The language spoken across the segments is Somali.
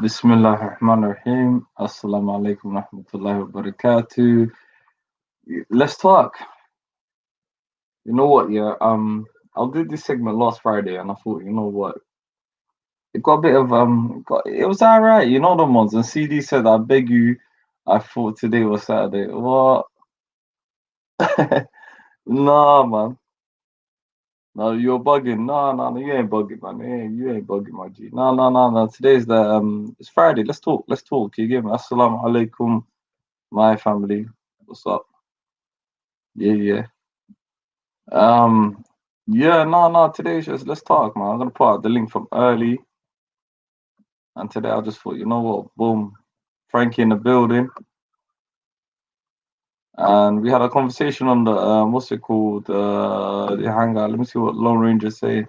Bismillah ar-Rahman ar-Rahim. Assalamu alaikum wa rahmatullahi wa barakatuh. Let's talk. You know what? Yeah, I did this segment last Friday, and I thought, you know what? It got a bit of it was alright. You know the ones. And CD said, "I beg you." I thought today was Saturday. What? Nah, man. No, you're bugging. No, you ain't bugging, man. You ain't bugging, my G. No. Today's the it's Friday. Let's talk. Let's talk. You get me? Assalamu alaikum, my family. What's up? Yeah. Um, yeah, no. Today's just let's talk, man. I'm gonna put out the link from early, and today I just thought, you know what? Boom, Frankie in the building, and we had a conversation on the what's it called? The hangout. Let me see what Lone Ranger say.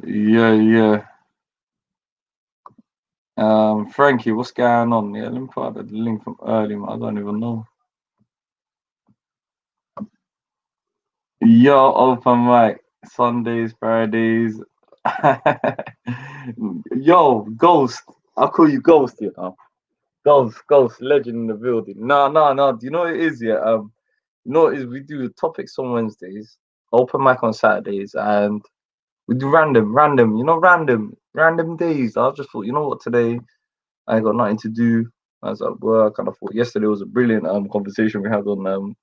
Yeah. Frankie, what's going on? Yeah, let me put out the link from early, man. I don't even know. Yo, open mic, Sundays, Fridays. Yo, Ghost. I'll call you Ghost, you know. Ghost, legend in the building. No. Do you know what it is? Yeah. You know what it is? We do topics on Wednesdays, open mic on Saturdays, and we do random. You know, random days. I just thought, you know what, today I ain't got nothing to do. I was at work, and I thought yesterday was a brilliant conversation we had on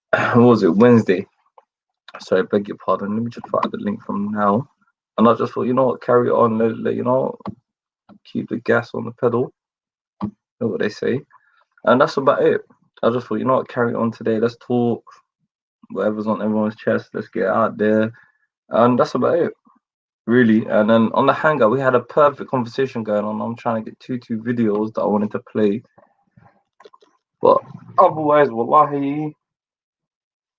what was it, Wednesday? Sorry, I beg your pardon. Let me just put out the link from now. And I just thought, you know what, carry on, you know, keep the gas on the pedal. You know what they say. And that's about it. I just thought, you know what, carry on today. Let's talk. Whatever's on everyone's chest, let's get out there. And that's about it, really. And then on the hangout, we had a perfect conversation going on. I'm trying to get two videos that I wanted to play. But otherwise, wallahi,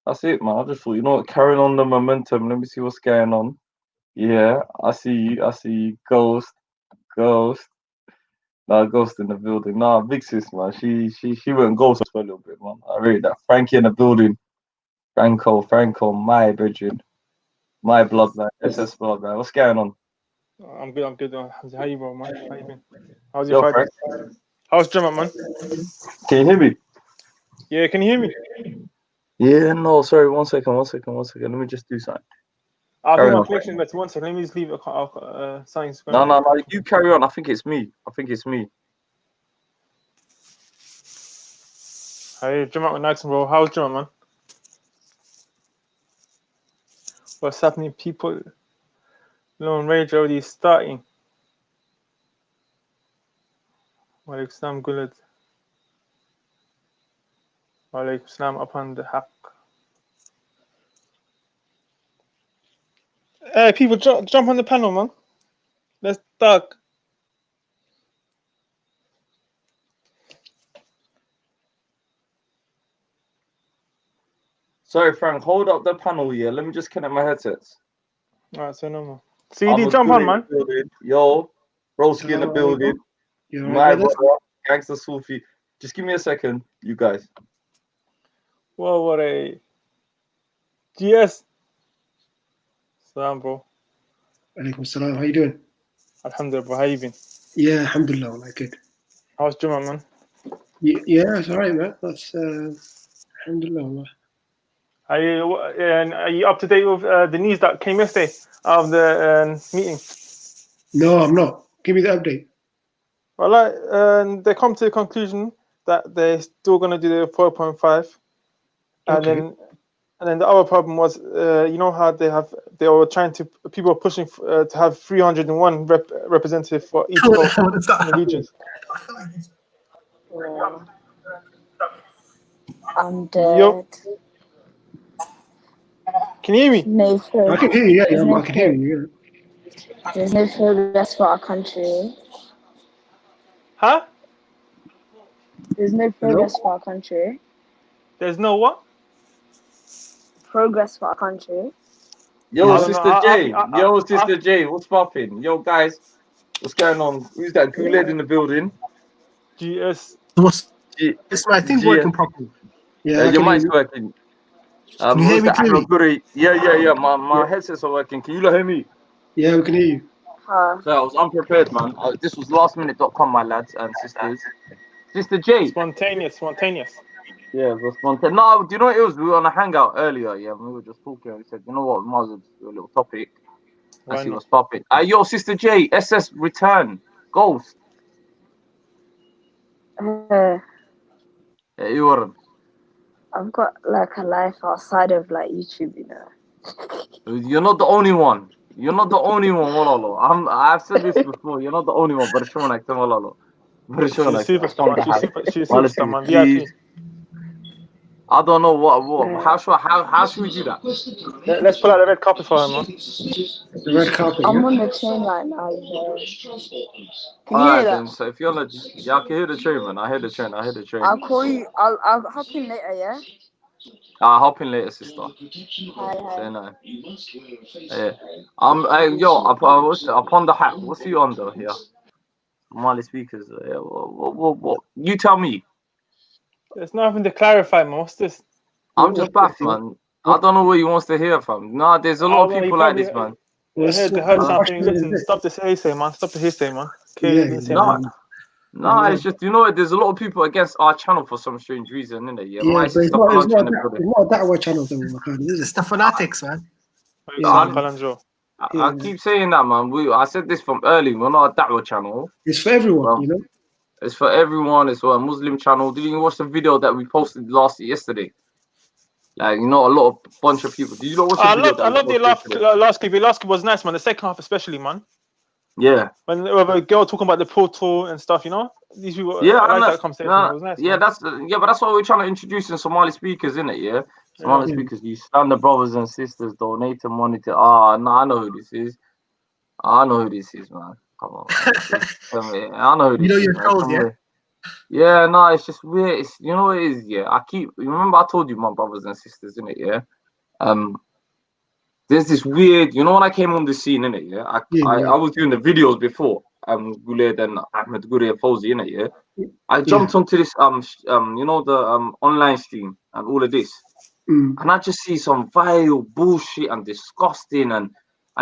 that's it, man. I just thought, you know what, carrying on the momentum. Let me see what's going on. Yeah, I see you. Ghost. Nah, Ghost in the building. Nah, big sis, man. She went ghost for a little bit, man. I rate that. Frankie in the building. Franco, my brethren, my bloodline, SS bloodline. What's going on? I'm good. How you, bro, man? How you been? How's your Yo, Friday? Frank. How's Gemma, man? Can you hear me? Yeah, can you hear me? Yeah, no, sorry. One second. Let me just do something. I think Carry my on. connection is better. 1 second. Let me just leave it. Something's going No, on. You carry on. I think it's me. Hey, Gemma with Naxon, bro. How's Gemma, man? What's happening, people? Lone Rage already starting. Walaikum salam, Gulad. Walaikum salam, upon the hack. Hey, people, jump on the panel, man. Let's talk. Sorry, Frank. Hold up the panel here. Let me just connect my headsets. Alright, so no more. CD, jump on, man. Yo, Broski in the building. You My brother? brother, Gangster Sufi. Just give me a second, you guys. Whoa, what a GS. Salam, bro. Alaikum salam. How you doing? Alhamdulillah, bro. How you been? Yeah, alhamdulillah, like good. How's Gemma, man? Yeah, it's alright, man. That's alhamdulillah. Are you up to date with the news that came yesterday out of the meeting? No, I'm not. Give me the update. Well, they come to the conclusion that they're still going to do the 4.5, and Okay. then the other problem was, you know how they were trying to, people were pushing to have 301 representative for each coast in the regions. I'm Yo, dead. can you hear me? No I pro- can hear you. there's Yeah, no I can hear you. there's no progress for our country. Huh? There's no Hello? progress for our country. There's no what? Progress for our country. Yo, I Yes. don't know. Sister J, what's popping? Yo, guys, what's going on? Who's that Guled in the building? GS. What's G- is my thing G- working properly? Yeah, I your can hear mic's you. working. Can you hear me clearly? Ahmed Guri. Yeah. My Yeah. headsets are working. Can you not hear me? Yeah, we can hear you. So I was unprepared, man. This was lastminute.com, my lads and sisters. Sister J. Spontaneous. Yeah, it was spontaneous. No, do you know what it was? We were on a hangout earlier, yeah, and we were just talking and we said, you know what, we might as well just do a little topic and Why see not? what's popping. Yo, Sister J, SS Return, Ghost. Uh, Yeah, you were. I've got like a life outside of like YouTube, you know. You're not the only one. You're not the only one, Walalo. I've said this before. You're not the only one. But show like Walalo. But She's a superstar, man. She's a superstar, man. VIP. I don't know what. How should we do that? Let's pull out the red carpet for her, man. The red carpet, I'm yeah? on the train right now, you know. Can you Alright hear then. that? So if you're on the, yeah, I can hear the train, man. I hear the train. I'll call you. I'll hop in later, yeah? I'll hop in later, sister. Hi. Say no. Yeah. Upon the hat. What's he under here? Somali speakers. Yeah. What? You tell me. There's nothing to clarify, man. What's this? I'm just baffed, man. I don't know what he wants to hear from. Nah, there's a lot of people like this, man. They heard something. Listen, stop this hearsay, man. Stop the hearsay, man. No, it's just, you know, there's a lot of people against our channel for some strange reason, isn't it? Yeah, but it's not a Da'wah channel, though, It's the fanatics, man. I keep saying that, man. I said this from early. We're not a Da'wah channel. It's for everyone, you know? It's for everyone. It's for a Muslim channel. Did you watch the video that we posted yesterday? Like, you know, a bunch of people. Did you not watch the video? I love the last clip. The last clip was nice, man. The second half especially, man. Yeah. When there was a girl talking about the portal and stuff, you know? These people, yeah, I like that conversation. It was nice, yeah, man. But that's what we're trying to introduce in Somali speakers, isn't it? Yeah, Somali speakers. You stand the brothers and sisters donating money to. No, I know who this is. Man. Come on, man. I know who this is. You know you're cold, yeah. Yeah, no, it's just weird. It's, you know what it is, yeah. Remember I told you, my brothers and sisters, innit, yeah. There's this weird, you know, when I came on the scene, innit, yeah. I was doing the videos before, Guled and Ahmed Guri and Fawzi, innit, yeah. I jumped onto this, you know, the online stream and all of this, and I just see some vile bullshit and disgusting, and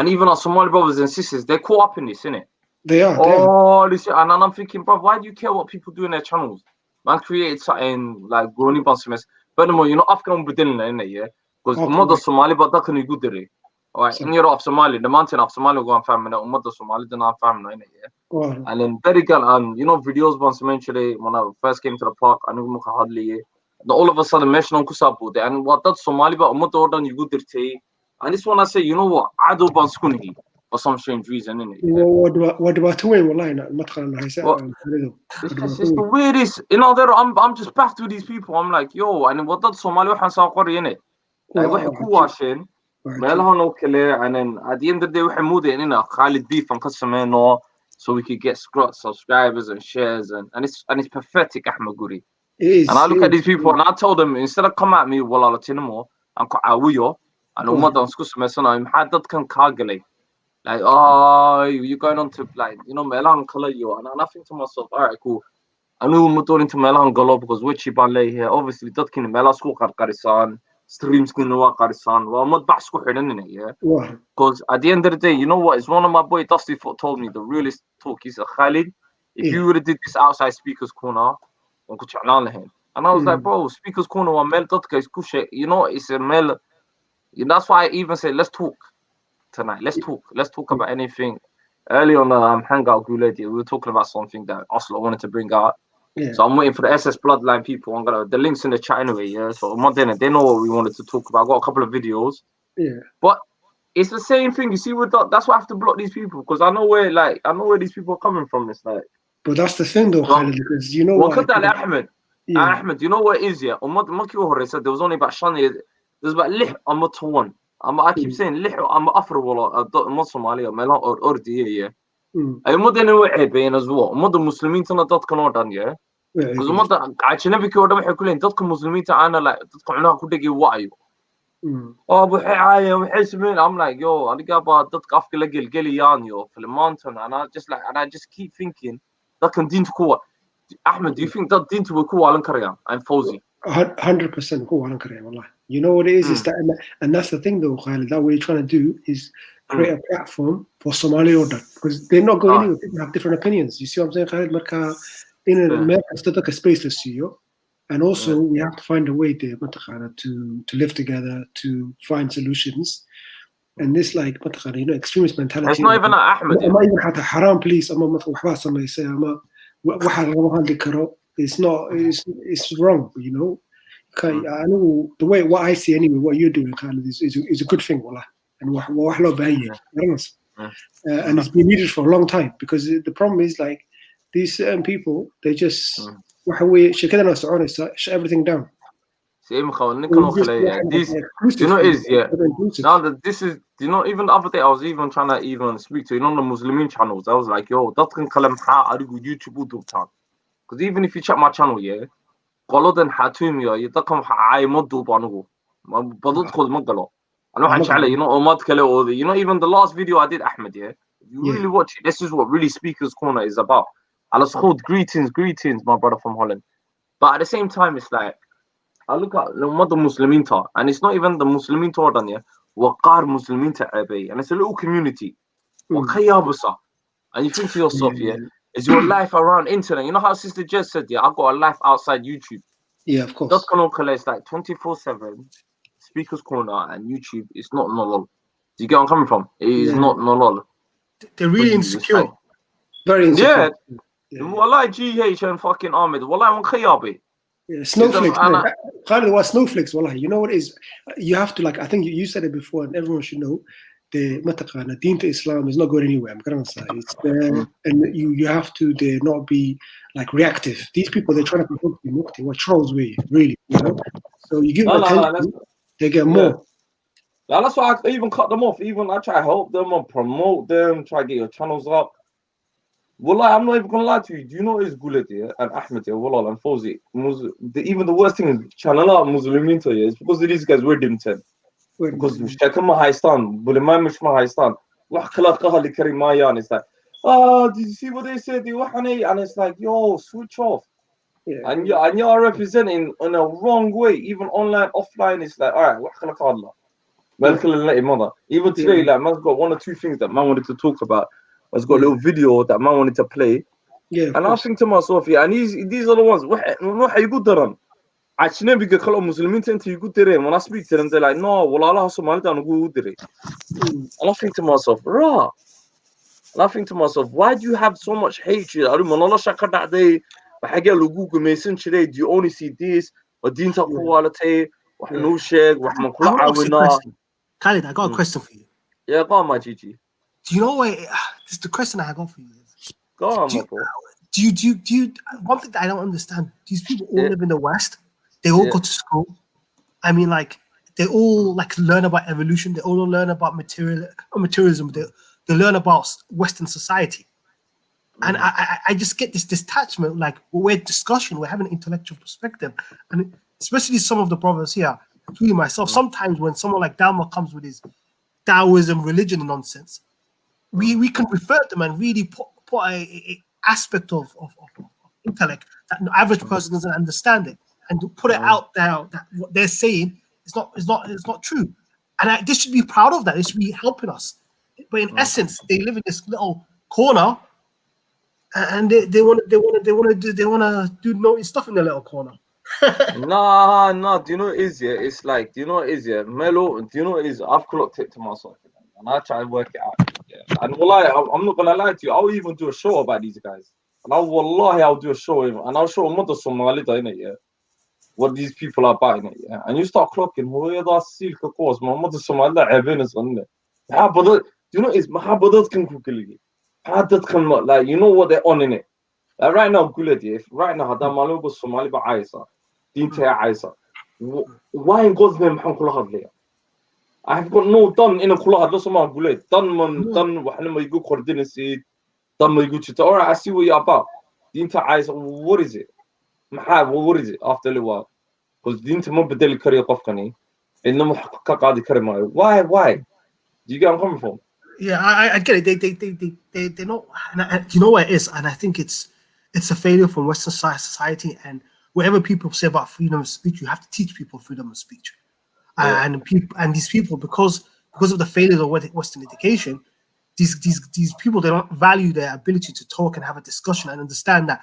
even our Somali brothers and sisters, they're caught up in this, innit. They are. Listen, and I'm thinking, bro, why do you care what people do in their channels? Man created something like growing bansimes. Furthermore, you know, African Budilla in yeah? Because mother Somali, but that can you good. Alright, in Europe, Somali, the mountain of Somali go and family, mother Somali, then our family, yeah. And then very good, you know, videos once eventually when I first came to the park, I knew hardly. All of a sudden, mention on Kusabu, and what that's Somali, but mother order you good. And this one I say, you know what, I do Banskuni. For some strange reason, innit? What about two line? It's the weirdest, you know. I'm just baffed with these people. I'm like, yo, and what does Somali Hansaqori in it? Like, what you watching? Melano Kele, and then at the end of the day, we mood in a Khalid beef and customer so we could get subscribers and shares, and it's pathetic, Ahmed Guri. And I look at these people and I tell them, instead of come at me, well, I'll tell them I'm Awuyo, and Umadan Skusmesona, I'm had that can calculate. Like, you're going on to, like, you know, Melan color you, and I think to myself, all right, cool. I know I'm going to Melan Galo because which Banlay here, obviously, that can Melan school Karisan, streams can work Karisan, well, I'm not back school in it, yeah. Because at the end of the day, you know what? It's one of my boy Dusty Foot told me the realest talk. He said, Khalid, if you would have did this outside speakers corner, and I was like, bro, speakers corner, one male, you know, it's a male. That's why I even say, let's talk. Tonight, let's talk about anything. Early on hangout Guled, we were talking about something that Oslo wanted to bring out. So I'm waiting for the SS Bloodline people. I'm gonna the links in the chat anyway, yeah. So I'm not there. They know what we wanted to talk about. I got a couple of videos. But it's the same thing. You see, that's why I have to block these people because I know where these people are coming from. It's like, but that's the thing though, because you know what? Ahmed, you know what it is, yeah. Said there was only about there's about one. I keep saying I'm after wala Somalia melan or ordiye ay mudan waxay been as well umada muslimiintana dadkan oo dhan yeah because umada ajnabiga oo dhan waxay ku leeyihiin dadka muslimiinta aana la dadka cunaha ku dhigay waayo waxay sameeyeen I'm like yo aniga ba dadka afka la gelgeliyaan yo filmaantan and I just keep thinking dadkan diinta kuwa Ahmed, do you think that diinta way ku waalan karayaan I'm Fawzi 100% go on, wallah. You know what it is? Is that, and that's the thing though, Khalid, that what you're trying to do is create a platform for Somali order, because they're not going anywhere. People have different opinions. You see what I'm saying, Khalid? Marka, in America, it's not like a spaceless CEO. And also, we have to find a way there, to live together, to find solutions. And this, like, extremist mentality. It's not even Ahmed. Haram, please. It's not. It's wrong. You know. I know the way what I see anyway. What you're doing, Khalid, is a good thing, wallah. And and it's been needed for a long time, because the problem is, like, these certain people, they just everything down. See, you know, is now that this is, you know, even the other day I was even trying to even speak to, you know, the Muslim channels. I was like, yo, that can kalam ha arigu YouTube do, because even if you check my channel, yeah, qolodan hatum ya yadakam ha modu banugo badud khod magalo. I know, you know, Omad Kale, or you know, even the last video I did, Ahmed, yeah, if you really watch it, this is what really Speaker's Corner is about. And it's called greetings, my brother from Holland. But at the same time, it's like, I look at the Muslimin ta, and it's not even the Muslimin ta done, yeah, Waqar Muslimin ta Abbey, and it's a little community. And you think to yourself, yeah, is your life around internet? You know how Sister Jess said, yeah, I've got a life outside YouTube. Yeah, of course. That's it's like 24/7. Speaker's Corner and YouTube is not nolal. Do you get where I'm coming from? It is not nolal. They're really insecure. Like, very insecure. Wallah, GH and fucking Ahmed. Wallah, I'm snowflakes. Khalid was snowflakes. Wallah, you know what it is? You have to, like, I think you said it before, and everyone should know. The Mataqana, Deen to Islam is not going anywhere. I'm gonna say it's there, and you have to not be like reactive. These people, they're trying to provoke you. What trolls we really, you know? So you give them attention. They get more. Now, that's why I even cut them off. Even I try to help them and promote them, try to get your channels up. Wallah, I'm not even gonna lie to you. Do you know what is Guled here and Ahmed here, Wallah, and Fawzi? Even the worst thing is channel out Muslimin to you is because these guys were dim 10. Because Shakama Haistan, Buliman Mishma Haistan, Wahkalakaha Likarimayan is like, did you see what they said? And it's like, yo, switch off. And you're representing in a wrong way, even online, offline. It's like, all right, what can I call Allah? Even today, like, man's got one or two things that man wanted to talk about. Man's got a little video that man wanted to play. And I think to myself, and these are the ones. What you good done? I shouldn't be called Muslim into you good there. When I speak to them, they're like, no, well, Allah Somali don't go there. And I think to myself, rah. And I think to myself, why do you have so much hatred? Do you only see this? Khalid, I got a question for you. Yeah, go on, my Gigi. Do you know what? This is the question I got for you. Go on, my bro. Do you? One thing that I don't understand: these people all live in the West. They all go to school. I mean, like, they all like learn about evolution. They all learn about materialism. They learn about Western society. And I just get this detachment, like, we're discussion, we're having an intellectual perspective. And especially some of the brothers here, including myself, sometimes when someone like Dalma comes with his Taoism religion nonsense, we can refer to them and really put a aspect of intellect that the average person doesn't understand it, and to put it out there that what they're saying is not true. And they should be proud of that. They should be helping us. But in essence, they live in this little corner, and they want to do naughty stuff in the little corner. No. Do you know what it is? Yeah, it's like, do you know what it is? Yeah, Melo. Do you know what it is? I've clocked it to myself, and I try and work it out. Yeah, and wallahi, I'm not gonna lie to you. I'll even do a show about these guys, and I'll do a show, and I'll show Mother Somali in it. Yeah, what these people are about in it. Yeah, and you start clocking. Mother Somali but you know, it's Mahabadat can cook like, you know what they're on in it. Like right now, right now, Hadam Malugo Somali ba Aisa, Dinte Aisa. Why in God's name, I have got no done in a Kulahad, Losama Gulet, done Wahanama, you go coordinacy, done my good. All right, I see what you're about. Dinte Aisa, what is it? What is it after a little while? Because Dinte Mobadeli Korea Kofkani, and no Kakadi Karimai. Why? Do you get where I'm coming from? Yeah, I get it. They know, and you know what it is, and I think it's a failure from Western society and whatever people say about freedom of speech, you have to teach people freedom of speech. Yeah. And these people, because of the failures of Western education, these people, they don't value their ability to talk and have a discussion and understand that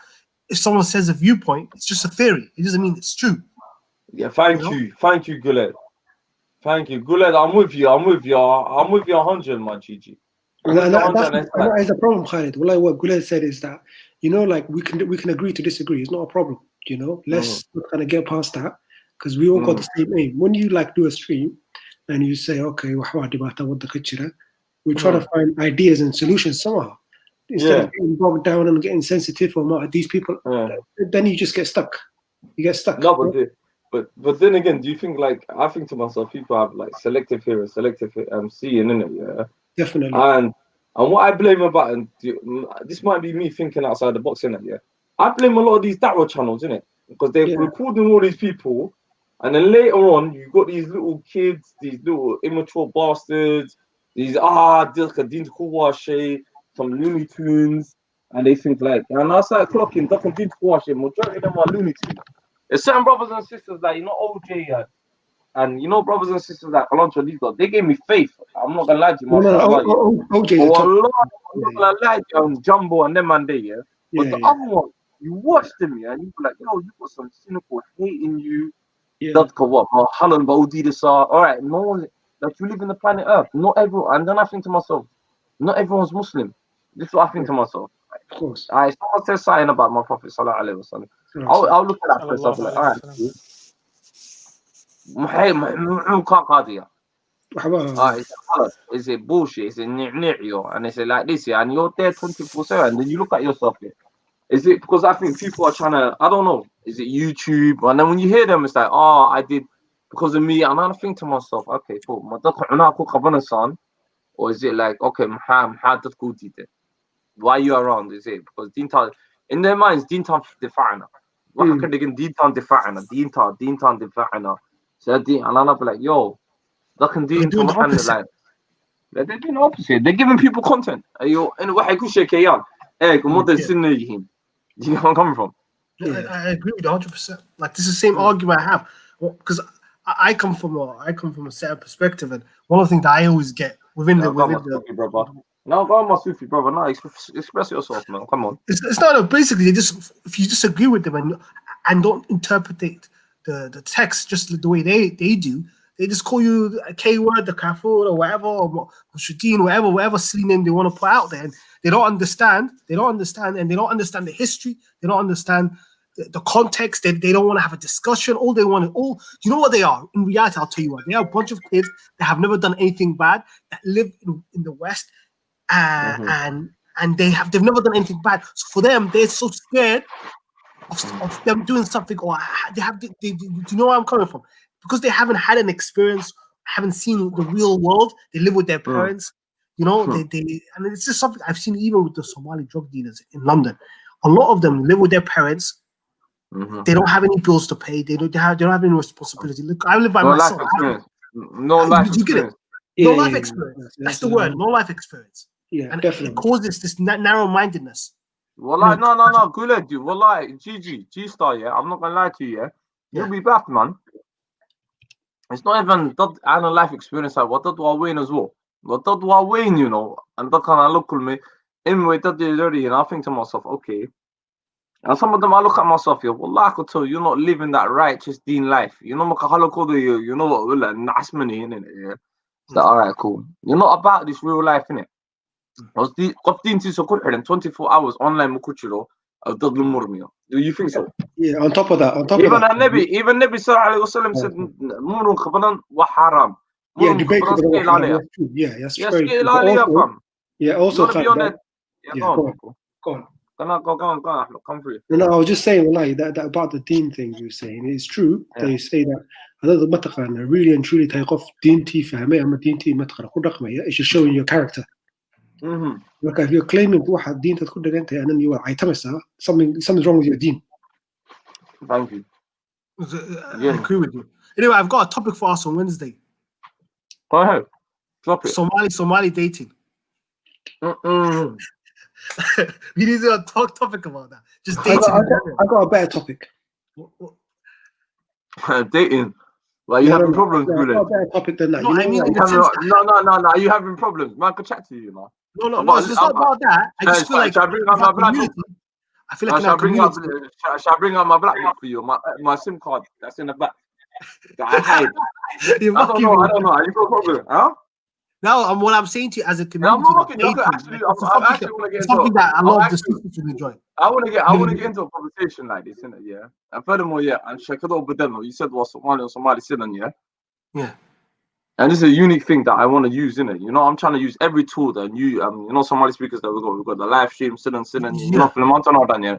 if someone says a viewpoint, it's just a theory. It doesn't mean it's true. Yeah, thank you, Guled. Thank you, Guled. I'm with you 100, my GG. And that is the problem, Khalid. What Guled said is that, like we can agree to disagree. It's not a problem. Let's kind of get past that, because we all got the same aim. When you like do a stream and you say, okay, we're trying to find ideas and solutions somehow. Instead of getting bogged down and getting sensitive for these people, then you just get stuck. You get stuck. No, but then again, do you think, like, I think to myself, people have like selective hearing, selective seeing, innit? Yeah, definitely. And what I blame about, and this might be me thinking outside the box, innit? Yeah, I blame a lot of these da'wah channels, innit? Because they're recording all these people, and then later on, you got these little kids, these little immature bastards, these some Looney Tunes, and they think like, and I started clocking, majority of them are Looney Tunes. There's certain brothers and sisters like, OJ, and brothers and sisters like Alonso, these guys, they gave me faith. I'm not gonna lie to you, OJ. I'm not gonna lie to you, Jumbo and them and they, But the other one, you watch them, and you be like, you got some cynical hating you. That's what, Holland, Baudi, this all right, no one, like, you live in the planet Earth, not everyone. And then I think to myself, not everyone's Muslim. This is what I think to myself. Of course. Someone says something about my Prophet Sallallahu Alaihi Wasallam. I'll look at that person. I'll be like, all right, is it bullshit? Is it and is it like this? And you're there 24/7. And then you look at yourself here. Is it because I think people are trying to, I don't know, is it YouTube? And then when you hear them, it's like, I did because of me. And I think to myself, okay, cool. Or is it like, okay, why are you around? Is it because in their minds, Dintan defa'ana. Dintan defa'ana. So and I'll be like, yo, that can do Muhammad, like, they're doing the opposite. They're giving people content. And what I could shake you know where I'm coming from? I agree with you 100%. Like, this is the same argument I have, because I come from a certain perspective, and one of the things that I always get within the No, go on, my Sufi brother. No, express yourself, man. Come on. It's not basically, if you disagree with them and don't interpret the text just the way they do, they just call you a K word, the kafir or whatever, or Shadeen, whatever silly name they want to put out there. And they don't understand, and they don't understand the history. They don't understand the context. They don't want to have a discussion. All they want is, you know what they are? In reality, I'll tell you what. They are a bunch of kids that have never done anything bad, that live in the West, and they've never done anything bad. So for them, they're so scared of them doing something, or do you know where I'm coming from? Because they haven't had an experience, haven't seen the real world. They live with their parents, they and it's just something I've seen even with the Somali drug dealers in London. A lot of them live with their parents. They don't have any bills to pay. They don't have any responsibility. Look, I live by myself. No life experience. No life experience. That's the word. No life experience. Yeah, and definitely. It causes this narrow-mindedness. Wallah, no, Guled, dude. Wallah, G-Star, yeah. I'm not gonna lie to you, yeah. You'll be back, man. It's not even that I have a life experience. What that was Wayne as well. What that was Wayne, and that kind of look at me. Anyway, that is dirty, and I think to myself, okay. And some of them, I look at myself, wallah, I could tell you're not living that righteous deen life. You know what, nice money, innit? Yeah. It's like, all right, cool. You're not about this real life, innit? Because the 24 hours online, do you think so? Yeah, on top of that, even Nabi Sallallahu Alaihi Wasallam said, "Murun khabaran wa haram." Yeah, debate. Yeah, that's very true. Also, go on. Come for you. No, I was just saying, that about the deen thing you were saying. It's true. Yeah. They say that really and truly take off deen tea it's just showing your character. Look, if you're claiming deen and then you are something's wrong with your deen. Thank you. I agree with you. Anyway, I've got a topic for us on Wednesday. Go ahead. Drop it. Somali dating. We need to talk topic about that. Just dating. I got a better topic. Dating. Like, you having problems, I've Gule? got a better topic than that. No, You know I mean, what? in the sense that, No. Are you having problems? Man, I could chat to you, man. no, it's not about that. I just feel like Shall I bring up in my our black community, book? I feel like in Shall our I bring up? community, Shall I bring up my black book for you? My SIM card that's in the back. That I hide. you're I don't mocking know. me. I don't know. Are you got a problem? Huh? No, what I'm saying to you as a No, community, I'm not like, mocking. dating, Actually, like, it's I actually want to get it's into. something that a lot of the Actually, sisters would enjoy. I want to get into a conversation like this, innit? Yeah. And furthermore, yeah, and Shakado Badeno, you said was Somali Sinan, yeah? Yeah. And this is a unique thing that I want to use, innit? You know, I'm trying to use every tool that you know, Somali speakers that we've got the live stream, Sinan, you know, from the mountain out there, yeah.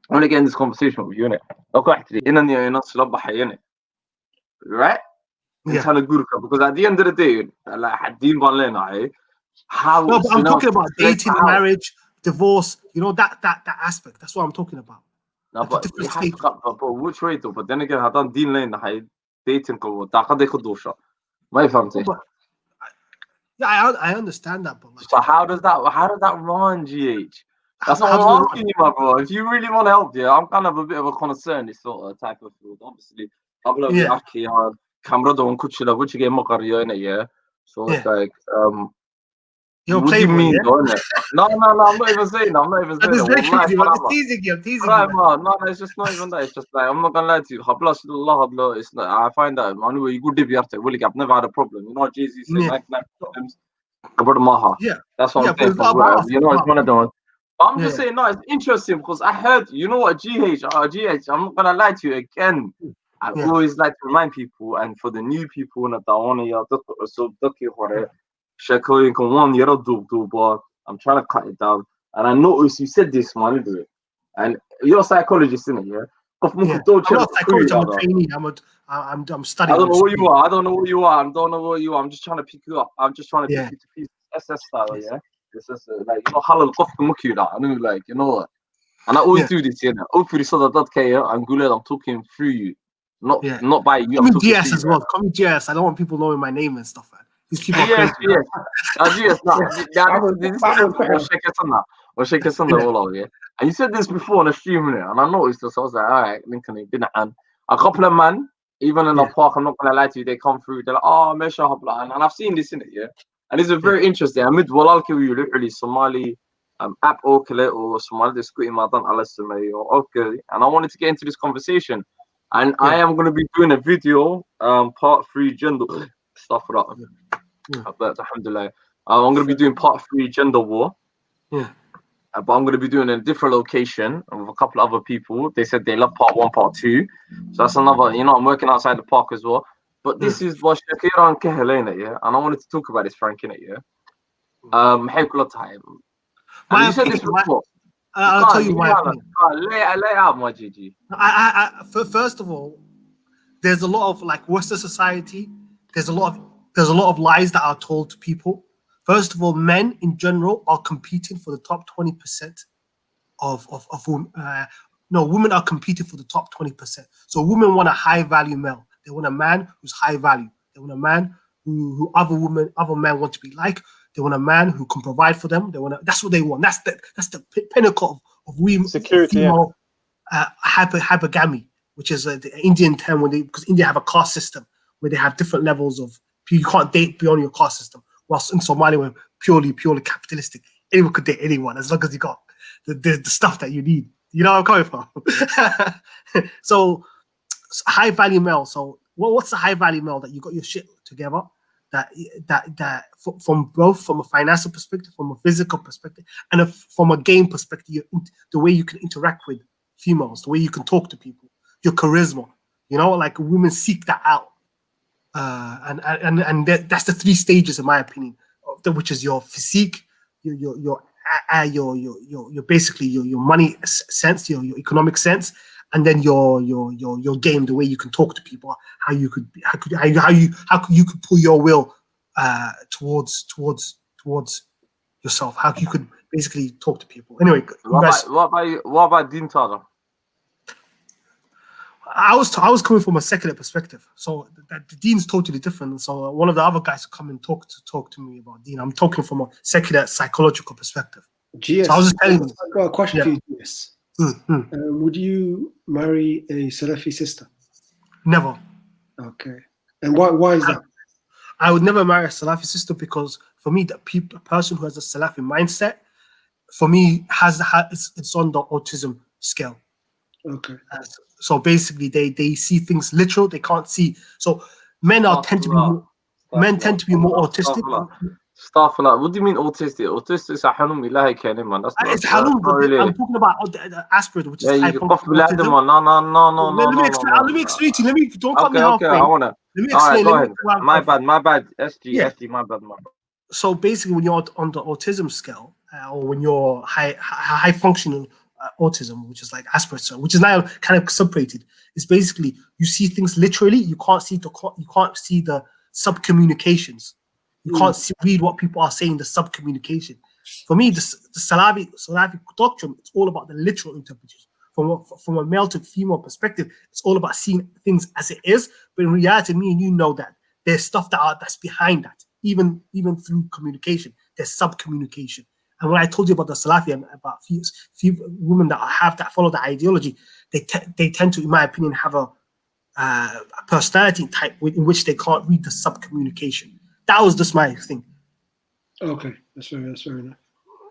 I want to get in this conversation with you, innit? Okay, actually, innit? Right? Yeah. Because at the end of the day, like, how No, but I'm talking about dating, how? marriage, divorce. You know that aspect. That's what I'm talking about. No, At the but different you have stages. but which way though? But then again, I don't deal in the dating ko قد يخدوشة. ما يفهمتي. But yeah, I understand that, but like, So how does that run, GH? That's how what does I'm it run? asking you, my bro. If you really want to help, yeah, I'm kind of a bit of a concern this sort of type of field. Obviously, I'm not Yeah. actually camera don't kuchila which game makario in a year. So it's Yeah. like You're a what do you playboy, mean, yeah? don't it? No, I'm not even saying that. I'm not even I'm saying just that. Wallahi, joking, I'm Farama. teasing you. I'm teasing Right, you. man. No, it's just not even that. It's just like I'm not gonna lie to you. Habla, it's not. I find that anyway. You good to I've never had a problem. You know, Jay-Z said Yeah. 99 problems. About Maha. Yeah. That's what Yeah, I'm but saying. it's not about us, You know, it's it's one of them. But I'm just Yeah. saying, no, it's interesting because I heard. You know what, GH, I'm not gonna lie to you again. I Yeah. always like to remind people, and for the new people that want to so but I'm trying to cut it down. And I noticed you said this, man, do it. And you're a psychologist, isn't it? Yeah. Yeah. I'm not a psychologist. I'm a trainee. I'm studying. I don't know what you are. I don't know what you are. I'm just trying to pick you up. I'm just trying to pick you to pieces. SS style, yeah. This is like, you know, halal qofka muki da. I know, like, you know what? And I always do this, yeah. Hopefully, so that I'm good. I'm talking through you, not by you. I'm talking GS as well. Call me GS. I don't want people knowing my name and stuff, man. These people are crazy. GS, and you said this before on a stream, and I noticed this. I was like, all right, Lincoln, didn't. And a couple of men, even in the park, I'm not gonna lie to you, they come through. They're like, oh, Mesha, and I've seen this in it, yeah. And it's very interesting. I mid walalki we literally Somali app okale or Somali discuting madan alasame or okay. And I wanted to get into this conversation. And I am gonna be doing a video, part 3 gender stuff for that. But alhamdulillah. I'm gonna be doing part 3 gender war. Yeah. But I'm gonna be doing a different location with a couple of other people. They said they love part 1, part 2. So that's another, you know, I'm working outside the park as well. But this is what Shakira and Kehelena, yeah. And I wanted to talk about this, Frank, in it, yeah. You said this before. I'll tell you why. Lay out, my GG. First of all, there's a lot of like Western society. There's a lot of lies that are told to people. First of all, men in general are competing for the top 20% of women. No, women are competing for the top 20%. So women want a high value male. They want a man who's high value. They want a man who other men want to be like. They want a man who can provide for them. That's what they want. That's the pinnacle of women. Security, female, hypergamy, which is the Indian term because India have a caste system where they have different levels of you can't date beyond your caste system. Whilst in Somalia we're purely capitalistic. Anyone could date anyone as long as you got the stuff that you need. You know where I'm coming from? So high value male. So what's the high value male that you got your shit together? That from both from a financial perspective, from a physical perspective, and from a game perspective, the way you can interact with females, the way you can talk to people, your charisma. You know, like women seek that out, and that's the 3 stages, in my opinion, which is your physique, your basically your money sense, your economic sense, and then your game, the way you can talk to people, how you could pull your will towards yourself, how you could basically talk to people. Anyway, what about Din Tada? I was coming from a secular perspective, so the Dean's totally different. So one of the other guys come and talk to me about Dean. I'm talking from a secular psychological perspective. GS, so I was just telling you. I've got a question for you, GS. Would you marry a Salafi sister? Never. Okay. And why is that? I would never marry a Salafi sister because for me, a person who has a Salafi mindset, for me, it's on the autism scale. Okay. So basically, they see things literal. They can't see. So men tend to be more autistic. Stuff like, what do you mean autistic? Autistic is a حنون إلهي كان man. That's not. It's halum, but I'm talking about Asperger, which is you high can functioning off autism. No. Let me explain to you. Don't cut me Okay, halfway. I wanna. Let me All right, explain. go ahead. My bad. SG, my bad. So basically, when you're on the autism scale, or when you're high functioning autism, which is like Asperger, which is now kind of separated, is basically you see things literally. You can't see the sub communications. You can't read what people are saying. The sub communication. For me, the Salafi doctrine, it's all about the literal interpretation. From a male to female perspective, it's all about seeing things as it is. But in reality, me and you know that there's stuff that's behind that. Even through communication, there's sub-communication. And when I told you about the Salafi and about few women that follow the ideology, they tend to, in my opinion, have a personality type in which they can't read the sub-communication. That was just my thing. Okay, that's fair enough.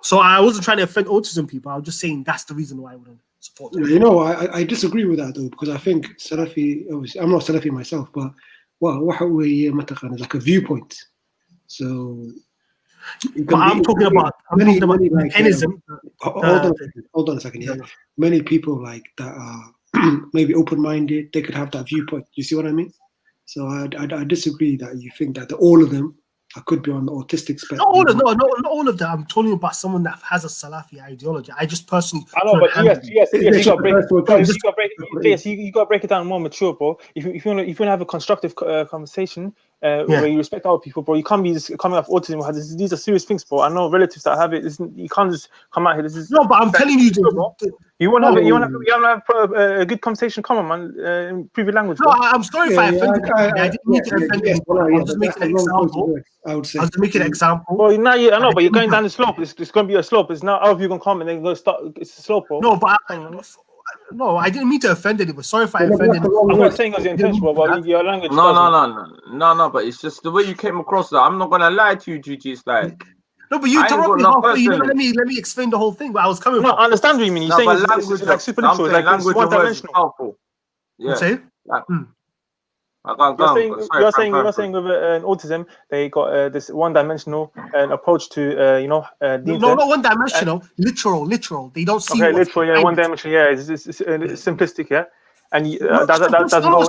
So I wasn't trying to offend autism people. I was just saying that's the reason why I wouldn't support them. You know, I disagree with that though, because I think Salafi, obviously, I'm not Salafi myself, but it's like a viewpoint. So, but I'm talking about mechanism. Hold on a second. Yeah, many people like that are maybe open-minded. They could have that viewpoint. You see what I mean? So I disagree that you think that all of them could be on the autistic spectrum. Not all of them. I'm talking about someone that has a Salafi ideology. I just personally. I know, but yes, you got to break it down more mature, bro. If you want to have a constructive conversation where you respect other people, bro, you can't be just coming off autism. These are serious things, bro. I know relatives that have it. You can't just come out here. But I'm telling you, you want to have a good conversation. Come on, man. In previous language. No, I'm sorry if I offended. I didn't mean to offend you. I'm just making an example. I would say. I was making an example. Well, now I know, but you're going down the slope. It's going to be a slope. It's now other people going to come and they're going to start. It's a slope, bro. No, I didn't mean to offend anyone. Sorry if I offended. I'm not saying it was intentional, but your language. No. But it's just the way you came across that. I'm not gonna lie to you, Gigi. It's like. No, but you interrupted me halfway. You know, let me explain the whole thing. But I was coming. No, I understand what you mean. You're saying it's like super literal, like language one-dimensional. Yeah. You're saying with an autism, they got this one-dimensional approach to no, not one-dimensional. Literal. They don't see. Okay, literal. Yeah, one-dimensional. Yeah, it's simplistic. Yeah, and that doesn't go.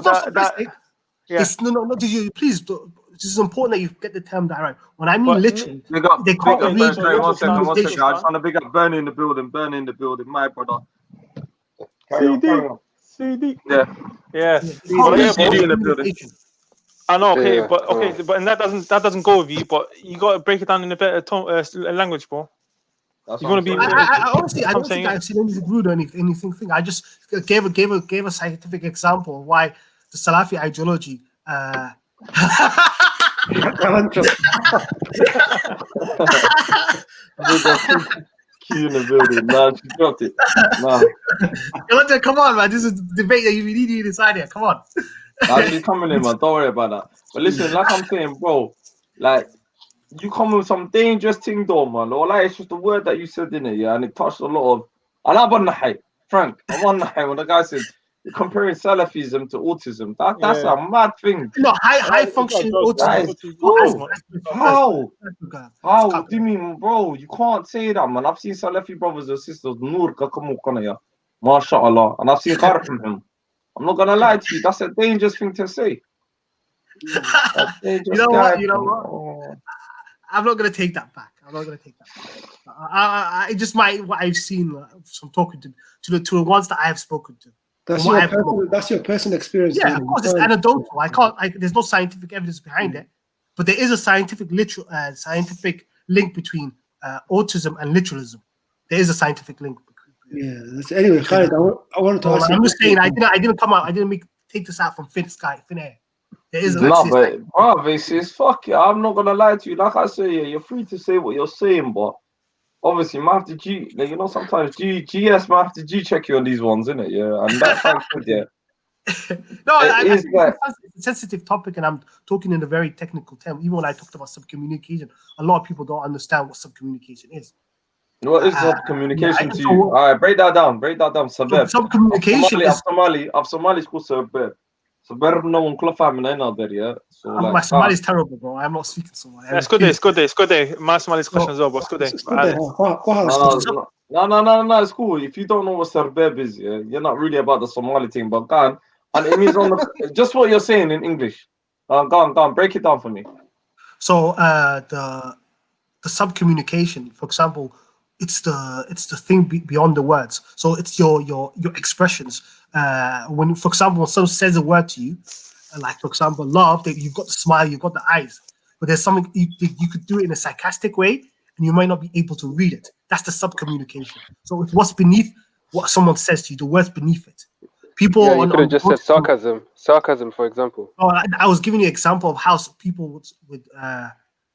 Yeah. No. Did you please? This is important that you get the term that right. When I mean literal, they can't read. One second. I just want to big up burn in the building, my brother. CD. Yeah. CD in the building. I know, but and that doesn't go with you. But you got to break it down in a better language, bro. You're gonna be. Honestly, I don't think I've seen anything rude or anything. I just gave a scientific example of why the Salafi ideology. Key in the building. No, she dropped it. No. Come on, man. This is a debate that you need to decide here. Come on. She's coming in, man. Don't worry about that. But listen, like I'm saying, bro, like you come with some dangerous thing, though, man. Or like it's just the word that you said in it, yeah, and it touched a lot of. And I'm on the high, Frank. I'm on the high when the guy said you're comparing Salafism to autism. That's a mad thing. No, high functioning autism. How? What do you mean, bro? You can't say that, man. I've seen Salafi brothers and sisters, Noor Kakamukana, MashaAllah, and I've seen Kharf from him. I'm not gonna lie to you. That's a dangerous thing to say. You know what? I'm not gonna take that back. I just what I've seen from talking to the ones that I have spoken to. That's your personal experience. Yeah, of course, it's anecdotal. There's no scientific evidence behind it, but there is a scientific link between autism and literalism. There is a scientific link. Yeah. Anyway, Khalid, I wanted to ask you. I'm just saying, I didn't come out. I didn't take this out from thin air. There is bro, this is fuck yeah. I'm not gonna lie to you. Like I say, yeah, you're free to say what you're saying, but obviously, might have to G, like, you know, sometimes GS might have to G check you on these ones, innit? Yeah, and that fact, yeah, No, I it is think like, it's a sensitive topic, and I'm talking in a very technical term. Even when I talked about subcommunication, a lot of people don't understand what subcommunication is. what is Yeah, communication to so you? All right, break that down. Sabab. subcommunication is Of Somali school, Sabab. Sabab, no one club family, not there, yeah. So, my like, Somali is terrible, bro. I'm not speaking Somali. Yeah, it's good day. It's good day. It's good day. My Somali's question as well, but it's good day. It's good there. No, it's cool. If you don't know what Sabab is, yeah, you're not really about the Somali thing, but go on. And it means on the, just what you're saying in English. Go on, break it down for me. So the subcommunication, for example, it's the thing beyond the words. So it's your expressions. When, for example, when someone says a word to you, like for example, love, that you've got the smile, you've got the eyes, but there's something you could do it in a sarcastic way, and you might not be able to read it. That's the subcommunication. So it's what's beneath what someone says to you, the words beneath it. People, yeah, you could have just said sarcasm, for example. Oh, I was giving you an example of how people with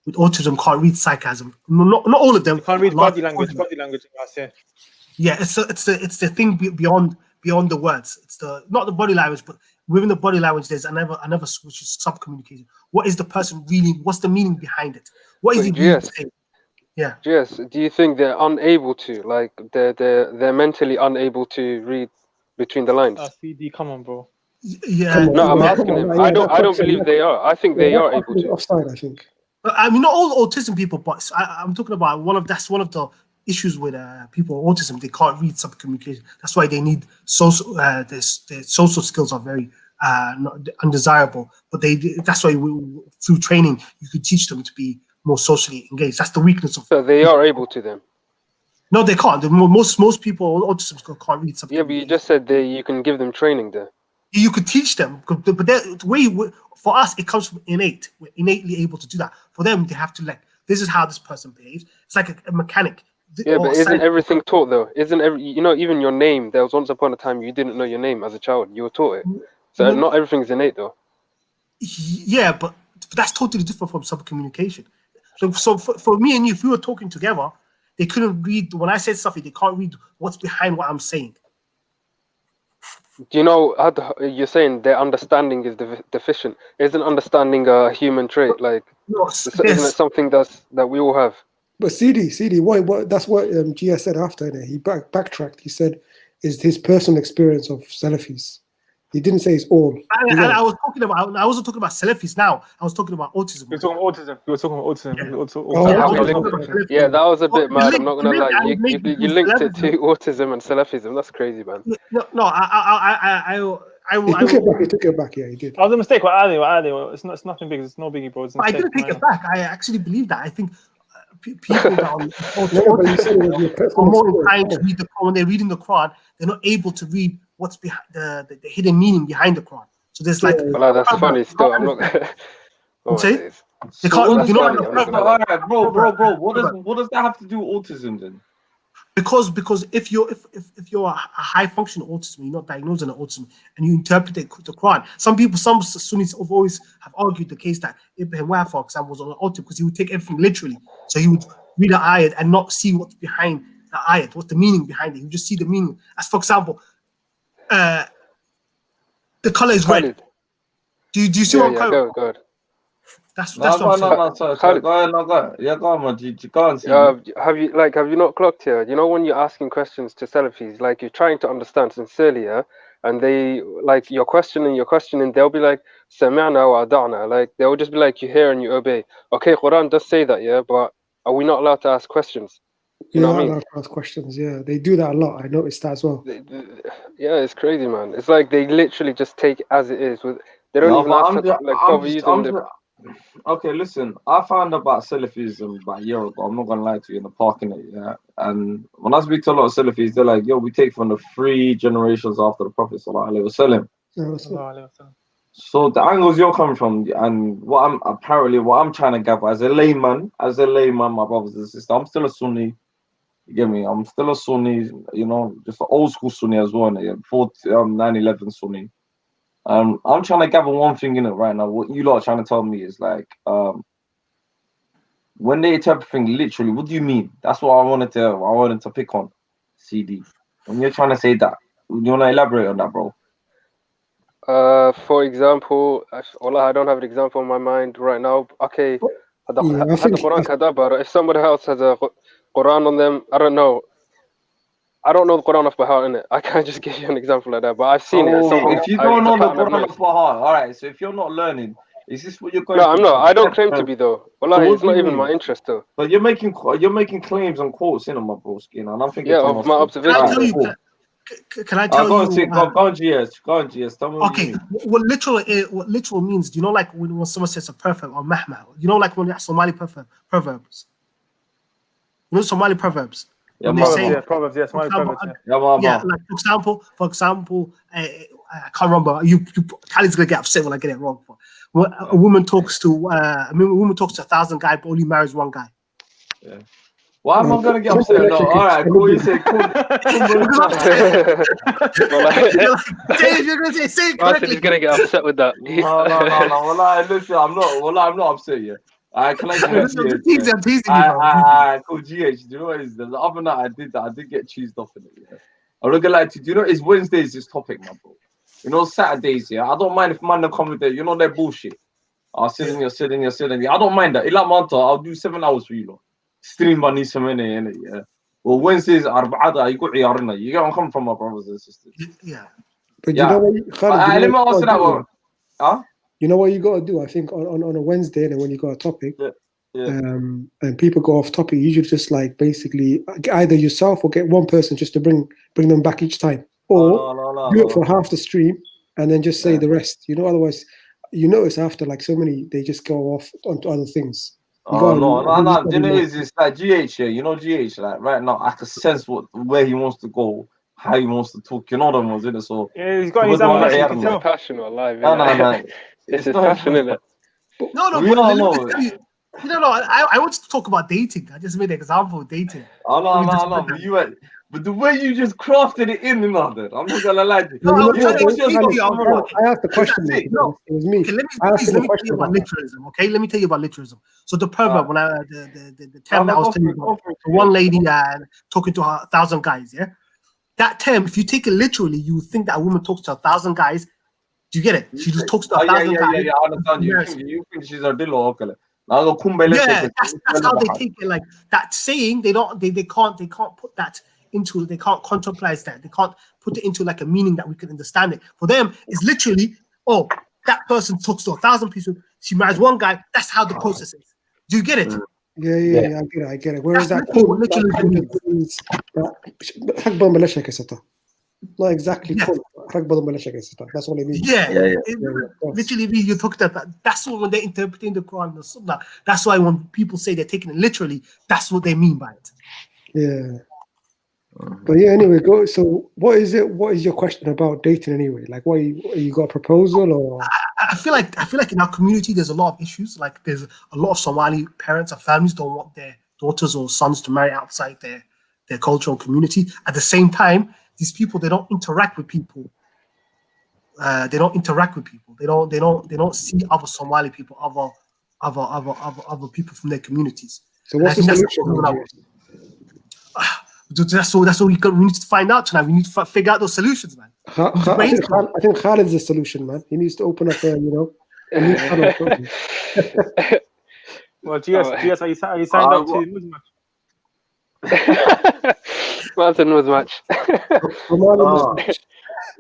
autism can't read sarcasm. Not all of them. You can't read body language. Body language. Yeah. Yeah, it's the thing beyond the words. It's not the body language, but within the body language, there's another which is sub-communication. What is the person really? What's the meaning behind it? What is he really saying? Yeah. Yes. Do you think they're unable to, like, they're mentally unable to read between the lines? CD, come on, bro. Yeah. No, I'm asking him. I don't believe they are. I think they are able to. Offside, I think. I mean, not all autism people, but I'm talking about one of the issues with people with autism. They can't read subcommunication. That's why they need social. Their social skills are very undesirable. But that's why through training you could teach them to be more socially engaged. That's the weakness of. So they are able to then. No, they can't. Most people with autism can't read subcommunication. Yeah, but you just said you can give them training there. You could teach them, but the way for us it comes from innate. We're innately able to do that. For them, they have to this is how this person behaves. It's like a mechanic. Yeah, but isn't everything taught though? Isn't even your name? There was once upon a time you didn't know your name as a child. You were taught it. So not everything's innate though. Yeah, but that's totally different from subcommunication. So for me and you, if we were talking together, they couldn't read when I said something. They can't read what's behind what I'm saying. Do you know how you're saying their understanding is deficient? Isn't understanding a human trait? Like, isn't it something that we all have? But CD, what that's what GS said after it. He backtracked. He said, "Is his personal experience of Salafis." He didn't say it's all. I wasn't talking about Salafis now. I was talking about autism. You're talking about autism. Yeah, that was a bit mad. I'm not gonna lie. You linked it to autism and Salafism. That's crazy, man. No, He took it back. Yeah, he did. I was a mistake. What Ali? It's nothing big. It's no biggie, bro. I didn't take it back. I actually believe that. I think people that are more inclined to read the Quran. When they're reading the Quran, they're not able to read what's behind the hidden meaning behind the Quran. So there's like, well, that's funny. Still, I'm not. They So can't. You know, bro. What does that have to do with autism then? Because if you're a high functional autism, you're not diagnosed in autism, and you interpret the Quran. Some Sunnis have always argued the case that Ibn Wahab, for example, was on autism because he would take everything literally. So he would read an ayat and not see what's behind the ayat, what's the meaning behind it. You just see the meaning. As for example, the color is red. Do you see what I'm saying? Go ahead. That's what I'm saying. Sorry. Go on. Yeah, go on, man. You can't see. Have you not clocked here? You know, when you're asking questions to Salafis, like you're trying to understand sincerely, yeah? And they like you're questioning, they'll be like, Sami'na wa ada'na. Like they'll just be like, you hear and you obey. Okay, Quran does say that, yeah, but are we not allowed to ask questions? You know what I mean? Allowed to ask questions, yeah. They do that a lot. I noticed that as well. Yeah, it's crazy, man. It's like they literally just take it as it is. They don't even bother using the. Okay, listen. I found about Salafism about a year ago. I'm not gonna lie to you, in the parking it, yeah. And when I speak to a lot of Salafis, they're like, "Yo, we take from the 3 generations after the Prophet Sallallahu Alaihi Wasallam." So the angles you're coming from, and what I'm trying to gather as a layman, my brothers and sisters, I'm still a Sunni. You get me? I'm still a Sunni. You know, just an old school Sunni as well. Yeah, before 9/11 Sunni. I'm trying to gather one thing in it right now. What you lot are trying to tell me is like, when they interpret things literally, what do you mean? That's what I wanted to pick on. CD. When you're trying to say that, do you want to elaborate on that, bro? For example, I don't have an example in my mind right now. Okay, if somebody else has a Quran on them, I don't know. I don't know the Quran off by heart, innit? I can't just give you an example like that, but I've seen it. If you don't know the Quran off by heart, all right. So if you're not learning, is this what you're going? No, I'm not. I don't claim to be though. Wallahi, it's not even my interest though. But you're making claims and quotes in my broski, and I'm thinking. Yeah, of my observations. Can I tell you? Go on, GS. Tell me okay, what literal means? Do you know, like when someone says a proverb or mahma? You know, like when you have Somali proverbs. You know Somali proverbs. Yeah, proverbs. Yeah, Somali proverbs. Yeah, like for example, I can't remember. Khalid's gonna get upset when I get it wrong. But a woman talks to 1,000 guys, but only marries one guy. Yeah. Why am I gonna get upset? No, all right, cool. You say cool. You're gonna say it correctly. He's gonna get upset with that. No. Well, listen, I'm not upset yet. I'm teasing you. Cool, GH. Do you know what it is? The other night I did get cheesed off in it. Yeah. I'm not gonna lie to you. Do you know it's Wednesdays this topic, my bro? You know, Saturdays, yeah. I don't mind if man come with that. You know, they're bullshit. I'll sit in. I don't mind that. I'll do 7 hours for you, lot. Stream money some in yeah. Well, Wednesdays are you got you get on come from my brothers and sisters. Yeah. But you know what, Khalid, let me answer that one. Huh? You know what you gotta do, I think on a Wednesday and when you got a topic, and people go off topic, you should just like basically either yourself or get one person just to bring them back each time. Or do it for half the stream and then just say the rest. You know, otherwise you notice after like so many they just go off onto other things. No. You know, it's like GH here. You know, GH, like right now, I can sense where he wants to go, how he wants to talk. You know what I'm saying? So yeah, he's got his ambition. Passion or live. No. It's his passion, isn't it? No. I want to talk about dating. I just made an example of dating. No. But the way you just crafted it in another, I'm not gonna lie to you. I asked the question. It was me. Okay, let me tell you about literalism. Okay, let me tell you about literalism. So the proverb, when the term that I was telling you about, one lady talking to her 1,000 guys. Yeah, that term, if you take it literally, you think that a woman talks to 1,000 guys. Do you get it? She just talks to 1,000 guys. Yeah, I understand. You think she's a dillo, okay? Yeah, that's how they take it. Like that saying, they can't put that into, they can't contemplate that. They can't put it into like a meaning that we can understand it. For them, it's literally, that person talks to 1,000 people. She marries one guy. That's how the process is. Do you get it? Yeah, I get it. Whereas that not exactly. That's what it means. Yeah. Literally, you took that. That's what when they're interpreting the Quran and the Sunnah. That's why when people say they're taking it literally, that's what they mean by it. Yeah. But yeah, anyway, go. So, what is it? What is your question about dating anyway? Like, what you got a proposal or? I feel like in our community, there's a lot of issues. Like, there's a lot of Somali parents and families don't want their daughters or sons to marry outside their cultural community. At the same time, these people, they don't interact with people. They don't see other Somali people, other people from their communities. So what's the solution? That's what we need to find out tonight. We need to figure out those solutions, man. I think Khalid's the solution, man. He needs to open up a new channel. Well, GS, are you signed up to News Match? Martin News Match. You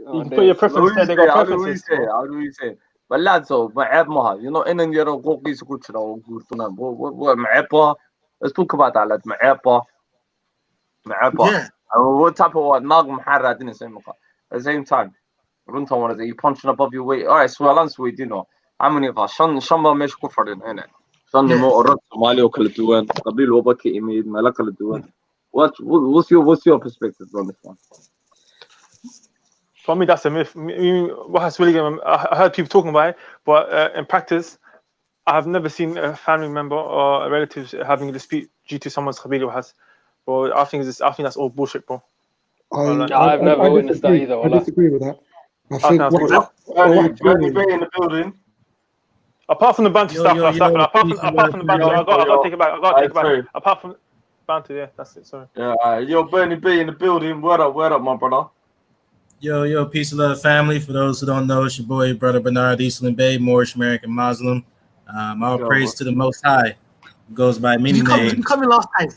can put your preference there. They got preferences. How do we say? But lads, you know, in the let's talk about that, lad. Yeah. What type of at the same time, you punching above your weight. All right, sweet, you know. How many of us? Shamba mesh kufar in it. Shamba mo orat Somali o kala duwan. Qabil wabaki imid mala kala duwan. What's your perspective on this one? For me, that's a myth. I heard people talking about it, but in practice, I have never seen a family member or a relative having a dispute due to someone's Qabila has. But I think that's all bullshit, bro. I've never witnessed that either. I disagree with that. I think in the building. Apart from the banter stuff, apart from the banter, I got to take it back. I got to take it back. Apart from banter, yeah, that's it. Sorry. Yeah, yo, Bernie B in the building. Word up, my brother. Yo, peace and love, family. For those who don't know, it's your boy, Brother Bernard Eastland Bay, Moorish American Muslim. All praise to the Most High. Goes by many names. You coming last time?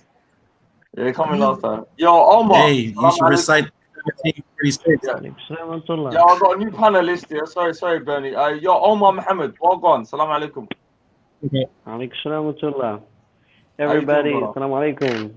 Yeah, coming last time. Yo, Omar. Hey, you should recite 1736. Yeah. Yo, I got a new panelist here. Sorry, Bernie. Yo, Omar Muhammad. Well gone. Salam alaikum. Alaikum salam wa rahmatullah. Everybody, salam alaikum.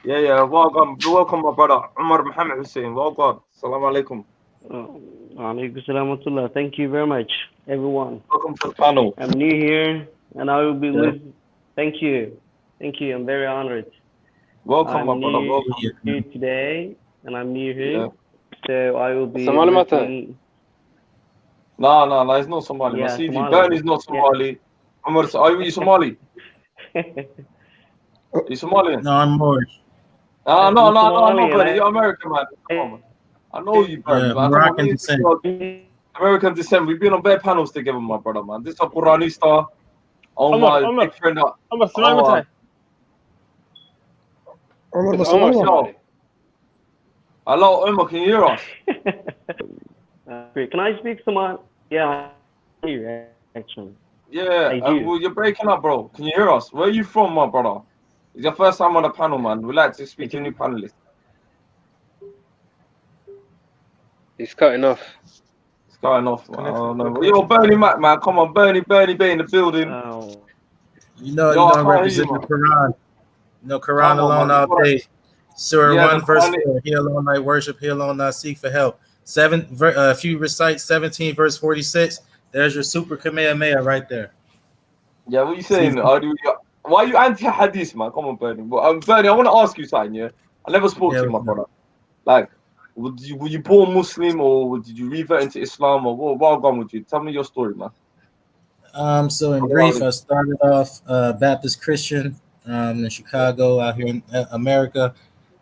Yeah, welcome, my brother. Umar Muhammad Hussein. Well gone. Salam alaikum. Alaikum salam wa rahmatullah. Thank you very much, everyone. Welcome to the panel. I'm new here, and I will be listening. Thank you. I'm very honored. Welcome, my brother. Welcome here today, and I'm new here, so I will be. Somali No, it's not Somali. Yeah, Somali. Bernie's not Somali. Umar, are you Somali? Are you Somalian? No, I'm Moorish. No, I'm not Bernie. You're American, man. Come on, man. I know you, Bernie. Yeah, Moroccan descent. American descent. We've been on bare panels together, my brother, man. This is a Quranista. Oh, my big friend. Hello, Umar, can you hear us? Can I speak Somali? Yeah, I hear actually. Yeah, well, you're breaking up, bro. Can you hear us? Where are you from, my brother? It's your first time on the panel, man. We'd like to speak to a new panelist. He's cutting off. It's cutting off, man. Yo, Bernie Mac, man. Come on, Bernie Bay in the building. You don't represent the Quran. Quran alone all day. Surah 1 verse 4. He alone I worship. He alone I seek for help. If you recite 17 verse 46, there's your super Kamehameha right there. Yeah, what are you saying? Why are you anti-hadith, man? Come on, Bernie. Bernie, I want to ask you something, yeah? I never spoke to you, my brother. Like, were you born Muslim, or did you revert into Islam, or what gone with you? Tell me your story, man. So in brief, I started off Baptist Christian in Chicago, out here in America.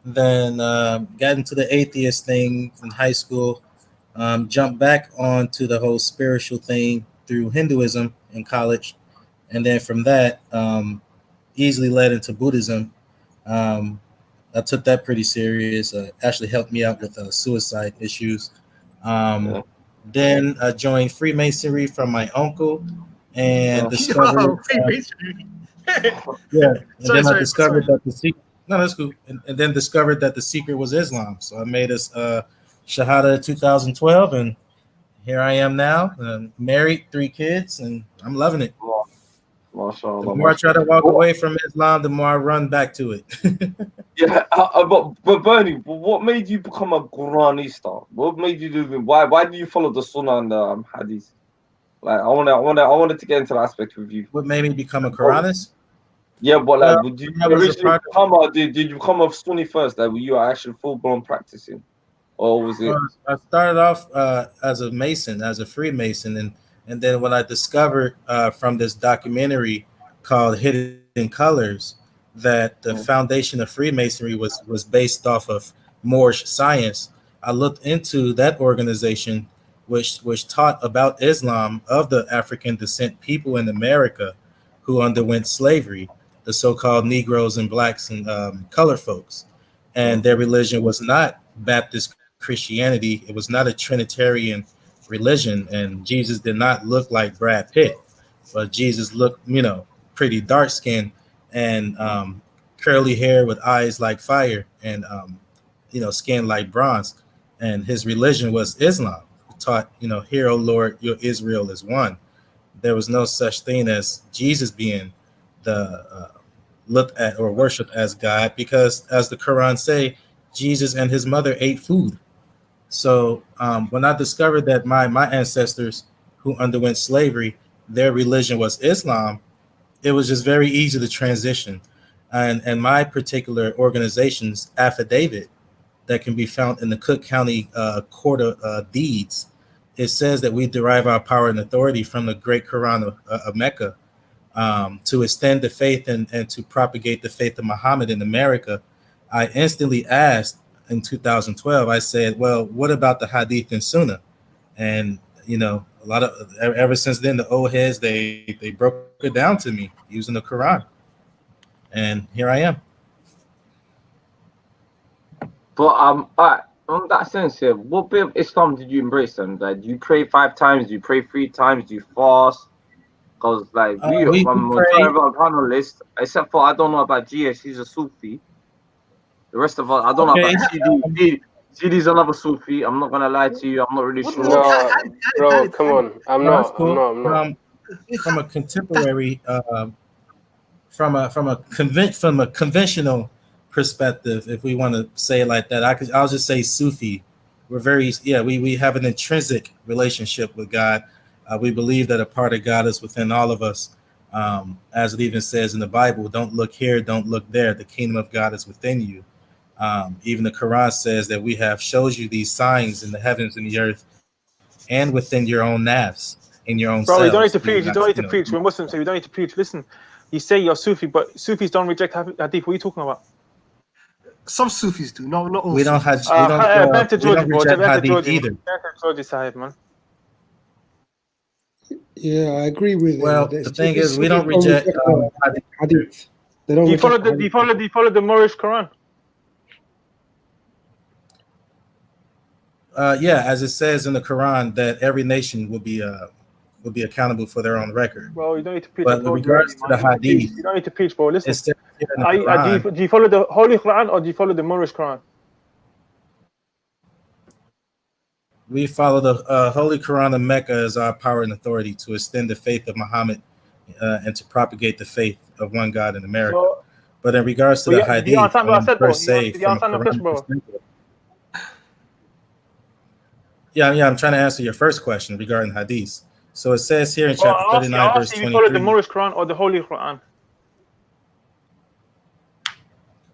Then got into the atheist thing in high school. Jumped back onto the whole spiritual thing through Hinduism in college. And then from that, easily led into Buddhism. I took that pretty serious. Actually helped me out with suicide issues. Then I joined Freemasonry from my uncle and discovered. I discovered that the secret. No, that's cool. And then discovered that the secret was Islam. So I made us Shahada 2012, and here I am now. Married, 3 kids, and I'm loving it. MashaAllah, the more I try to walk away from Islam, the more I run back to it. Yeah, but Bernie, what made you become a Quranista? What made you do? Why do you follow the Sunnah and the Hadith? Like, I wanted to get into that aspect with you. What made me become a Quranist? Yeah, but like, did you become a Sunni first? Like, were you actually full blown practicing, or was it? I started off as a Mason, as a Freemason, and then when I discovered from this documentary called Hidden Colors that the foundation of Freemasonry was based off of Moorish science, I looked into that organization, which taught about Islam of the African descent people in America who underwent slavery, the so-called Negroes and blacks and colored folks. And their religion was not Baptist Christianity. It was not a Trinitarian religion. And Jesus did not look like Brad Pitt, but Jesus looked, pretty dark skinned and curly hair with eyes like fire and, skin like bronze. And his religion was Islam. It taught, hear, O Lord, your Israel is one. There was no such thing as Jesus being looked at or worshipped as God, because as the Quran say, Jesus and his mother ate food. So when I discovered that my ancestors who underwent slavery, their religion was Islam, it was just very easy to transition. And my particular organization's affidavit that can be found in the Cook County Court of Deeds, it says that we derive our power and authority from the great Quran of Mecca to extend the faith and to propagate the faith of Muhammad in America. I instantly asked in 2012, I said, well, what about the Hadith and Sunnah? And, a lot of ever since then, the old heads they broke it down to me using the Quran, and here I am. But on that sense here, what bit of Islam did you embrace then? Like, do you pray 5 times? Do you pray 3 times? Do you fast? Because like I'm trying to panelist, except for I don't know about GS, he's a Sufi. The rest of us, I don't know about CD. CD's another Sufi. I'm not gonna lie to you. I'm not really sure. No, bro, come on. I'm not. From a contemporary, from a conventional perspective, if we want to say it like that, I'll just say Sufi. We have an intrinsic relationship with God. We believe that a part of God is within all of us. As it even says in the Bible, don't look here, don't look there. The kingdom of God is within you. Even the Quran says that we have shows you these signs in the heavens and the earth and within your own nafs, in your own Bro, selves. you don't need to preach. You don't need to preach. We're Muslims, so you don't need to preach. Listen, you say you're Sufi, but Sufis don't reject hadith. What are you talking about? Some Sufis do. No, not all. We don't Sufis. reject hadith either. Georgie Sahib, man. Yeah, I agree with Well, the thing is, we don't reject hadith. They don't. Do you follow the Moorish Quran? Yeah, as it says in the Quran that every nation will be accountable for their own record. Bro, you don't need to preach. But in regards to the hadith, you don't need to preach, bro. Listen, do you follow the Holy Quran or do you follow the Moorish Quran? we follow the Holy Quran of Mecca as our power and authority to extend the faith of Muhammad and to propagate the faith of one God in America. But in regards to the hadith, I'm trying to answer your first question regarding hadith. So it says here in chapter 39, verse 23. You follow the Moorish Quran or the Holy Quran?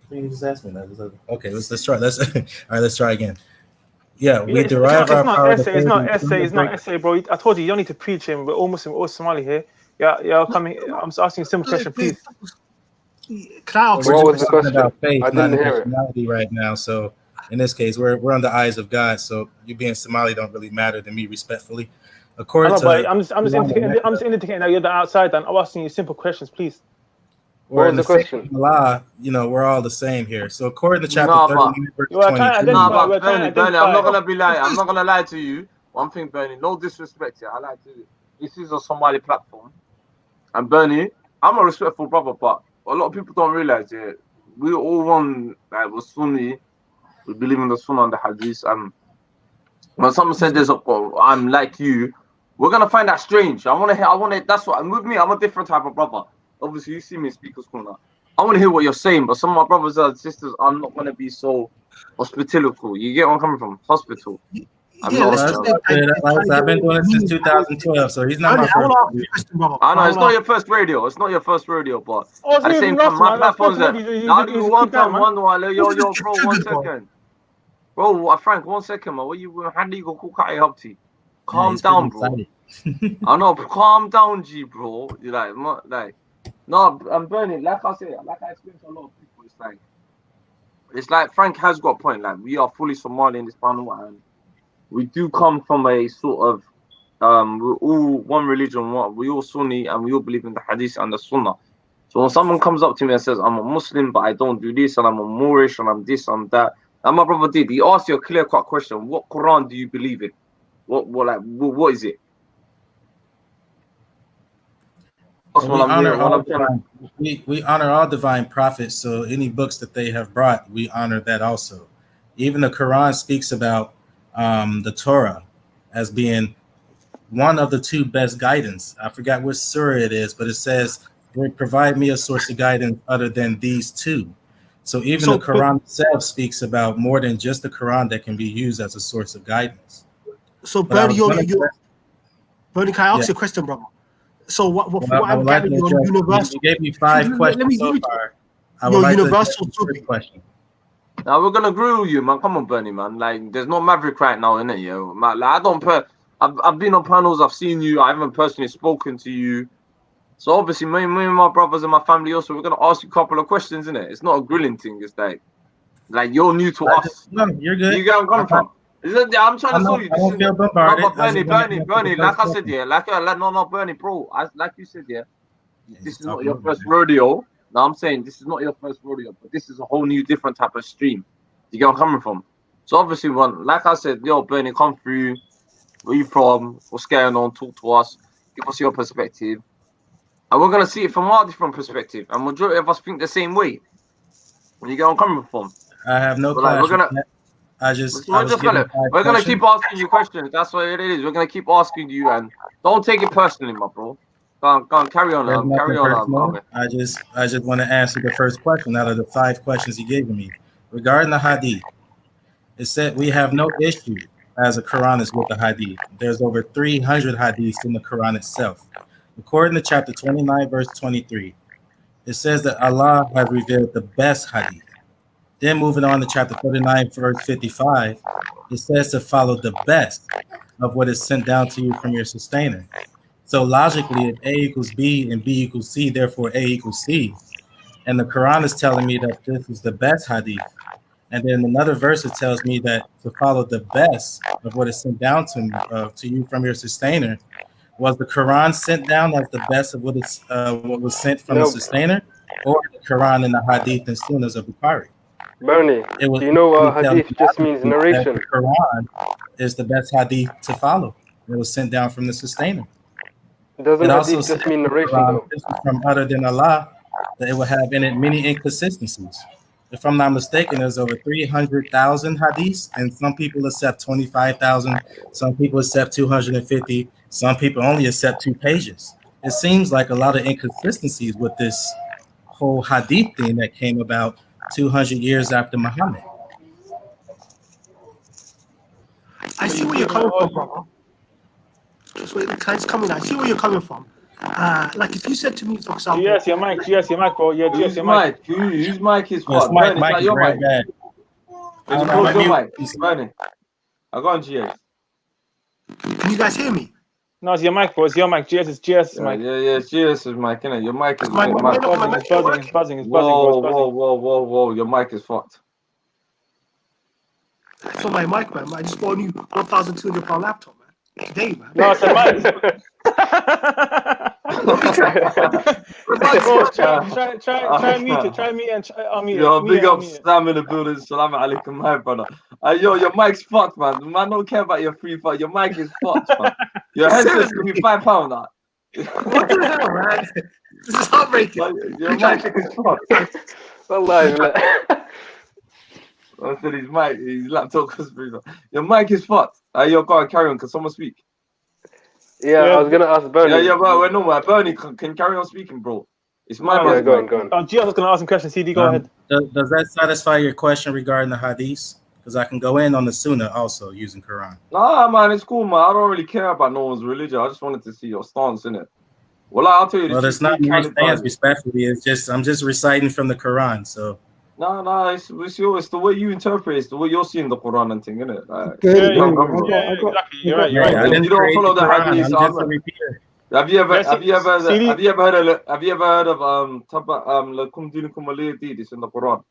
You just asked me that. Okay, let's try. Let's try again. Yeah, we derive our power. It's not essay, bro. I told you don't need to preach him. We're all Muslim, all Somali here. Yeah, coming. I'm just asking a simple question, please. Can I ask what was the question? About faith, I didn't hear it right now. So in this case, we're on the eyes of God. So you being Somali don't really matter to me, respectfully. According to, I'm just indicating that you're the outside, and I'm asking you simple questions, please. We're in the question. Allah, we're all the same here. So according to chapter 39, verse 20. Bernie, I'm not gonna be lying. I'm not gonna lie to you. One thing, Bernie, no disrespect here. I like to. This is a Somali platform, and Bernie, I'm a respectful brother, but a lot of people don't realize it. We all want we're Sunni. We believe in the Sunnah and the Hadith. And when someone said I'm like you, we're gonna find that strange. I want to. That's what. And with me, I'm a different type of brother. Obviously, you see me in Speaker's Corner. I want to hear what you're saying, but some of my brothers and sisters are not going to be so hospitable. You get where I'm coming from? Hospital. I've been doing it since 2012, so he's not my first. I know it's not your first radio. It's not your first radio, but at the same time, my platform's there. Yo, bro, 1 second. Bro, Frank, 1 second, man. How do you go cook out your tea? Calm down, bro. I know, calm down, G, bro. You're like. No, I'm burning. Like I said, like I explained to a lot of people, it's like Frank has got a point. Like, we are fully Somali in this panel, and we do come from a sort of we're all one religion. We all Sunni, and we all believe in the Hadith and the Sunnah. So when someone comes up to me and says, "I'm a Muslim, but I don't do this, and I'm a Moorish, and I'm this and that," and my brother did. He asked you a clear-cut question: what Quran do you believe in? What is it? We honor all divine prophets, so any books that they have brought, we honor that also. Even the Quran speaks about the Torah as being one of the 2 best guidance. I forgot which surah it is, but it says, provide me a source of guidance other than these 2. So even the Quran itself speaks about more than just the Quran that can be used as a source of guidance. So Bernie, Bernie, can I ask you a question, brother? So what I'm getting your universal. You gave me 5 questions so far. Your universal question. Now we're gonna agree with you, man. Come on, Bernie, man. Like, there's no Maverick right now, innit? Yo, man, like, I've been on panels. I've seen you. I haven't personally spoken to you. So obviously, me and my brothers and my family also, we're gonna ask you a couple of questions, innit? It's not a grilling thing. It's like you're new to us. No, you're good. You get where I'm coming from. I'm trying to show you. I don't feel bombarded. No, but Bernie, like I said, yeah, Bernie, bro, like you said, yeah, this is not your first rodeo. Now I'm saying this is not your first rodeo, but this is a whole new, different type of stream. You get where I'm coming from? So obviously, like I said, yo, Bernie, come through. Where you from? What's going on? Talk to us. Give us your perspective, and we're gonna see it from our different perspective. And majority of us think the same way. When you get where I'm coming from? I have no But like, we're gonna keep asking you questions. That's what it is. We're gonna keep asking you, and don't take it personally, my bro. Go on, carry on. Carry on. I just want to answer the first question out of the 5 questions he gave me regarding the hadith. It said we have no issue as a Quranist with the hadith. There's over 300 hadiths in the Quran itself. According to chapter 29, verse 23, it says that Allah has revealed the best hadith. Then moving on to chapter 39, verse 55, it says to follow the best of what is sent down to you from your sustainer. So logically, if A equals B and B equals C, therefore A equals C. And the Quran is telling me that this is the best hadith. And then another verse, it tells me that to follow the best of what is sent down to you from your sustainer. Was the Quran sent down as the best of what was sent from the sustainer, or the Quran and the hadith and sunnahs of Bukhari? Bernie, do you know hadith just means narration? The Quran is the best hadith to follow. It was sent down from the sustainer. Doesn't hadith just mean narration, though? This is from other than Allah, that it will have in it many inconsistencies. If I'm not mistaken, there's over 300,000 hadiths, and some people accept 25,000, some people accept 250, some people only accept 2 pages. It seems like a lot of inconsistencies with this whole hadith thing that came about 200 years after Muhammad. I see where you're coming from, bro. Can I just come in? I see where you're coming from. Like if you said to me, for example, yes, your mic, bro. Yeah, whose mic? Whose mic is what? My mic is very bad. It's Bernie. I got on GS. Can you guys hear me? No, it's your mic, bro. It's your mic. GS is mic. Yeah, GS is mic, innit? Your mic is It's buzzing. Whoa, your mic is fucked. It's not my mic, man. I just bought a new £1,200 laptop, man. Today, man. No, it's a mic. Try me and unmute. Yo, big up Sam in the building. Salam alaikum, my brother. Yo, your mic's fucked, man. Man, don't care about your free fuck. Your mic is fucked, man. Your headset's gonna be £5 now. What the hell, man? This is heartbreaking. Your mic is fucked. I said his laptop was free. Your mic is fucked. Yo, go on, carry on. Can someone speak? Yeah, I was gonna ask Bernie. Yeah, but no, man. Bernie can carry on speaking, bro. It's my man. Go on. Gia was gonna ask him questions. CD, go ahead. Does that satisfy your question regarding the hadiths? Because I can go in on the Sunnah also using Quran. Nah, man, it's cool, man. I don't really care about no one's religion. I just wanted to see your stance in it. Well, I'll tell you this. Well, that's not my stance, respectfully. It's just I'm just reciting from the Quran, so. No, it's the way you interpret it. It's the way you're seeing the Quran and thing, innit? Exactly. You're right. You don't follow the hadith. Have you ever heard of Lakum Dinukum Waliya Din? It's in the Quran.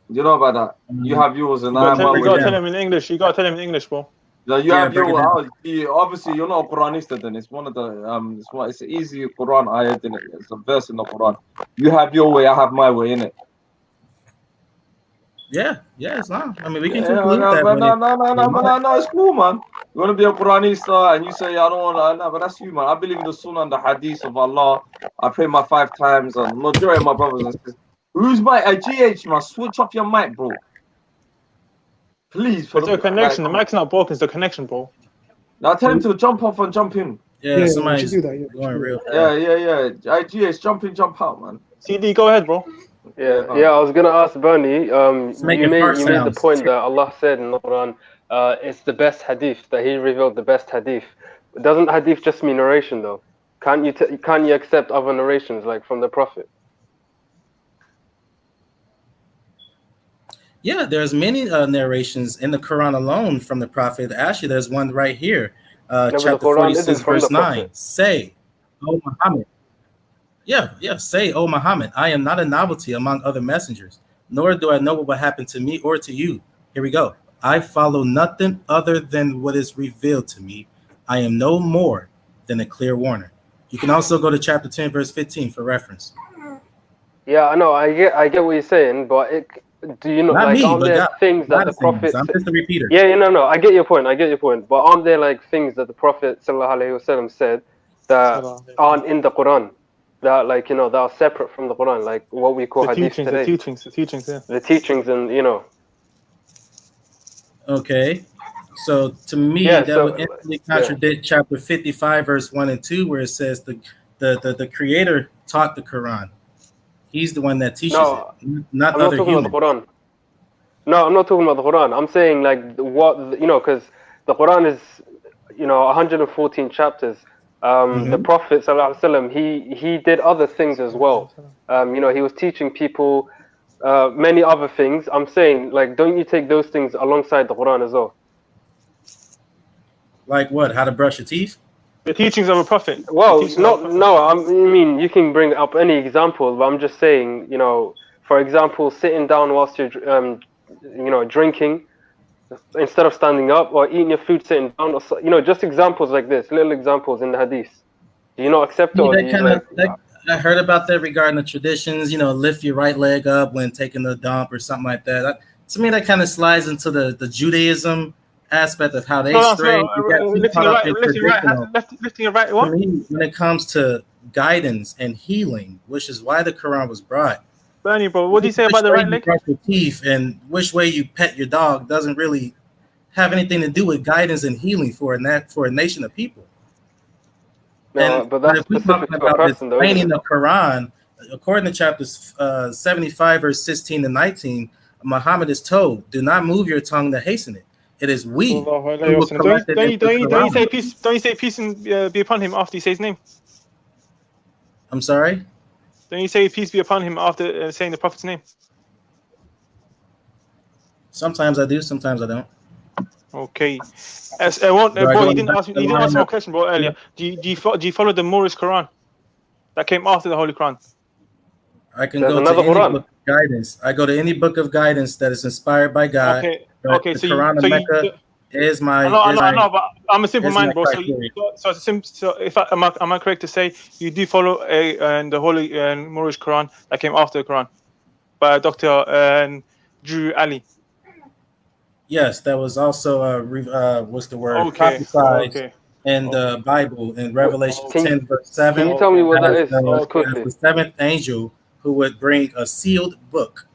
You know about that? You have yours, and I have mine. You gotta tell him in English. Bro. You have yours. Obviously, you're not a Quranista. Then it's one of the it's an easy Quran ayat, innit? It's a verse in the Quran. You have your way. I have my way, innit? Yeah, Islam. I mean, we can conclude that. No, it's cool, man. You want to be a Quranista and you say, I don't want to, but that's you, man. I believe in the Sunnah and the Hadith of Allah. I pray my 5 times, and majority of my brothers and sisters. Who's my GH, man? Switch off your mic, bro. Please. It's the connection. The mic's not broken, it's the connection, bro. Now tell him to jump off and jump in. Yeah, somebody do that. Going real fast. Yeah. GH, jump in, jump out, man. CD, go ahead, bro. Yeah, I was gonna ask Bernie. You made the point that Allah said in the Quran, it's the best hadith, that He revealed the best hadith. Doesn't hadith just mean narration, though? Can't you accept other narrations, like from the Prophet? Yeah, there's many narrations in the Quran alone from the Prophet. Actually, there's one right here, chapter 46, verse 9. Say, O Muhammad. Yeah. Say, O Muhammad, I am not a novelty among other messengers, nor do I know what will happen to me or to you. Here we go. I follow nothing other than what is revealed to me. I am no more than a clear warner. You can also go to chapter 10, verse 15 for reference. Yeah, I know. I get what you're saying, but do you know, Not like, me, aren't but there God, things that the God is saying prophet? this. I'm just a repeater. Yeah, no. I get your point. But aren't there like things that the Prophet ﷺ said that aren't in the Quran? That, like, you know, that are separate from the Quran, like what we call The hadith teachings, today. the teachings, yeah. The teachings, and you know. Okay. So to me, Yeah, that so, would instantly contradict chapter 55, verse 1 and 2, where it says the creator taught the Quran. He's the one that teaches it, not I'm not other talking humans. about the Quran. No, I'm not talking about the Quran. I'm saying, like, what, you know, because the Quran is, you know, 114 chapters. The Prophet ﷺ, he did other things as well. You know, he was teaching people many other things. I'm saying, like, don't you take those things alongside the Quran as well? Like what? How to brush your teeth? The teachings of a prophet. Well, I mean, you can bring up any example, but I'm just saying, you know, for example, sitting down whilst you're, you know, drinking instead of standing up, or eating your food sitting down, or, you know, just examples like this, little examples in the hadith. Do you not accept it, or do you like? I heard about that regarding the traditions. You know, lift your right leg up when taking a dump or something like that. To me, that kind of slides into the Judaism aspect of how they stray. Lifting your right. What? For me, when it comes to guidance and healing, which is why the Quran was brought. Bernie, bro, what do you say about the right leg? Brush your teeth and which way you pet your dog doesn't really have anything to do with guidance and healing for a nation of people. No, but that's if we're specific talking to a about person, though. explaining the Quran, according to chapters 75, verse 16 to 19, Muhammad is told, "Do not move your tongue to hasten it. It is we." Don't you say peace? Don't you say peace and be upon him after you say his name? I'm sorry. Don't you say peace be upon him after saying the Prophet's name? Sometimes I do. Sometimes I don't. Okay. Bro, you didn't answer my question, bro, earlier. Do you follow the Moorish Quran that came after the Holy Quran? I can go to any book of guidance. I go to any book of guidance that is inspired by God. Okay. The Quran of Mecca is my. I know, but I'm a simple man, bro. So am I correct to say you do follow the Holy Moorish Quran that came after the Quran by Dr. Drew Ali? Yes, that was also what's the word? Prophesied in the Bible in Revelation 10 verse 7. Can you tell me what that is? The seventh angel who would bring a sealed book.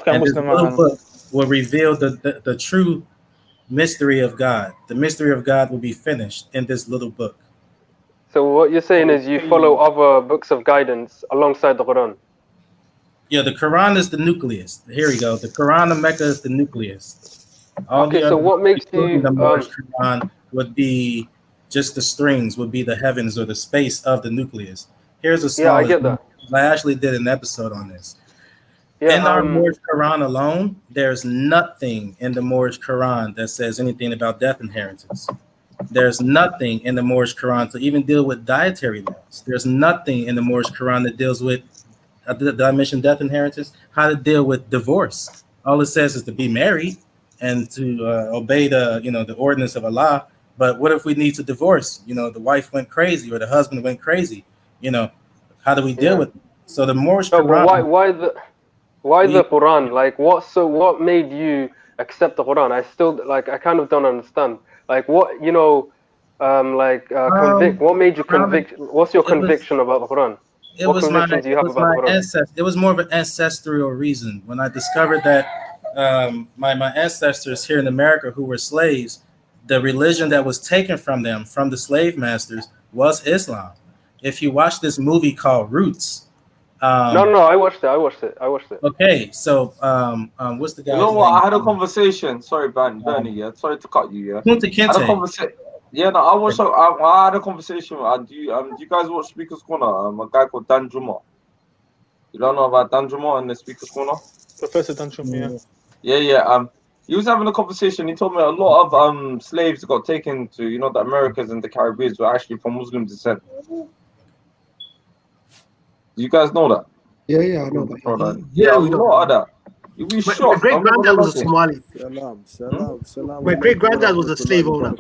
And this little book will reveal the true mystery of God. The mystery of God will be finished in this little book. So what you're saying is you follow other books of guidance alongside the Quran? Yeah, the Quran is the nucleus. Here we go. The Quran of Mecca is the nucleus. So what makes you the Moorish Quran would be just the strings, would be the heavens or the space of the nucleus. Here's a small. I get that. I actually did an episode on this. In our Moorish Quran alone, there's nothing in the Moorish Quran that says anything about death inheritance. There's nothing in the Moorish Quran to even deal with dietary laws. There's nothing in the Moorish Quran that deals with, did I mention death inheritance? How to deal with divorce. All it says is to be married and to obey the ordinance of Allah. But what if we need to divorce? You know, the wife went crazy or the husband went crazy. You know, how do we deal with it? So the Moorish Quran. Why the Quran? Like, what made you accept the Quran? I kind of don't understand. Like, what, you know, convict. What made you convict? What's your conviction about the Quran? What conviction do you have about the Quran? It was more of an ancestral reason. When I discovered that my ancestors here in America who were slaves, the religion that was taken from them, from the slave masters, was Islam. If you watch this movie called Roots. No, I watched it. Okay, so what's the guy? You know what? I had a conversation. Sorry, Bernie. Yeah, sorry to cut you. Yeah, Kinte. I had a conversation. Yeah, no, I had a conversation. Do you guys watch Speaker's Corner? A guy called Dan Juma. You don't know about Dan Juma in the Speaker's Corner? Professor Dan Juma, yeah. He was having a conversation. He told me a lot of slaves got taken to, you know, the Americas and the Caribbean were actually from Muslim descent. Do you guys know that? Yeah, I know that. Yeah, we know that. You'll be My shocked. great I'm not granddad gonna was a lie. Somali. My great granddad was a slave owner.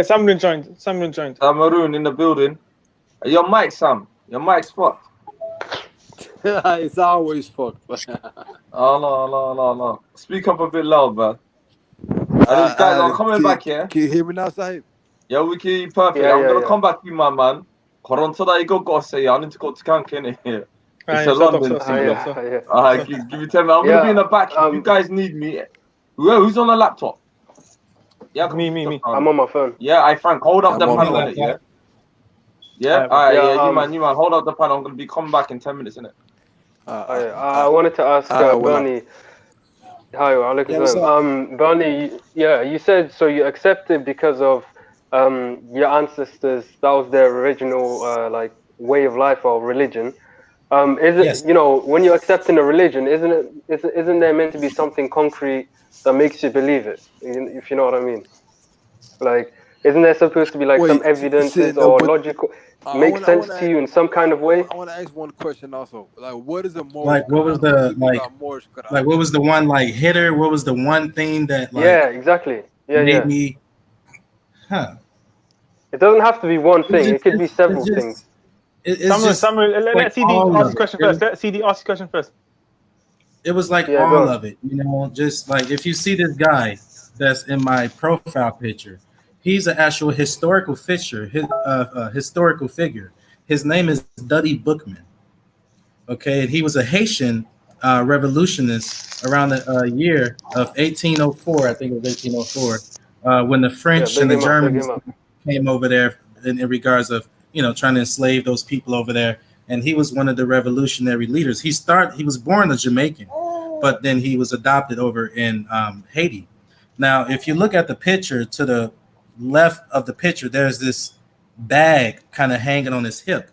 Someone joined. Someone joined. Maroon in the building. Your mic, Sam. Your mic's fucked. It's always fucked. Allah. Speak up a bit loud, man. And guys, I'm coming back here. Can you hear me now, Sahib? Yeah, we can hear you perfect. Yeah, I'm gonna yeah. come back to you, my man. Today you got to say, I need to go to Cancun here. It's a London thing. Alright, give me 10 minutes. I'm gonna be in the back. If you guys need me, who's on the laptop? Yeah, me. I'm on my phone. Yeah, Frank, hold up the panel on it, yeah? Yeah? Alright, you man, hold up the panel. I'm gonna be coming back in 10 minutes, innit? I wanted to ask Bernie. Hi, alaikum. Bernie, you said so you accepted because of your ancestors. That was their original like way of life or religion. Is it Yes. when you're accepting a religion, isn't there meant to be something concrete that makes you believe it? If you know what I mean. Like, isn't there supposed to be like some evidences or logical make sense to you in some kind of way? I want to ask one question also. Like, what is a Moorish? Like, what was the like what was the one like hitter? What was the one thing that like? Yeah, exactly. Made me. Huh. It doesn't have to be one thing. It could be several things. Samuel, let CD ask the question first. Let CD ask the question first. It was like all of it, just like if you see this guy that's in my profile picture, he's an actual historical figure. Historical figure. His name is Duddy Bookman. Okay, and he was a Haitian revolutionist around the year of 1804. I think it was 1804 when the French and the Germans came over there in regards of trying to enslave those people over there. And he was one of the revolutionary leaders. He was born a Jamaican, but then he was adopted over in Haiti. Now, if you look at the picture to the left of the picture, there's this bag kind of hanging on his hip.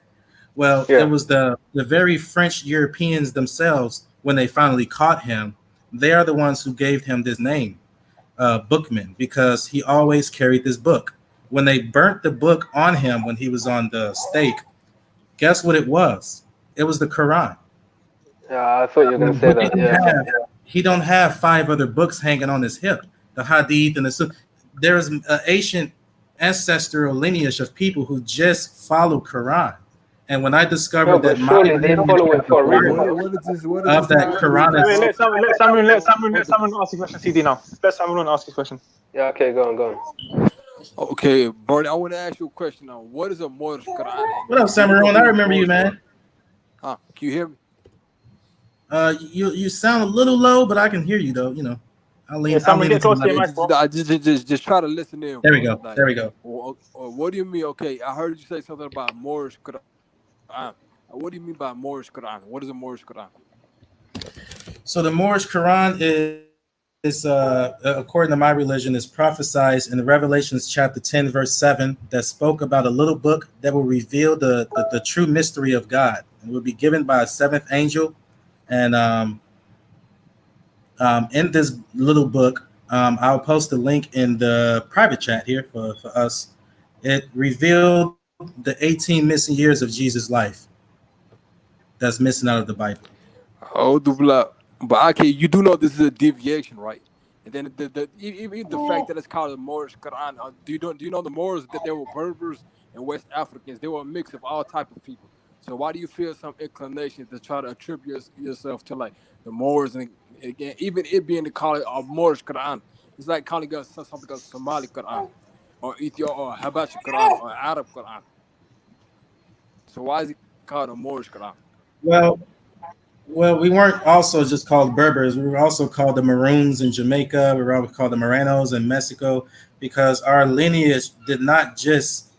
Well, it was the very French Europeans themselves, when they finally caught him, they are the ones who gave him this name, Bookman, because he always carried this book. When they burnt the book on him when he was on the stake, guess what it was? It was the Quran. Yeah, I thought you were going to say that. He don't have 5 other books hanging on his hip. The Hadith and the Sunnah. There is an ancient ancestral lineage of people who just follow Quran. And when I discovered that my they follow it for a reason. Of that Quran, let someone ask the question. CD now. Let someone ask his question. Yeah. Okay. Go on. Okay, Bernie, I want to ask you a question now. What is a Moorish Quran? What up, Samarone? I remember you, man. Can you hear me? You sound a little low, but I can hear you though. I'll lean. Just try to listen in. There we go. There we go. What do you mean? Okay, I heard you say something about Moorish Quran. What do you mean by Moorish Quran? What is a Moorish Quran? So the Moorish Quran is according to my religion, is prophesied in the Revelations chapter 10, verse 7, that spoke about a little book that will reveal the true mystery of God. It will be given by a 7th angel. And in this little book, I'll post a link in the private chat here for us. It revealed the 18 missing years of Jesus' life that's missing out of the Bible. Oh, but okay, you do know this is a deviation, right? And then even the fact that it's called the Moorish Quran. Do you know the Moors, that they were Berbers and West Africans? They were a mix of all type of people. So why do you feel some inclination to try to attribute yourself to like the Moors, and again, even it being the call of Moorish Quran? It's like calling us something called Somali Quran, or Ethiopian, or Habashi Quran, or Arab Quran. So why is it called a Moorish Quran? Well, we weren't also just called Berbers. We were also called the Maroons in Jamaica. We were always called the Morenos in Mexico, because our lineage was not just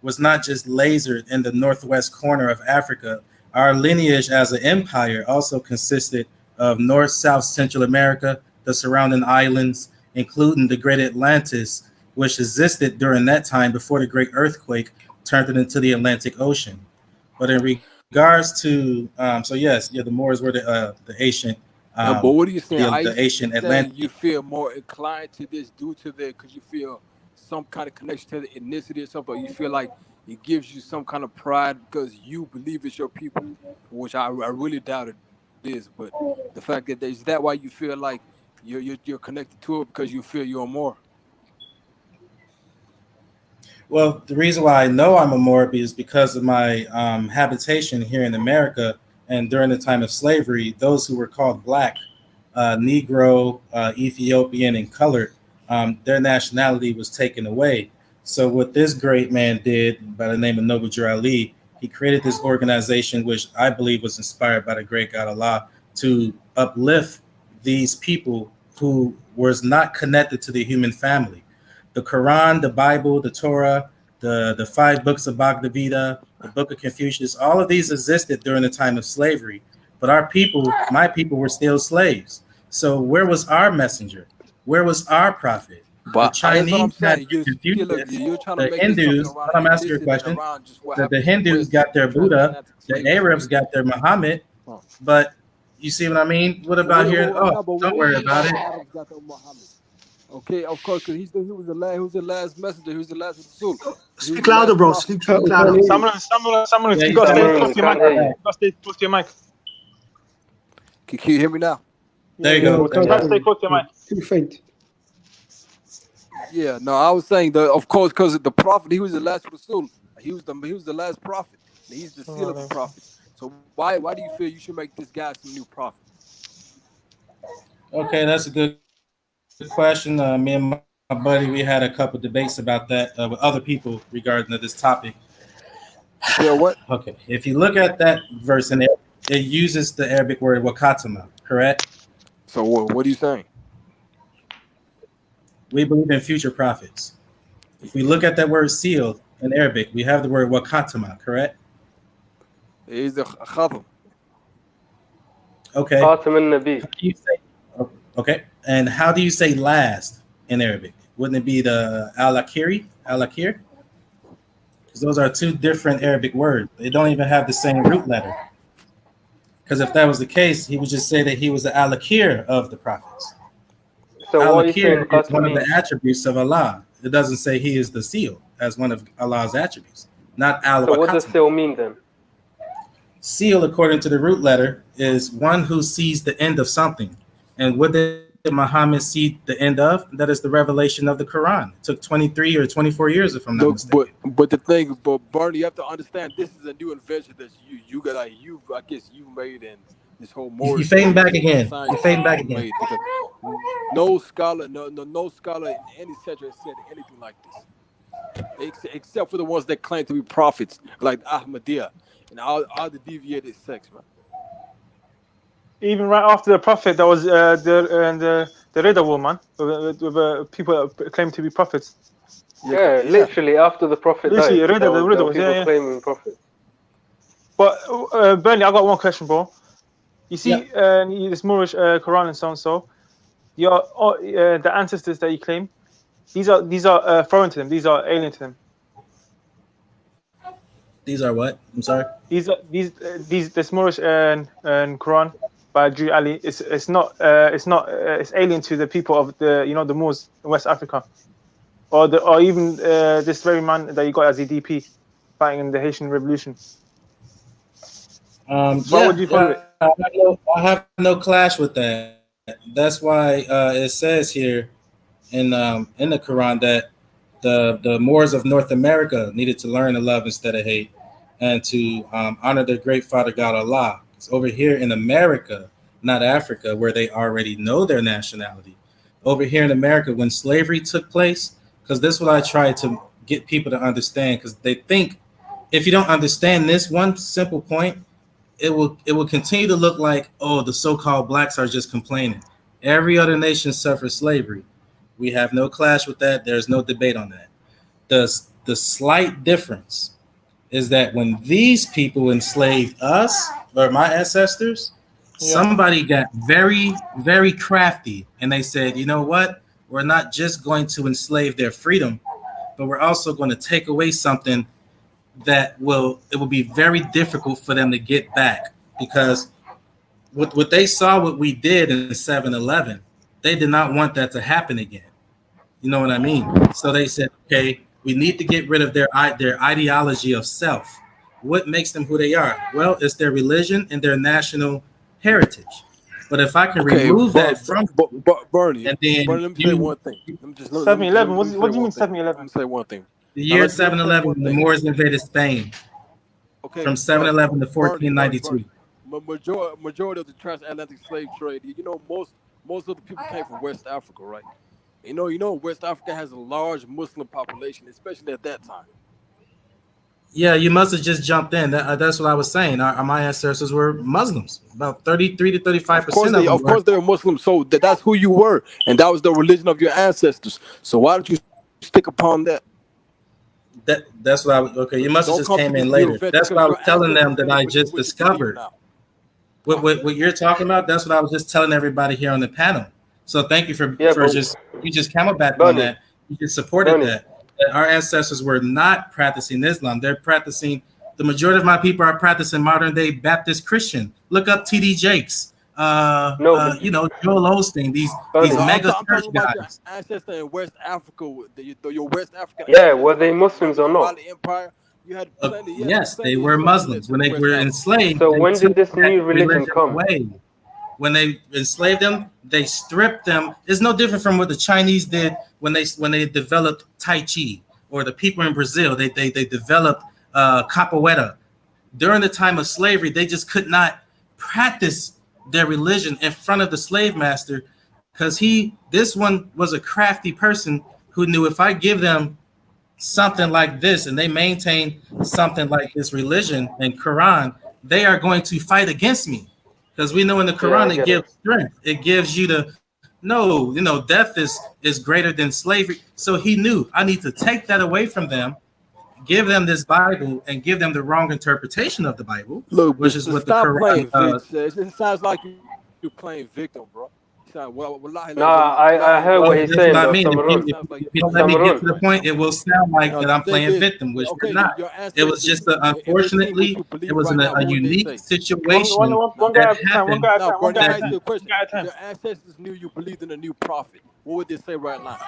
lasered in the northwest corner of Africa. Our lineage as an empire also consisted of North, South, Central America, the surrounding islands, including the Great Atlantis, which existed during that time before the Great Earthquake turned it into the Atlantic Ocean. But in regards to, the Moors were the ancient. But what are you saying? The ancient Atlantic. You feel more inclined to this due to because you feel some kind of connection to the ethnicity or something, or you feel like it gives you some kind of pride because you believe it's your people, which I really doubted. is, but the fact that is that why you feel like you're connected to it because you feel you're more. Well, the reason why I know I'm a Morabi is because of my habitation here in America, and during the time of slavery, those who were called black, Negro, Ethiopian, and colored, their nationality was taken away. So what this great man did by the name of Noble Drew Ali, he created this organization, which I believe was inspired by the great God Allah, to uplift these people who was not connected to the human family. The Quran, the Bible, the Torah, the 5 books of Bhagavad Gita, the Book of Confucius, all of these existed during the time of slavery. But our people, my people, were still slaves. So where was our messenger? Where was our prophet? But the Chinese had Confucius, the Hindus, I'm asking you a question. The Hindus got their Buddha, the Arabs got their Muhammad, but you see what I mean? What about here? Oh, don't worry about it. Okay, of course, because he was the last messenger. He was the last Rasul. Speak louder, bro. Speak louder. Someone, you got to stay close to your mic. You got to stay close to your mic. Can you hear me now? There you go. You got to stay close to your mic. Too faint. Yeah, no, I was saying that, of course, because the prophet, he was the last Rasul. He was the last prophet. He's the seal of the prophet. So why do you feel you should make this guy some new prophet? Okay, that's a good question. Me and my buddy, we had a couple debates about that with other people regarding this topic. Yeah, what? Okay, if you look at that verse in there, it uses the Arabic word wakatama, correct? So what are you saying? We believe in future prophets. If we look at that word sealed in Arabic, we have the word wakatama, correct? It is the khatam. Okay. Okay, and how do you say last in Arabic? Wouldn't it be the al-akhir? Because those are two different Arabic words. They don't even have the same root letter. Because if that was the case, he would just say that he was the al-akhir of the prophets. So al-akhir is one of the attributes of Allah. It doesn't say he is the seal as one of Allah's attributes. Not al. So what does seal mean then? Seal, according to the root letter, is one who sees the end of something. And what did Muhammad see the end of? That is the revelation of the Quran. It took 23 or 24 years, if I'm not mistaken. But the thing, Barney, you have to understand, this is a new invention that you made, and this whole more. You fading back again. You're fading back again. No scholar in any century said anything like this, except for the ones that claim to be prophets, like Ahmadiyya and all the deviated sects, man. Even right after the prophet, there was the Rida woman with people that claim to be prophets. Yeah, literally after the prophet died, there were people claiming prophet. But Bernie, I got one question, bro. You see, this Moorish Quran and so and so. The ancestors that you claim, these are foreign to them. These are alien to them. These are what? I'm sorry. These this Moorish and Quran by Drew Ali. It's alien to the people of the Moors in West Africa, or even this very man that you got as a DP fighting in the Haitian Revolution. Why would you follow it? I have no clash with that. That's why it says here in the Quran that the Moors of North America needed to learn to love instead of hate, and to honor their great Father God Allah. It's over here in America, not Africa, where they already know their nationality. Over here in America, when slavery took place, because this is what I try to get people to understand, because they think if you don't understand this one simple point, it will continue to look like, oh, the so-called blacks are just complaining. Every other nation suffers slavery. We have no clash with that. There's no debate on that. The slight difference is that when these people enslaved us, or my ancestors, somebody got very, very crafty, and they said, you know what? We're not just going to enslave their freedom, but we're also going to take away something that it will be very difficult for them to get back, because what they saw what we did in 7/11, they did not want that to happen again. You know what I mean? So they said, okay, we need to get rid of their ideology of self. What makes them who they are? Well, it's their religion and their national heritage. But if I can remove that from Bernie, and then let me say one thing. 7-Eleven. What do you mean 7-Eleven? Let me say one thing. the year 711, when the Moors invaded Spain. Okay, from 711 to 1492. Majority of the transatlantic slave trade, you know, most of the people came from West Africa, right? You know, West Africa has a large Muslim population, especially at that time. Yeah, you must have just jumped in. That's what I was saying. My ancestors were Muslims, about 33 to 35%. Of course, they're Muslims. So that's who you were, and that was the religion of your ancestors. So why don't you stick upon that? That's what I was. Okay, you must have just came in later. That's what I was telling them that I just discovered. What you're talking about? That's what I was just telling everybody here on the panel. So thank you for just camelbacked on that. You just supported that our ancestors were not practicing Islam. They're practicing. The majority of my people are practicing modern day Baptist Christian. Look up T.D. Jakes. Joel Osteen. These mega church guys. Your ancestor in West Africa, your West African. Yeah, were they Muslims or not? Empire. You had plenty, yes, they were Muslims when they were enslaved. So when did this new religion come? Away. When they enslaved them, they stripped them. It's no different from what the Chinese did when they developed Tai Chi, or the people in Brazil. They developed capoeira. During the time of slavery, they just could not practice their religion in front of the slave master, because this one was a crafty person who knew, if I give them something like this and they maintain something like this religion and Quran, they are going to fight against me, because we know in the Quran it gives strength. It gives you death is greater than slavery. So he knew, I need to take that away from them, give them this Bible, and give them the wrong interpretation of the Bible. Look, which is what the Quran does. It sounds like you're playing victim, bro. I heard what he's saying. If you don't let me get to the point, it will sound like that I'm playing victim, which we're not. It was just unfortunately, it was a unique situation that happened. Your ancestors knew you believed in a new prophet. What would they say right now? All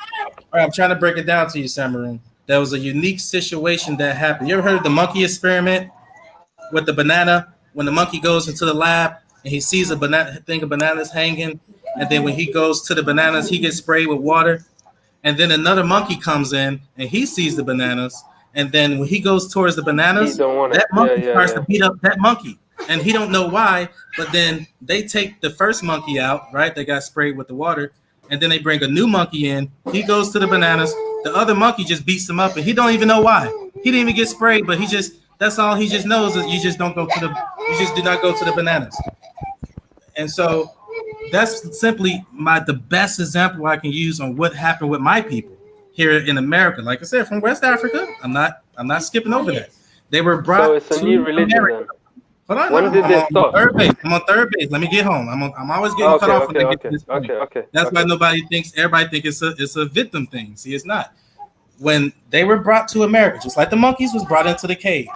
right, I'm trying to break it down to you, Samaroon. There was a unique situation that happened. You ever heard of the monkey experiment with the banana? When the monkey goes into the lab and he sees a thing of bananas hanging, and then when he goes to the bananas, he gets sprayed with water. And then another monkey comes in and he sees the bananas. And then when he goes towards the bananas, that monkey starts to beat up that monkey. And he don't know why, but then they take the first monkey out, right? They got sprayed with the water. And then they bring a new monkey in. He goes to the bananas. The other monkey just beats him up, and he don't even know why. He didn't even get sprayed, but that's all he just knows, is you just do not go to the bananas. And so that's simply the best example I can use on what happened with my people here in America. Like I said, from West Africa, I'm not skipping over that. They were brought. So it's a new religion then. Hold on, when did they stop? I'm on third base. Let me get home. I'm always getting cut off when I get to this point. That's why everybody thinks it's a victim thing. See, it's not. When they were brought to America, just like the monkeys was brought into the cage,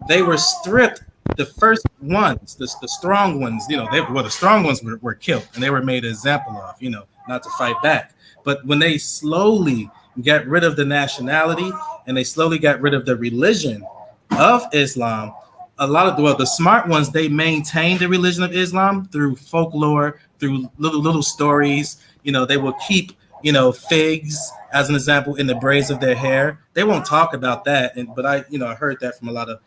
they were stripped. The first ones, the strong ones, the strong ones were killed, and they were made an example of, not to fight back. But when they slowly got rid of the nationality and they slowly got rid of the religion of Islam, a lot of the smart ones, they maintained the religion of Islam through folklore, through little stories. They will keep figs as an example in the braids of their hair. They won't talk about that, but I heard that from a lot of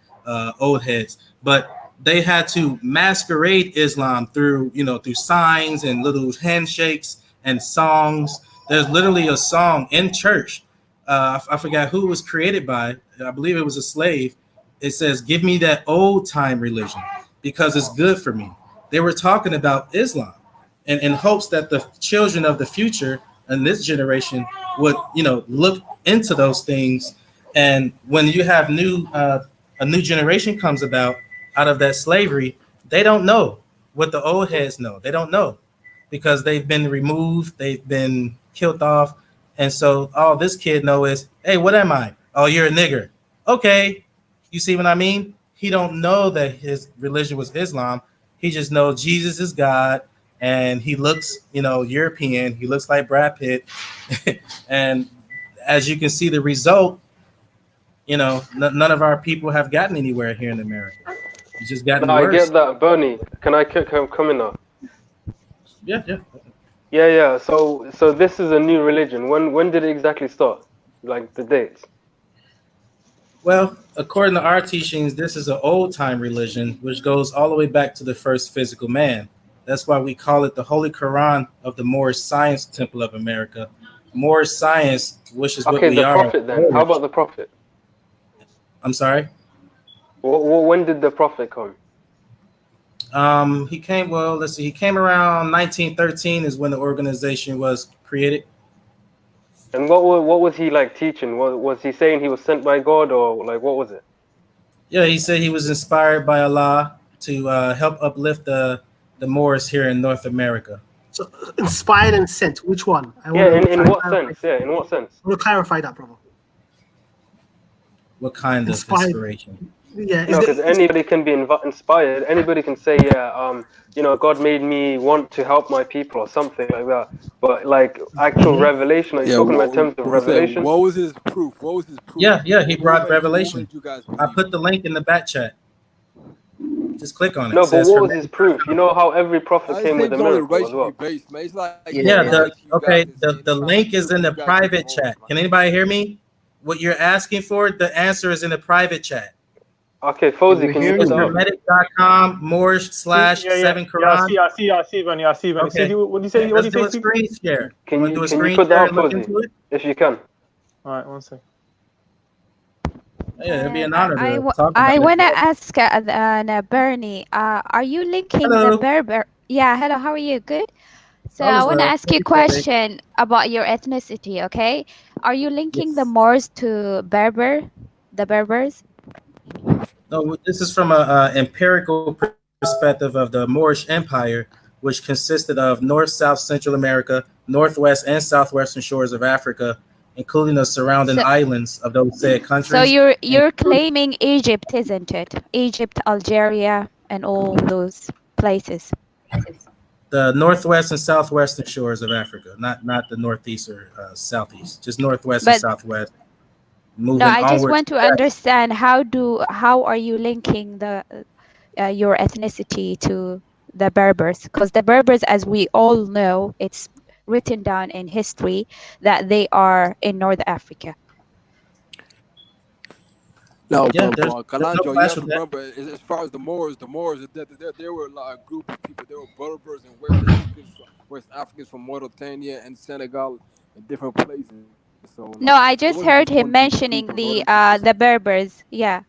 old heads. But they had to masquerade Islam through signs and little handshakes and songs. There's literally a song in church. I forgot who it was created by. I believe it was a slave. It says, "Give me that old time religion because it's good for me." They were talking about Islam, and in hopes that the children of the future and this generation would, look into those things. And when you have a new generation comes out of that slavery, they don't know what the old heads know. They don't know because they've been removed, they've been killed off. And so all this kid know is, hey, what am I? Oh, you're a nigger. Okay. You see what I mean? He don't know that his religion was Islam. He just knows Jesus is God, and he looks, European. He looks like Brad Pitt. And as you can see, the result, none of our people have gotten anywhere here in America. It's just gotten No, I worse. get that, Bernie. Can I come in now? Yeah. Yeah. So this is a new religion. When did it exactly start? Like the dates? Well, according to our teachings, this is an old time religion which goes all the way back to the first physical man. That's why we call it the Holy Quran of the Moorish Science Temple of America. Moorish science, which is what Okay, we the are. prophet then. How about the prophet? I'm sorry? When did the prophet come? He came, well, let's see, he came around 1913 is when the organization was created. And what was he like teaching? Was he saying he was sent by God, or like what was it? Yeah, he said he was inspired by Allah to help uplift the Moors here in North America. So inspired and sent. Which one? In what sense? Yeah, in what sense? I want to clarify that, brother. What kind of inspiration? Yeah, because anybody can be inspired. Anybody can say, yeah, God made me want to help my people or something like that. But like actual revelation, are you talking about in terms of revelation? What was his proof? Yeah, he brought revelation. I put the link in the back chat. Just click on it. No, but what was his proof? You know how every prophet came with a miracle as well. Based, man. It's like, the link is in the private chat. Can anybody hear me? What you're asking for, the answer is in the private chat. Okay, Fawzi, can you put that up? Hermetic.com /7 Quran. I see, Benny. Okay. What do you say? Let's do a screen share. Can you put that up, Fawzi? If you can. All right, one second. Yeah, it'd be an honor to talk about I want to ask Bernie, are you linking the Berber? Yeah, hello, how are you? Good? So I want to ask you a question about your ethnicity, okay? Are you linking the Moors to the Berbers? No, this is from an empirical perspective of the Moorish Empire, which consisted of North, South, Central America, Northwest and Southwestern shores of Africa, including the surrounding islands of those said countries. So you're claiming Egypt, isn't it? Egypt, Algeria, and all those places. The Northwest and Southwestern shores of Africa, not the Northeast or Southeast, just Northwest and Southwest. No, I just want to understand how are you linking your ethnicity to the Berbers? Because the Berbers, as we all know, it's written down in history that they are in North Africa. No, yeah, Kalanjo, you have to remember, as far as the Moors, there were like a group of people. There were Berbers and West Africans from Mauritania and Senegal and different places. So, no, I just heard him mentioning the Berbers. Yeah.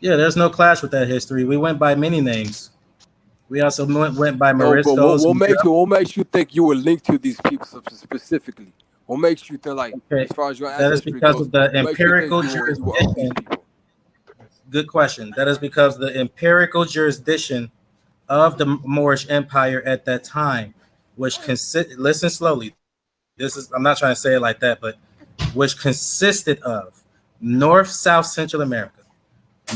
Yeah, there's no clash with that history. We went by many names. We also went by Moriscos. No, what makes you think you were linked to these people specifically? What makes you think, like, as far as your ancestry that is because goes, of the empirical jurisdiction. Good question. That is because the empirical jurisdiction of the Moorish Empire at that time, which listen slowly. I'm not trying to say it like that, but which consisted of North, South, Central America,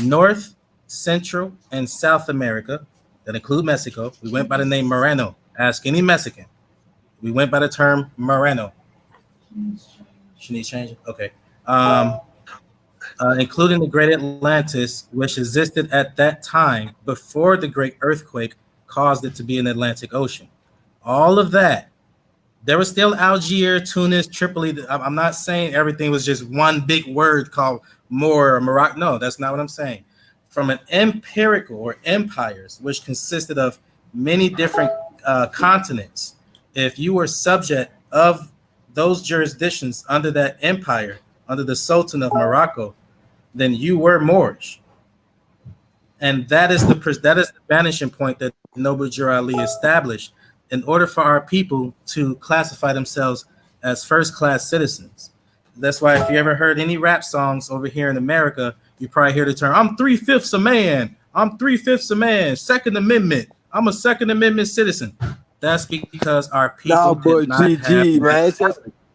North, Central, and South America, that include Mexico. We went by the name Moreno. Ask any Mexican. We went by the term Moreno. She needs change. Okay. Including the Great Atlantis, which existed at that time before the Great Earthquake caused it to be an Atlantic Ocean. All of that. There was still Algiers, Tunis, Tripoli. I'm not saying everything was just one big word called Moor or Morocco. No, that's not what I'm saying. From an empirical or empires, which consisted of many different continents, if you were subject of those jurisdictions under that empire, under the Sultan of Morocco, then you were Moorish. And that is the vanishing point that Noble Ali established in order for our people to classify themselves as first-class citizens. That's why if you ever heard any rap songs over here in America, you probably hear the term, I'm 3/5 a man. I'm 3/5 a man. Second Amendment. I'm a Second Amendment citizen. That's because our people man. It's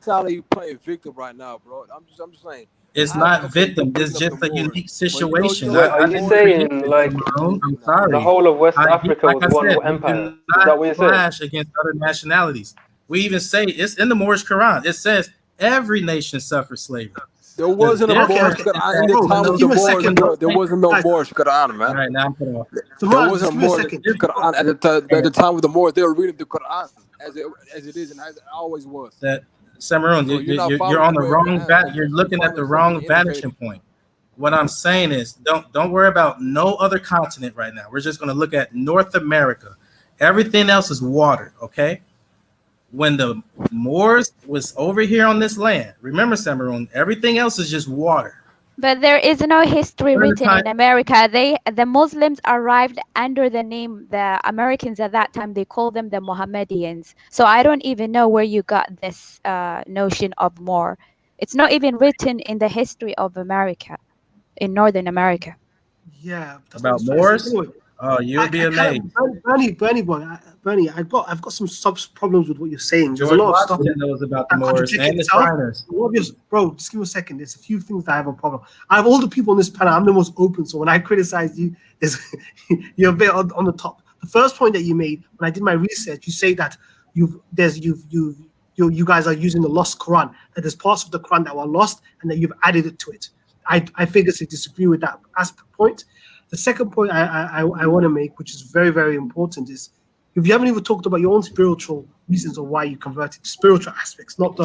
how you playing victim right now, bro. I'm just saying. It's not victim. It's just a unique situation. Are you saying like I'm sorry. The whole of West Africa was one empire? Is that what you're saying? Clash against other nationalities. We even say it's in the Moorish Quran. It says every nation suffers slavery. There wasn't a Moorish Quran in the time of the Moors, bro. There wasn't no Moorish Quran, man. All right, now I'm putting off. There wasn't a Moorish Quran at the time of the Moors. They were reading the Quran as it is and as it always was. That Samaroon, So you're on the wrong. You're looking at the wrong vanishing point. What I'm saying is, don't worry about no other continent right now. We're just going to look at North America. Everything else is water, okay? When the Moors was over here on this land, remember, Samaroon, everything else is just water. But there is no history written in America. The Muslims arrived under the name, the Americans at that time, they called them the Mohammedans. So I don't even know where you got this notion of Moor. It's not even written in the history of America, in Northern America. Yeah. About Moors? Oh, you'll be amazed. Bernie, I've got some problems with what you're saying. There's George a lot of stuff Washington knows about the Moors and the Shriners. Bro, just give me a second. There's a few things that I have a problem. I have all the people on this panel. I'm the most open, so when I criticize you, you're a bit on the top. The first point that you made when I did my research, you say that you guys are using the lost Quran. That there's parts of the Quran that were lost and that you've added it to it. I vigorously disagree with that point. The second point I want to make, which is very, very important, is if you haven't even talked about your own spiritual reasons of why you converted, spiritual aspects, not.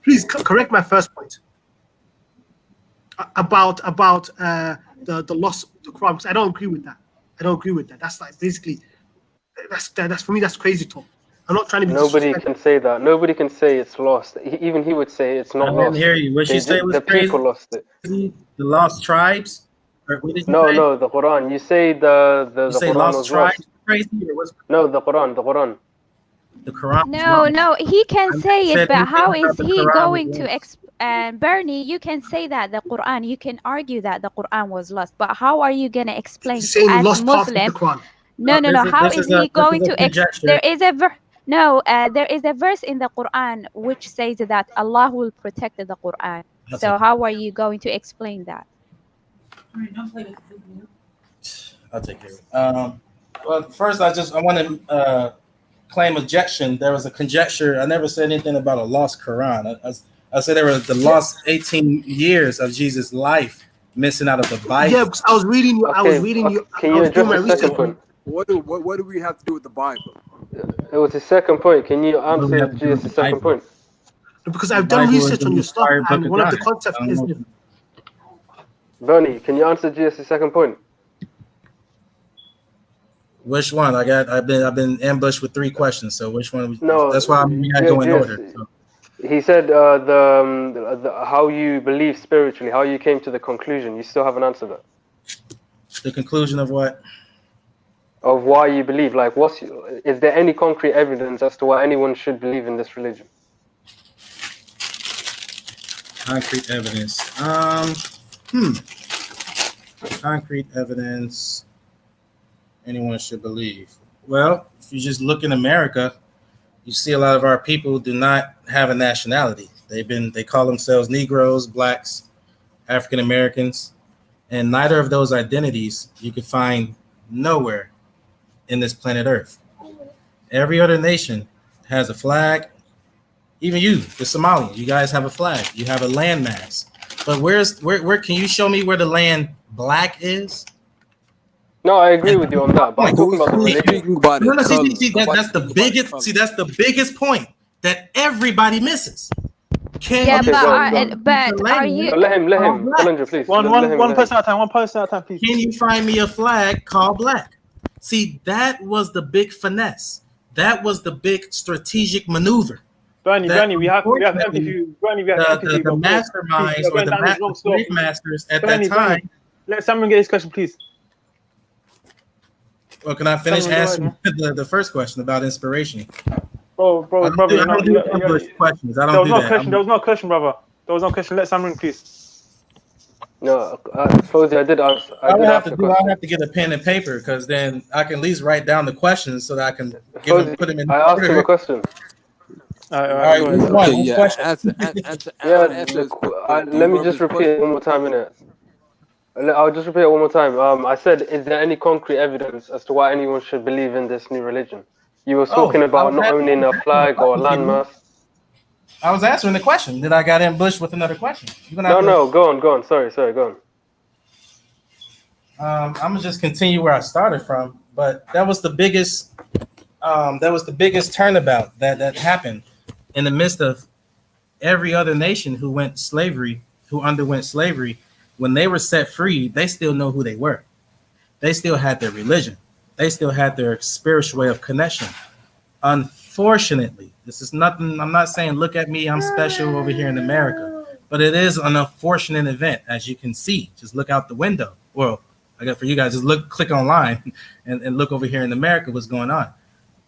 Please correct my first point about the loss of the Quran, because I don't agree with that. That's like basically that's for me, that's crazy talk. I'm not trying to be. Nobody can say that. Nobody can say it's lost. Even he would say it's not lost. I didn't hear you. What you say was the crazy? people lost it. The lost tribes? No, the Quran. You say the say Quran lost was tribes? lost. Crazy or what's No, the Quran. The Quran. No, he can say it, but how is the he Quran going was to Bernie, you can say that the Quran, you can argue that the Quran was lost, but how are you going to explain saying as lost part of the Muslim? Quran. No. How is he going to conjecture. there is a verse in the Quran which says that Allah will protect the Quran. So how are you going to explain that? I'll take care of it. Well, first, I want to claim objection. There was a conjecture. I never said anything about a lost Quran. I said there was the lost 18 years of Jesus' life missing out of the Bible. Yeah, because I was reading you. Can you address the second point? What do we have to do with the Bible? It was the second point. Can you answer Jesus' second point? Because I've done research on your stuff, and one of the concepts is. Bernie, can you answer Jesus' second point? Which one? I've been ambushed with 3 questions. So which one? No, that's why I'm going in order. So. He said the how you believe spiritually, how you came to the conclusion. You still haven't answered that. The conclusion of what? Of why you believe. Like, is there any concrete evidence as to why anyone should believe in this religion? Concrete evidence. Concrete evidence anyone should believe. Well, if you just look in America, you see a lot of our people do not have a nationality. They call themselves Negroes, Blacks, African Americans, and neither of those identities you can find nowhere in this planet Earth. Every other nation has a flag. Even you, the Somalians, you guys have a flag. You have a landmass. But where can you show me where the land black is? No, I agree with you on that. But I'm talking about the religion. That's the biggest. See, that's the biggest point that everybody misses. But are you? Let him, Kalendra, please. One person at a time, please. Can you find me a flag called black? See, that was the big finesse. That was the big strategic maneuver. Bernie, we have empathy. Bernie, we have empathy. The masterminds or the slave masters at that time. Let someone get his question, please. Well, can I finish answering the first question about inspiration? Bro, I don't do questions. I don't do that. There was no question, brother. There was no question. Let someone, please. No, Fawzi, I did ask. I have to get a pen and paper because then I can at least write down the questions so that I can put them in. I asked him a question. All right, let me just repeat it one more time, innit? I'll just repeat it one more time. I said, is there any concrete evidence as to why anyone should believe in this new religion? You were talking about not owning a flag or a landmass. I was answering the question. Then I got ambushed with another question. No, go on. Sorry, go on. I'm gonna just continue where I started from, but that was the biggest turnabout that happened in the midst of every other nation who underwent slavery. When they were set free, they still know who they were. They still had their religion. They still had their spiritual way of connection. Unfortunately, this is nothing. I'm not saying, look at me, I'm special over here in America, but it is an unfortunate event, as you can see. Just look out the window. Well, I got for you guys, just click online and look over here in America, what's going on.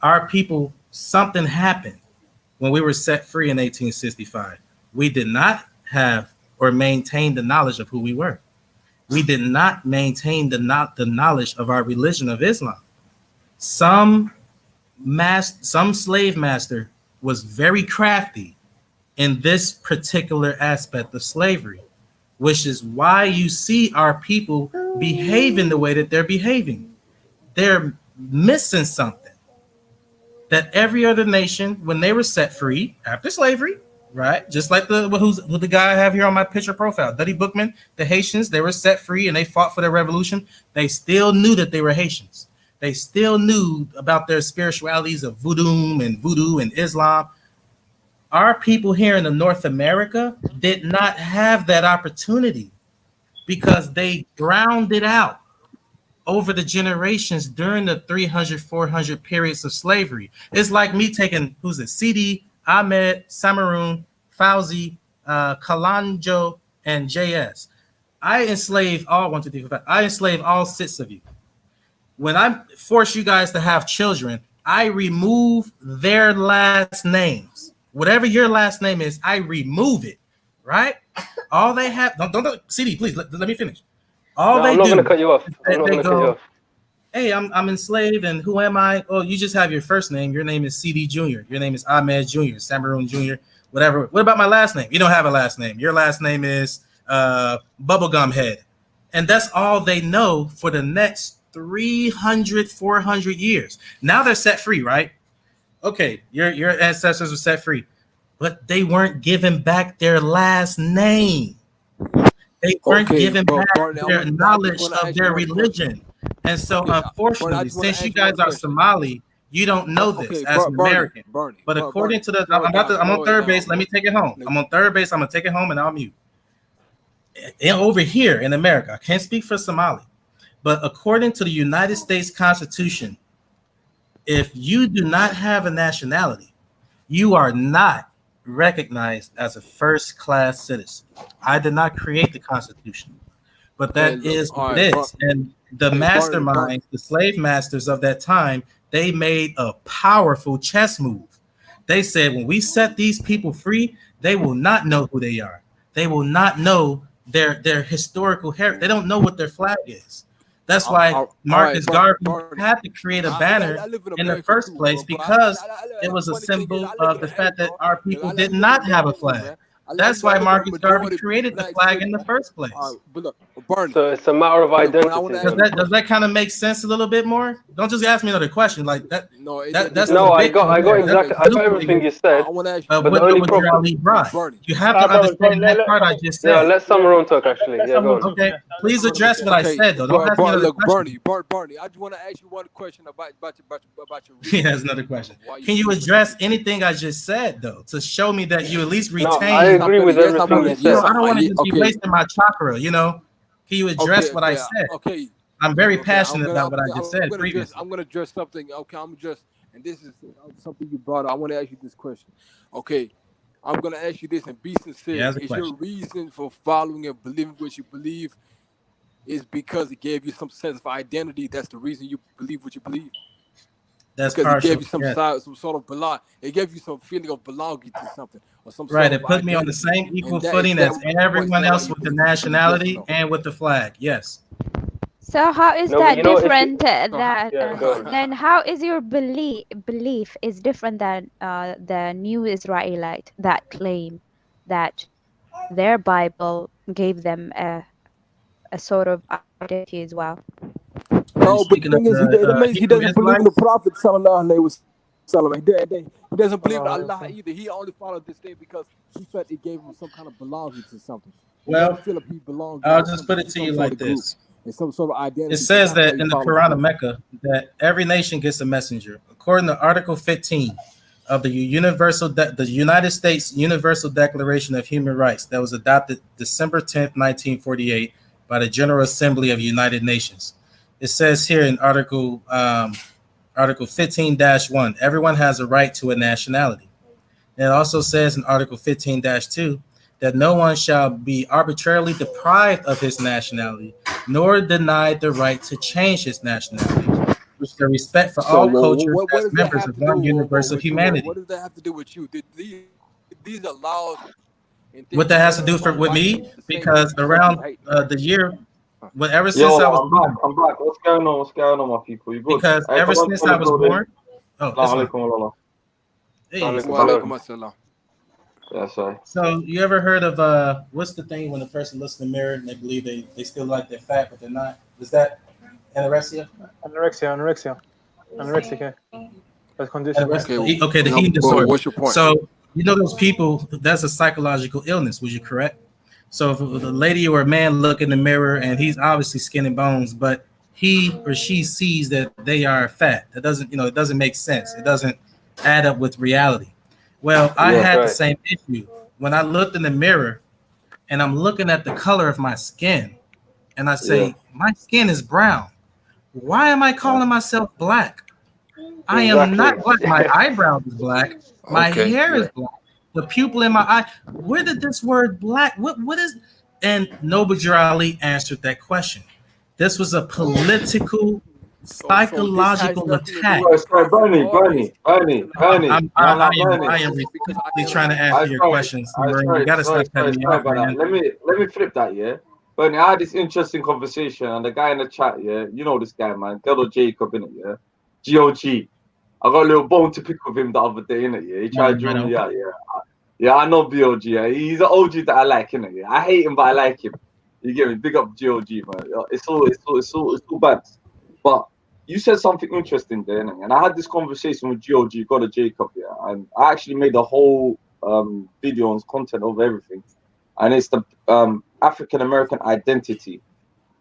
Our people, something happened when we were set free in 1865. We did not have or maintain the knowledge of who we were. We did not maintain the knowledge of our religion of Islam. Some slave master was very crafty in this particular aspect of slavery, which is why you see our people behaving the way that they're behaving. They're missing something that every other nation, when they were set free after slavery, right? Just like who the guy I have here on my picture profile, Duddy Bookman, the Haitians, they were set free and they fought for their revolution. They still knew that they were Haitians. They still knew about their spiritualities of voodoo and Islam. Our people here in the North America did not have that opportunity because they drowned it out over the generations during the 300, 400 periods of slavery. It's like me taking, CD, Ahmed, Samaroon, Fauzi, Kalanjo, and JS. I enslave all 1, 2, 3, 4, 5. I enslave all 6 of you. When I force you guys to have children, I remove their last names. Whatever your last name is, I remove it. Right? All they have. Don't CD, please let me finish. I'm not going to cut you off. Hey, I'm enslaved, and who am I? Oh, you just have your first name. Your name is CD Jr. Your name is Ahmed Jr., Samaroon Jr., whatever. What about my last name? You don't have a last name. Your last name is Bubblegum Head. And that's all they know for the next 300, 400 years. Now they're set free, right? Okay, your ancestors were set free, but they weren't given back their last name. They weren't given back their knowledge of their religion. And so, unfortunately, since you guys are Somali, you don't know this as an American. But according to I'm on third base. Let me take it home. I'm on third base. I'm going to take it home and I'll mute. And over here in America, I can't speak for Somali, but according to the United States Constitution, if you do not have a nationality, you are not recognized as a first-class citizen. I did not create the Constitution, but that is what it is. And the masterminds, the slave masters of that time, they made a powerful chess move. They said, when we set these people free, they will not know who they are. They will not know their historical heritage. They don't know what their flag is. That's why Marcus Garvey had to create a banner in the first place, because it was a symbol of the fact that our people did not have a flag. That's why Marcus Garvey created the flag in the first place. So it's a matter of identity. Does that kind of make sense a little bit more? Don't just ask me another question like that. I got everything you said. But the only problem, you have to understand that part I just said. Yeah, let Samaroon talk actually. Yeah, go on. Okay, please address what I said though. Don't ask me another question. Barney, I just want to ask you one question about your. He has another question. Can you address anything I just said though, to show me that you at least retain? I agree with everything you said. I don't want to just be wasting my chakra, you know. Can you address what I said? Okay. I'm very passionate about what I just said previously. I'm going to address something. Okay, and this is something you brought up. I want to ask you this question. Okay, I'm going to ask you this and be sincere. Is your reason for following and believing what you believe is because it gave you some sense of identity? That's the reason you believe what you believe? That's because partial. It gave you some sort of belong. It gave you some feeling of belonging to something, or some right. Sort it of put me on the same equal footing as everyone else with the nationality and with the flag. Yes. So how is that different? Then how is your belief is different than the new Israelite that claim that their Bible gave them a sort of identity as well? No, but the thing is, he doesn't believe in the Prophet sallallahu alaihi wasallam. He doesn't believe in Allah either. He only followed this thing because he felt it gave him some kind of belonging to something. Well, I'll just put it to you like this. Some sort of identity. It says that in the Quran of Mecca that every nation gets a messenger. According to Article 15 of the United States Universal Declaration of Human Rights that was adopted December 10th, 1948 by the General Assembly of the United Nations. It says here in Article 15-1, everyone has a right to a nationality. And it also says in Article 15-2 that no one shall be arbitrarily deprived of his nationality, nor denied the right to change his nationality, which the respect for all cultures as members of one universal humanity. What does that have to do with you? These are laws. What that has to do with me? Because around the year, ever since I was born, I'm back. What's going on? What's going on, my people? You good? Because ever since I was born. Yeah, sorry. So you ever heard of what's the thing when a person looks in the mirror and they believe they still like they're fat but they're not? Is that anorexia? Anorexia. That's condition. Okay, the eating disorder. What's your point? So you know those people, that's a psychological illness, was you correct? So if a lady or a man look in the mirror and he's obviously skin and bones, but he or she sees that they are fat, that doesn't, it doesn't make sense. It doesn't add up with reality. Well, I had the same issue when I looked in the mirror and I'm looking at the color of my skin and I say, my skin is brown. Why am I calling myself black? I am not black. My eyebrows is black. My hair is black. The pupil in my eye. Where did this word black? What is? And Noble Ali answered that question. This was a political, psychological attack. Bernie. I am repeatedly trying to answer your questions. You gotta stop cutting me off, man. Let me flip that, yeah. Bernie, I had this interesting conversation, and the guy in the chat, yeah, you know this guy, man, Dello Jacob, innit, yeah, GOG. I got a little bone to pick with him the other day, innit, yeah. He tried to join me out, yeah. Yeah, I know BOG. Yeah. He's an OG that I like, innit, yeah. I hate him, but I like him. You get me? Big up GOG, man. It's all bad. But you said something interesting there, innit? And I had this conversation with GOG, Dello Jacob, yeah, and I actually made a whole video on content over everything, and it's the African American identity.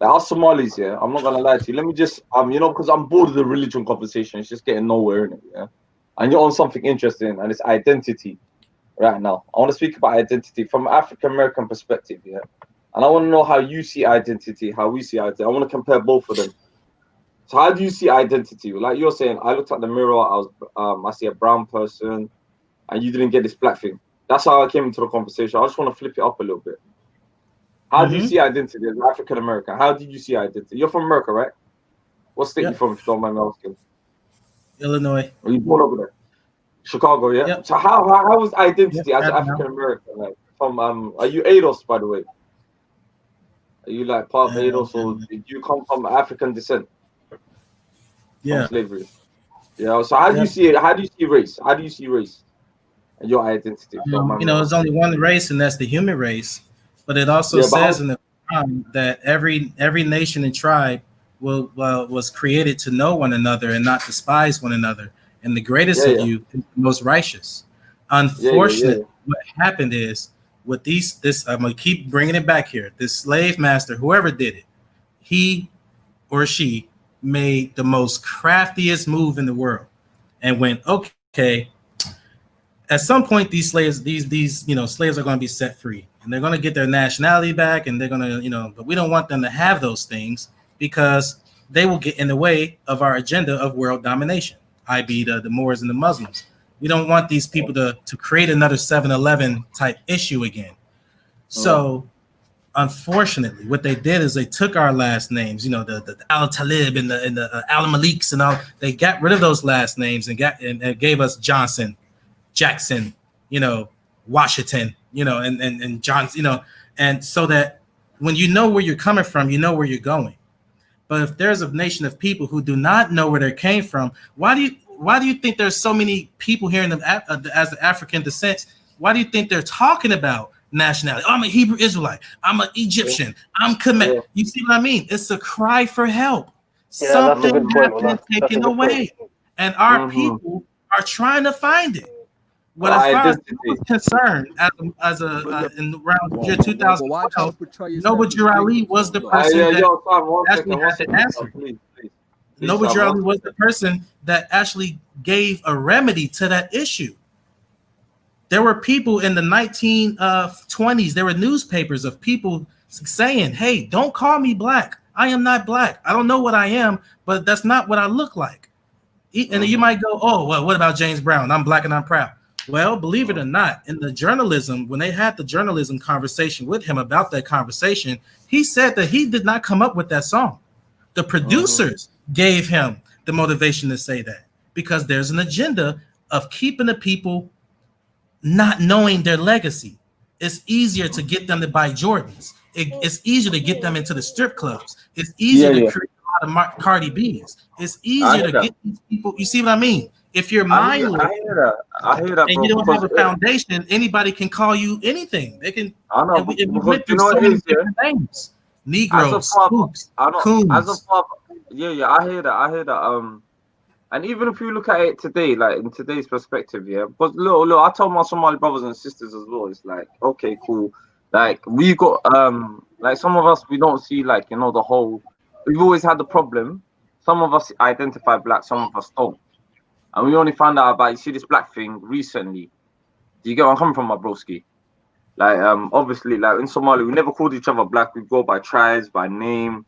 Like us Somalis, yeah, I'm not gonna lie to you. Let me just because I'm bored of the religion conversation. It's just getting nowhere in it, yeah. And you're on something interesting, and it's identity right now. I want to speak about identity from an African American perspective, yeah. And I want to know how you see identity, how we see identity. I want to compare both of them. So how do you see identity? Like you're saying, I looked at the mirror, I see a brown person, and you didn't get this black thing. That's how I came into the conversation. I just want to flip it up a little bit. How do you see identity as African American? How did you see identity? You're from America, right? What state you from, if you don't mind me asking? Illinois. Are you born over there? Chicago, yeah? Yep. So how is identity as African American? Like from are you ADOS, by the way? Are you like part of ADOS, or did you come from African descent? From slavery. Yeah. So how do you see it? How do you see race? How do you see race and your identity? There's only one race, and that's the human race. But it also says in the Quran that every nation and tribe was created to know one another and not despise one another. And the greatest of you is the most righteous. Unfortunately, what happened is with this, I'm gonna keep bringing it back here. This slave master, whoever did it, he or she made the most craftiest move in the world and went, okay, at some point these slaves, these slaves are going to be set free and they're going to get their nationality back, and they're going to, but we don't want them to have those things because they will get in the way of our agenda of world domination, i.e. the Moors and the Muslims. We don't want these people to create another 7-Eleven type issue again. So unfortunately, what they did is they took our last names, the Al Talib and the Al Maliks and all. They got rid of those last names and gave us Johnson, Jackson, Washington, and Johnson, and so that when you know where you're coming from, you know where you're going. But if there's a nation of people who do not know where they came from, why do you think there's so many people here as the African descent? Why do you think they're talking about nationality? Oh, I'm a Hebrew Israelite. I'm an Egyptian. I'm Khmer. You see what I mean? It's a cry for help. Something has been taken away, and our people are trying to find it. Well, as far as I'm concerned, as in around year 2012, Noble Ali was the person Noble Ali was the person that actually gave a remedy to that issue. There were people in the 1920s, there were newspapers of people saying, hey, don't call me black. I am not black. I don't know what I am, but that's not what I look like. And you might go, oh, well, what about James Brown? I'm black and I'm proud. Well, believe it or not, in the journalism, when they had the journalism conversation with him about that conversation, he said that he did not come up with that song. The producers gave him the motivation to say that because there's an agenda of keeping the people not knowing their legacy. It's easier to get them to buy Jordans. It's easier to get them into the strip clubs. It's easier to create a lot of Cardi B's. It's easier to get these people. You see what I mean? If you're mindless, I hear that, and you don't have a foundation, anybody can call you anything. They can. I know. We went through so many different names. Negroes, spooks, coons. I hear that. And even if you look at it today, like in today's perspective, but look, I told my Somali brothers and sisters as well. It's like, okay, cool. Like we got, like some of us, we don't see like, the whole. We've always had the problem. Some of us identify black, some of us don't. And we only found out about, you see, this black thing recently. Do you get where I'm coming from, my broski? Like, obviously, like in Somalia, we never called each other black. We go by tribes, by name,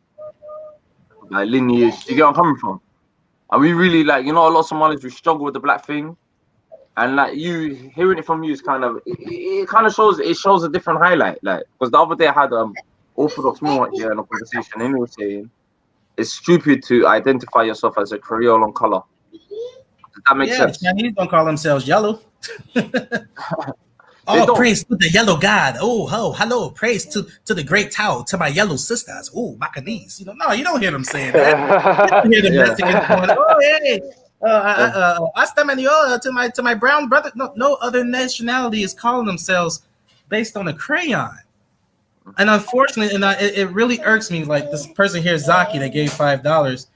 by lineage. Do you get where I'm coming from? And we really, like, a lot of Somalis, we struggle with the black thing. And like you hearing it from you is kind of, it kind of shows a different highlight. Like, because the other day I had Orthodox Moor here in a conversation, and he was saying it's stupid to identify yourself as a Creole on color. That makes sense. Chinese don't call themselves yellow. Oh, praise to the yellow God. Oh, hello, praise to the great Tao, to my yellow sisters. Oh, Macanese. No, you don't hear them saying that. You don't hear the Mexicans going, oh, hey, hasta mañana to my brown brother. No other nationality is calling themselves based on a crayon. And unfortunately, it really irks me. Like this person here, Zaki, that gave $5.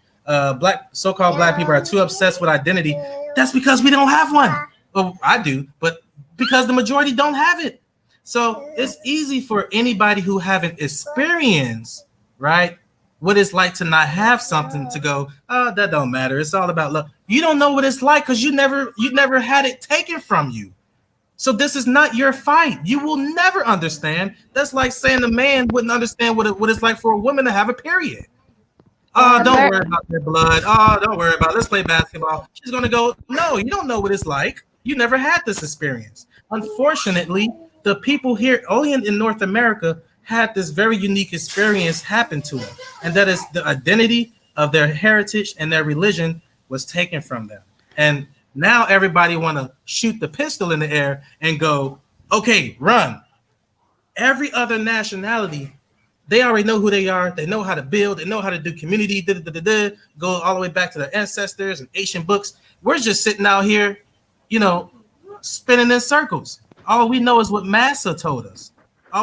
So-called black people are too obsessed with identity. That's because we don't have one. Well, I do, but because the majority don't have it. So it's easy for anybody who haven't experienced, right, what it's like to not have something to go, oh, that don't matter. It's all about love. You don't know what it's like because you never had it taken from you. So this is not your fight. You will never understand. That's like saying a man wouldn't understand what it's like for a woman to have a period. Oh, don't worry about their blood. Oh, don't worry about it. Let's play basketball. She's going to go, no, you don't know what it's like. You never had this experience. Unfortunately, the people here, only in North America, had this very unique experience happen to them. And that is the identity of their heritage and their religion was taken from them. And now everybody want to shoot the pistol in the air and go, okay, run. Every other nationality, they already know who they are. They know how to build. They know how to do community, go all the way back to their ancestors and ancient books. We're just sitting out here, spinning in circles. All we know is what Massa told us. I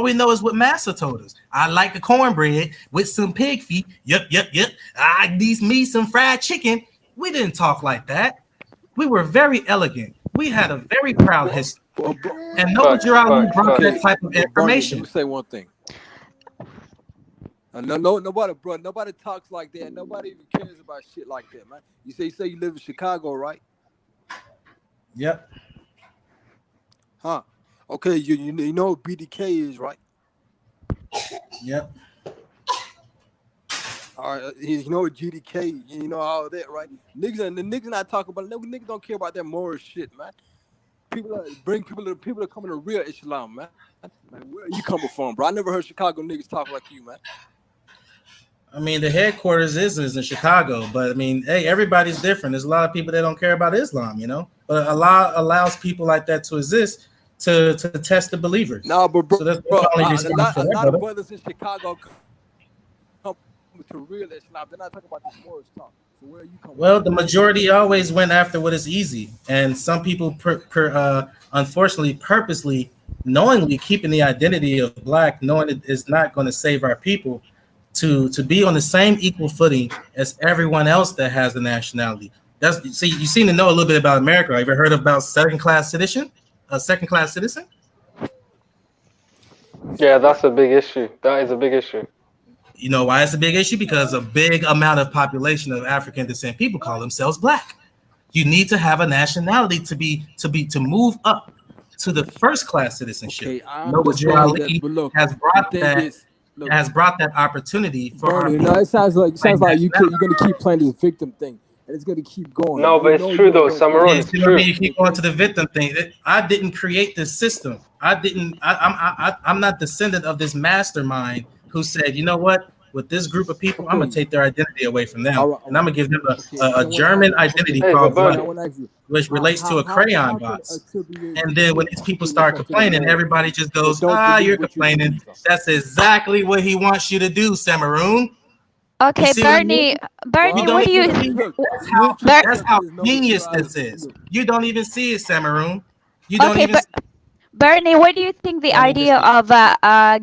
like a cornbread with some pig feet. Yep. I need me some fried chicken. We didn't talk like that. We were very elegant. We had a very proud history. And Noble Ali brought that type of information. Let me say one thing. Nobody talks like that. Nobody even cares about shit like that, man. You say you live in Chicago, right? Yep. Huh? Okay, you know what BDK is, right? Yep. All right, you know what GDK, you know all that, right? Niggas not talking about it. Niggas don't care about that moral shit, man. People that come in the real Islam, man. Like, where are you coming from, bro? I never heard Chicago niggas talk like you, man. I mean, the headquarters is in Chicago, but I mean, hey, everybody's different. There's a lot of people that don't care about Islam, but Allah allows people like that to exist to test the believers. No, but bro, so that's a lot of brothers in Chicago come to real Islam. They're not talking about this moral talk. So where are you coming from? The majority always went after what is easy, and some people, unfortunately, purposely, knowingly keeping the identity of black, knowing it is not going to save our people, to be on the same equal footing as everyone else that has the nationality. See, you seem to know a little bit about America. Have you ever heard about second-class citizen? A second-class citizen? Yeah, that's a big issue. That is a big issue. You know why it's a big issue? Because a big amount of population of African descent people call themselves black. You need to have a nationality to move up to the first-class citizenship. Noah Ali has brought that opportunity for Bernie, it sounds like you're gonna keep playing this victim thing, and it's gonna keep going. No, but it's true though, Samaron. It's true. You keep going to the victim thing. I didn't create this system. I'm not descendant of this mastermind who said, you know what? With this group of people, I'm gonna take their identity away from them, and I'm gonna give them a German identity called blood, which relates to a crayon box. And then when these people start complaining, everybody just goes, you're complaining. That's exactly what he wants you to do, Samaroon. Okay, Bernie, what do you? That's how genius this is. You don't even see it, Samaroon. You don't even. Bernie, what do you think the idea of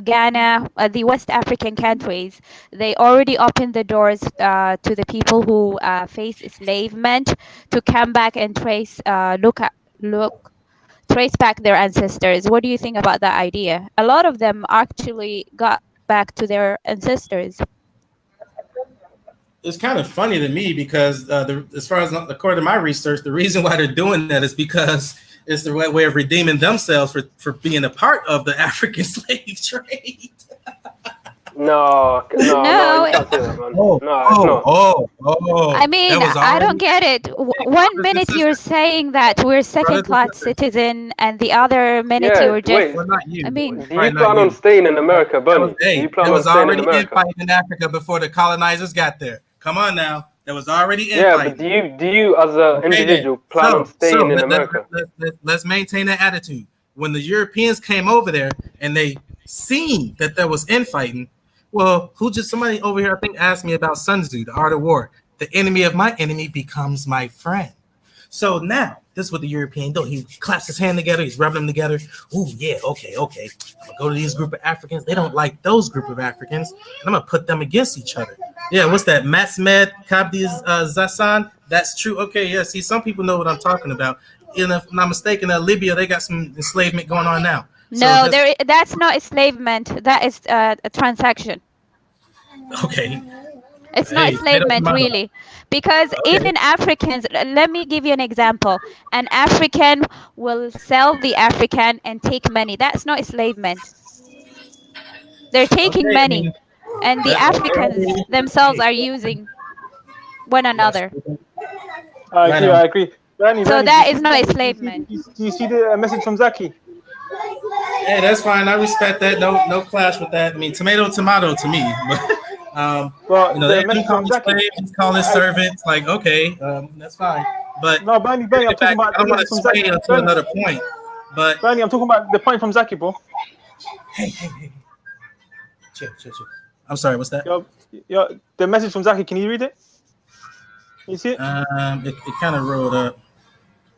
Ghana, the West African countries, they already opened the doors to the people who face enslavement to come back and trace back their ancestors. What do you think about that idea? A lot of them actually got back to their ancestors. It's kind of funny to me because as far as according to my research, the reason why they're doing that is because it's the way of redeeming themselves for being a part of the African slave trade. No, you can't say that, man. No, it's not. I mean, I don't get it. One minute you're saying that we're second-class citizen, and the other minute you're just. I mean, do you plan on staying in America, Bernie? There was already infighting in Africa before the colonizers got there. Come on now. There was already infighting. Yeah, but do you as an individual plan on staying in America? Let's maintain that attitude. When the Europeans came over there and they seen that there was infighting, well, somebody over here I think asked me about Sun Tzu, the art of war. The enemy of my enemy becomes my friend. So now this is what the European do. He claps his hand together. He's rubbing them together. Oh yeah, okay. I'm gonna go to these group of Africans. They don't like those group of Africans, and I'm gonna put them against each other. Yeah, what's that? Masmed Kabdi Zasan. That's true. Okay, yeah. See, some people know what I'm talking about. And if I'm not mistaken, Libya, they got some enslavement going on now. No, that's not enslavement. That is a transaction. Okay. It's not enslavement, really. Because even Africans, let me give you an example. An African will sell the African and take money. That's not enslavement. They're taking money. And the Africans themselves are using one another. I agree. Bernie, that is not enslavement. Do you see the message from Zaki? Hey, that's fine. I respect that. No clash with that. I mean, tomato to me. But they call it servants. Like, okay, that's fine. But no, Bernie, I'm talking about. I don't want to sway to another point. But Bernie, I'm talking about the point from Zaki, bro. Hey. Chill. I'm sorry, what's that? The message from Zaki, can you read it? You see it? It kind of rolled up.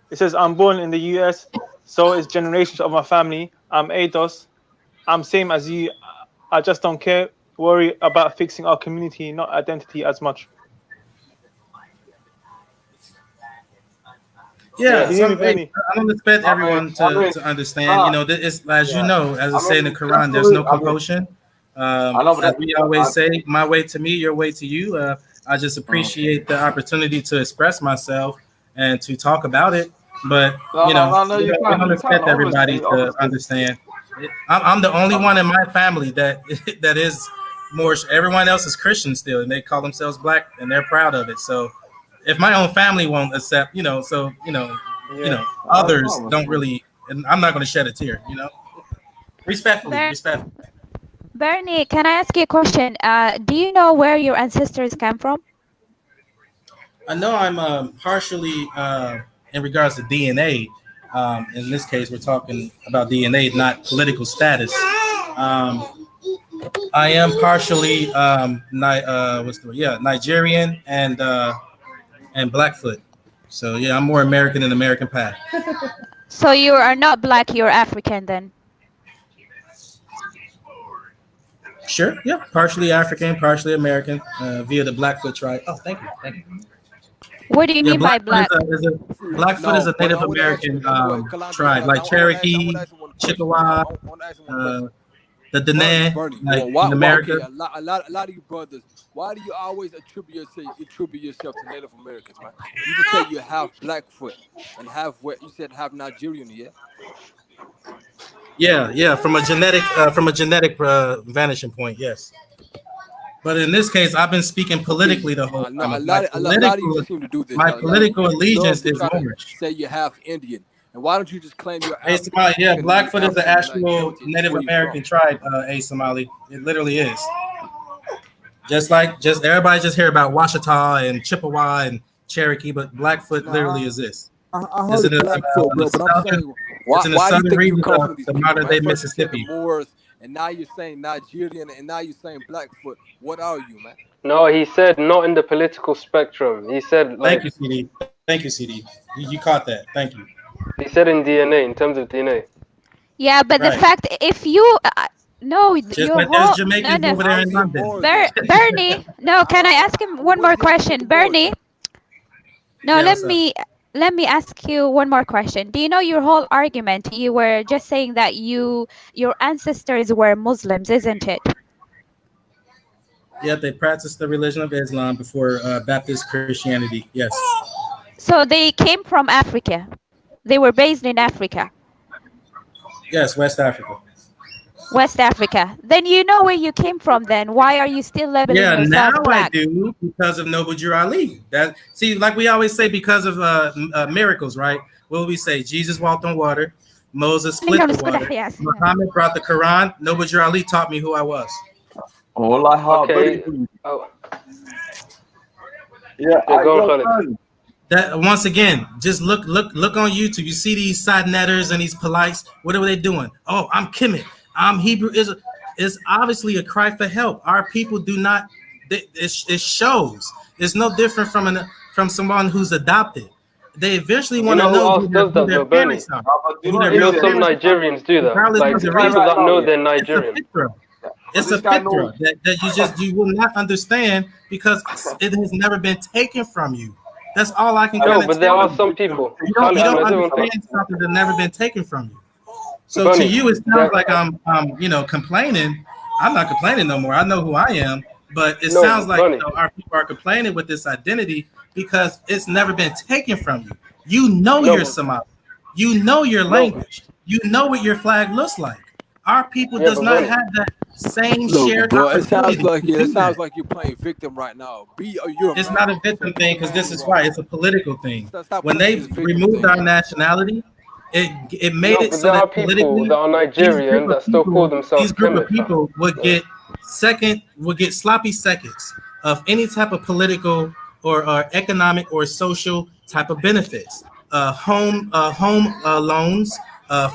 It says, I'm born in the US, so is generations of my family. I'm ADOS. I'm same as you. I just don't care. Worry about fixing our community, not identity as much. Yeah, I don't expect everyone to understand. It's, as you know, as I say in the Quran, there's no compulsion. As we always say, my way to me, your way to you. I just appreciate the opportunity to express myself and to talk about it. But I don't expect everybody to understand. I'm the only one in my family that is more. Everyone else is Christian still, and they call themselves black, and they're proud of it. So if my own family won't accept, others don't really, and I'm not going to shed a tear. Respectfully. Bernie, can I ask you a question? Do you know where your ancestors came from? I know I'm partially in regards to DNA. In this case, we're talking about DNA, not political status. I am partially Nigerian and Blackfoot. So yeah, I'm more American than American Pie. So you are not black, you're African then? Sure, yeah, partially African, partially American, via the Blackfoot tribe. Oh, thank you. What do you mean by black? Blackfoot is a Native American tribe, like Cherokee, Chippewa, the Dene, like in America. A lot of you brothers, why do you always attribute yourself to Native Americans, man? You just say you have Blackfoot and half what you said half Nigerian, yeah? Yeah, from a genetic vanishing point, yes. But in this case, I've been speaking politically the whole time. A lot of you seem to do this. My political allegiance is Moorish. Say you have Indian, and why don't you just claim you're Somali? Yeah, Blackfoot is the actual Native American tribe. Somali, it literally is. Just everybody just hear about Washita and Chippewa and Cherokee, but Blackfoot literally is this. I heard it's Blackfoot, bro, but I'm saying, why do you think you come from these modern day Mississippi? And now you're saying Nigerian, and now you're saying Blackfoot. What are you, man? No, he said not in the political spectrum. He said like. Thank you, CD. You caught that. Thank you. He said in DNA, in terms of DNA. Yeah, but the fact if you no, just like there's Jamaicans over there in London. Bernie, no, can I ask him one more question, Bernie? No, Yeah, let me ask you one more question. Do you know your whole argument? You were just saying that your ancestors were Muslims, isn't it? Yeah, they practiced the religion of Islam before Baptist Christianity. Yes. So they came from Africa. They were based in Africa. Yes, West Africa. West Africa. Then you know where you came from. Then why are you still labeling yourself now black? I do, because of Noble Drew Ali. Like we always say, because of miracles, right? What we say? Jesus walked on water. Moses split the water. Yes. Muhammad brought the Quran. Noble Drew Ali taught me who I was. Okay. That once again, just look on YouTube. You see these side netters and these polites. What are they doing? Oh, I'm Kemet. I'm Hebrew. It's obviously a cry for help. Our people do not. It shows. It's no different from someone who's adopted. They eventually want to know who their parents are. You know, some Nigerians do that. Like people that know they're Nigerian. It's a fitra that you will not understand because it has never been taken from you. That's all I can. No, but there are some people. You don't understand something that's never been taken from you. So to you, it sounds like I'm complaining. I'm not complaining no more. I know who I am, but it sounds like our people are complaining with this identity because it's never been taken from you. You know you're Somali. You know your language. You know what your flag looks like. Our people does not have that same shared. Bro, it sounds like you're playing victim right now. It's not a victim thing because this is why it's a political thing. When they removed our nationality, it made it so that politically that are Nigerian that still call themselves these group of people would get sloppy seconds of any type of political or economic or social type of benefits, home loans,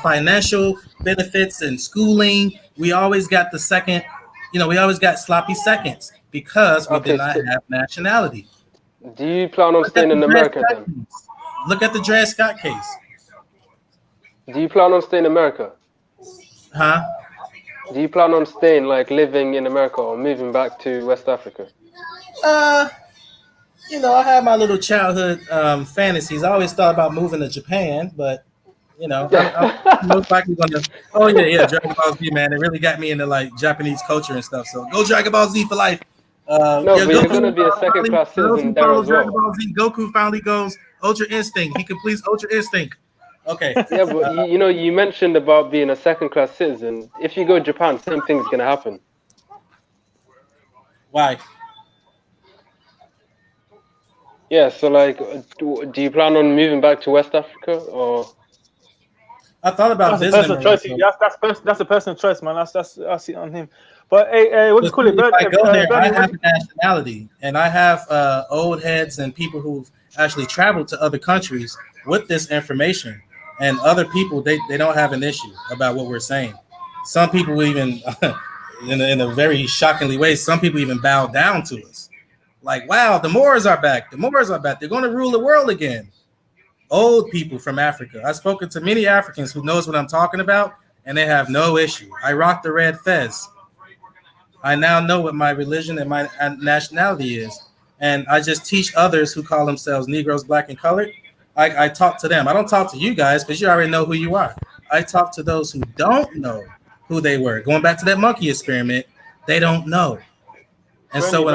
financial benefits, and schooling. We always got the second, we always got sloppy seconds because we did not have nationality. Do you plan on staying in America then? Look at the Dred Scott case. Do you plan on staying in America? Huh? Do you plan on staying, like living in America or moving back to West Africa? I have my little childhood fantasies. I always thought about moving to Japan, but I'm most likely gonna. Oh yeah, Dragon Ball Z, man. It really got me into like Japanese culture and stuff. So go Dragon Ball Z for life. But you're gonna be a second-class citizen there as well. Dragon Ball Z, Goku finally goes Ultra Instinct. He completes Ultra Instinct. Okay. Yeah, but you mentioned about being a second-class citizen. If you go to Japan, same thing's gonna happen. Why? Yeah. So like, do you plan on moving back to West Africa or? I thought about that's a personal choice. That's a personal choice, man. I see it on him. But hey, what do you call it? I go there. I have a nationality, and I have old heads and people who've actually traveled to other countries with this information. And other people, they don't have an issue about what we're saying. Some people even, in a very shockingly way, some people even bow down to us. Like, wow, the Moors are back. The Moors are back. They're going to rule the world again. Old people from Africa. I've spoken to many Africans who knows what I'm talking about, and they have no issue. I rock the red fez. I now know what my religion and my nationality is. and I just teach others who call themselves Negroes, Black, and Colored. I talk to them. I don't talk to you guys because you already know who you are. I talk to those who don't know who they were. Going back to that monkey experiment, they don't know. And Bernie, so when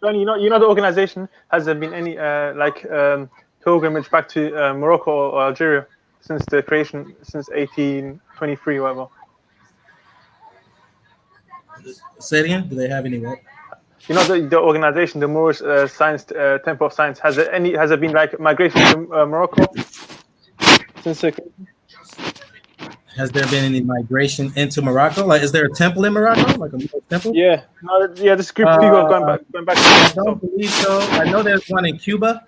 Bernie, you know the organization, has there been any pilgrimage back to Morocco or Algeria since the creation, since 1823, whatever? Say it again. Do they have any what? You know the organization, the Moorish Science Temple of Science. Has there been like migration to Morocco since the creation? Has there been any migration into Morocco? Like, is there a temple in Morocco? Like a temple? Yeah, this group of people are going back. I don't believe so. I know there's one in Cuba.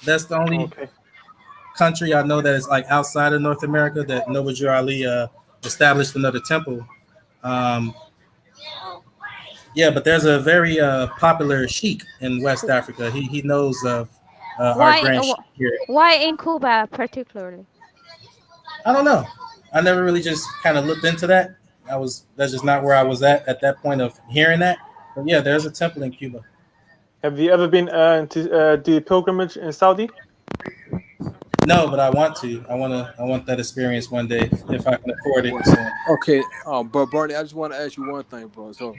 That's the only country I know that is like outside of North America that Noble Ali established another temple. Yeah, but there's a very popular sheikh in West Africa. He knows of our grand sheikh here. Why in Cuba particularly? I don't know. I never really just kind of looked into that. That's just not where I was at that point of hearing that. But yeah, there's a temple in Cuba. Have you ever been to the pilgrimage in Saudi? No, but I want to. I want that experience one day if I can afford it. So. Okay, but Bernie, I just want to ask you one thing, bro. So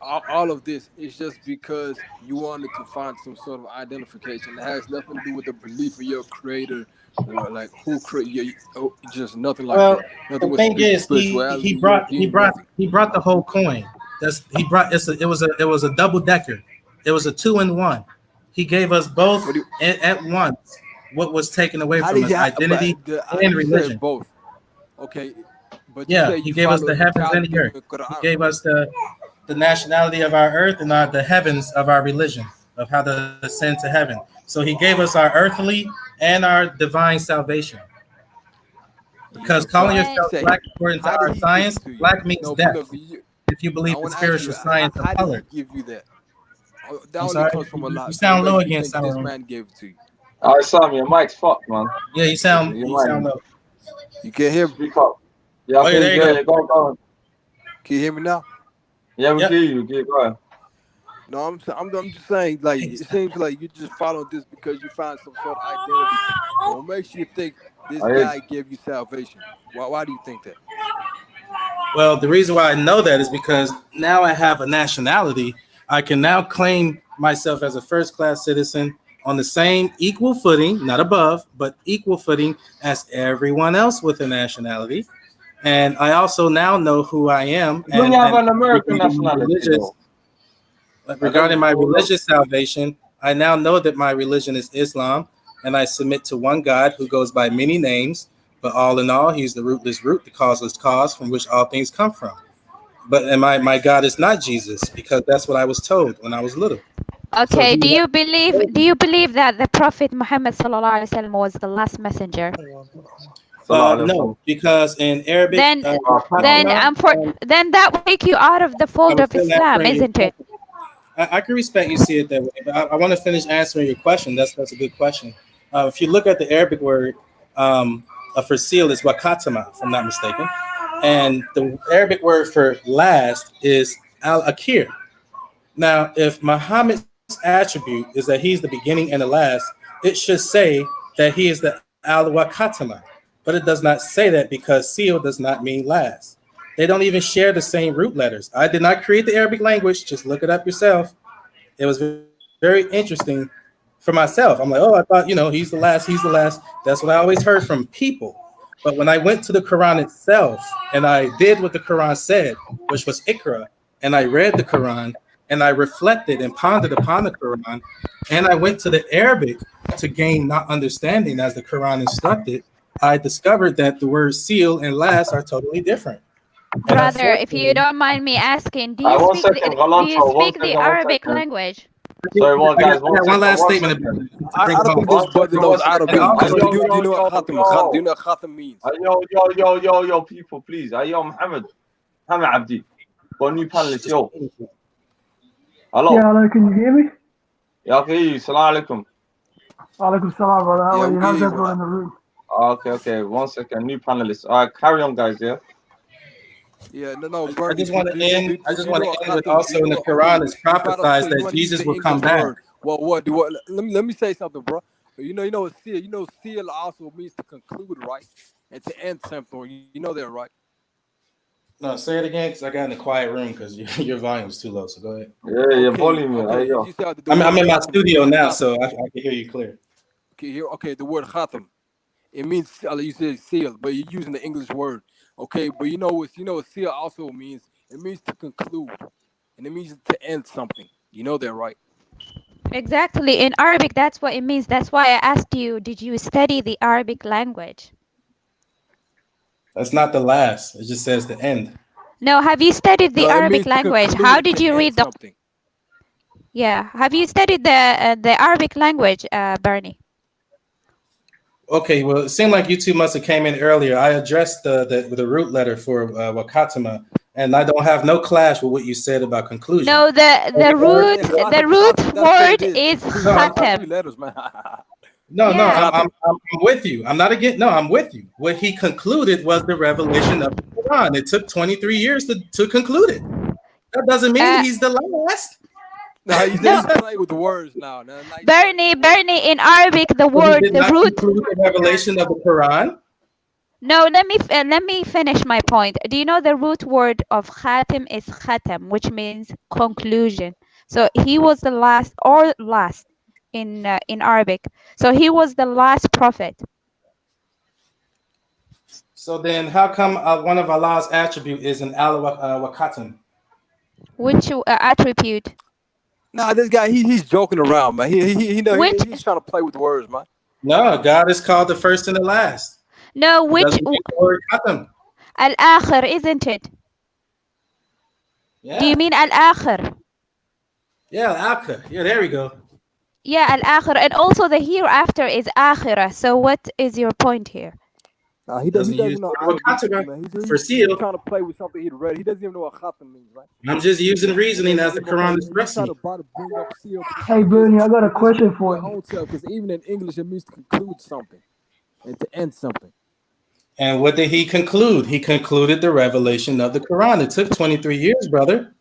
all of this is just because you wanted to find some sort of identification. It has nothing to do with the belief of your creator or like who created you. Just nothing like that. Nothing the thing is, he brought the whole coin. It was a double decker. It was a 2-in-1. He gave us both at once. What was taken away from us, identity and religion. Both. Okay. But yeah, he gave us the heavens and the earth. He gave us the nationality of our earth and the heavens of our religion, of how to ascend to heaven. So he gave us our earthly and our divine salvation. Because calling yourself black according to our science, black means death. If you believe in spiritual science of color. Give you that? That only comes from a lot. You sound low again, Sam. This man gave it to you. All right, Sam, your mic's fucked, man. Yeah, you sound low. You can't hear me? Speak up. Yeah, I can hear you. Go. Can you hear me now? Yeah, we hear you. Keep going. No, I'm just saying, like, it seems like you just follow this because you find some sort of identity. What makes you think this guy gave you salvation? Why do you think that? Well, the reason why I know that is because now I have a nationality. I can now claim myself as a first-class citizen on the same equal footing, not above, but equal footing as everyone else with a nationality. And I also now know who I am. You have an American nationality. Regarding my religious salvation, I now know that my religion is Islam, and I submit to one God who goes by many names, but all in all, he's the rootless root, the causeless cause from which all things come from. And my God is not Jesus, because that's what I was told when I was little. Okay, so do you believe that the Prophet Muhammad sallallahu alaihi wasallam was the last messenger? No, because in Arabic, then that will take you out of the fold of Islam, isn't it? I can respect you see it that way, but I want to finish answering your question. That's a good question. If you look at the Arabic word for seal is wakatama, if I'm not mistaken, and the Arabic word for last is al-akhir. Now, if Muhammad's attribute is that he's the beginning and the last, it should say that he is the al-wakatama, but it does not say that because seal does not mean last. They don't even share the same root letters. I did not create the Arabic language. Just look it up yourself. It was very interesting for myself. I'm like, I thought, he's the last. That's what I always heard from people. But when I went to the Quran itself and I did what the Quran said, which was Iqra, and I read the Quran and I reflected and pondered upon the Quran, and I went to the Arabic to gain not understanding as the Quran instructed, I discovered that the words seal and last are totally different. Brother, if you don't mind me asking, do you speak the Arabic language? Sorry, one last statement. I don't think this brother knows Arabic. Do you know what khatam means? Yo, people, please. Yo, Muhammad Abdi. Got a new panelist, yo. Hello. Yeah, hello, can you hear me? Yeah, I can hear you. Assalamu alaikum. Alaikum salam, brother. How are you? How's everyone in the room? Okay. 1 second. New panelist. All right, carry on, guys, yeah? Yeah, no, I Bernie. just want to end. I just want to end with also in the Quran is prophesied that Jesus will come back. Well, let me say something, bro. You know, seal. You know, seal also means to conclude, right, and to end something. You know that, right? No, say it again, because I got in a quiet room because your volume's too low. So go ahead. Yeah, your volume. I'm in my studio now, so I can hear you clear. Okay, the word khatam. It means you said seal, but you're using the English word. Okay, but you know what seal also means? It means to conclude, and it means to end something. You know that, right? Exactly. In Arabic, that's what it means. That's why I asked you, did you study the Arabic language? That's not the last. It just says the end. No, have you studied the Arabic language? How did you read the? Something. Yeah, have you studied the Arabic language, Bernie? Okay, well, it seemed like you two must have came in earlier. I addressed the root letter for Wakatima, and I don't have no clash with what you said about conclusion. No, the root word is khatam. No, I'm with you. I'm not against. No, I'm with you. What he concluded was the revelation of the Quran. It took 23 years to conclude it. That doesn't mean he's the last. No, you just play with the words now. Bernie, in Arabic, the word, the root. The revelation of the Quran. No, let me finish my point. Do you know the root word of khatim is khatam, which means conclusion. So he was the last in Arabic. So he was the last prophet. So then, how come one of Allah's attribute is an al-wakatim? Which attribute? Nah, this guy he's joking around, man. He's trying to play with the words, man. No, God is called the first and the last. No, which al-akhir, isn't it? Yeah. Do you mean al-akhir? Yeah, al-akhir. Yeah, there we go. Yeah, al-akhir, and also the hereafter is akhirah. So what is your point here? He doesn't know Arabic, man. He's trying to play with something he read. He doesn't even know what khatam means, right? I'm just using reasoning as the Quran expresses. Hey, Bernie, I got a question for you. Because even in English, it means to conclude something and to end something. And what did he conclude? He concluded the revelation of the Quran. It took 23 years, brother.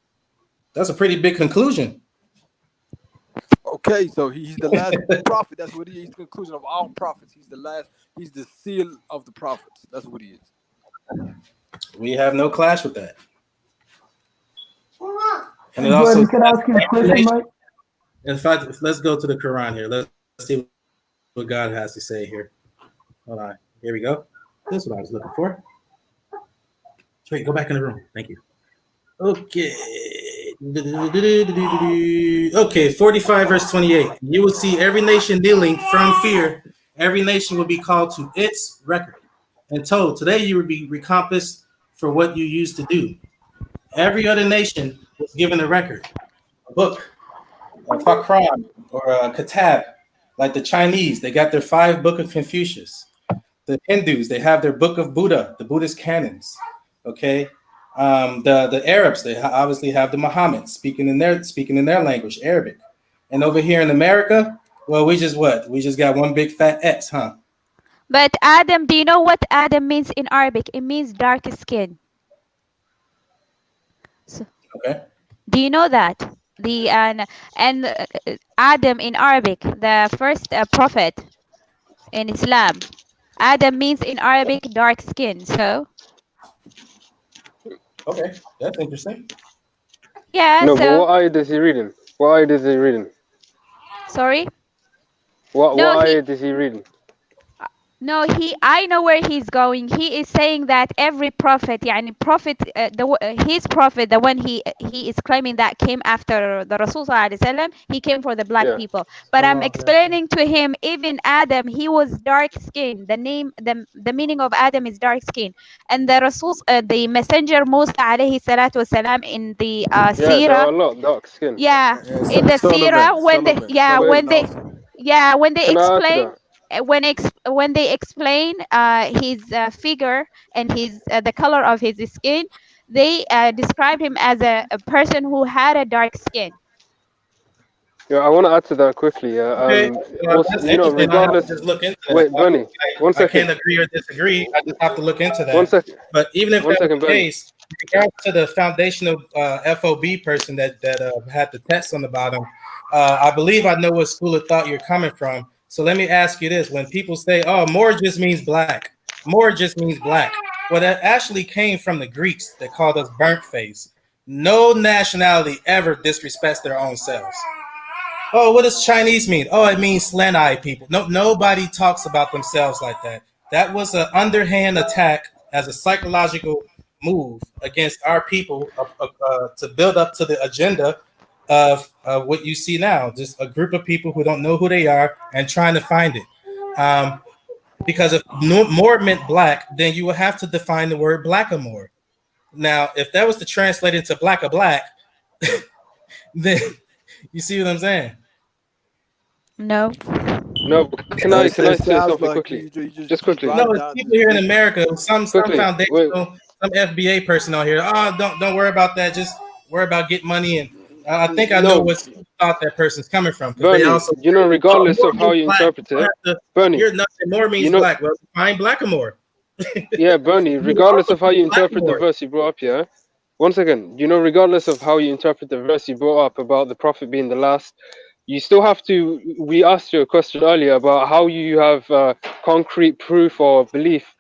That's a pretty big conclusion. Okay, so he's the last prophet. That's what he is. He's the conclusion of all prophets. He's the last. He's the seal of the prophets. That's what he is. We have no clash with that. And it Hey, also. Bernie, can I ask you a question, Mike? In fact, let's go to the Quran here. Let's see what God has to say here. Hold on. Here we go. This is what I was looking for. Wait, go back in the room. Thank you. Okay. Okay, 45 verse 28. You will see every nation kneeling from fear. Every nation will be called to its record and told, today you will be recompensed for what you used to do. Every other nation was given a record, a book, a Fakran or a Kitab. Like the Chinese, they got their 5 book of Confucius. The Hindus, they have their book of Buddha, the Buddhist canons. Okay. The Arabs, they obviously have the Muhammad speaking in their language, Arabic. And over here in America, well, we just got one big fat X, huh? But Adam, do you know what Adam means in Arabic? It means dark skin. So, okay. Do you know that? And Adam in Arabic, the first prophet in Islam, Adam means in Arabic dark skin. So. Okay, that's interesting. Yeah. No, so, but what ayat is he reading? What ayat is he reading? Sorry. What ayat is he reading? No, I know where he's going. He is saying that every prophet, his prophet, the one he is claiming that came after the Rasul sallallahu alaihi wasallam, he came for the black people. But I'm explaining to him, even Adam, he was dark skinned. The meaning of Adam is dark skin. And the Rasul, the messenger Musa alayhi salatu wasalam in the There seerah. are a lot dark skin. Yeah, in the seerah when they explain. When they explain his figure and his the color of his skin, they describe him as a person who had a dark skin. Yeah, I want to add to that quickly. Regardless. Just look into that. Wait, Bernie, 1 second. I can't agree or disagree. I just have to look into that. 1 second. But even if that's the case, regards to the foundational FOB person that had the text on the bottom, I believe I know what school of thought you're coming from. So let me ask you this: when people say, "Oh, more just means black," more just means black. Well, that actually came from the Greeks that called us burnt face. No nationality ever disrespects their own selves. Oh, what does Chinese mean? Oh, it means slant-eyed people. No, nobody talks about themselves like that. That was an underhand attack as a psychological move against our people to build up to the agenda of what you see now. Just a group of people who don't know who they are and trying to find it. Because if more meant black, then you would have to define the word blackamoor. Now, if that was to translate into black, then you see what I'm saying? No. No, can I say something quickly? Just quickly. No, it's people here in America, some foundational, some FBA person out here. Oh, don't worry about that. Just worry about getting money. And I think I know what thought that person's coming from. Bernie, you know, regardless of how you interpret it, Bernie, you're nothing. More means black. Well, define blackamoor. Yeah, Bernie, regardless of how you interpret the verse you brought up, yeah? 1 second. You know, regardless of how you interpret the verse you brought up about the Prophet being the last, you still have to, we asked you a question earlier about how you have concrete proof or belief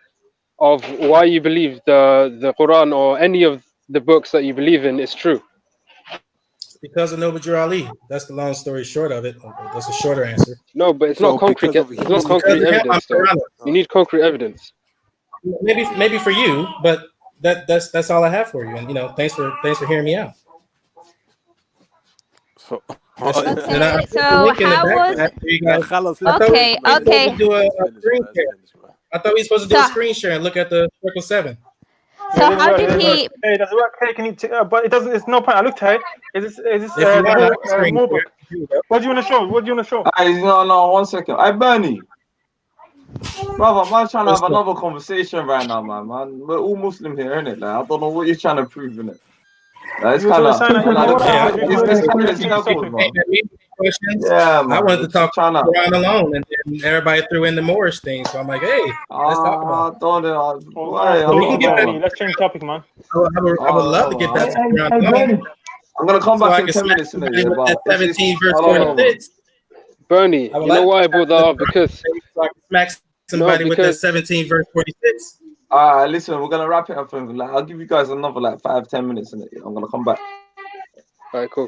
of why you believe the Quran or any of the books that you believe in is true. Because of Noble Ali. That's the long story short of it. That's a shorter answer. No, but it's not concrete. It's not concrete evidence. You need concrete evidence. Maybe for you, but that's all I have for you. And you know, thanks for hearing me out. So how was okay? I thought we were supposed to do a screen share and look at the circle 7. So how did he? Hey, does it work? Hey, can you? But it doesn't. It's no point. I looked at it. Is this more book? What do you want to show? What do you want to show? No, 1 second. Hey, Bernie. Brother, man's trying to have another conversation right now, man. We're all Muslim here, innit? Like, I don't know what you're trying to prove, innit? Like, it's kind of yeah, man. I wanted to talk Quran alone, and then everybody threw in the Moorish thing. So I'm like, hey, let's talk about it. Let's change topic, man. I would love to get that to Quran alone. I'm gonna come back in 10 minutes. 17 verse 46. Bernie, you know why I brought that up? Because smack somebody with that 17 verse 46. Listen, we're gonna wrap it up. Like, I'll give you guys another 5-10 minutes in it. I'm gonna come back. All right, cool.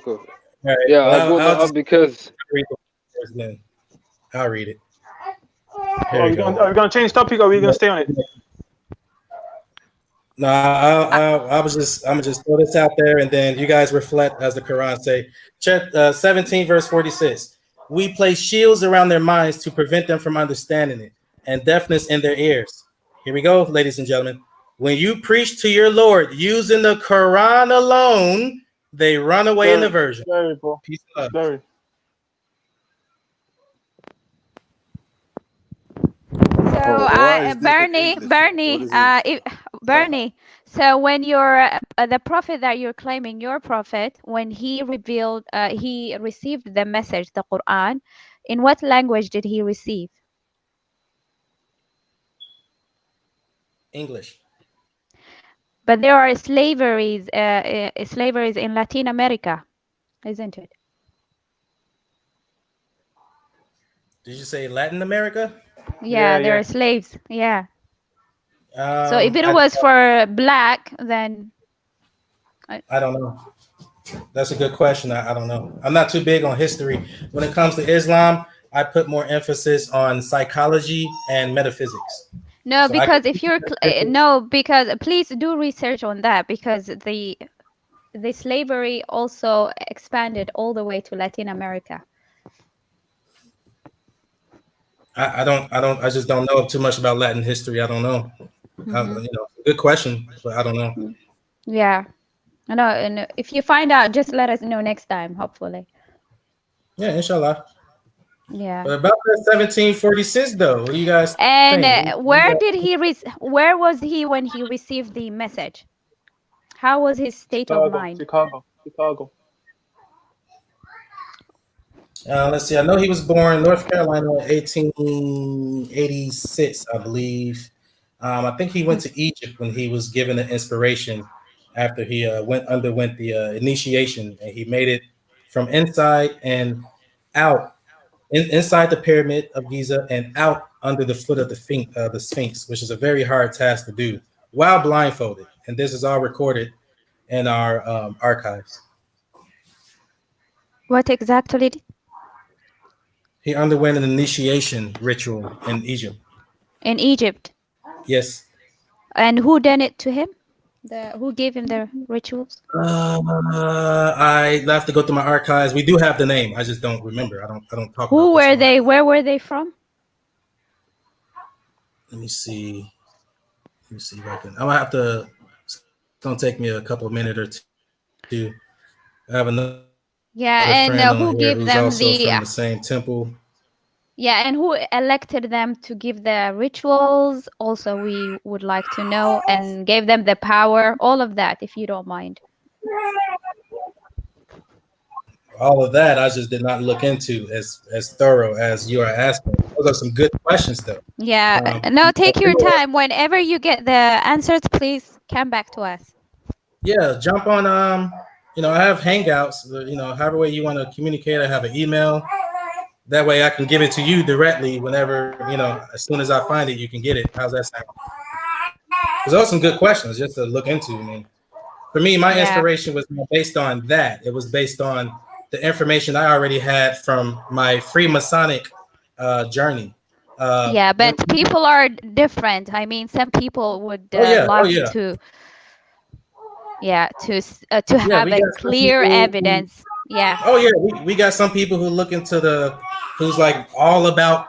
Right. Yeah, I brought that up because I'll read it. Are we gonna change topic or are we gonna stay on it? No, I'm just throw this out there, and then you guys reflect as the Quran say. 17 verse 46. We place shields around their minds to prevent them from understanding it, and deafness in their ears. Here we go, ladies and gentlemen. When you preach to your Lord using the Quran alone, they run away in aversion. Peace and love. So, Bernie. So when you're the prophet that you're claiming, your prophet, when he received the message, the Quran, in what language did he receive? English. But there are slaveries in Latin America, isn't it? Did you say Latin America? Yeah, there are slaves. Yeah. So if it was for black, then I don't know. That's a good question. I don't know. I'm not too big on history. When it comes to Islam, I put more emphasis on psychology and metaphysics. No, so because because please do research on that, because the slavery also expanded all the way to Latin America. I just don't know too much about Latin history. I don't know. Good question, but I don't know. Yeah, I know. And if you find out, just let us know next time, hopefully. Yeah, inshallah. Yeah. But about that 1746 though, what do you guys think? Where was he when he received the message? How was his state of mind? Chicago. Let's see. I know he was born in North Carolina in 1886, I believe. I think he went to Egypt when he was given the inspiration, after he underwent the initiation, and he made it from inside and out, inside the pyramid of Giza and out under the foot of the Sphinx, which is a very hard task to do while blindfolded. And this is all recorded in our archives. What exactly? He underwent an initiation ritual in Egypt. In Egypt. Yes. And who done it to him? Who gave him the rituals? I have to go through my archives. We do have the name. I just don't remember. I don't talk. Who were they? Where were they from? Let me see. If I can. I'm gonna have to. It's gonna take me a couple of minutes or two. I have another. Yeah, and who gave them from the same temple? Yeah, and who elected them to give the rituals? Also, we would like to know, and gave them the power. All of that, if you don't mind. All of that, I just did not look into as thorough as you are asking. Those are some good questions, though. Yeah, no, take your time. Whenever you get the answers, please come back to us. Yeah, jump on. I have Hangouts. However way you want to communicate. I have an email. That way, I can give it to you directly whenever as soon as I find it, you can get it. How's that sound? Those are some good questions just to look into. I mean, for me, my inspiration was based on that. It was based on the information I already had from my Freemasonic journey. But people are different. I mean, some people would love to have a clear evidence. Yeah. Oh yeah, we got some people who look into who's like all about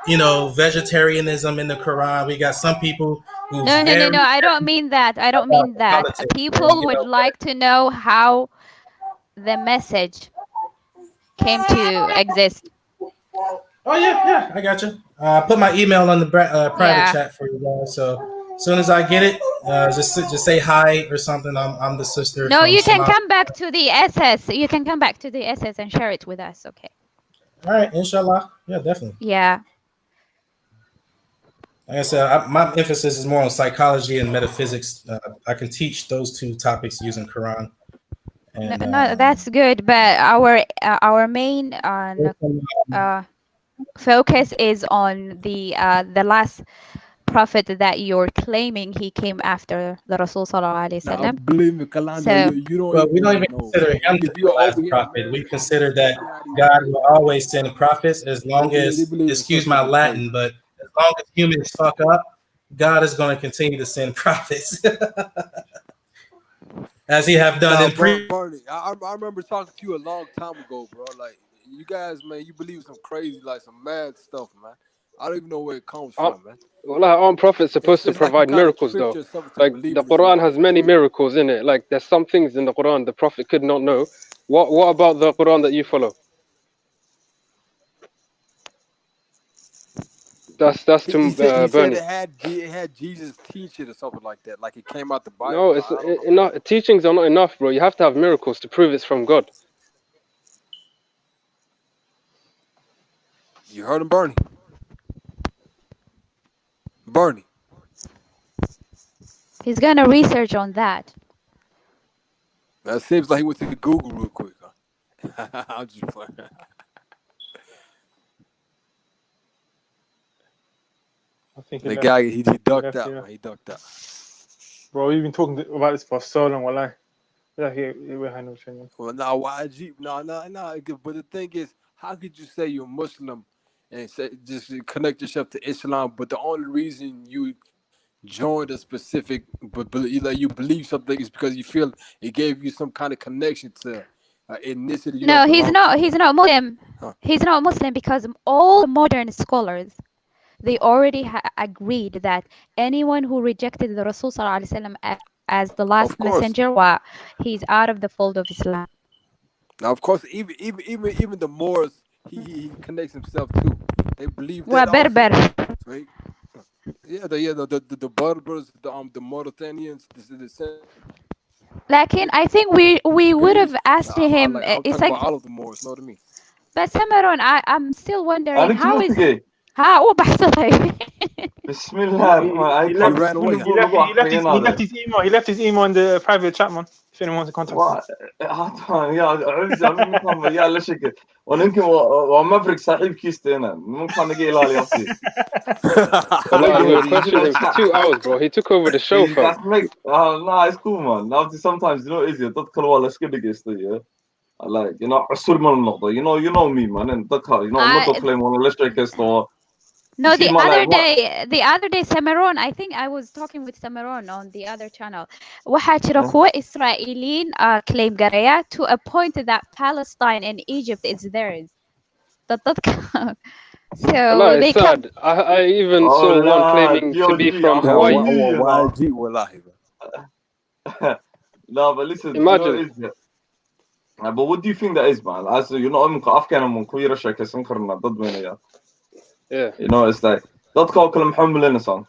vegetarianism in the Quran. We got some people who No, I don't mean that. I don't mean that. People would like to know how the message came to exist. Oh yeah, I got you. Put my email on the private chat for you guys. So as soon as I get it, just say hi or something. I'm the sister. No, you can come back to the SS. You can come back to the SS and share it with us. Okay. All right, inshallah. Yeah, definitely. Yeah. Like I said, my emphasis is more on psychology and metaphysics. I can teach those two topics using Quran. And, no, that's good. But our main focus is on the last prophet that you're claiming he came after the Rasul Sallallahu Alaihi Wasallam. Believe me, Kalanda, we don't even consider him to be the last prophet. We consider that God will always send prophets as long as, excuse my Latin, but as long as humans fuck up, God is going to continue to send prophets. As he have done in Bernie, I remember talking to you a long time ago, bro. Like, you guys, man, you believe some crazy, like some mad stuff, man. I don't even know where it comes from, man. Well, aren't prophets supposed to provide miracles, though? Like, the Quran has many miracles in it. Like, there's some things in the Quran the prophet could not know. What about the Quran that you follow? That's to Bernie. It had Jesus teach it or something like that. Like, it came out the Bible. No, it's not. Teachings are not enough, bro. You have to have miracles to prove it's from God. You heard him, Bernie. Bernie. He's gonna research on that. That seems like he went to Google real quick. Huh? I'm just playing. I think the guy he ducked out. Man. He ducked out. Bro, we've been talking about this for so long. Wallah. Well, now YG, no. But the thing is, how could you say you're Muslim and say just connect yourself to Islam? But the only reason you joined a specific, but you believe something is because you feel it gave you some kind of connection to ethnicity. No, he's not Muslim. Huh. He's not Muslim because all modern scholars, they already agreed that anyone who rejected the Rasul Sallallahu Alaihi Wasallam as the last messenger, he's out of the fold of Islam. Now, of course, even the Moors, he connects himself to. They believe that. Berber. Right? The Berbers, the Mauritanians, the same. Lakin, I think we would have asked him. It's like all of the Moors, know what I mean? But Samaron, I'm still wondering how is. هو بحث بسم الله He left his email in the private chat, man. if anyone wants to contact يا لا شكل ونمكن ومفرق صاحب كيستنا ممكن نجي لا ليصير. Allah, we were questioning him for 2 hours, bro. He took over the show, fam. Nah, it's cool, man. Now sometimes you know it's easier. That color was good against you. Like you know, you know me, man, and that you know, I'm not claim on the strikers store. No, the other day, Samaron, I think I was talking with Samaron on the other channel. waxaa jira kuwa Israeliyiin claim garaya to a point that Palestine and Egypt is theirs. dadka so Allah, they it's sad. I even saw one claiming to be from Hawaii. No, but listen, imagine. But what do you think that is, man? As you know, I'm Afghan and queer shakes and karna dad weynaya. Yeah. You know, it's like dad ka kala محملين صان.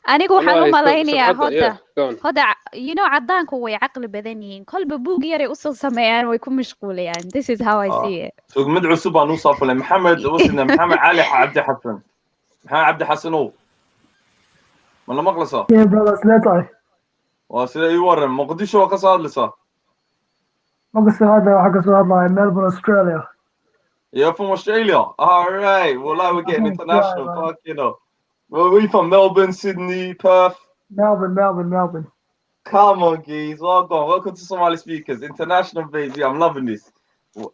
anigu waxaan u malaynayaa hoda you know cadaanku way caqli badan yihiin kolba buug yar ay usoo sameeyaan way ku mashquulayaan. This is how I see it. So mid cusub aan u saafalay Maxamed wasna Maxamed Ali Abdi Xasan. Maxamed Abdi Xasanow. Ma la maqlaysaa? Yeah, brother, sleetay. Waa sida ii waran Muqdisho ka soo hadlaysaa. Waxa ka soo hadlaya Melbourne, Australia. You're from Australia? All right. Well, we're getting international. Fuck, you know. Well, we from Melbourne, Sydney, Perth. Melbourne. Come on, geez. Welcome to Somali Speakers. International, baby. I'm loving this.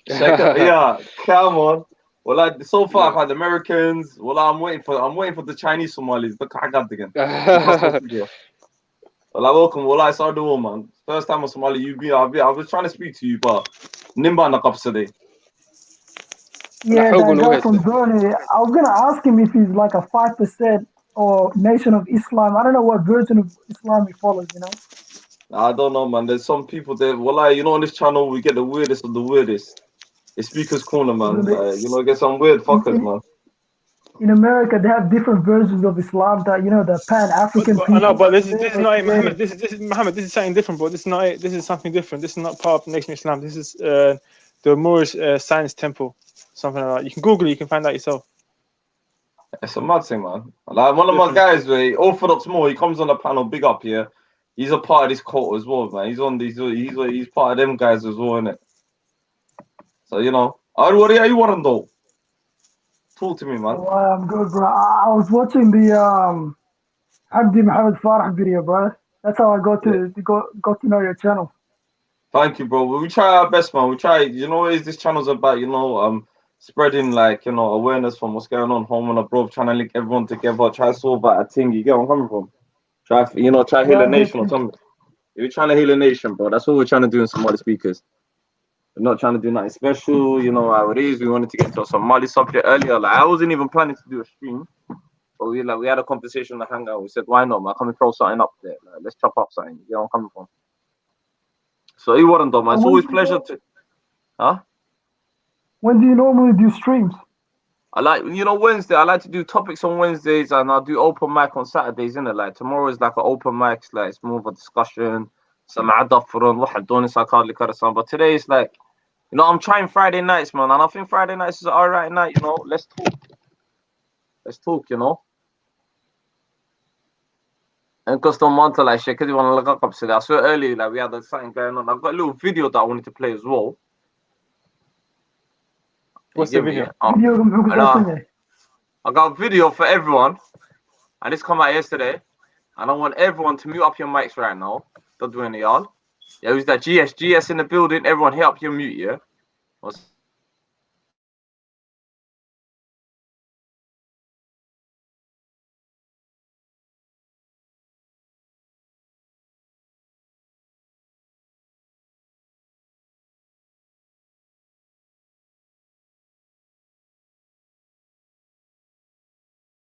Check it. Yeah, come on. Well, so far I've had Americans. Well, I'm waiting for the Chinese Somalis. The Kagad again. Well, I welcome. Well, I saw the woman. First time a Somali I was trying to speak to you, but Nimba Nakapsade. Yeah, that guy from Bernie. I was gonna ask him if he's like a 5% or Nation of Islam. I don't know what version of Islam he follows, you know. I don't know, man. There's some people there. Well, you know, on this channel we get the weirdest of the weirdest. It's Speaker's Corner, man. You know, get some weird fuckers, man. In America, they have different versions of Islam that, you know, the Pan-African people. No, but this is not it, Muhammad. This is Muhammad. This is something different, bro. This is not it. This is something different. This is not part of Nation of Islam. This is the Moorish Science Temple, something like that. You can Google it. You can find out yourself. It's a mad thing, man. Like one of my guys, Orthodox Moor, he comes on the panel, big up here. He's a part of this cult as well, man. He's on these. He's part of them guys as well, innit? So you know, what are you wanting though? Talk to me, man. Oh, I'm good, bro. I was watching the Abdi Mohammed Farah video, bro. That's how I got to know your channel. Thank you, bro. We try our best, man. We try. You know what this channel's about? You know, spreading like awareness from what's going on home and abroad, trying to link everyone together, try to solve that thing. You get where I'm coming from? Try heal a nation or something. We're trying to heal a nation, bro. That's what we're trying to do in Somali Speakers. We're not trying to do nothing special. You know how it is. We wanted to get into a Somali subject earlier. Like I wasn't even planning to do a stream, but we had a conversation on the hangout. We said, why not, man? Come and throw something up there. Like, let's chop up something. You know where I'm coming from? So you weren't though, man. It's always a pleasure to. Huh? When do you normally do streams? I like, Wednesday. I like to do topics on Wednesdays, and I'll do open mic on Saturdays, innit? Like tomorrow is like an open mic, like it's more of a discussion. Some but today is like, I'm trying Friday nights, man, and I think Friday nights is an alright night. Let's talk. And custom monta like shit, because want to look up today. I saw earlier like we had something going on. I've got a little video that I wanted to play as well. What's the video? I got a video for everyone, and this come out yesterday, and I want everyone to mute up your mics right now. Don't do any y'all. Yeah, who's that? GS in the building. Everyone, hit up your mute, yeah.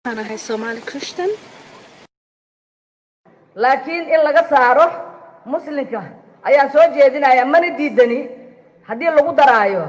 أنا Somali Christian. laakiin in laga saaro muslimka ayaa soo jeedinaya mana diidani hadii lagu daraayo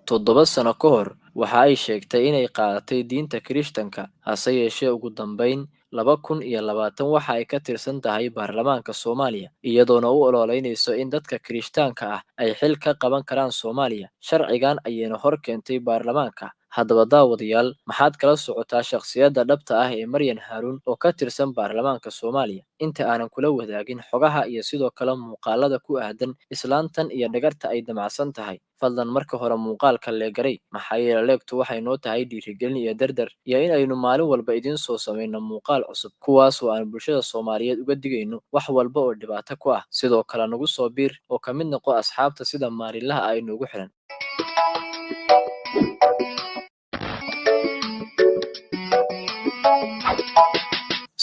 7 sano ka hor waxa ay sheegtay inay qaadatay diinta Kirishtanka hase yeeshee ugu dambeyn 2020 waxa ay ka tirsan tahay baarlamaanka Soomaaliya iyadoona u ololeynayso in dadka Kirishtaanka ah ay xil ka qaban karaan Soomaaliya sharcigan ayayna hor keentay baarlamaanka haddaba daawadayaal maxaad kala socotaa shakhsiyadda dhabta ah ee Maryan Haruun oo ka tirsan baarlamaanka Soomaaliya inta aanan kula wadaagin xogaha iyo sidoo kale muuqaalada ku aadan islaantan iyo dhagarta ay damacsan tahay fadlan marka hore muuqaalka leegaray maxaa yeelay leegtu waxay noo tahay dhiirigelin iyo dardar iyo in aynu maalin walba idiin soo samayno muuqaal cusub kuwaas oo aan bulshada Soomaaliyeed uga digayno wax walba oo dhibaato ku ah sidoo kale nagu soo biir oo ka mid noqo asxaabta sida maalinlaha ay noogu xiran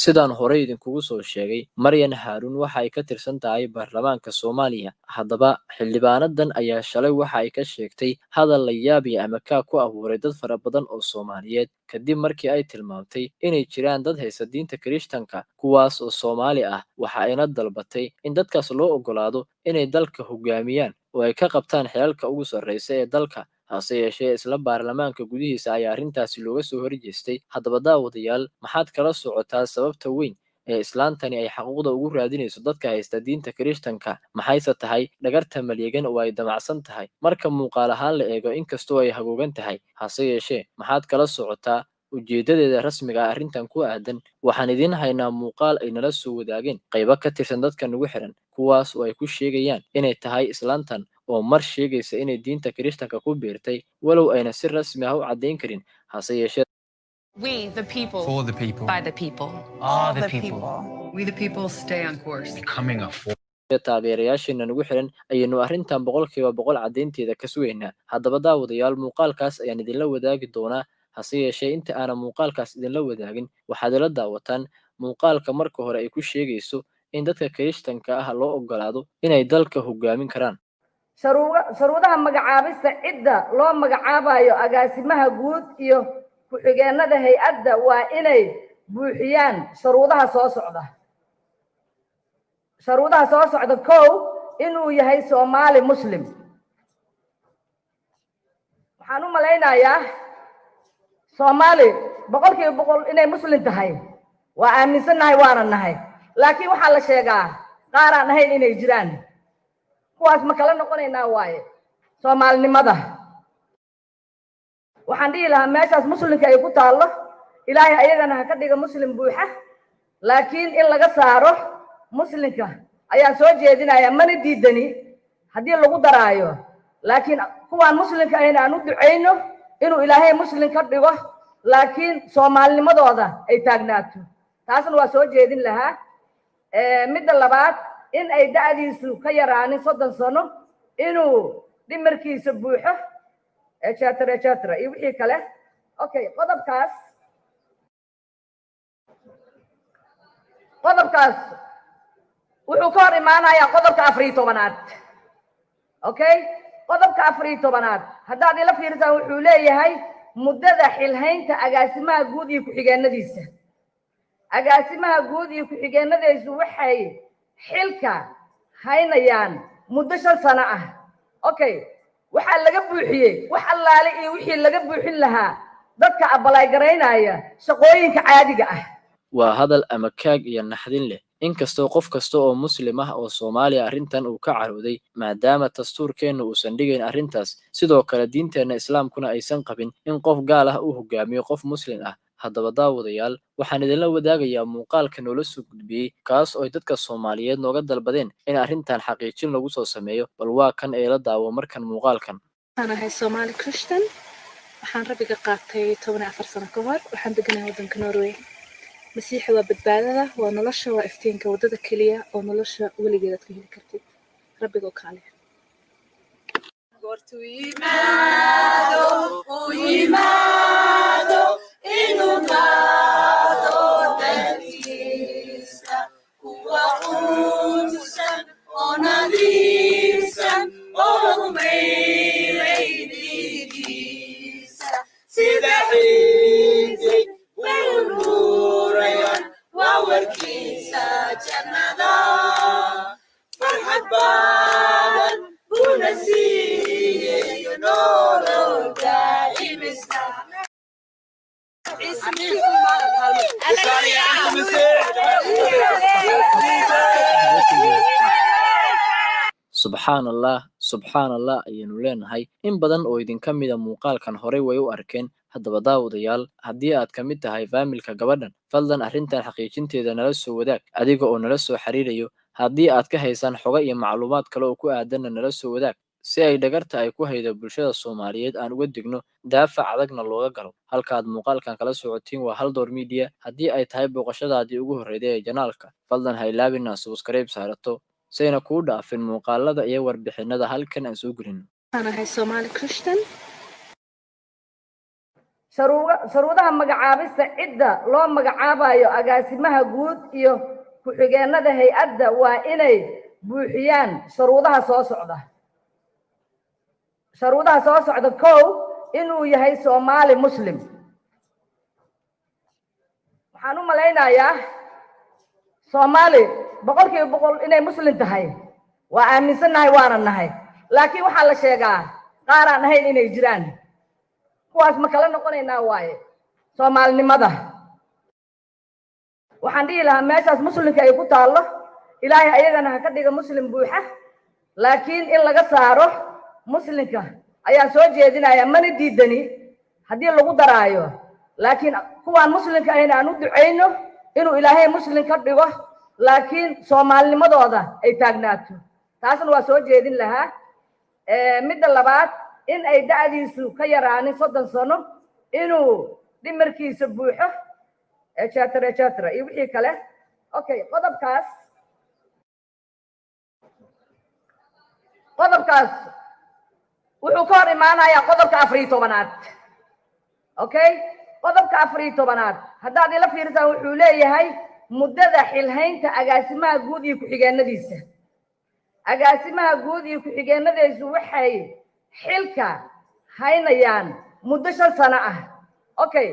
sidaan hore idinkugu soo sheegay Maryan Haruun waxa ay ka tirsan tahay baarlamaanka Soomaaliya haddaba xildhibaanadan ayaa shalay waxa ay ka sheegtay hadal la yaab iyo ama ka ku abuuray dad fara badan oo Soomaaliyeed kadib markii ay tilmaamtay inay jiraan dad haysta diinta Kirishtanka kuwaas oo Soomaali ah waxa ayna dalbatay in dadkaas loo ogolaado inay dalka hogaamiyaan oo ay ka qabtaan xilalka ugu sarreeya ee dalka hase yeeshee isla baarlamaanka gudihiisa ayaa arrintaasi looga soo horjeestay haddaba daawadayaal maxaad kala socotaa sababta weyn ee islaantani ay xaquuqda ugu raadinayso dadka haysta diinta Kirishtanka maxayse tahay dhagarta malyegan oo ay damacsan tahay marka muuqaal ahaan la eego inkastoo ay hagoogan tahay hase yeeshee maxaad kala socotaa ujeedadeeda rasmiga ah arrintan ku aadan waxaan idin haynaa muuqaal ay nala soo wadaageen qaybo ka tirsan dadka nagu xiran kuwaas oo ay ku sheegayaan inay tahay islaantan oo mar sheegaysa inay diinta Kirishtanka ku biirtay walow ayna si rasmi ah u caddeyn karin hase yeeshee We, the people, for the people, by the people, are the people. we the people stay on course. Becoming a force. taageerayaasheena nagu xiran ayaynu arrintan boqolkiiba boqol caddeynteeda ka sugaynaa haddaba daawadayaal muuqaalkaas ayaan idinla wadaagi doonaa hase yeeshee inta aanan muuqaalkaas idinla wadaagin waxaad ila daawataan muuqaalka marka hore ay ku sheegayso in dadka Kirishtanka ah loo ogolaado inay dalka hogaamin karaan sharuudaha magacaabista cidda loo magacaabayo agaasimaha guud iyo ku-xigeenada hay-adda waa inay buuxiyaan sharuudaha soo socda kow inuu yahay Soomaali Muslim waxaan u malaynayaa Soomaali boqolkiiba boqol inay Muslim tahay waa aaminsanahay waana nahay laakiin waxaa la sheegaa qaar aan ahayn inay jiraan kuwaas ma kala noqonaynaa waaye Soomaalinimada waxaan dhihi lahaa meeshaas muslimka ay ku taallo ilaahay ayagana ha ka dhiga muslim buuxa laakiin in laga saaro muslimka ayaan soo jeedinayaa mana diidani haddii lagu daraayo laakiin kuwaan muslimka ahayna aan u ducayno inuu ilaahay muslim ka dhigo laakiin soomaalinimadooda ay taagnaato taasna waa soo jeedin lahaa midda labaad in ay da'diisu ka yaraanin 30 sano inuu dhimirkiisa buuxo etc iyo wixii kale okay qodobkaas wuxuu ka hor imaanayaa qodobka 14aad okay qodobka 14aad haddaad ila fiirsan wuxuu leeyahay muddada xilhaynta agaasimaha guud iyo ku-xigeenadiisa agaasimaha guud iyo ku-xigeenadiisu waxay xilka haynayaan muddo 5 sano ah okay waxaa laga buuxiyey wax allaale iyo wixii laga buuxin lahaa dadka abalay garaynaya shaqooyinka caadiga ah waa hadal ama kaag iyo naxdin leh inkastoo qof kasta oo muslim ah oo Soomaaliya arrintan uu ka carooday maadaama dastuurkeenu uusan dhigayn arrintaas sidoo kale diinteena islaamkuna aysan qabin in qof gaal ah uu hogaamiyo qof muslim ah haddaba daawadayaal waxaan idinla wadaagayaa muuqaalka noola soo gudbiyey kaas oo dadka Soomaaliyeed nooga dalbadeen in arrintan xaqiijin lagu soo sameeyo bal waa kan ee la daawo markan muuqaalkan أنا هاي سومالي كريستيان waxaan rabiga qaatay 14 sano ka hor waxaan deganahay wadanka Norway masiixi waa badbaadada waa nolosha waa iftiinka wadada kaliya oo nolosha weligeed ka heli kartid rabiga kaale goortu yimaado inuu qaado dalkiisa kuwa quudsan oo nadiifsan oo lagu mayray dhiigiisa sida xidig way nuurayaan waa warkiisa jannada farxad badan buna siiyey nolol daa'imista subxaan allah ayaynu leenahay in badan oo idinka mida muuqaalkan horey way u arkeen haddaba daawadayaal haddii aad ka mid tahay faamilka gabadhan fadlan arrintan xaqiijinteeda nala soo wadaag adiga oo nala soo xiriirayo haddii aad ka haysaan xogo iyo macluumaad kale oo ku aadanna nala soo wadaag si ay dhagarta ay ku haydo bulshada Soomaaliyeed aan uga digno daafac adagna looga galo halkaad muuqaalkan kala socotiin waa Haldor Media haddii ay tahay booqashadaadii ugu horreysay ee janaalka fadlan ha ilaawin inaad subscribe saarato sayna kuu dhaafin muuqaalada iyo warbixinada halkan aan soo gelino anahay Somali Christian sharuudaha magacaabista cidda loo magacaabayo agaasimaha guud iyo ku-xigeenada hay-adda waa inay buuxiyaan sharuudaha soo socda kow inuu yahay Soomaali Muslim waxaan u malaynayaa Soomaali boqolkiiba boqol inay Muslim tahay waa aaminsanahay waana nahay laakiin waxaa la sheegaa qaar aan ahayn inay jiraan kuwaas ma kala noqonaynaa waaye Soomaalinimada waxaan dhihi lahaa meeshaas muslimka ay ku taallo ilaahay ayagana ha ka dhiga muslim buuxa laakiin in laga saaro muslimka ayaa soo jeedinaya mana diidani haddii lagu daraayo laakiin kuwaan muslimka ahayna aan u ducayno inuu ilaahay muslim ka dhigo laakiin Soomaalinimadooda ay taagnaato taasna waa soo jeedin lahaa midda labaad in ay da'diisu ka yaraanin 30 sano inuu dhimirkiisa buuxo etc iyo wixii kale okay qodobkaas wuxuu ka hor imaanayaa qodobka 14aad okay qodobka 14aad haddaad ila fiirsaan wuxuu leeyahay muddada xilhaynta agaasimaha guud iyo ku-xigeenadiisa agaasimaha guud iyo ku-xigeenadiisu waxay xilka haynayaan muddo 5 sano ah okay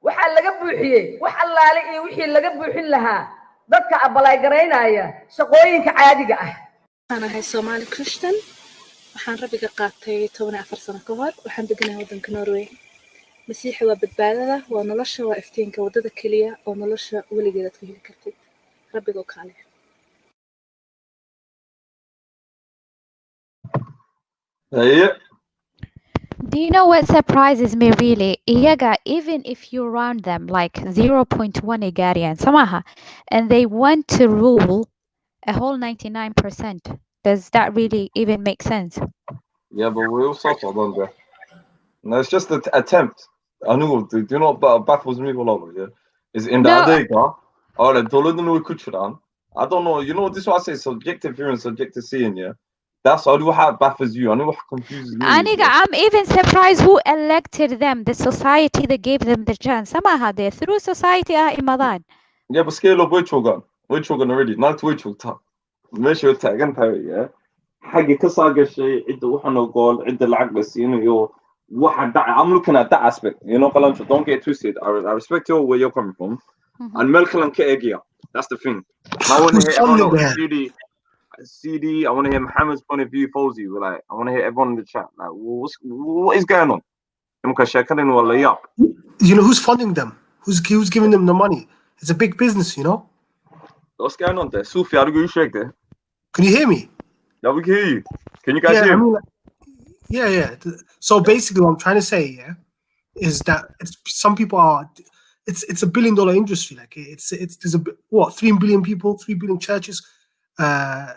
waxaa laga buuxiyey wax allaale iyo wixii laga buuxin lahaa dadka abalay garaynaya shaqooyinka caadiga ah anahay Somali Christian waxaan rabiga qaatay 14 sano ka hor waxaan deganahay waddanka Norway masiixi waa badbaadada waa nolosha waa iftiinka wadada kaliya oo nolosha weligeed aad ka heli kartid rabiga kaale Do you know what surprises me really? Iyaga, even if you round them like 0.1 Igarian, Samaha, and they want to rule a whole 99%. Does that really even make sense? Yeah, but we all suffer on there. No, it's just an attempt. I know. Do you know what baffles me all over? Yeah, is in the Adega. Oh, the Dolodano Kuchuran. I don't know. You know, this is what I say: subjective hearing, subjective seeing. Yeah, that's all. What baffles you? I know what confuses me. Aniga, I'm even surprised who elected them. The society that gave them the chance. Samaha, they through society Imadan. Yeah, but scale of which organ already. Not which organ. ماشي تاجن تاوي حاجة كساجة شيء إنت وحنا قال إنت العقل بس يو واحد دع عملو كنا that aspect قلنا don't get twisted I respect you where you're coming from and ملكنا كأجيا that's the thing I want to hear everyone CD I want to hear Mohammed's point of view Fawzi like I want to hear everyone in the chat like what is going on you know who's funding them who's giving them the money it's a big business you know what's going on there Sufi how do you shake there can you hear me? Yeah, we can hear you. Can you guys hear me? Yeah. So basically, what I'm trying to say, is that some people are. It's $1 billion industry. Like there's 3 billion people, 3 billion churches, a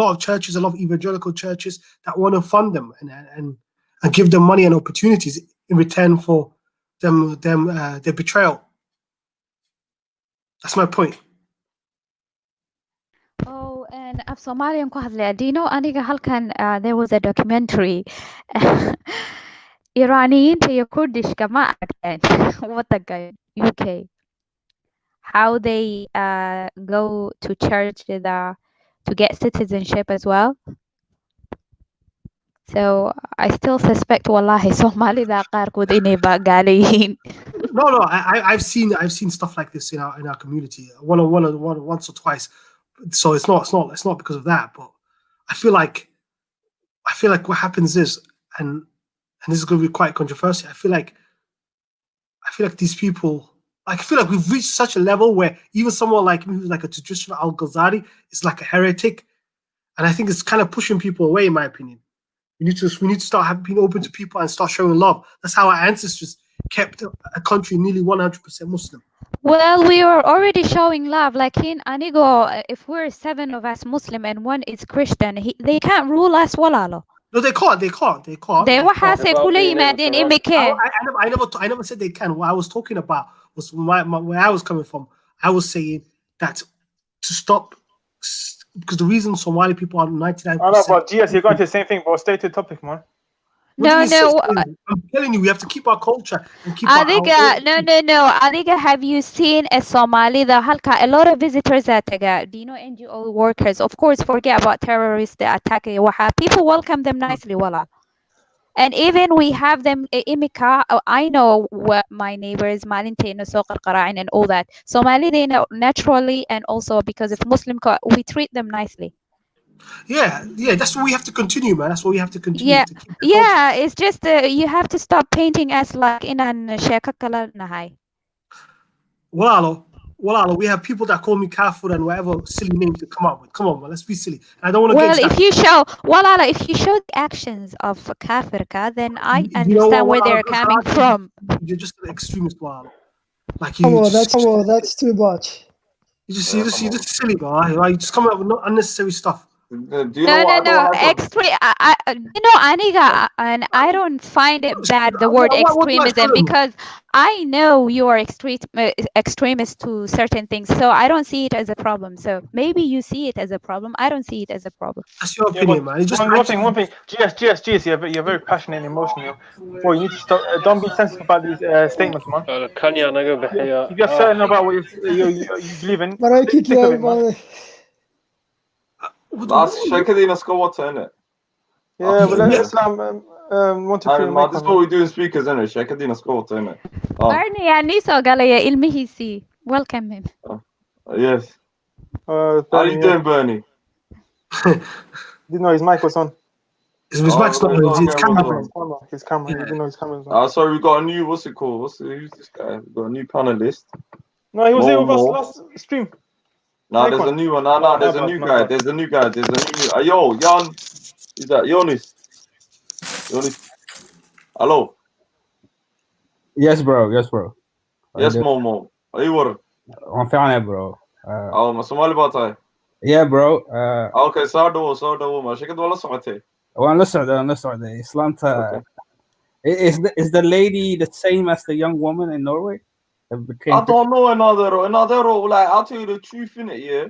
lot of churches, a lot of evangelical churches that want to fund them and give them money and opportunities in return for their betrayal. That's my point. Oh, and of Somalian ku hadlaya. Do you know aniga halkan there was a documentary Iraniyiinta iyo Kurdishka ma aragteen wadanka UK how they go to church to get citizenship as well. So I still suspect wallahi Somalida qaarkood inay ba gaala yihiin. No, I've seen stuff like this in our community once or twice. So it's not because of that, but I feel like what happens is, and this is going to be quite controversial. I feel like these people, I feel like we've reached such a level where even someone like me, who's like a traditional Al-Ghazali, is like a heretic, and I think it's kind of pushing people away, in my opinion. We need to start being open to people and start showing love. That's how our ancestors kept a country nearly 100% Muslim. Well, we are already showing love. Like in Anigo, if we're 7 of us Muslim and 1 is Christian, they can't rule us, walalo. No, they can't. They waxaasay kula yimaadeen imikee. I never said they can. What I was talking about was where I was coming from. I was saying that to stop, because the reason Somali people are 99%. I know, but GS, you're going to the same thing, but stay to the topic, man. No. I'm telling you, we have to keep our culture and keep our. No. Adiga, have you seen a Somali? A lot of visitors at Taga. Do you know NGO workers? Of course, forget about terrorists that attack. People welcome them nicely, wala. And even we have them imika. I know what my neighbors, Malintino, Soqal Qara'in, and all that. Somali, they know naturally, and also because of Muslim, we treat them nicely. Yeah, that's what we have to continue, man. That's what we have to continue. Yeah, it's just you have to stop painting us like in an shekakala nahai. Walalo, we have people that call me kafir and whatever silly names to come up with. Come on, man, let's be silly. I don't want to get if you show the actions of kafirka, then I understand where they're coming from. You're just an extremist, Walalo. Like that's too much. You just silly, bro. You just come up with unnecessary stuff. No. Extreme. Aniga, and I don't find it bad the word extremism because I know you are extremist to certain things, so I don't see it as a problem. So maybe you see it as a problem. I don't see it as a problem. That's your opinion, man. One thing. GS, you're very passionate and emotional. Boy, you need to stop. Don't be sensitive about these statements, man. If you're certain about what you believe in, stick with it, man. Last Shakadina Skawata, innit? Yeah, but let's Islam 1 to 3. This is what we do in speakers, innit? Shakadina Skawata, innit? Barney Aniso Galaya Ilmihisi. Welcome him. Yes. How you doing, Bernie? Didn't know his mic was on. His mic's not on. His camera. He didn't know his camera was on. Sorry, we got a new, what's it called? Who's this guy? We got a new panelist. No, he was there with us last stream. No, there's a new one. No, there's a new guy. There's a new. Yo, Jan. Is that Jonis? Hello. Yes, bro. Yes, Momo. Are you what? I'm fine, bro. ما Somali baa Yeah, bro. Okay, soo ma shakad wala socotay. waan la socday. Islaanta. Is the lady the same as the young woman in Norway? I don't know another. Like, I'll tell you the truth, innit, yeah?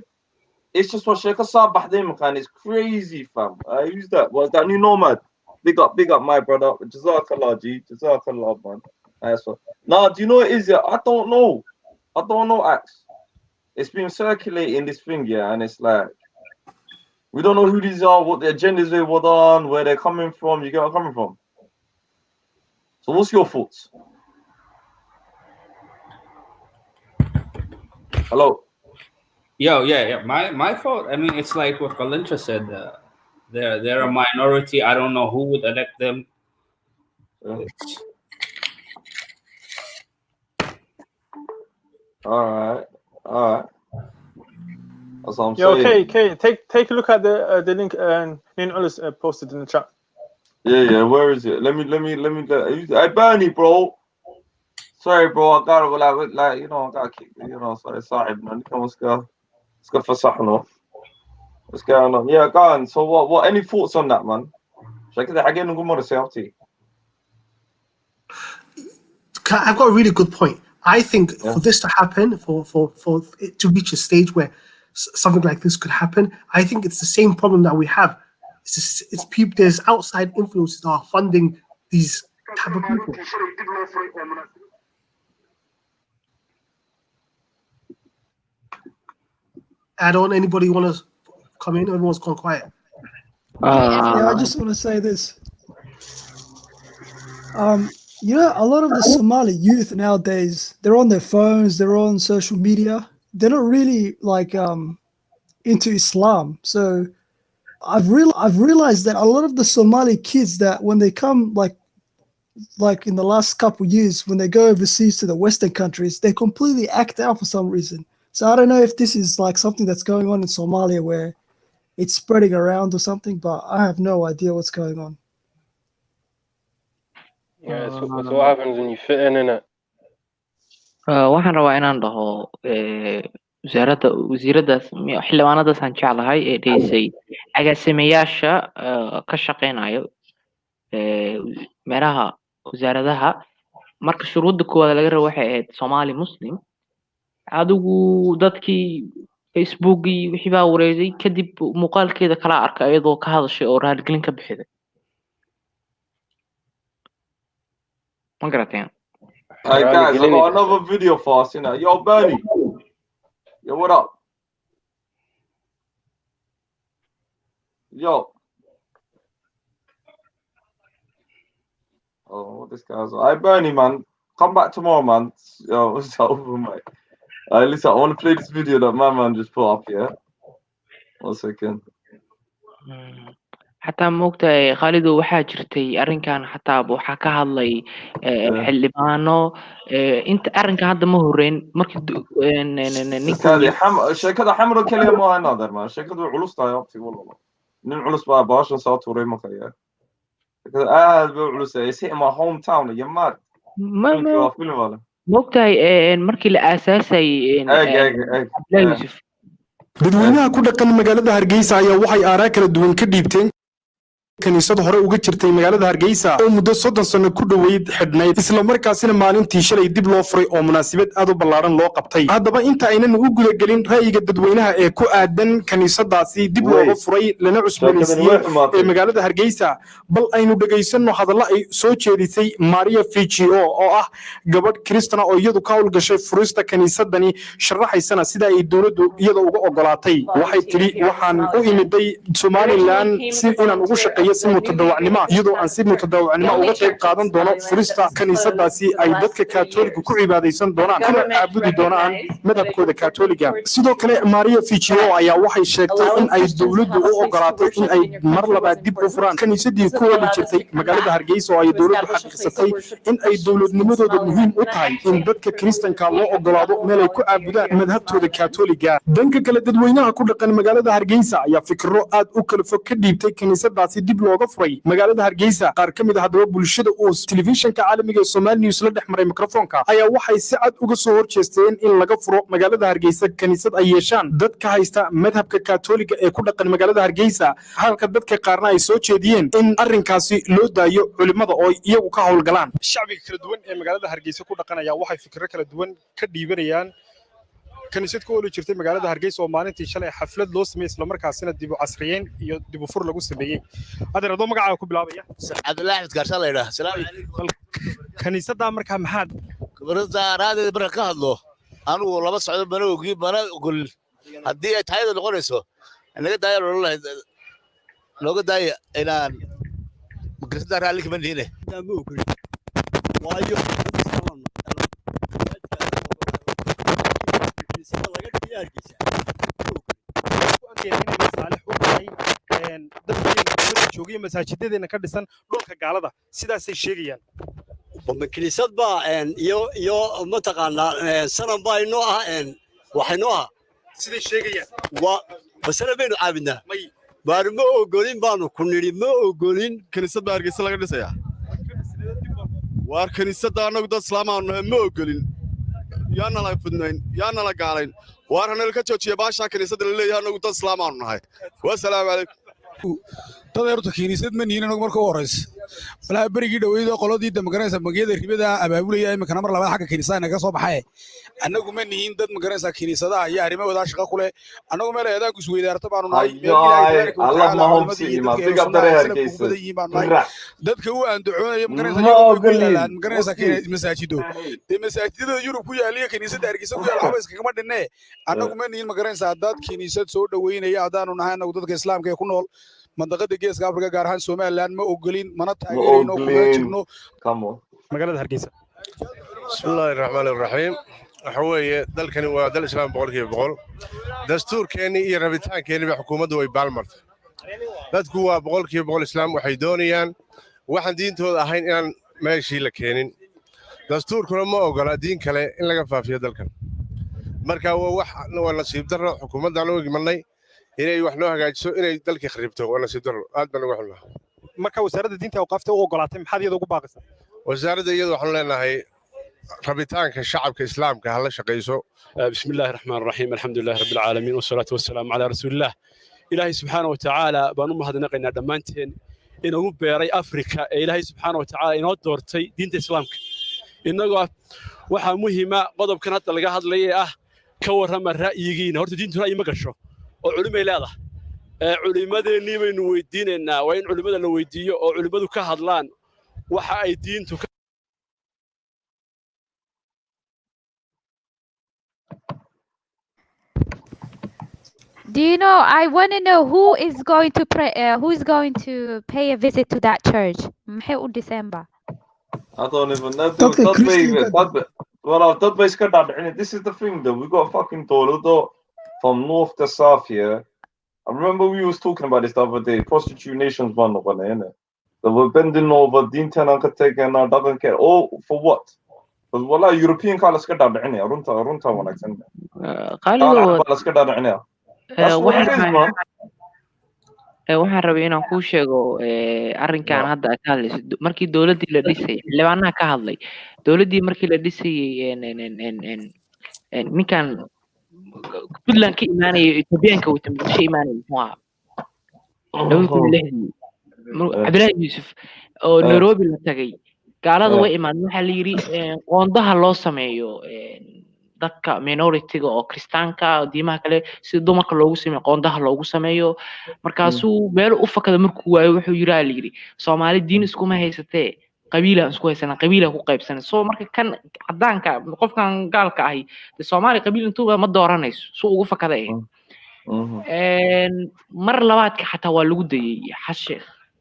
It's just what Sheikh Assad Bahdin, man. It's crazy, fam. Who's that? Was that new Nomad? Big up, my brother. Jazakallah, G. Jazakallah, man. That's what. Nah, do you know what it is, yeah? I don't know, Ax. It's been circulating this thing, yeah, and it's like, we don't know who these are, what their agendas they were on, where they're coming from. You get where I'm coming from? So what's your thoughts? Hello. Yo, yeah. My fault. I mean, it's like what Valentra said. They're a minority. I don't know who would elect them. All right. That's what I'm saying. Okay. Take a look at the link Nin Ullis posted in the chat. Yeah. Where is it? Let me. Hey, Bernie, bro. Sorry, bro. I gotta like I gotta keep sorry, man. Let's go for Sahno. What's going on? Yeah, go on. So what? Any thoughts on that, man? I've got a really good point. I think for this to happen, for it to reach a stage where something like this could happen, I think it's the same problem that we have. It's people. There's outside influences that are funding these type of people. Add on, anybody want to come in? Everyone's gone quiet. I just want to say this. A lot of the Somali youth nowadays, they're on their phones, they're on social media. They're not really into Islam. So I've realized that a lot of the Somali kids that when they come like in the last couple of years, when they go overseas to the Western countries, they completely act out for some reason. So I don't know if this is like something that's going on in Somalia where it's spreading around or something, but I have no idea what's going on. Yeah, so what happens when you fit in it? waxaan rabaa inaan dhaho wasiiradaas xildhibaanadaas aan jeclahay ee dheysay agaasimayaasha ka shaqeynayo meelaha wasaaradaha marka shuruudda koowaad laga rabo waxay ahayd Somali Muslim adigu dadkii Facebookii wixii baa wareegay kadib muuqaalkeeda kala arkay iyadoo ka hadashay oo raaligelin ka bixiday ma garateen Hey guys, I got another video for us, you know. Yo, Bernie. Yo, what up? Yo. Oh, what this guy's like. Hey, Bernie, man. Come back tomorrow, man. Yo, it's over, mate. Listen, I want to play this video that my man just put up, yeah? 1 second. حتى موقتها خالد waxaa jirtay arrinkan xataa waxa ka hadlay xildhibaano inta arrinkan hadda ma horeyn markii shirkada xamro kaliya ma aha naadir ma shirkadu culus tahay waqti walba nin culus baa baashan soo tuuray ma kaya shirkada aad bay culus ay si ma hometown iyo maad موقتها markii la aasaasay dadweynaha ku dhaqan magaalada Hargeysa ayaa waxay aaraa kala duwan ka dhiibteen kaniisad hore uga jirtay magaalada Hargeysa oo muddo 30 sano ku dhaweyd xidhnayd isla markaasina maalintii shalay dib loo furay oo munaasabad aad u ballaaran loo qabtay haddaba inta aynan u guda galin ra'yiga dadweynaha ee ku aadan kaniisadaasi dib looga furay lana cusboonaysiiyay ee magaalada Hargeysa bal aynu dhageysano hadallo ay soo jeedisay Maria Ficio oo ah gabadh Kristana oo iyadu ka howlgashay furista kaniisadani sharaxaysana sida ay dawladdu iyada uga ogolaatay waxay tiri waxaan u imiday Somaliland si inaan ugu shaqeeyo si mutadawacnimo iyadoo aan si mutadawacnimo uga qayb qaadan doono furista kaniisadaasi ay dadka Kaatooliga ku cibaadeysan doonaan kuna caabudi doonaan madhabkooda Kaatooliga sidoo kale Maria Ficio ayaa waxay sheegtay in ay dawladdu u ogolaatay in ay mar labaad dib u furaan kaniisadii ku wali jirtay magaalada Hargeysa oo ay dawladdu xaqiiqsatay in ay dawladnimadooda muhiim u tahay in dadka Kristanka loo ogolaado meel ay ku caabudaan madhabkooda Kaatooliga danka kale dadweynaha ku dhaqan magaalada Hargeysa ayaa fikro aad u kala fog ka dhiibtay kaniisadaasi dib looga furay magaalada Hargeysa qaar kamid ah hadaba bulshada oo telefishinka caalamiga ee Somali News la dhexmaray mikrofoonka ayaa waxay si cad uga soo horjeesteen in laga furo magaalada Hargeysa kaniisad ay yeeshaan dadka haysta madhabka Kaatooliga ee ku dhaqan magaalada Hargeysa halka dadka qaarna ay soo jeediyeen in arrinkaasi loo daayo culimada oo iyagu ka howlgalaan shacbiga kala duwan ee magaalada Hargeysa ku dhaqanaya waxay fikro kala duwan ka dhiibanayaan kaniisad ku wali jirtay magaalada Hargeysa oo maalintii shalay xaflad loo sameeyay isla markaasina dib u casriyeyn iyo dib u fur lagu sameeyay hadda adoo magacaaga ku bilaabaya Cabdullaahi Axmed Garshaal la yiraahdo salaam kaniisada markaa maxaad khibrada raadada barka ka hadlo anigu laba socdo bana ogol haddii ay taayada noqonayso anaga daaya looga daaya inaan makrasada raali kama diine waayo joogay masaajidadeena ka dhisan dhulka gaalada sidaas ay sheegayaan kaniisad baa iyo mataqaanaa sanam baa inoo ah waxaynu ah siday sheegayaan waa basana baynu caabidnaa baar ma ogolin baanu ku nidhi ma ogolin kaniisad baa Hargeysa laga dhisayaa waar kaniisada anagu dad islaamaanu ma ogolin yaana la fudnayn yaana la gaalayn waar hanal ka joojiya baasha kaniisada la leeyahay anagu dad islaamaanu nahay wassalaamu calaykum tadeerto kaniisad ma nihin anagu marka u horeysa balaa berigii dhaweyd oo qoladii damagaranaysa magaalada ribada abaabulaya imika mar labaad xagga kaniisada naga soo baxay anagu ma nihin dad magaranaysa kaniisadaha iyo arrimahooda shaqo ku leh anagu meel eedaag is weydaarto baanu nahay Allah ma homsi ma biga dare Hargeysa dadka uu aan ducoonaya magaranaysa masaajido masaajidada Yurub ku yaaliya kaniisada Hargeysa ku yaal xabays kama dhinne anagu ma nihin magaranaysa dad kaniisad soo dhaweynaya adaanu nahay anagu dadka islaamka ee ku nool mandaqada geeska Afrika gaar ahaan Somaliland ma ogolin mana taageerayno kuma jirno kamo magaalada Hargeysa bismillaahir rahmaanir rahiim waxa weeye dalkani waa dal islaam 100% dastuurkeeni iyo rabitaankeeni xukuumaddu way baalmartay dadku waa 100% islaam waxay doonayaan waxaan diintooda ahayn inaan meeshii la keenin dastuurkuna ma ogola diin kale in laga faafiyo dalkan marka waa nasiib darro xukuumaddan u imanay inay wax loo hagaajiso inay dalka kharibto waa nasiib darro aad baan uga xunnahay marka wasaaradda diinta awqaafta u ogolaatay maxaad iyada ugu baaqaysaa wasaaradda iyadu waxaanu leenahay rabitaanka shacabka islaamka ha la shaqayso. بسم الله الرحمن الرحيم الحمد لله رب العالمين والصلاة والسلام على رسول الله إلهي سبحانه وتعالى بانو مهدنقنا دمانتين إنه بيري أفريكا إلهي سبحانه وتعالى إنه دورتي دين الإسلام إنه waxa muhiima qodobkan hadda laga hadlayay ka warrama ra'yigiina horta diintu ra'yi ma gasho oo culimay leedahay culimadeennii baynu weydiinaynaa waa in culimada la weydiiyo oo culimadu ka hadlaan waxa ay diintu Do you know? I want to know who is going to who is going to pay a visit to that church. Maxay u December. I don't even know. This is the thing though. We got fucking Tolodo from north to south here. I remember we was talking about this the other day. Prostitute nations one of them, they were bending over, Dintan and taking and doesn't care. Oh, for what? Because والله European colours كده دعنا رنتا وانا كسنة. قالوا colours كده دعنا. That's what it is, man. waxaan rabay inaan kuu sheego arrinkan hadda aad ka hadlayso markii dowladdii la dhisay xildhibaanaha ka hadlay dowladdii markii la dhisayay ninkan Puntland ka imaanaya Ethiopianka uu tambaashay imaanaya muxuu ahaa Cabdilaahi Yuusuf oo Nairobi la tagay gaalada way imaan waxa la yiri qoondaha loo sameeyo dadka minority-ga oo kristaanka diimaha kale si dumarka loogu sameeyo qoondaha loogu sameeyo markaasuu meel u fakada markuu waayo wuxuu yiraahdaa la yiri Soomaali diin isku ma haysatee qabiila isku haysana qabiila ku qaybsan soo marka kan cadaanka qofkan gaalka ahi Soomaali qabiil intuu ma dooranayso soo ugu fakaday mar labaadka xataa waa lagu dayay xashe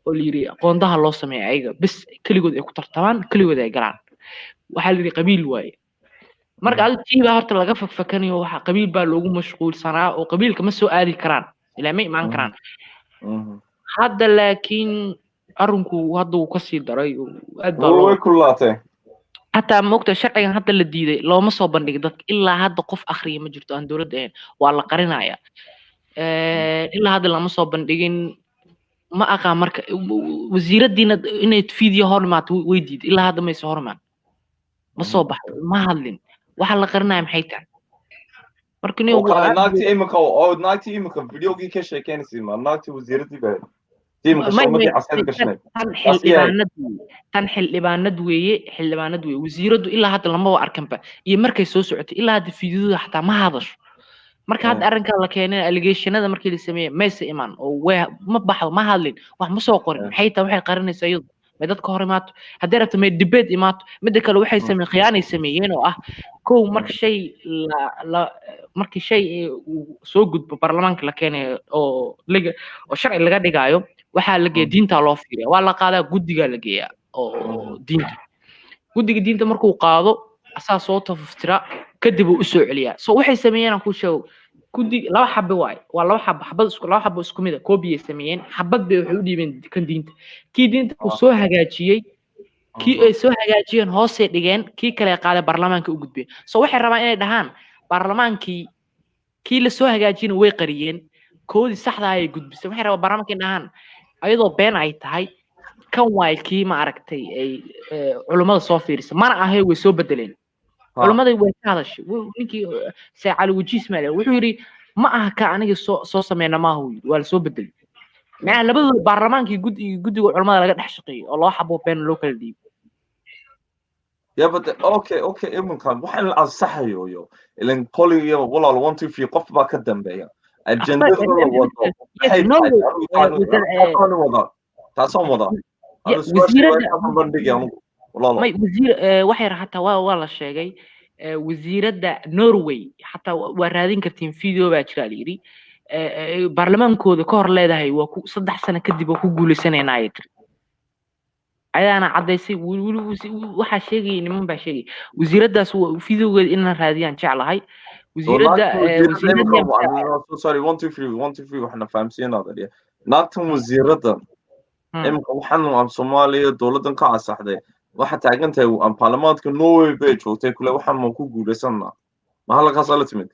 oo la yiri qoondaha loo sameeyo ayaga bis kaligood ay ku tartamaan kaligood ay galaan waxa la yiri qabiil waaye marka altiiba horta laga fakanayo waxa qabiil baa loogu mashquulsanaa oo qabiilka ma soo aadi karaan ilaa ma iman karaan hadda laakiin arinku hadda uu ka sii daray aad baa way kulaatay hatta moogta sharcigan hadda la diiday looma soo bandhigin dadka ilaa hadda qof akhriya ma jirto aan dowladda ahayn waa la qarinaya ilaa hadda lama soo bandhigin ma aqaan marka wasiiradiina inay video hormaat way diiday ilaa hadda ma soo hormaan ma soo baxo ma hadlin waxa la qarinayo maxay tahay marka inuu naagti imika videogii ka sheekeynaysa ma naagti wasiiradii baa tiimka Soomaaliya casad gashnay tan xildhibaanad weeye wasiiradu ilaa hadda lama arkanba iyo markay soo socotay ilaa hadda videoda xataa ma hadasho marka hadda arrinka la keenay allegationada markii la sameeyay maysa iman oo ma baxdo ma hadlin wax ma soo qorin maxay tahay waxay qarinaysaa iyadu ma dadka hor imaato haddii rabto may debate imaato midda kale waxay sameeyeen khiyaanay sameeyeen oo kow markii shay soo gudbo baarlamaanka la keenay oo sharci laga dhigayo waxaa la geeyaa diinta loo fiiriyaa waa la qaadaa guddiga la geeyaa oo guddiga diinta markuu qaado asaa soo tafaftira kadib uu soo celiyaa soo waxay sameeyeen ku sheego guddi laba xabbe waay waa laba xabbo isku mid ah koobiyay sameeyeen xabad bay waxay u dhiibeen kan diinta kii diinta uu soo hagaajiyay kii ay soo hagaajiyeen hoosay dhigeen kii kale qaaday baarlamaanka u gudbiyeen soo waxay rabaan inay dhahaan baarlamaankii kii la soo hagaajiyeen way qariyeen koodii saxda ay gudbisay waxay rabaan baarlamaankii dhahaan ayadoo been ay tahay kan waay kii ma aragtay ay culimada soo fiirisay mana ahay way soo bedeleen culimada way ka hadashay ninkii saacali wajiis maale wuxuu yiri ma aha ka aniga soo sameeyna ma ahu waa la soo bedelay macna labada baarlamaankii guddiga culimada laga dhex shaqeeyay oo loo xabo been loo kala dhiibay Yeah, but okay, even kan waxaan la ansaxayo yo ilan qoliga walaal 1 2 3 qof baa ka dambeeya agenda waxay xataa waa la sheegay wasiiradda Norway xataa waa raadin kartiin video baa jira yiri baarlamaankooda ka hor leedahay waa 3 sano kadib oo ku guuleysanayna ay tiri ayana cadaysay waxa sheegay niman baa sheegay wasiiraddaas videogeeda in la raadiyaan jeclahay sorry 1 2 3 waxna fahamsiinaa dadii naagtan wasiiradda imka waxaan Soomaaliya dawladdan ka asaxday waxa taagan tahay baarlamaanka Norway bay joogtay kule waxaan ma ku guuleysanaa ma halkaas la timid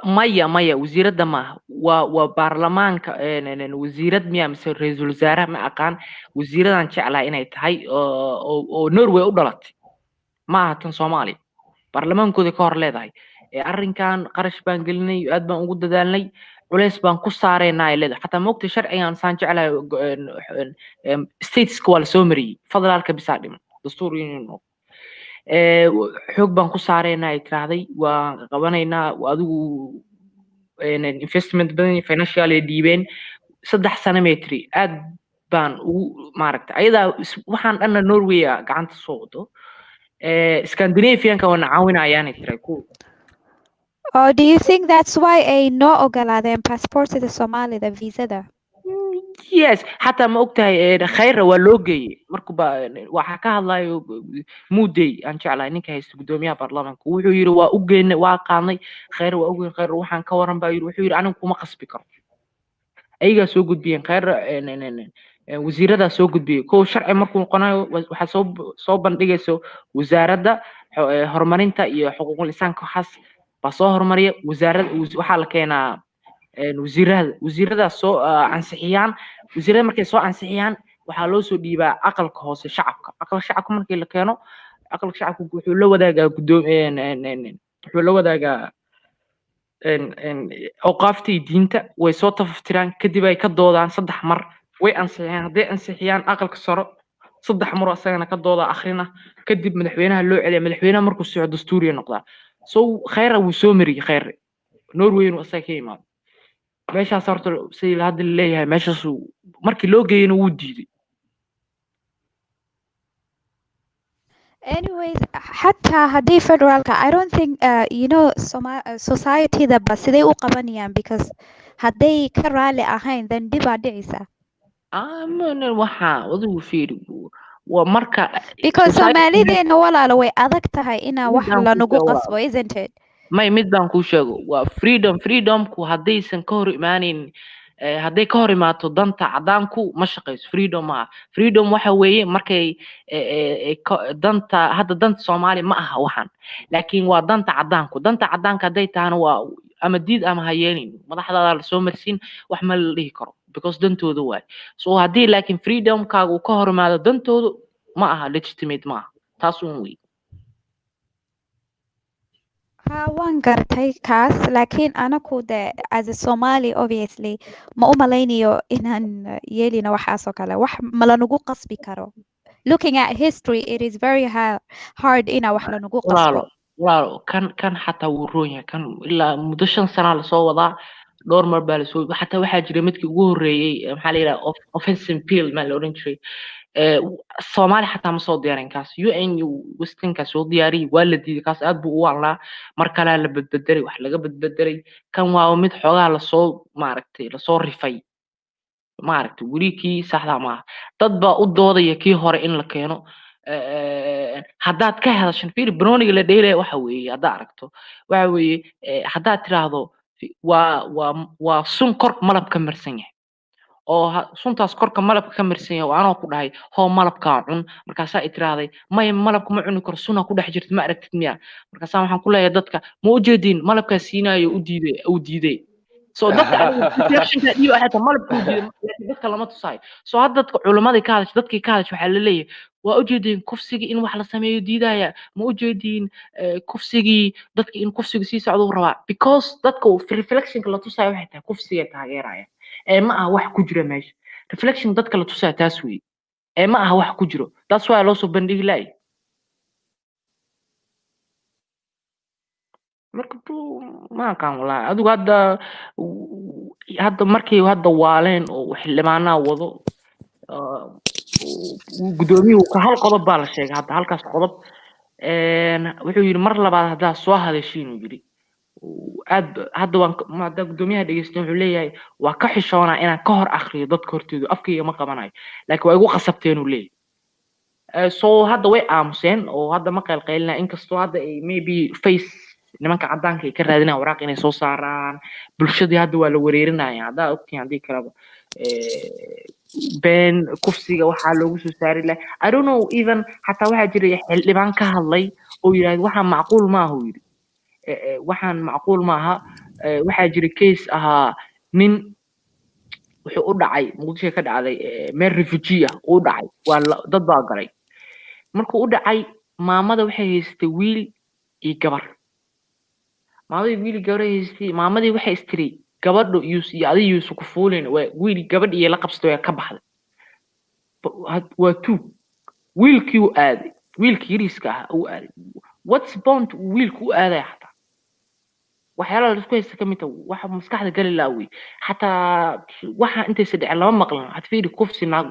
maya wasiiradda maaha waa baarlamaanka wasiirad miya mise ra'iisul wasaaraha ma aqaan wasiiradan jeclahay inay tahay oo Norway u dhalatay ma aha tan Soomaaliya baarlamaankooda ka hor leedahay arrinkan qarash baan gelinay aad baan ugu dadaalnay culays baan ku saareynaa ay leedahay xataa moogta sharcigan saan jeclahay stateska waa la soo mariyey federaalka bisaa dhiman dastuur xoog baan ku saareynaa ay tiraahday waan qabanaynaa adigu investment badan financial ay dhiibeen 3 sano metri aad baan ugu maaragtay ayadaa waxaan dhanna Norway gacanta soo wado Scandinavian-ka wana caawinayaan ay tiray ku Oh, do you think that's why ay noo ogolaadeen passportka Soomaalida visada? Yes, حتى ما ogtahay khayr waa loo geeyay markuu waxa ka hadlayo muday aan jeclahay ninka haysta gudoomiyaha baarlamaanka wuxuu yiri waa u geynay waa qaadnay khayr waa u geyn khayr waxaan ka waran baa yiri wuxuu yiri anigu kuma qasbi karo ayaga soo gudbiyeen khayr wasiirada soo gudbiyay ko sharci markuu qonayo waxa soo bandhigayso wasaaradda horumarinta iyo xuquuqul insaanka xas ba soo hormariya wasaaradda waxa la keenaa wasiirada soo ansixiyaan wasiirada markay soo ansixiyaan waxa loo soo dhiibaa aqalka hoose shacabka markii la keeno aqalka shacabku wuxuu la wadaagaa wuxuu la wadaagaa awqaaftii diinta way soo tafaftiraan kadib ay ka doodaan 3 mar way ansixiyaan haday ansixiyaan aqalka sare 3 mar asagana ka dooda akhrina kadib madaxweynaha loo celiyo madaxweynaha markuu soo dastuuriye noqdaa soo khayr uu soo mariyay khayr Norway inuu asaga ka yimaado meeshaas horta si la hadal leeyahay meeshaas markii loo geeyay uu diiday Anyways حتى هدي federaalka I don't think society da siday u qabanayaan because haday ka raali ahayn then diba dhicisa waxa wadu fiiri waa marka because Soomaalideena walaalo way adag tahay ina wax la nagu qasbo isn't it may mid baan ku sheego waa freedomku hadaysan ka hor imaanin haday ka hor imaato danta cadaanku ma shaqeyso freedom waxa weeye markay danta hadda danta Soomaali ma aha waxan laakiin waa danta cadaanka haday taana waa ama diid ama hayeelin madaxdaada la soo marsiin wax ma la dhihi karo because dantooda waay so hadii laakiin freedomkaagu ka hor imaado dantooda ma aha legitimate ma aha taas weey waan gartay kaas laakiin anaku as a Somali obviously ma u malaynayo inaan yeelina waxaas oo kale wax ma la nagu qasbi karo looking at history it is very hard ina wax la nagu qasbo walaalo kan xataa wuu roon yahay kan ilaa muddo 5 sano la soo wadaa dhowr mar baa la soo xataa waxaa jiray midkii ugu horeeyay maxaa la yiraahdaa offensive appeal ma la oran jiray Soomaali xataa ma soo diyaarin kaas UN Westernka soo diyaariyay waa la diiday kaas aad buu u waalnaa mar kale la badbedelay wax laga badbedelay kan waa mid xogaa la soo maaragtay la soo rifay maaragtay wiliikii saxda ma dad baa u doodaya kii hore in la keeno haddaad ka hadashan fiir browniga la dheelay waxa weeye hadda aragto waxa weeye haddaad tiraahdo waa sun kor malab ka marsan yahay oo suntaas korka malabka ka marsan yahay waana ku dhahay hoo malabka cun markaas ay tiraahday may malabka ma cuni karo suna ku dhex jirto ma aragtid miya markaas waxaan ku leeyahay dadka ma u jeedin malabka siinayo u diiday so dadka reaction-ka iyo xataa malabka u diiday dadka lama tusay so hadda dadka culimada ka hadashay dadkii ka hadashay waxa la leeyahay waa u jeedin kufsiga in wax la sameeyo diidaya ma u jeedin kufsigii dadka in kufsiga sii socdo rabaa because dadka reflection-ka la tusay waxay tahay kufsiga taageeraya ma aha wax ku jira meesha reflection dadka la tusay taas weey ma aha wax ku jiro that's why loo soo bandhigi laay marka ma kan wala adigu hadda markii waaleen oo xildhibaanaa wado gudoomiyuhu ka hal qodob baa la sheegay hadda halkaas qodob wuxuu yiri mar labaad hadda soo hadashiin uu yiri hadda waan maada gudoomiyaha dhageystay wuxuu leeyahay waa ka xishoonaa inaan ka hor akhriyo dadka hortooda afkayga ma qabanayo laakiin waa igu qasabteen uu leeyahay so hadda way aamuseen oo hadda ma qalqaylina inkastoo hadda ay maybe face nimanka cadaanka ay ka raadinayaan waraaq inay soo saaraan bulshadii hadda waa la wareerinaya hadda ogtiin hadii kalaba been kufsiga waxaa loogu soo saari lahay I don't know even xataa waxaa jiray xildhibaan ka hadlay oo yiraahdo waxaan macquul ma aha uu yiri waxaan macquul ma aha waxaa jira case ahaa nin wuxuu u dhacay muqdisho ka dhacday meel refugee ah uu dhacay dad baa galay markuu u dhacay maamada waxay haystay wiil iyo gabar maamadii wiil gabar haystay maamadii waxay istiri gabadhu iyo adiga yuusu ku fuulin wiil gabadh iyo la qabsato way ka baxday waa tuug wiilkii uu aaday wiilkii yariiska ah uu aaday what's bond wiilku u aaday xataa waxyaalaha la isku haysta ka mid ah waxa maskaxda gali laaway xataa waxa intaysa dhicin lama maqlan had fiiri kufsi naag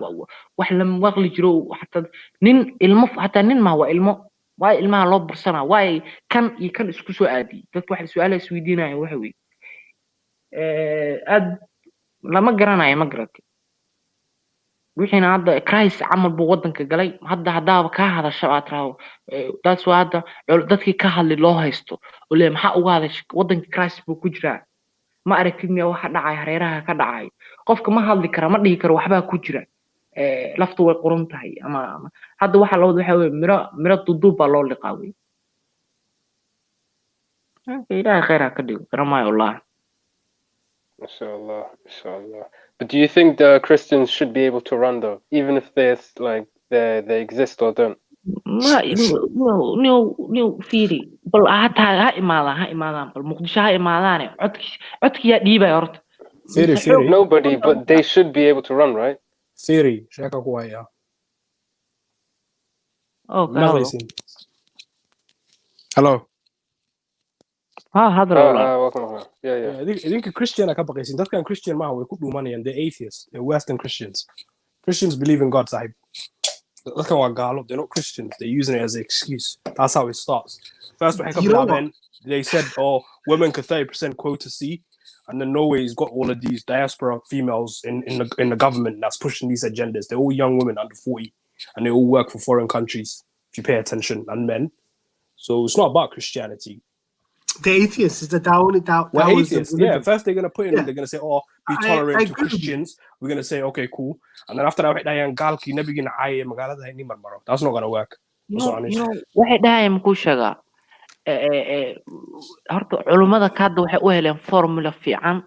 wax lama maqli jiro xataa nin ilmo xataa nin ma waa ilmo waa ilmaha loo bursanaa waa kan iyo kan isku soo aadiyay dadku waxa su'aalaha isweydiinayaan waxa weey aad lama garanayo ma garatay wixiina hadda crisis camal buu wadanka galay haddaaba ka hadasho aad raawo taas waa hadda dadkii ka hadli loo haysto oo le maxaa uga hadashay wadanka crisis buu ku jiraa ma aragtid miya waxa dhacay hareeraha ka dhacay qofka ma hadli kara ma dhihi karo waxbaa ku jira laftu way quran tahay ama hadda waxa la wada waxa weeye miro duduub baa loo liqaa wey ilaahay khayr ha ka dhigo garamayo wallahi Inshallah, inshallah. But do you think the Christians should be able to run though, even if there's like they exist or don't? No, fiiri bal ha imaadaan bal muqdisho ha imaadaane codkiyaa dhiibay horta Nobody, but they should be able to run, right? Fiiri sheeka ku haya hello idinka Christian ka baqaysin dadkan Christian maaha way ku dhuumanayaan they atheists they're Western Christians believe in God sahib dadkan waa gaalo they're not Christians they're using it as an excuse that's how it starts first waxay ka bilaabeen they said women can 30% quota C and then Norway's got all of these diaspora females in the government that's pushing these agendas they're all young women under 40 and they all work for foreign countries if you pay attention and men so it's not about Christianity. The atheists is the only doubt. Well, atheists, yeah. First, they're gonna put in. They're gonna say, "Oh, be tolerant to Christians." We're gonna say, "Okay, cool," and then after that, galki never gonna aye magalada ni marmaro. That's not gonna work. waxay dhahayaan ku shaga horta culimada ka hadda waxay u heleen formula fiican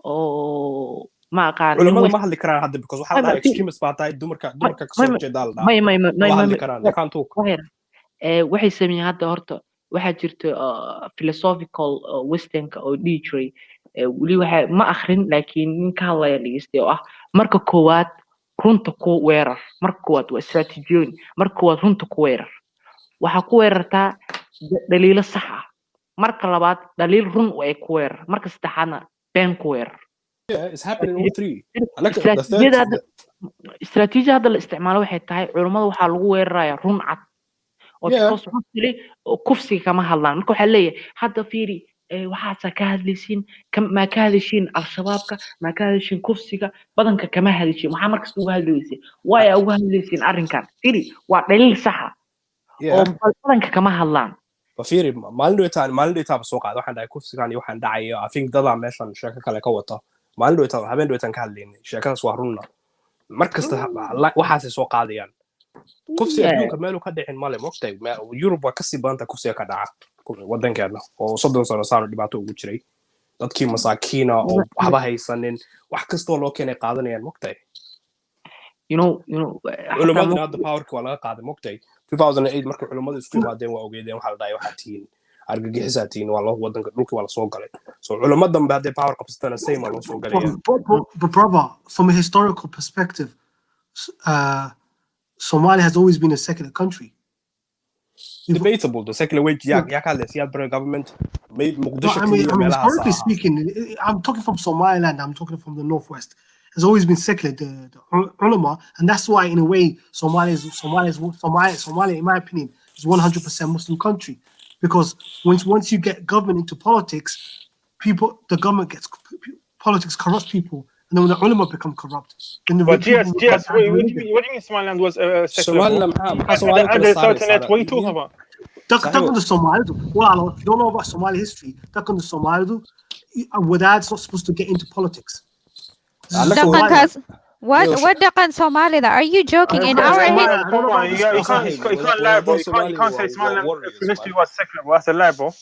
oo ma aqaan culimada ma hadli karaan hadda because waxa la extremist baa tahay dumarka ka soo jeedal waxay sameeyeen hadda horta waxaa jirta philosophical westernka oo dhihi jiray weli waxa ma akhrin laakiin nin ka hadlaya dhigistay oo ah marka koowaad runta ku weerar marka koowaad waa strategiyoon marka koowaad runta ku weerar waxa ku weerartaa daliilo sax ah marka labaad daliil run oo ay ku weerar marka saddexaadna been ku weerar it's happening all three istiraatiijiyada la isticmaalo waxay tahay culimada waxaa lagu weerarayaa run cad kufsiga kama hadlaan marka waxaa leeyahay hadda fiiri waxaasa ka hadlaysiin ma ka hadashiin al-shabaabka ma ka hadashiin kufsiga badanka kama hadashiin waxaa markas uga hadlaysiin waaya uga hadlaysiin arrinkan fiiri waa daliil saxa oo badanka kama hadlaan fiiri maalin dhowtaan soo qaada waxaan dhahay kufsigan iyo waxaan dhacayo I think dadaa meeshan sheeko kale ka wata maalin dhowtaan habeen dhowtaan ka hadlaynay sheekadaas waa runna markasta waxaasay soo qaadayaan kufsi adduunka meelu ka dhicin male mogtay Yurub waa kasii badanta kufsiga ka dhaca wadankeena oo 30 sano saaro dhibaato ugu jiray dadkii masaakiina oo waxba haysanin wax kastoo loo keenay qaadanayaan mogtay culimaduna hadda powerka waa laga qaaday mogtay 2008 markii culimadu isku yimaadeen waa ogeedeen waxa la dhahay waxaa tihiin argagixisaa tihiin waa loo wadanka dhulkii waa la soo galay so culimadan ba hadday power qabsatana same waa loo soo galaya but brother from a historical perspective Somalia has always been a secular country. Debatable. The secular way, government made Mogadishu. I mean, historically speaking, I'm talking from Somaliland. I'm talking from the northwest. Has always been secular, the ulama, and that's why, in a way, Somalia, in my opinion, is 100% Muslim country, because once you get government into politics, the government gets politics corrupts people. And then when the ulama become corrupt, then the what do you mean Somaliland was secular? Somaliland, what are you talking about? That's on the Somali. Well, if you don't know about Somali history, that's on the Somali. Wadaad's not supposed to get into politics. What Dakan Somali? Are you joking? In our you can't lie, bro. You can't say Somaliland history was secular. That's a lie, bro.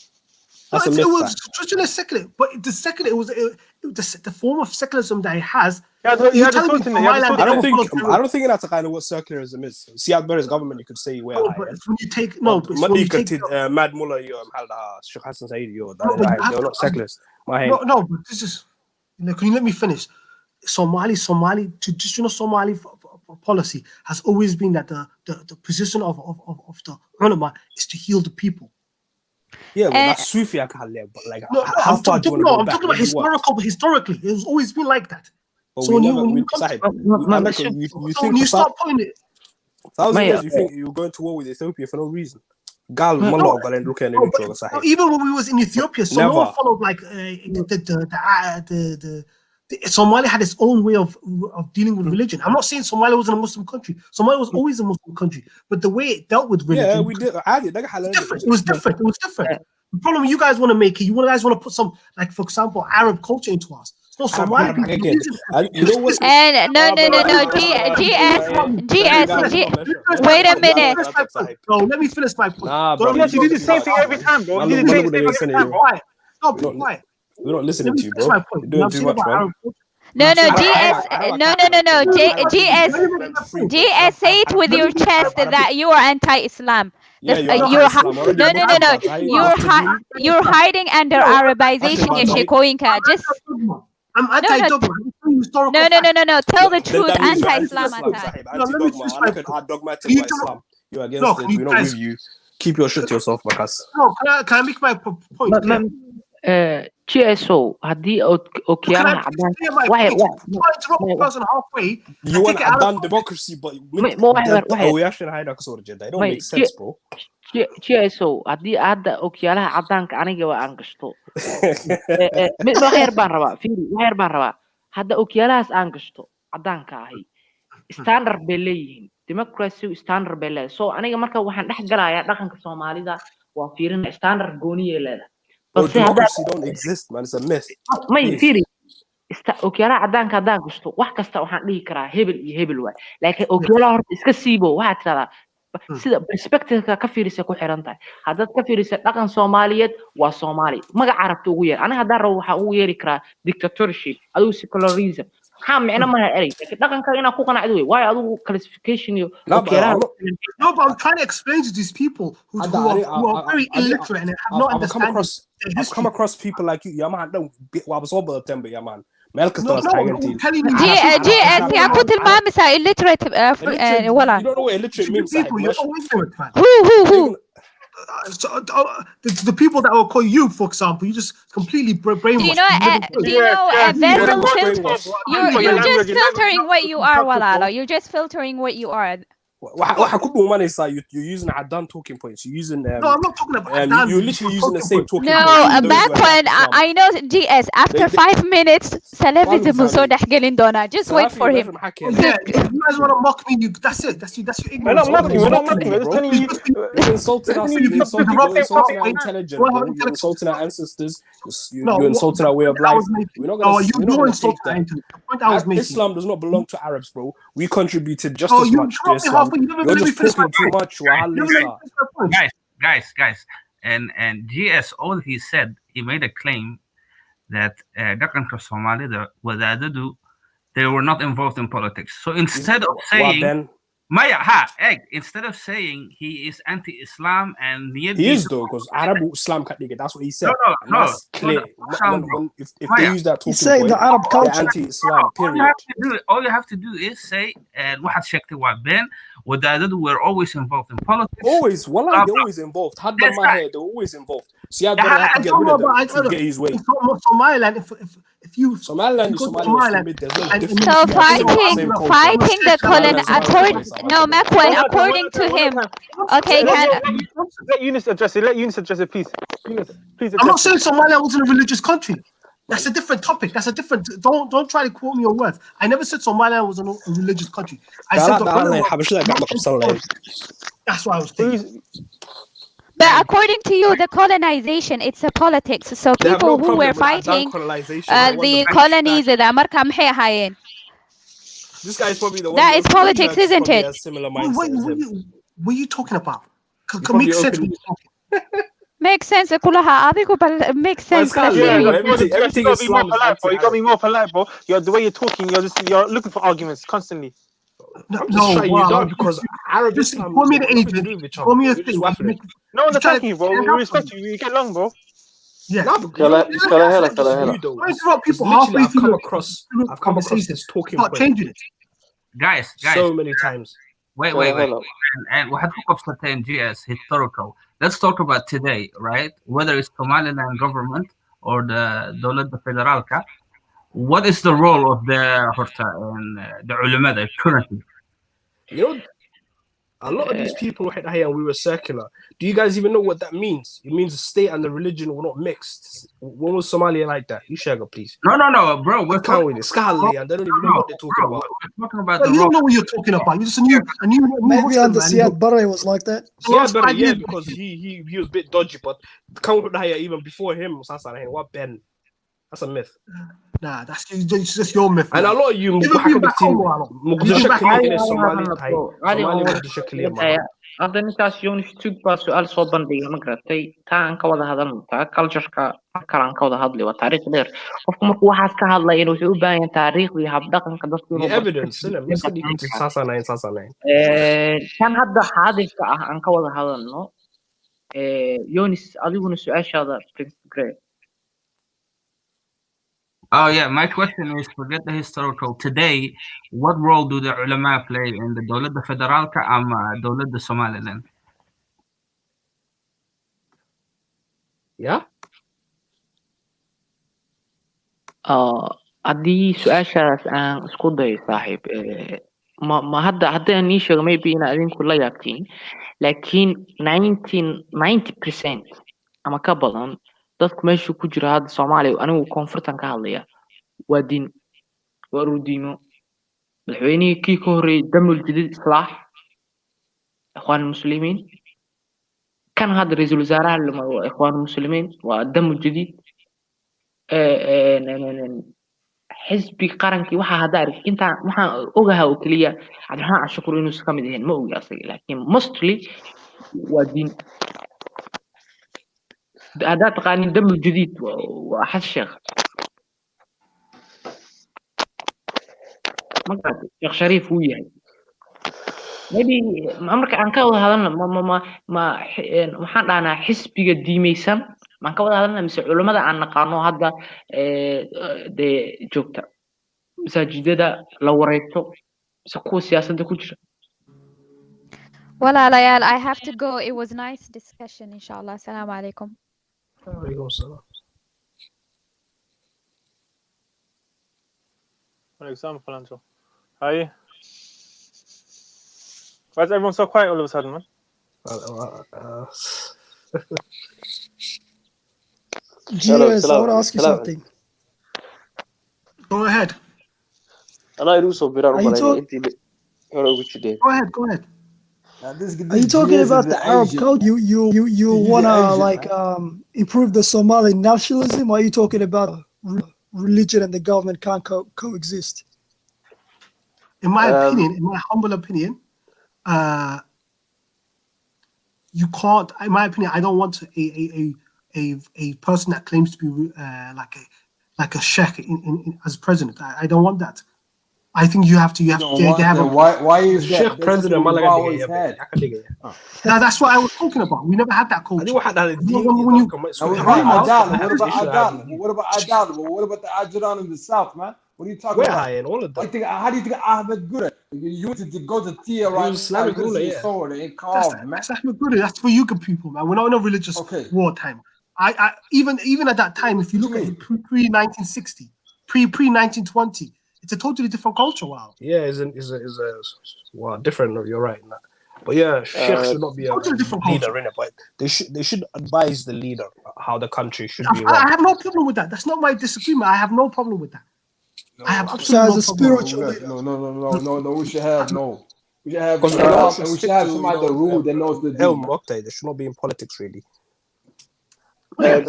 That's a it myth. was traditionally secular, but the secular, the form of secularism that it has. I don't think that's a kind of what secularism is. Siad Barre's government, you could say where no, but when you take Mad Mullah, Sheikh Hassan Said, they're not secularists. No, but this is. Can you let me finish? Somali traditional Somali policy has always been that the position of the ulama is to heal the people. Yeah, well, that's Sufi, but like, I'm talking about historically, it's always been like that. But so when you start putting it, you think you're going to war with Ethiopia for no reason. Even when we was in Ethiopia, so no one followed like Somalia had its own way of dealing with religion. I'm not saying Somalia wasn't a Muslim country. Somalia was always a Muslim country, but the way it dealt with religion, It was different. The problem you guys want to make it, you guys want to put some, like for example, Arab culture into us. No, Somali people. And no. Wait a minute. No, let me finish my point. You do the same thing every time, bro. You do the same thing every time. Quiet. Stop being quiet. We're not listening to you, bro. You're doing too much, man. GS, say it with your chest that you are anti-Islam. You're hiding under Arabization يا شيكوينكا. Just I'm anti-dogma. No. Tell the truth. Anti-Islam attack. You're against it. We're not with you. Keep your shit to yourself, Makas. No, can I make my point? GSO haddii okiyaalaha you want Adan democracy, but GSO haddii hadda okiyaalaha cadaanka aniga waa aan gashto wax yar baan rabaa hadda okiyaalahaas aan gashto cadaanka ahi standard bay leeyihiin democracy standard bay leedahay so aniga marka waxaan dhex galayaa dhaqanka Soomaalida waa fiirin standard gooniye leedahay. Democracy don't exist, man. It's a myth. Okiyaalaha cadaanka haddaan gashto wax kasta waxaan dhihi karaa hebel iyo hebel waay laakiin okiyaalaha horta iska siibo waxaad tiradaa sida perspective-ka ka fiirisa ku xiran tahay haddaad ka fiirisa dhaqan Soomaaliyeed waa Soomaali magaca Carabta ugu yeer aniga haddaan rabo waxaan ugu yeeri karaa dictatorship adigu secularism maxaa micno ma eray laakiin dhaqanka inaan ku qanacdo wey waayo adigu classification iyo okiyaalaha No, but I'm trying to explain to these people who are very illiterate and have no understanding. I've come across people like you. Yeah, man. I was over September, yeah, man. GS يا كنت المامسة illiterate ولا. You don't know what illiterate means. Who? The people that will call you, for example, you just completely brainwashed. Do you know a vessel filter? You're just filtering what you are, Walalo. You're just filtering what you are. You're using Adan talking points. You're using no, I'm not talking about Adan. You're literally using the same talking points. No, back when I know GS after 5 minutes, Salafism was so dahgelin dona. Just wait for him. Yeah, you guys want to mock me? That's it. That's your ignorance. We're not mocking. We're just telling you. You're insulting us. You're insulting our intelligence. You're insulting our ancestors. You're insulting our way of life. We're not going to take that. Islam does not belong to Arabs, bro. We contributed just as much to Islam. You're just talking too much. Guys, and GS, all he said, he made a claim that Dakanka Somali, the Wadadadu, they were not involved in politics. So instead of saying instead of saying he is anti-Islam and he is though, because Arab Islam that's what he said. No, that's clear. If they use that talking point, the Arab culture anti-Islam. Period. All you have to do is say واحد شكل وبين ودادد were always involved in politics. Always, they're always involved. Had them my head, they're always involved. See, I had to get rid of them to get his way. Somaliland, if you Somaliland is Somaliland. So fighting the according to him. Okay, let Eunice address it. Please. I'm not saying Somalia wasn't a religious country. That's a different topic. Don't try to quote me on words. I never said Somalia was a religious country. I said that's why I was thinking. But according to you, the colonization, it's a politics. So people who were fighting the colonies, this guy is probably the one. That is politics, isn't it? What are you talking about? Can make sense when you're talking. Make sense كلها أعطيكم make sense You got me more polite, bro. The way you're talking, you're looking for arguments constantly. I'm just shutting you down because Arab Islam. Call me the agent. Call me a thing. No one's attacking you, bro. We respect you. You get along, bro. Yeah. Interrupt people halfway through. I've come across this talking point. Changing it. Guys. So many times. Wait. And we have to concentrate GS historical. Let's talk about today, right? Whether it's Somaliland government or the Dawlad Federaalka, what is the role of the ulama currently? You know, a lot of these people here, we were secular. Do you guys even know what that means? It means the state and the religion were not mixed. When was Somalia like that? You share, please. No, bro. We're can't with it. Scholarly, and they don't even know what they're talking about. We're talking about you don't know what you're talking about. You just knew. Maybe under Siad Barre was like that. Siad Barre, yeah, because he was a bit dodgy, but even before him, what Ben? That's a myth. Nah, that's just your myth. And a lot of you hadda ninkaas Yunus Tug baa su'aal soo bandhigay ma garatay taa aan ka wada hadalno taa culture-ka marka aan ka wada hadlay waa taariikh dheer qofku markuu waxaas ka hadlay inuu wuxuu u baahan yahay taariikhda iyo habdhaqanka dadku inuu evidence kan hadda xaadirka ah aan ka wada hadalno Yunus adiguna su'aashaada Prince Grey. Oh yeah, my question is, forget the historical. Today, what role do the ulama play in the Dawlad Federaalka and Dawlad Somaliland? Yeah. haddii su-aashaas aan isku dayo saaxiib ma hadda aan ii sheego maybe ina adinku la yaabtiin laakiin 90% ama ka badan dadku meesha ku jira hadda Soomaaliya anigu koonfurtan ka hadlaya waa diin waa rudiimo madaxweynihii kii ka horreeyay damul jadid islaax ikhwaan muslimiin kan hadda ra'iisul wasaaraha ikhwaan muslimiin waa damul jadid xisbi qarankii waxa hadda arag inta waxaan ogahay oo kaliya Cabdiraxmaan Cashukur inuu ka mid yahay ma ogi asaga laakiin mostly waa diin هذا تقانين دم الجديد وأحد الشيخ ما قاعد الشيخ شريف وياه maybe عمرك عن كذا هذا ما حد أنا حس بجدي ميسم ما كذا هذا مس علماء عن قانون هذا ده جوكتا مساجد ده لو رأيته سكوا سياسة ده كل ولا ليال I have to go. It was nice discussion إن شاء الله. السلام عليكم. عليكم السلام. Alexander Falanto. Hi. Why is everyone so quiet all of a sudden, man? GS, I want to ask you something. Go ahead. Go ahead, go ahead. Are you talking about the Arab culture? You wanna like improve the Somali nationalism? Or are you talking about religion and the government can't coexist? In my opinion, in my humble opinion, you can't. In my opinion, I don't want a person that claims to be like a sheikh as president. I don't want that. I think you have to. They have why is that? Sheikh President Now that's what I was talking about. We never had that culture. What about Adal? What about the Adjuran in the south, man? What are you talking about? In all of that. How do you think Ahmed Gura? You wanted to go to Tia right? That's Ahmed Gura. That's for you people, man. We're not in a religious wartime. I even at that time, if you look at pre-1960, pre-1920. It's a totally different culture. Wow. Yeah, is a different. You're right. But yeah, Sheikh should not be a leader in it. But they should advise the leader how the country should be run. I have no problem with that. That's not my disagreement. I have no problem with that. I have absolutely no problem. No. We should have We should have somebody that rule that knows the deal. They should not be in politics really.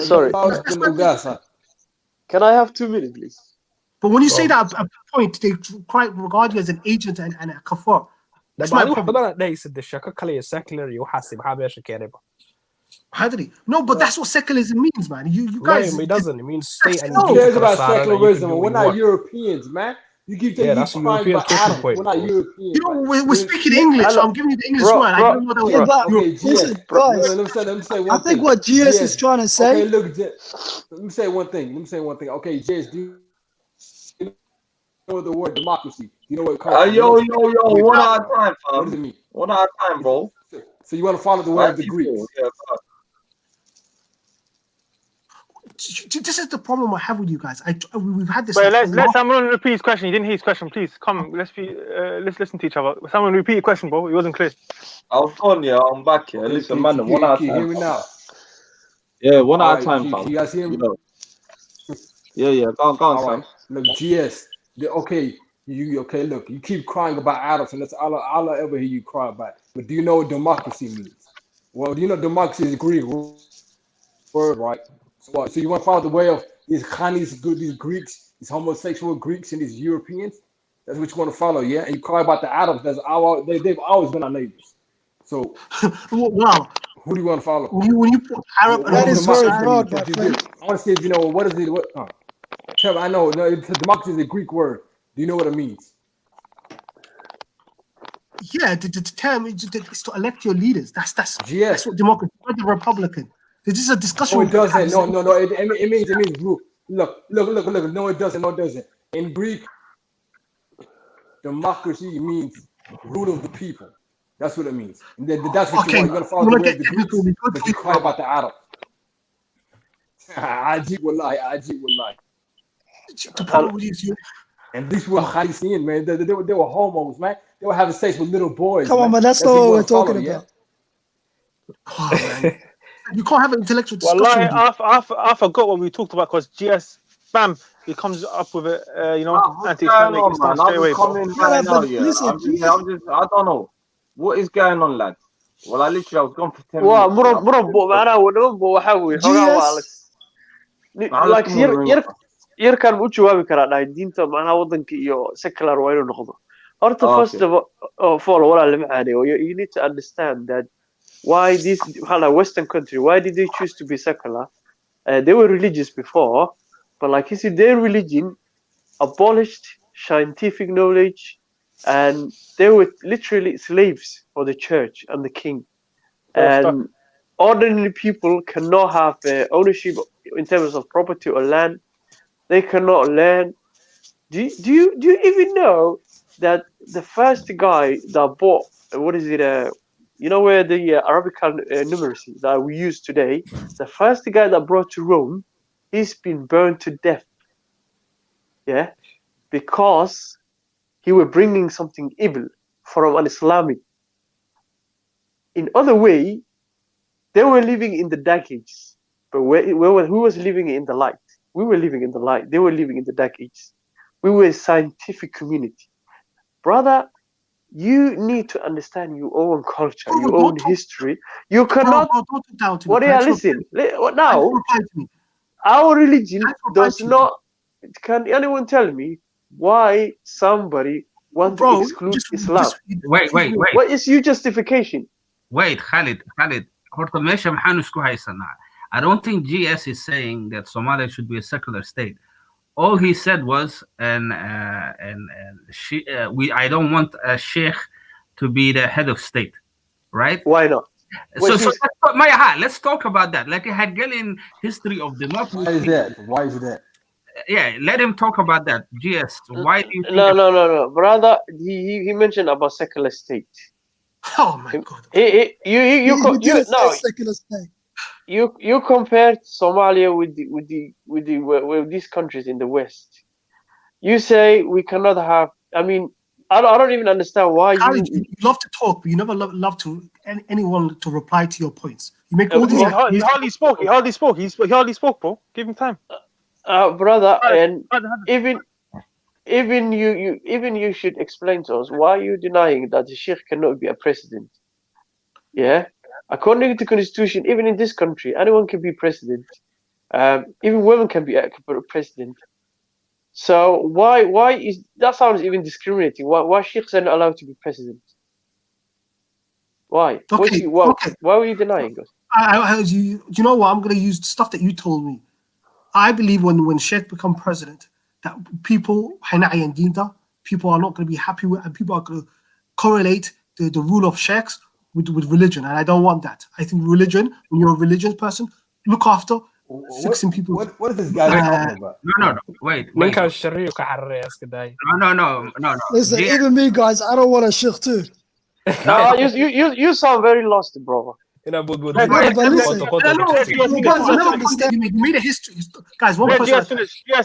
Sorry. Can I have 2 minutes, please? But when you say that at a point, they quite regard you as an agent and a kafir. That's my problem. They said the shaka kale secular you hasib habesh kereba. Hadri. No, but that's what secularism means, man. You guys. No, it doesn't. It means state and Who cares about secularism? We're not Europeans, man. You keep taking that's crying about Adam. We're not Europeans. You know, we're speaking English. So I'm giving you the English one. I don't know that Yeah, but Okay, listen, GS. guys, Let me say one I thing. think what GS is trying to say. Okay, look, let me say one thing. Okay, GS, do you know the word democracy? You know what it comes from? Yo, one at a time, fam. What does it mean? One at a time, bro. So you want to follow the way of the Greeks? Yeah, this is the problem I have with you guys. We've had this. Wait, let someone repeat his question. He didn't hear his question. Please come. Let's listen to each other. Someone repeat your question, bro. It wasn't clear. I was on, yeah. I'm back here. Listen, man. One at a time. Hear me now. Yeah, one at a Alright, time, fam. you guys hear me? Yeah. Go on, Sam. Look, GS. Okay, look, you keep crying about Adam, and that's all I ever hear you cry about. But do you know what democracy means? Well, do you know democracy is a Greek word, right? So what? So you want to follow the way of these Khanis, these Greeks, these homosexual Greeks, and these Europeans? That's what you want to follow, yeah? And you cry about the Arabs. They've always been our neighbors. So, wow. Who do you want to follow? When you put Arab, that is very broad, my friend. I want to see if you know what is it. Trevor, I know. No, democracy is a Greek word. Do you know what it means? Yeah, the term is to elect your leaders. That's what democracy. Not the Republican. This is a discussion. No, it doesn't. No. It means rule. Look. No, it doesn't. In Greek, democracy means rule of the people. That's what it means. And that's what you want. You're gonna follow the way of the Greeks, but you cry about the Arab. Ajib wallahi. And these were Khalisian, man. They were homos, man. They were having sex with little boys. Come on, man. That's not what we're talking about. Oh, man. You can't have an intellectual discussion. I forgot what we talked about because GS, bam, he comes up with it, anti-Islamic stance straight away. I don't know. What is going on, lad? Well, I was gone for 10 minutes. مربو معناها ونبو وحوي like yarkan u jawaabi karaa dhahay diinta macnaha wadanka iyo secular waa inuu noqdo horta first of all walaal ma caanayo you need to understand that why this Western country, why did they choose to be secular? They were religious before, but like you see, their religion abolished scientific knowledge, and they were literally slaves for the church and the king. And ordinary people cannot have ownership in terms of property or land. They cannot learn. Do you even know that the first guy that bought you know where the Arabical numeracy that we use today, the first guy that brought to Rome, he's been burned to death. Yeah, because he was bringing something evil from an Islamic. In other way, they were living in the dark ages, but who was living in the light? We were living in the light. They were living in the dark ages. We were a scientific community, brother. You need to understand your own culture, your own history. You cannot. What are you listen? Now, our religion does not. Can anyone tell me why somebody wants to exclude Islam? Wait. What is your justification? Wait, Khalid. Horta meesha maxaan isku haysanaa? I don't think GS is saying that Somalia should be a secular state. All he said was, I don't want a sheikh to be the head of state, right? Why not? Let's talk about that. Like, had in history of democracy. Why is that? Yeah, let him talk about that. GS, why do you think No, brother. He mentioned about secular state. Oh my God! Secular state. You compared Somalia with these countries in the West. You say we cannot have. I mean, I don't even understand why you love to talk, but you never love to anyone to reply to your points. You make all these. He hardly spoke. He hardly spoke, bro. Give him time. Brother, and even you should explain to us why you're denying that the sheikh cannot be a president. Yeah. According to the constitution, even in this country, anyone can be president. Even women can be a president. So why is that sounds even discriminating? Why sheikhs are not allowed to be president? Why? Okay. Why were you denying us? you know what? I'm going to use the stuff that you told me. I believe when Sheikh become president, that people are not going to be happy with, and people are going to correlate the rule of Sheikhs with religion, and I don't want that. I think religion, when you're a religious person, look after fixing people. What is this guy talking about? No. Wait. No. Listen, even me, guys, I don't want a sheikh too. You sound very lost, bro. You made a history, guys.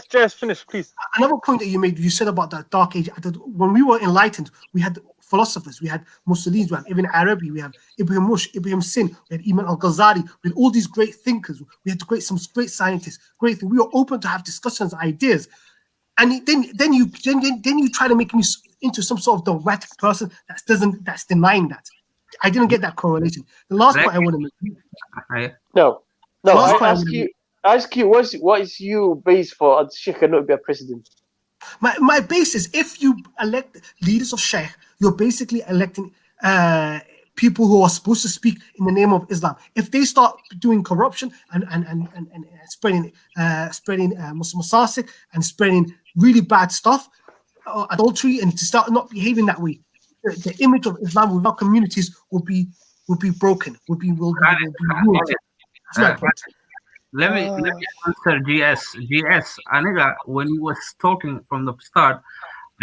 Just finish, please. Another point that you made, you said about the Dark Age. When we were enlightened, we had philosophers, we had Muslims, we had Ibn Arabi, we have Ibn Rushd, Ibn Sin, we had Imam al-Ghazali, we had all these great thinkers. We had some great scientists. We were open to have discussions, ideas, and then you try to make me into some sort of dogmatic person that's denying that. I didn't get that correlation. The last point I want to make. No. I ask you, what is your base for Sheikh cannot be a president? My base is, if you elect leaders of Sheikh, you're basically electing people who are supposed to speak in the name of Islam. If they start doing corruption and spreading Muslim masasik and spreading really bad stuff, adultery, and to start not behaving that way, the image of Islam within our communities will be broken. Will be ruined. Let me answer GS. Aniga, when you was talking from the start,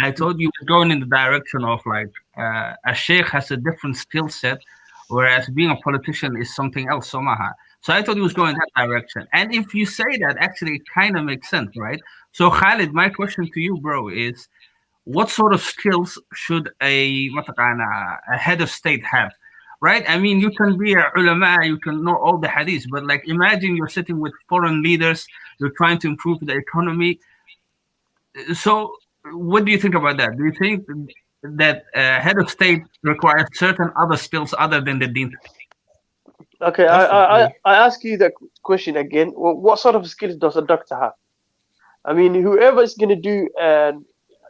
I told you going in the direction of like a sheikh has a different skill set, whereas being a politician is something else. So I thought he was going that direction. And if you say that, actually, it kind of makes sense, right? So Khalid, my question to you, bro, is what sort of skills should a head of state have? Right? I mean, you can be a ulama, you can know all the hadiths, but like imagine you're sitting with foreign leaders, you're trying to improve the economy. So what do you think about that? Do you think that head of state requires certain other skills other than the deen? Okay, I ask you that question again. What sort of skills does a doctor have? I mean, whoever is going to do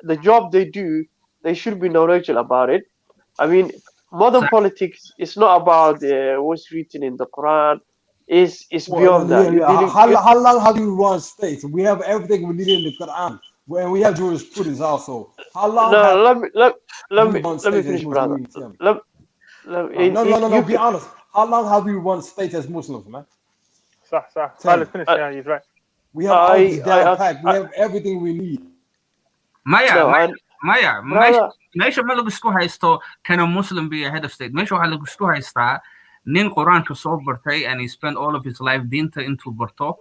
the job they do, they should be knowledgeable about it. I mean, modern politics is not about what's written in the Quran. It's beyond that. How long have you run states? We have everything we need in the Quran, and we have jurisprudence also. How long? No, let me finish, brother. No. Be honest. How long have we run states as Muslims, man? Let's finish. Yeah, he's right. We have all this down packed. We have everything we need. Maya, meesha ma lagu isku haysto can a Muslim be a head of state? Meesha waxaa lagu isku haystaa nin Quraanka soo bartay and he spent all of his life diinta intuu barto.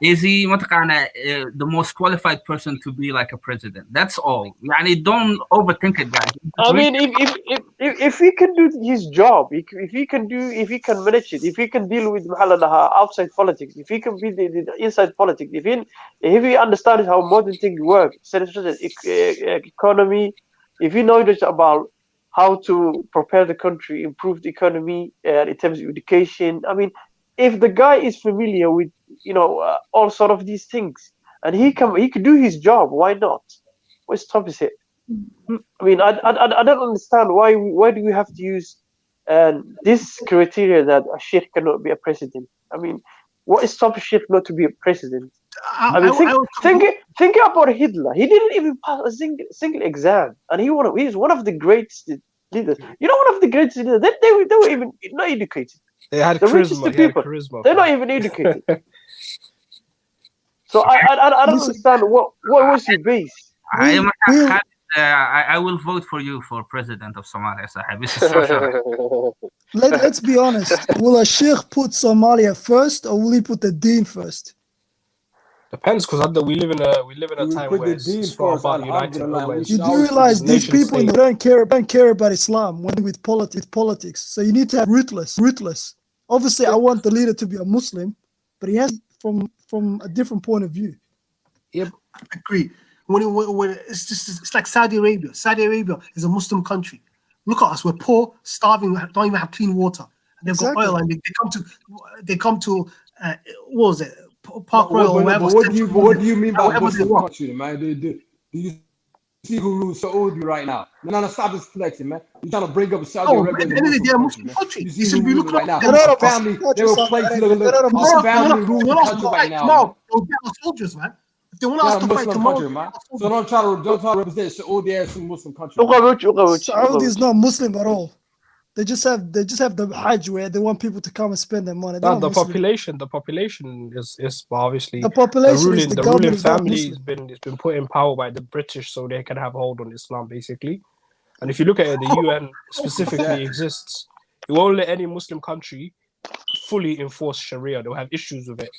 Is he the most qualified person to be like a president? That's all. Yani, don't overthink it, guys. I mean, if he can do his job, if he can manage it, if he can deal with outside politics, if he can be the inside politics, if he understands how modern things work, such as economy, if he knows about how to prepare the country, improve the economy in terms of education. I mean, if the guy is familiar with all sort of these things, and he could do his job, why not? What stops it? I mean, I don't understand why do we have to use this criteria that a sheikh cannot be a president? I mean, what stops a sheikh not to be a president? I mean, think about Hitler. He didn't even pass a single exam, and he's one of the greatest leaders. One of the greatest leaders. They were even not educated. They had charisma. They're not even educated. So I don't understand what was your base. I will vote for you for president of Somalia, Sahib. This is social. Let's be honest. Will a sheikh put Somalia first, or will he put the deen first? Depends, because we live in a time where it's all about united. You do realize these people don't care about Islam when with politics. So you need to have ruthless. Obviously, I want the leader to be a Muslim, but he has from a different point of view. Yep, I agree. When it's like Saudi Arabia. Saudi Arabia is a Muslim country. Look at us. We're poor, starving. We don't even have clean water. And they've got oil, and they come to what was it? Park Royal. What do you mean by Muslim country, man? Do you See who rules Saudi right now. No, stop this flexing, man. You're trying to bring up Saudi Oh, Arabia. and they're a Muslim country. You You see should who be rules looking right now. at Our family, they will play. Our family rules the country right now. Tomorrow, they'll get our soldiers, man. If they want us Not a to fight Muslim tomorrow, country, man. So don't try to represent Saudi as a Muslim country. Saudi is not Muslim at all. They just have the Hajj where they want people to come and spend their money. They're No, not the Muslim. population is obviously The population is the the government ruling is not family Muslim. has been put in power by the British so they can have hold on Islam basically. And if you look at it, the UN specifically exists. It won't let any Muslim country fully enforce Sharia. They'll have issues with it.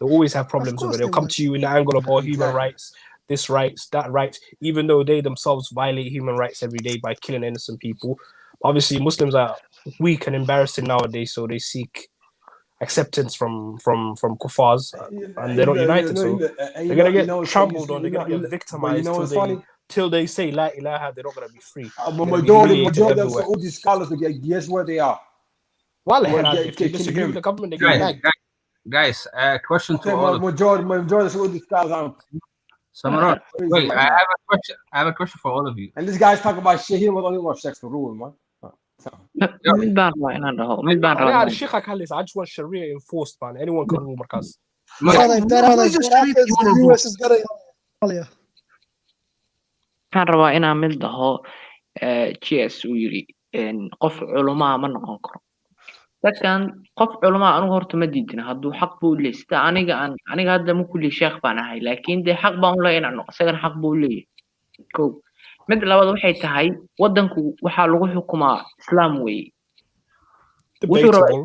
They'll always have problems with it. They'll come to you in the angle of all human rights, this rights, that rights, even though they themselves violate human rights every day by killing innocent people. Obviously, Muslims are weak and embarrassing nowadays, so they seek acceptance from kuffars, and they're not united. So they're gonna get trampled on. They're gonna get victimized till they say La ilaha. They're not gonna be free. But majority of Saudi scholars, guess where they are? Well, if they disagree with the government, they get back. Guys, question to all of you. Majority of Saudi scholars aren't. Samran, wait, I have a question for all of you. And this guy's talking about shit. He was only watch sex for rule, man. mid baan rabaa inaan dhaho mid baan rabaa I just want Sharia enforced, man. Anyone can rule markaas. waxaan rabaa inaan mid dhaho gs uu yiri qof culumaa ma noqon karo dadkan qof culumaa anigu horta ma diidina hadduu xaq buu leeyahay aniga hadda ma kulli sheekh baan ahay laakiin dee xaq baan u leeyahay inaan noqo isagana xaq buu leeyahay kow mid labaad waxay tahay wadanku waxaa lagu xukumaa islaam weeye wadanku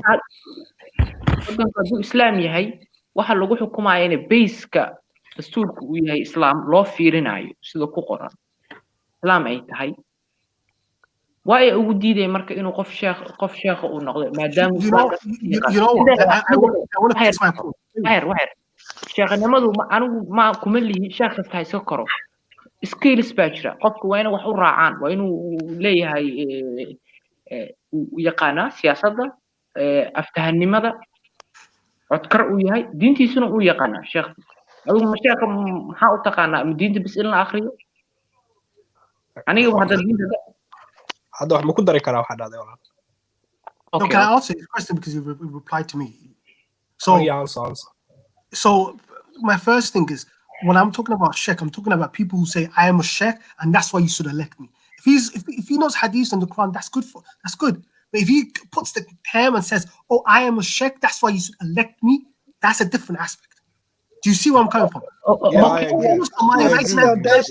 hadduu islaam yahay waxaa lagu xukumaaya in bayska dastuurku uu yahay islaam loo fiirinayo sida ku qoran islaam ay tahay waa ay ugu diiday marka inuu qof sheekh uu noqdo maadaama sheekhnimadu anigu ma kuma lihi sheekh kasta ha iska koro skills baa jira qofku waa inay wax u raacaan waa inuu leeyahay yaqaanaa siyaasadda aftahanimada codkar uu yahay diintiisuna uu yaqaanaa sheekh adigu ma sheekha maxaa u taqaanaa ama diinta bis in la akriyo aniga hadda diinta hadda wax ma ku dari karaa waxaa dhacday walaal No, can I answer your question because you replied to me? So, answer. So my first thing is, when I'm talking about sheikh, I'm talking about people who say I am a sheikh and that's why you should elect me. If he knows hadith and the Quran, that's good. But if he puts the term and says, "Oh, I am a sheikh, that's why you should elect me," that's a different aspect. Do you see where I'm coming from? Yeah, I agree. You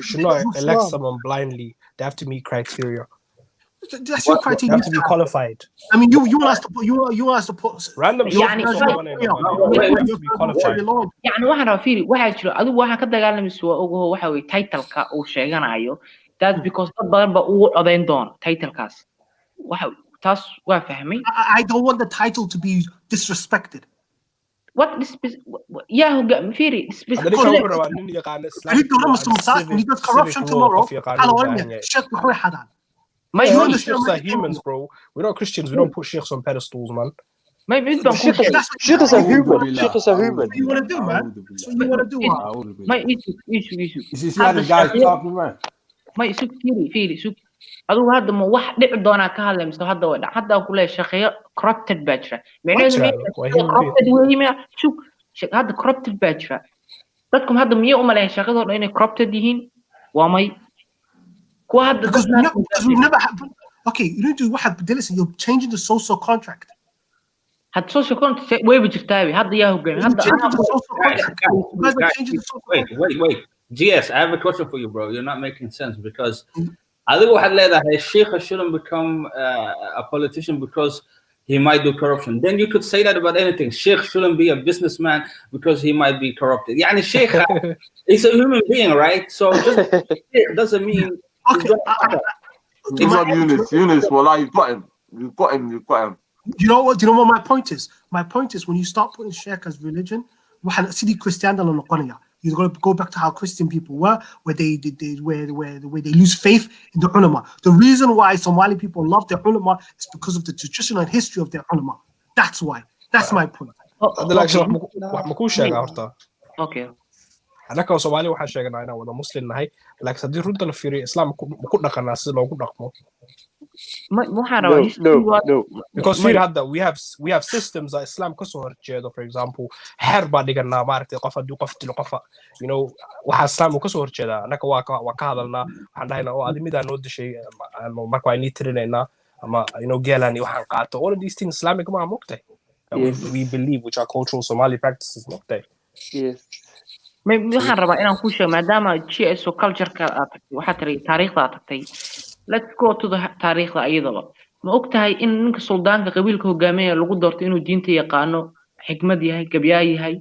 should not elect someone blindly. They have to meet criteria. That's your criteria. They have to be qualified. I mean, you want us to put random. يعني waxaan rabaa fiiri waxaa jiro adigu waxaa ka dagaalamaysa waa ogoho waxa weeye titleka uu sheeganayo that's because dad badan ba ugu codayn doona titlekaas waxa taas waa fahmay I don't want the title to be disrespected. What yeah fiiri he does corruption tomorrow. Sheikhs are humans, bro. We're not Christians. We don't put sheikhs on pedestals, man. Sheikhs are human. Sheikhs are human. What you want to do, man? What you want to do? My issue. Is this not the guy talking, man? My issue, fiiri. Adigu hadda ma wax dhici doonaa ka hadlayso hadda ku leeyahay shaqeeyo corrupted baa jira hadda corrupted baa jira dadku hadda miya u maleeyaan shaqadooda inay corrupted yihiin waa may kuwa hadda okay, you need to waxa bedelaysa you're changing the social contract. had social contract way ba jirtaa hadda yaa hogaamiye hadda wait GS, I have a question for you, bro. You're not making sense because I think what leedahay sheikh shouldn't become a politician because he might do corruption. Then you could say that about anything. Sheikh shouldn't be a businessman because he might be corrupted. Yani sheikh is a human being, right? So just it doesn't mean it's not Yunus. Well, you've got him. You know what my point is? My point is when you start putting sheikh as religion, you're going to go back to how Christian people were, where they lose faith in the ulama. The reason why Somali people love their ulama is because of the traditional history of their ulama. That's why. That's my point. Okay. anaka oo Soomaali waxaan sheegnaa inaan wada muslim nahay laakiin haddii runta la fiiriyo islaam ku dhaqanaa si loogu dhaqmo waxaan rabaa because fiir hadda we have systems that Islam ka soo horjeedo for example xeer baa dhiganaa maaragtay qof haddii qof dilo qofa waxa Islam uu ka soo horjeedaa anaka waa ka hadalnaa waxaan dhahaynaa oo adi midaa noo dishay marka waa inii tirinaynaa ama geelani waxaan qaato all of these things Islamic ma moogtay we believe which are cultural Somali practices moogtay yes waxaan rabaa inaan ku sheego maadaama GSO culture-ka aad tagtay waxaa tiri taariikhda aad tagtay let's go to the taariikhda ayadaba ma ogtahay in ninka suldaanka qabiilka hogaamiya lagu doorto inuu diinta yaqaano xikmad yahay gabyaa yahay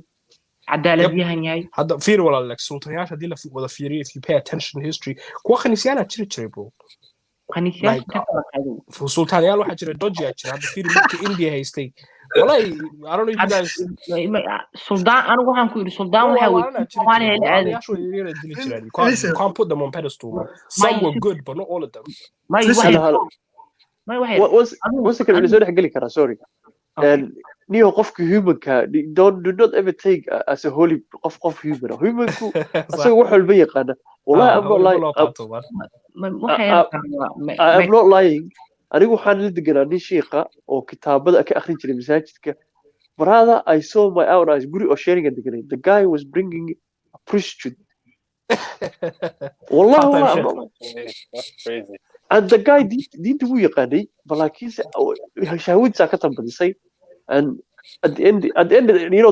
cadaalad yahay hadda fiir walaal sultaanayaasha hadii la wada fiiriyo if you pay attention to history kuwa khaniisyaal jiray bro khaniisyaal sultaanayaal waxaa jira dojiya jira hadda fiir midka India haystay والله I don't know if you guys Sultan anigu waxaan ku yiri Sultan waxa you can't put them on pedestal man. Some were good but not all of them what's the soo dhex gali kara sorry niyo qofka humanka do not ever take as a holy qof humanku asaga wax walba yaqaana wallahi I'm not lying anigu waxaan la deganaa nin sheekha oo kitaabada ka akhrin jiray masaajidka brother I saw my own eyes guri oo sharing deganay the guy was bringing a priesthood wallahi that's crazy and the guy did wuu yaqaanay balaakiinse shaawidsa ka tambadisay and at the end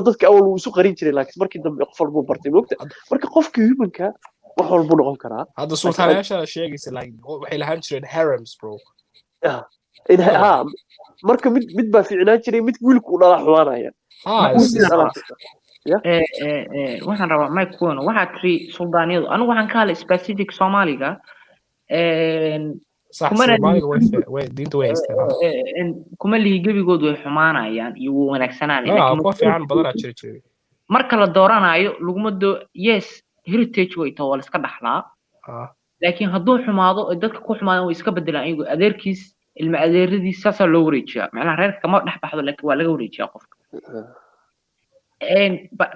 dadka awal uu isu qarin jiray laakiin markii dambe qof walba bartay moogta marka qofka humanka wax walba noqon karaa hadda sultaanayaasha sheegaysa waxay lahaan jireen harems bro marka mid baa fiicnaan jiray mid wiilku u dhala xumaanaya waxaan rabaa Mike Kuno waxaa tiri suldaaniyadu anigu waxaan ka hadlay specific Soomaaliga kuma lihi gebigoodu way xumaanayaan iyo wanaagsanaan marka la dooranayo laguma yes heritage way too wala iska dhaxlaa laakiin hadduu xumaado dadka ku xumaadaan way iska bedelaan iyagu adeerkiis ilma adeeradiis saasa loo wareejiyaa macnaha reerka kama dhex baxdo laakiin waa laga wareejiyaa qofka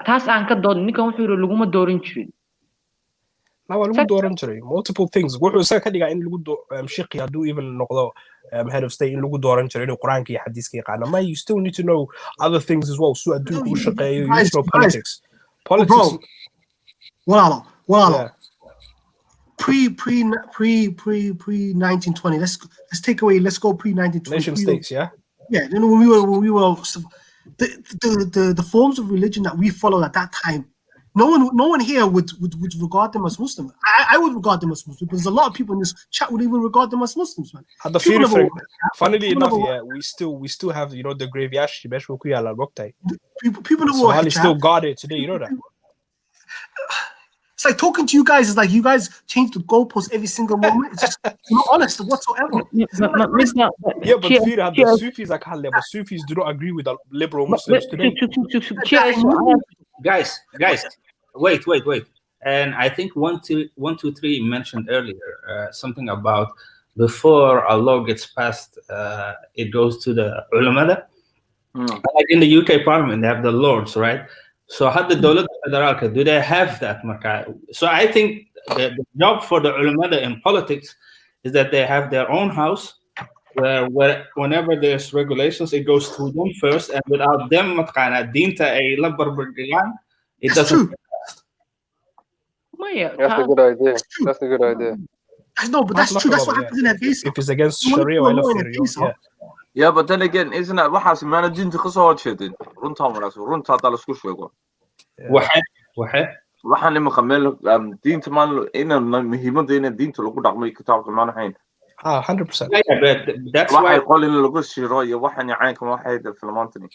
taas aan ka doodin ninkan wuxuu yiri laguma dooran jirin waa lagu dooran jiray multiple things wuxuu isaga ka dhigaa in lagu shiqi hadduu even noqdo head of state in lagu dooran jiray inuu quraanka iyo xadiiska yaqaano ma you still need to know other things as well so adduunku u shaqeeyo you know politics walaalo pre 1920 let's take away let's go pre 1920 nation states when we were the forms of religion that we followed at that time no one here would regard them as Muslim. I would regard them as Muslim, but there's a lot of people in this chat would even regard them as Muslims, man. Funnily enough, we still have the graveyard people Somali still got it today, you know that. It's like talking to you guys is like you guys change the goalposts every single moment. It's just not honest whatsoever. But the Sufis are called but Sufis do not agree with the liberal Muslims today. Guys, wait. And I think 123 mentioned earlier something about before a law gets passed, it goes to the ulamada. Like in the UK Parliament, they have the Lords, right? So how the Dawlad Federaalka, do they have that? So I think the job for the ulamada in politics is that they have their own house where whenever there's regulations, it goes through them first, and without them, it doesn't. That's a good idea. No, but that's true. That's what happens in that case. If it's against Sharia, I love Sharia. Yeah, but then again, isn't that what has man diinta ka soo horjeedin runta la isku sheego waxaan imika meel diinta maan muhiimadda in diinta lagu dhaqmo kitaabka maan ahayn 100%. That's why qol in lagu shiro iyo waxaan yacaanka waxay filmaantani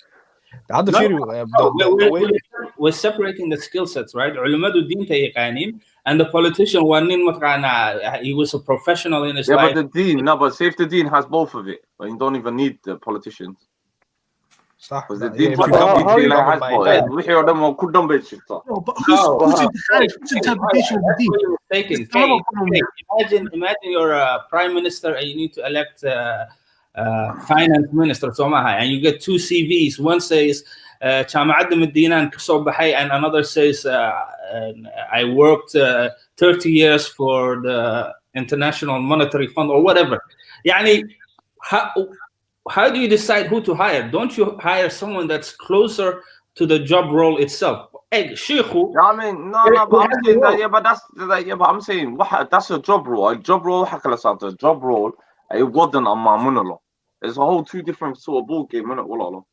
we're separating the skill sets, right? Ulamadu diinta yaqaanin and the politician he was a professional in his life. But the deen, but say if the deen has both of it, but you don't even need the politicians. Because the deen has both. Who's interpretation of the deen? Imagine you're a prime minister and you need to elect finance minister and you get two CVs. One says Chama'ad Medinan Kasobahay and another says and I worked 30 years for the International Monetary Fund or whatever. Yani, how do you decide who to hire? Don't you hire someone that's closer to the job role itself? Hey, Sheikhu. Yeah, I mean, no, but I'm saying that, yeah, but I'm saying that's a job role. A job role, a job role. It wasn't a mamunalo. It's a whole two different sort of ball game, innit?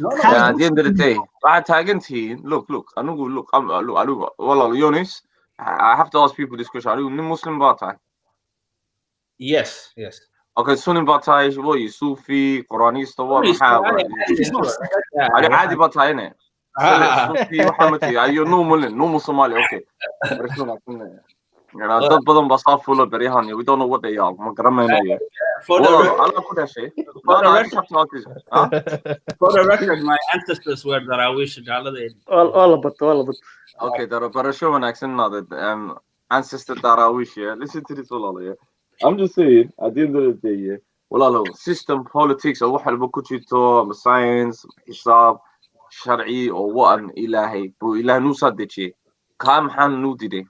No, yeah, at the end of the day, I tagging team. Look, I'm Yonis. I have to ask people this question. Are you Muslim Batai? Yes. Okay, Sunni Batai, what are you? Sufi, Quranista, what? Are you Adi Batai, innit? Sufi, Muhammad, you're normal Somali, okay. Dad badan baa saa fulo beryahan, we don't know what they are. Ma garanayno. For the record, my ancestors were Darawish. Okay, barasho wanaagsan naadad. Ancestor Darawish, yeah. Listen to this, walaalo, yeah. I'm just saying, at the end of the day, yeah. Walaalo, system, politics, or wax walba ku jirto, science, hisaab, sharci, or what an ilahay. Bro, ilahay nuu saa dejiyey. Kaa maxaan nuu diday?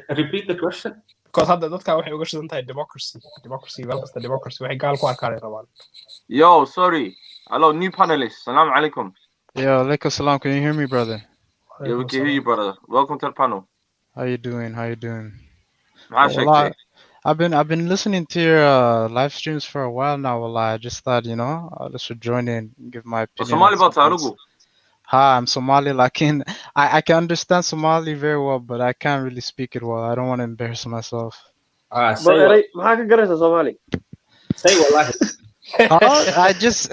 Repeat the question. Because hadda dadka waxay uga shidan tahay democracy meel kasta democracy waxay gaal ku arkaan rabaan. Yo, sorry. Hello, new panelist. Salam alaikum. Yo, alaikum salam. Can you hear me, brother? Yeah, we can hear you, brother. Welcome to the panel. How you doing? Well, I've been listening to your live streams for a while now. Well, I just thought, I should join in and give my opinion. Somali Batalugu. Hi, I'm Somali. I can understand Somali very well, but I can't really speak it well. I don't want to embarrass myself. Say Somali. Say wallahi. I just,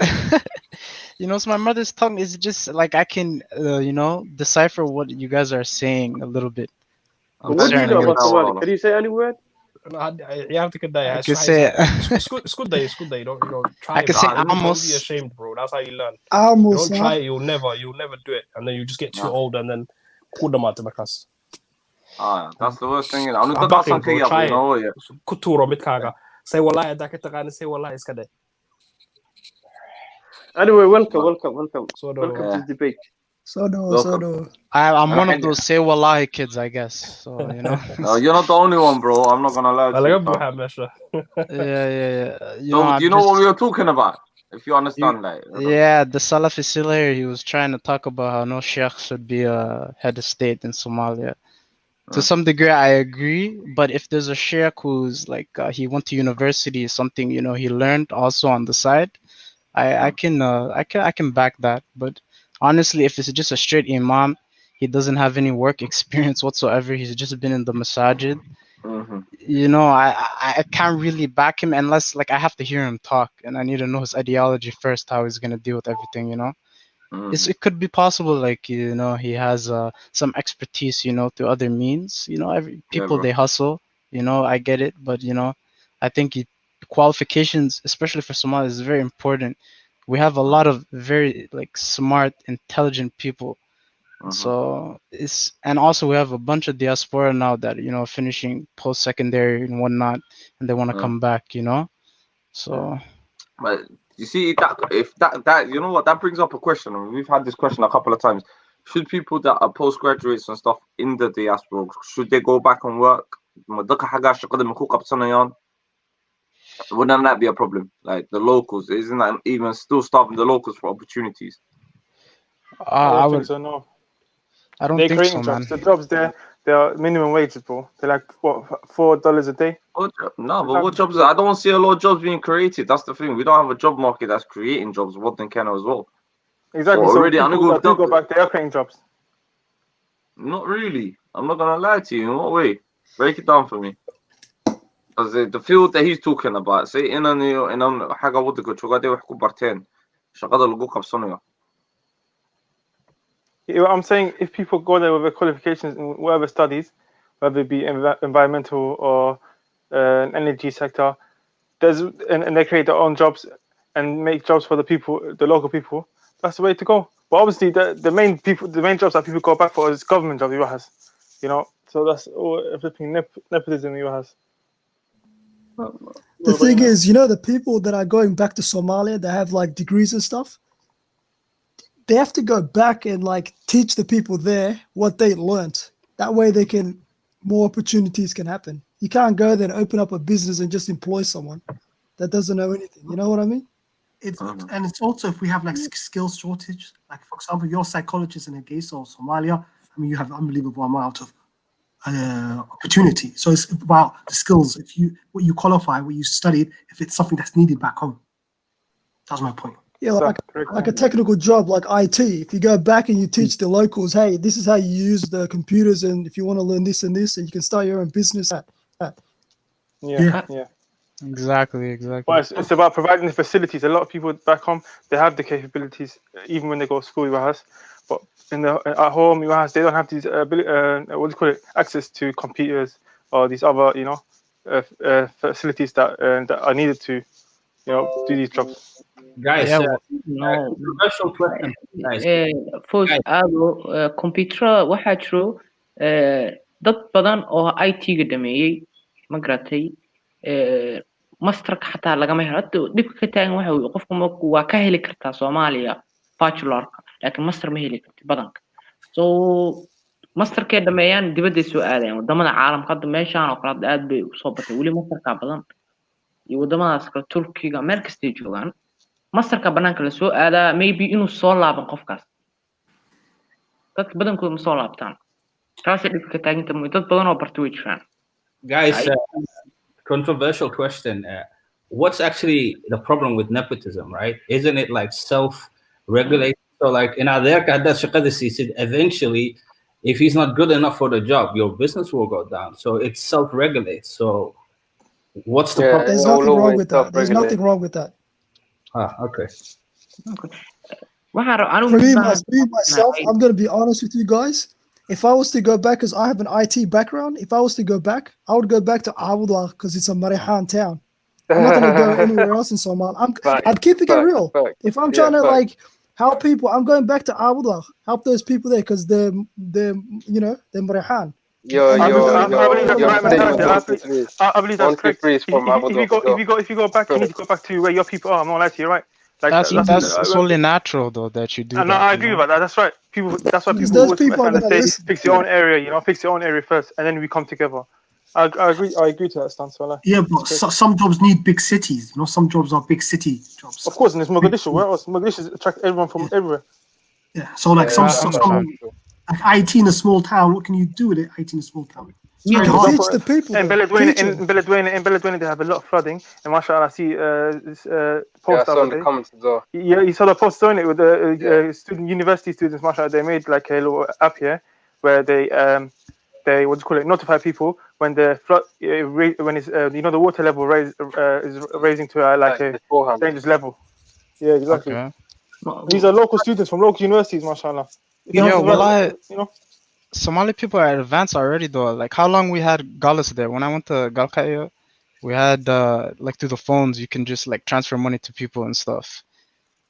it's my mother's tongue. Is just like I can, decipher what you guys are saying a little bit. What do you know about Somali? Can you say any word? You have to get I can say it. Don't try. I can say almost. Don't be ashamed, bro. That's how you learn. Almost. Don't try it. You'll never do it, and then you just get too old, and then that's the worst thing. Try it. Kuturo mitkaga. Say wallahi daketagana. Say wallahi iskade. Anyway, welcome to the debate. So I'm one of those say wallahi kids, I guess. So No, you're not the only one, bro. I'm not gonna lie to you. Yeah. So, you know what we were talking about? If you understand that. Yeah, the Salafi Silayer, he was trying to talk about how no sheikh should be a head of state in Somalia. To some degree, I agree. But if there's a sheikh who's like he went to university, something he learned also on the side, I can back that. But honestly, if it's just a straight imam, he doesn't have any work experience whatsoever. He's just been in the masajid. I can't really back him unless I have to hear him talk, and I need to know his ideology first, how he's gonna deal with everything. It could be possible, he has some expertise, through other means. Every people they hustle. I get it, but I think qualifications, especially for Somalia, is very important. We have a lot of very smart, intelligent people. So and also we have a bunch of diaspora now that finishing post-secondary and whatnot, and they want to come back. So. But you see that you know what, that brings up a question, and we've had this question a couple of times. Should people that are postgraduates and stuff in the diaspora, should they go back and work? Wouldn't that be a problem? Like the locals, isn't that even still starving the locals for opportunities? I think so. No, I don't they're think creating so, jobs. man. The jobs there, they are minimum wages, bro. They're like what, $4 a day? No, but what jobs? I don't see a lot of jobs being created. That's the thing. We don't have a job market that's creating jobs. What in Kenya as well? Exactly. So already, people that do go back, they are creating jobs. Not really. I'm not gonna lie to you. In what way? Break it down for me. Because the field that he's talking about, say in حاجة ودك شو قاعد يحكوا بارتين شغال اللي جوك بصنيع. I'm saying if people go there with their qualifications in whatever studies, whether it be environmental or energy sector, and they create their own jobs and make jobs for the people, the local people. That's the way to go. But obviously, the main jobs that people go back for is government jobs. So that's all flipping nepotism. The thing is, the people that are going back to Somalia, they have degrees and stuff. they have to go back and like teach the people there what they learnt. That way they can, more opportunities can happen. You can't go there and open up a business and just employ someone that doesn't know anything. You know what I mean? And it's also if we have like skill shortage, like for example, you're a psychologist in Hargeisa or Somalia. I mean, you have an unbelievable amount of opportunity. So it's about the skills. If what you qualify, what you studied, if it's something that's needed back home. That's my point. Yeah, like a technical job like IT. If you go back and you teach the locals, hey, this is how you use the computers, and if you want to learn this and this, and you can start your own business. Yeah. Exactly. Well, it's about providing the facilities. A lot of people back home, they have the capabilities, even when they go to school with us. But at home, they don't have these access to computers or these other, facilities that are needed to, do these jobs. Guys, controversial question. Foos aado computer waxaa jiro dad badan oo IT-ga dhameeyey ma garatay masterka xataa lagama helo dhibka ka taagan waxa uu qofku waa ka heli kartaa Soomaaliya bachelorka laakiin master ma heli kartid badanka so masterkay dhameeyaan dibadda soo aadayaan wadamada caalamka hadda meeshaan oo kale aad bay u soo batay wali masterka badan iyo wadamadaas kale Turkiga meel kasta joogaan masterka banaanka la soo aadaa maybe inuu soo laaban qofkaas dadka badankooda ma soo laabtaan taasay dhibka ka taaginta dad badan oo bartay way jiraan guys controversial question what's actually the problem with nepotism, right? Isn't it like self-regulated? So like in Aderka, eventually if he's not good enough for the job, your business will go down. So it's self-regulated. So what's the problem? There's nothing wrong with that. There's nothing wrong with that. Okay. For me, myself, I'm going to be honest with you guys. If I was to go back, because I have an IT background, if I was to go back, I would go back to Awdwa because it's a Marihan town. I'm not going to go anywhere else in Somalia. I'm keeping it real. If I'm trying to like help people, I'm going back to Awdwa, help those people there because they're Marihan. I believe that's correct. If you go back, you need to go back to where your people are. I'm not lying to you, right? Like that's only natural though that you do. No, I agree with that. That's right. That's why people always say fix your own area. Fix your own area first, and then we come together. I agree to that stance. Yeah, but some jobs need big cities. Some jobs are big city jobs. Of course, and it's Mogadishu. Where else? Mogadishu attract everyone from everywhere. Yeah. So like some like IT in a small town. What can you do with it? IT in a small town. Teach the people. In Beledweyne, they have a lot of flooding. And mashallah, I see this post on the comments as well. Yeah, you saw the post on it with the university students. Mashallah, they made like a little app here where they notify people when the flood when it's the water level is raising to a dangerous level. Yeah, exactly. Okay. These are local students from local universities, mashallah. Somali people are advanced already though. Like how long we had Galas there? When I went to Galkaya, we had like through the phones you can just like transfer money to people and stuff.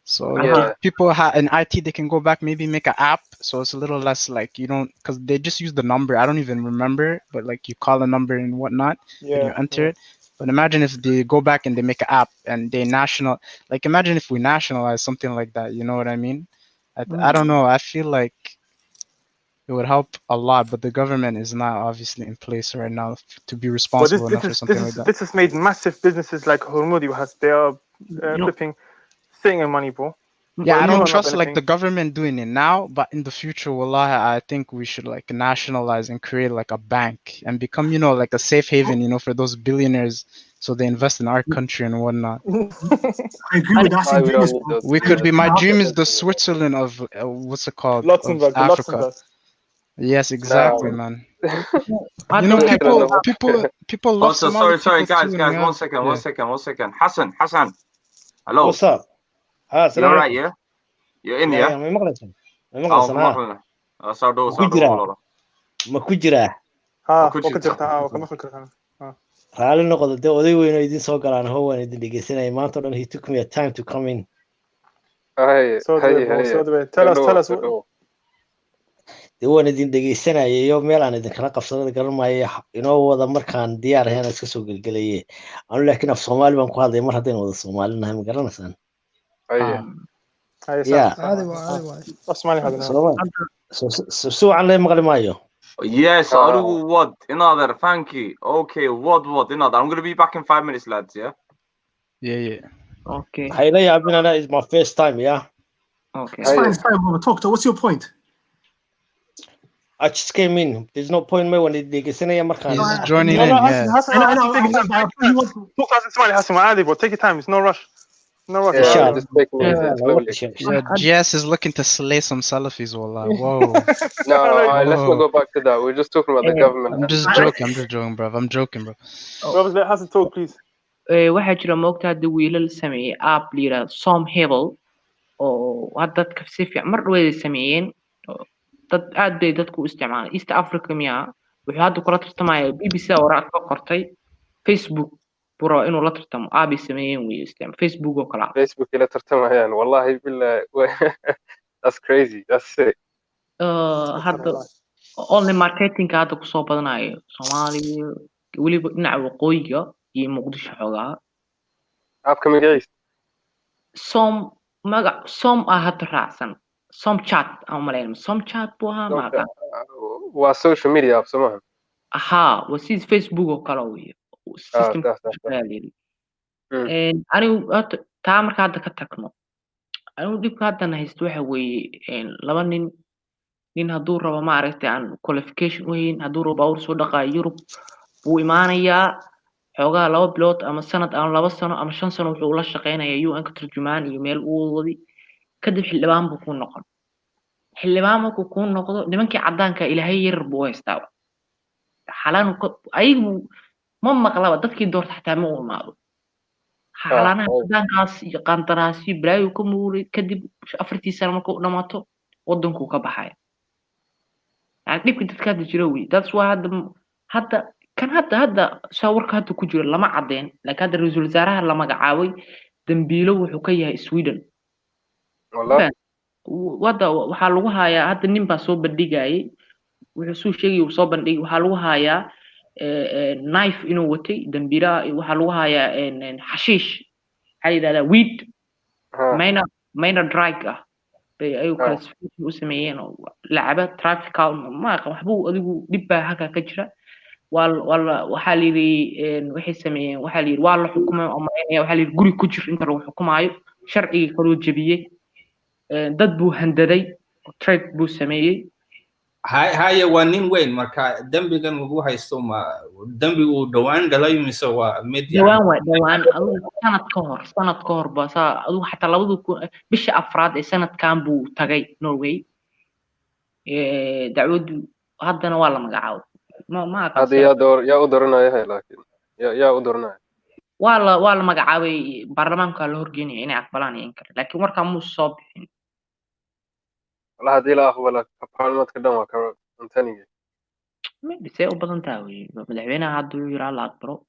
So people in IT they can go back maybe make an app so it's a little less like you don't because they just use the number. I don't even remember, but like you call a number and whatnot and you enter it. But imagine if they go back and they make an app and they imagine if we nationalize something like that. You know what I mean? I don't know. I feel like it would help a lot, but the government is not obviously in place right now to be responsible enough for something like that. This has made massive businesses like Hormudi they are flipping, saving money, bro. Yeah, I don't trust like the government doing it now, but in the future, wallahi, I think we should like nationalize and create like a bank and become, like a safe haven, for those billionaires, so they invest in our country and whatnot. I agree with that. We could be. My dream is the Switzerland of what's it called? Luxembourg, Africa. Yes, exactly, man. People love. Also, sorry, guys, 1 second. Hassan. Hello. What's up? You're right, yeah? You're in, yeah? Raali noqdo dee oday weyn oo idin soo galaan howaan idin dhegeysanaya maanta dhan he took me a time to come in. Tell us. Dee waan idin dhegeysanaya iyo meel aan idinkala qabsadada garan maayo inoo wada markaan diyaar ahayn iska soo gelgelaye anu laakiin af Soomaali baan ku hadlay mar haddaynu wada Soomaali nahay ma garanaysaan Yeah. اسمعني هذا سو على مغلي مايو. Yes, what? Another, thank you. Okay, what? Another. I'm gonna be back in 5 minutes, lads. Yeah. Yeah. Okay. Hey, it's my first time. Yeah. Okay. It's fine, brother. Talk to. What's your point? I just came in. There's no point me when they get in here. He's joining in. Yeah. Take your time. It's no rush. No rush. Yeah, just taking it slowly. Yeah, GS is looking to slay some Salafis, wallah. Whoa. No, let's not go back to that. We're just talking about the government. I'm just joking, bro. I'm joking, bro. Brothers, let Hassan talk, please. waxaa jira moogta hadda wiilal sameeyey app la yidhahdo Som Hebel oo hadda dadka si fiican mar dhaweed ay sameeyeen dad aad bay dadku u isticmaalaan East Africa miyaa wuxuu hadda kula tartamaya BBC waraaq ka qortay Facebook buro inuu la tartamo app ay sameeyeen way isticmaal Facebook oo kala Facebook ila tartamayaan wallahi billahi that's crazy that's sick hadda online marketing hadda ku soo badanayo Soomaaliya waliba dhinaca waqooyiga iyo Muqdisho xogaa aapka magaciisa som hadda raacsan Som chat aan maleyn Som chat buu ahaa maaqa waa social media app Soomaaliya aha waa sida Facebook oo kale weeye system anigu taa marka hadda ka tagno anigu dibka hadda haysto waxa weeye laba nin hadduu rabo ma aragtay aan qualification weyn hadduu rabo bawr soo dhaqaa Europe wuu imaanayaa xogaa 2 bilood ama sanad ama 2 sano ama 5 sano wuxuu la shaqeynayaa UN ka turjumaan iyo meel uu wadi kadib xildhibaan buu ku noqon xildhibaan markuu ku noqdo nimankii cadaanka ilaahay yar buu haystaa xalaan ayagu ma maqlaba dadkii doorta xataa ma u imaado xalaanaha cadaankaas iyo qandaraasi bilaayo ka muuray kadib 4 sano markuu dhamaato wadanku ka baxaya dhibka dadka hadda jira wey that's why hadda kan hadda sawirka hadda ku jira lama cadeen laakiin hadda ra'iisul wasaaraha la magacaabay dambiilo wuxuu ka yahay Sweden wada waxa lagu hayaa hadda nin baa soo bandhigayay wuxuu soo sheegay uu soo bandhigay waxa lagu hayaa knife inuu watay dambiila waxa lagu hayaa xashiish xayiraada weed mayna drug ah ayuu kala u sameeyeen lacaba traffic ma waxbuu adigu dib baa halka ka jira waxa la yiri waxay sameeyeen waxa la yiri waa la xukumay ama waxa la yiri guri ku jir inta lagu xukumayo sharciga kaloo jabiyay dad buu handaday trade buu sameeyay haya waa nin weyn marka dambigan lagu haysto ma dambi uu dhawaan galay mise waa mid dhawaan sanad ka hor basa adu xataa labadu bisha afraad ee sanadkan buu tagay Norway dacwadu haddana waa la magacaabay ma hada yaa u doranaya laakiin yaa u doranaya waa la magacaabay baarlamaanka la horgeynay inay aqbalaan in kale laakiin marka muu soo bixin والله هذه لا أقبل كبرنامج كدام كرنتانية ما بيصير بدن تاوي مدعوينا هادو يرى الله أكبره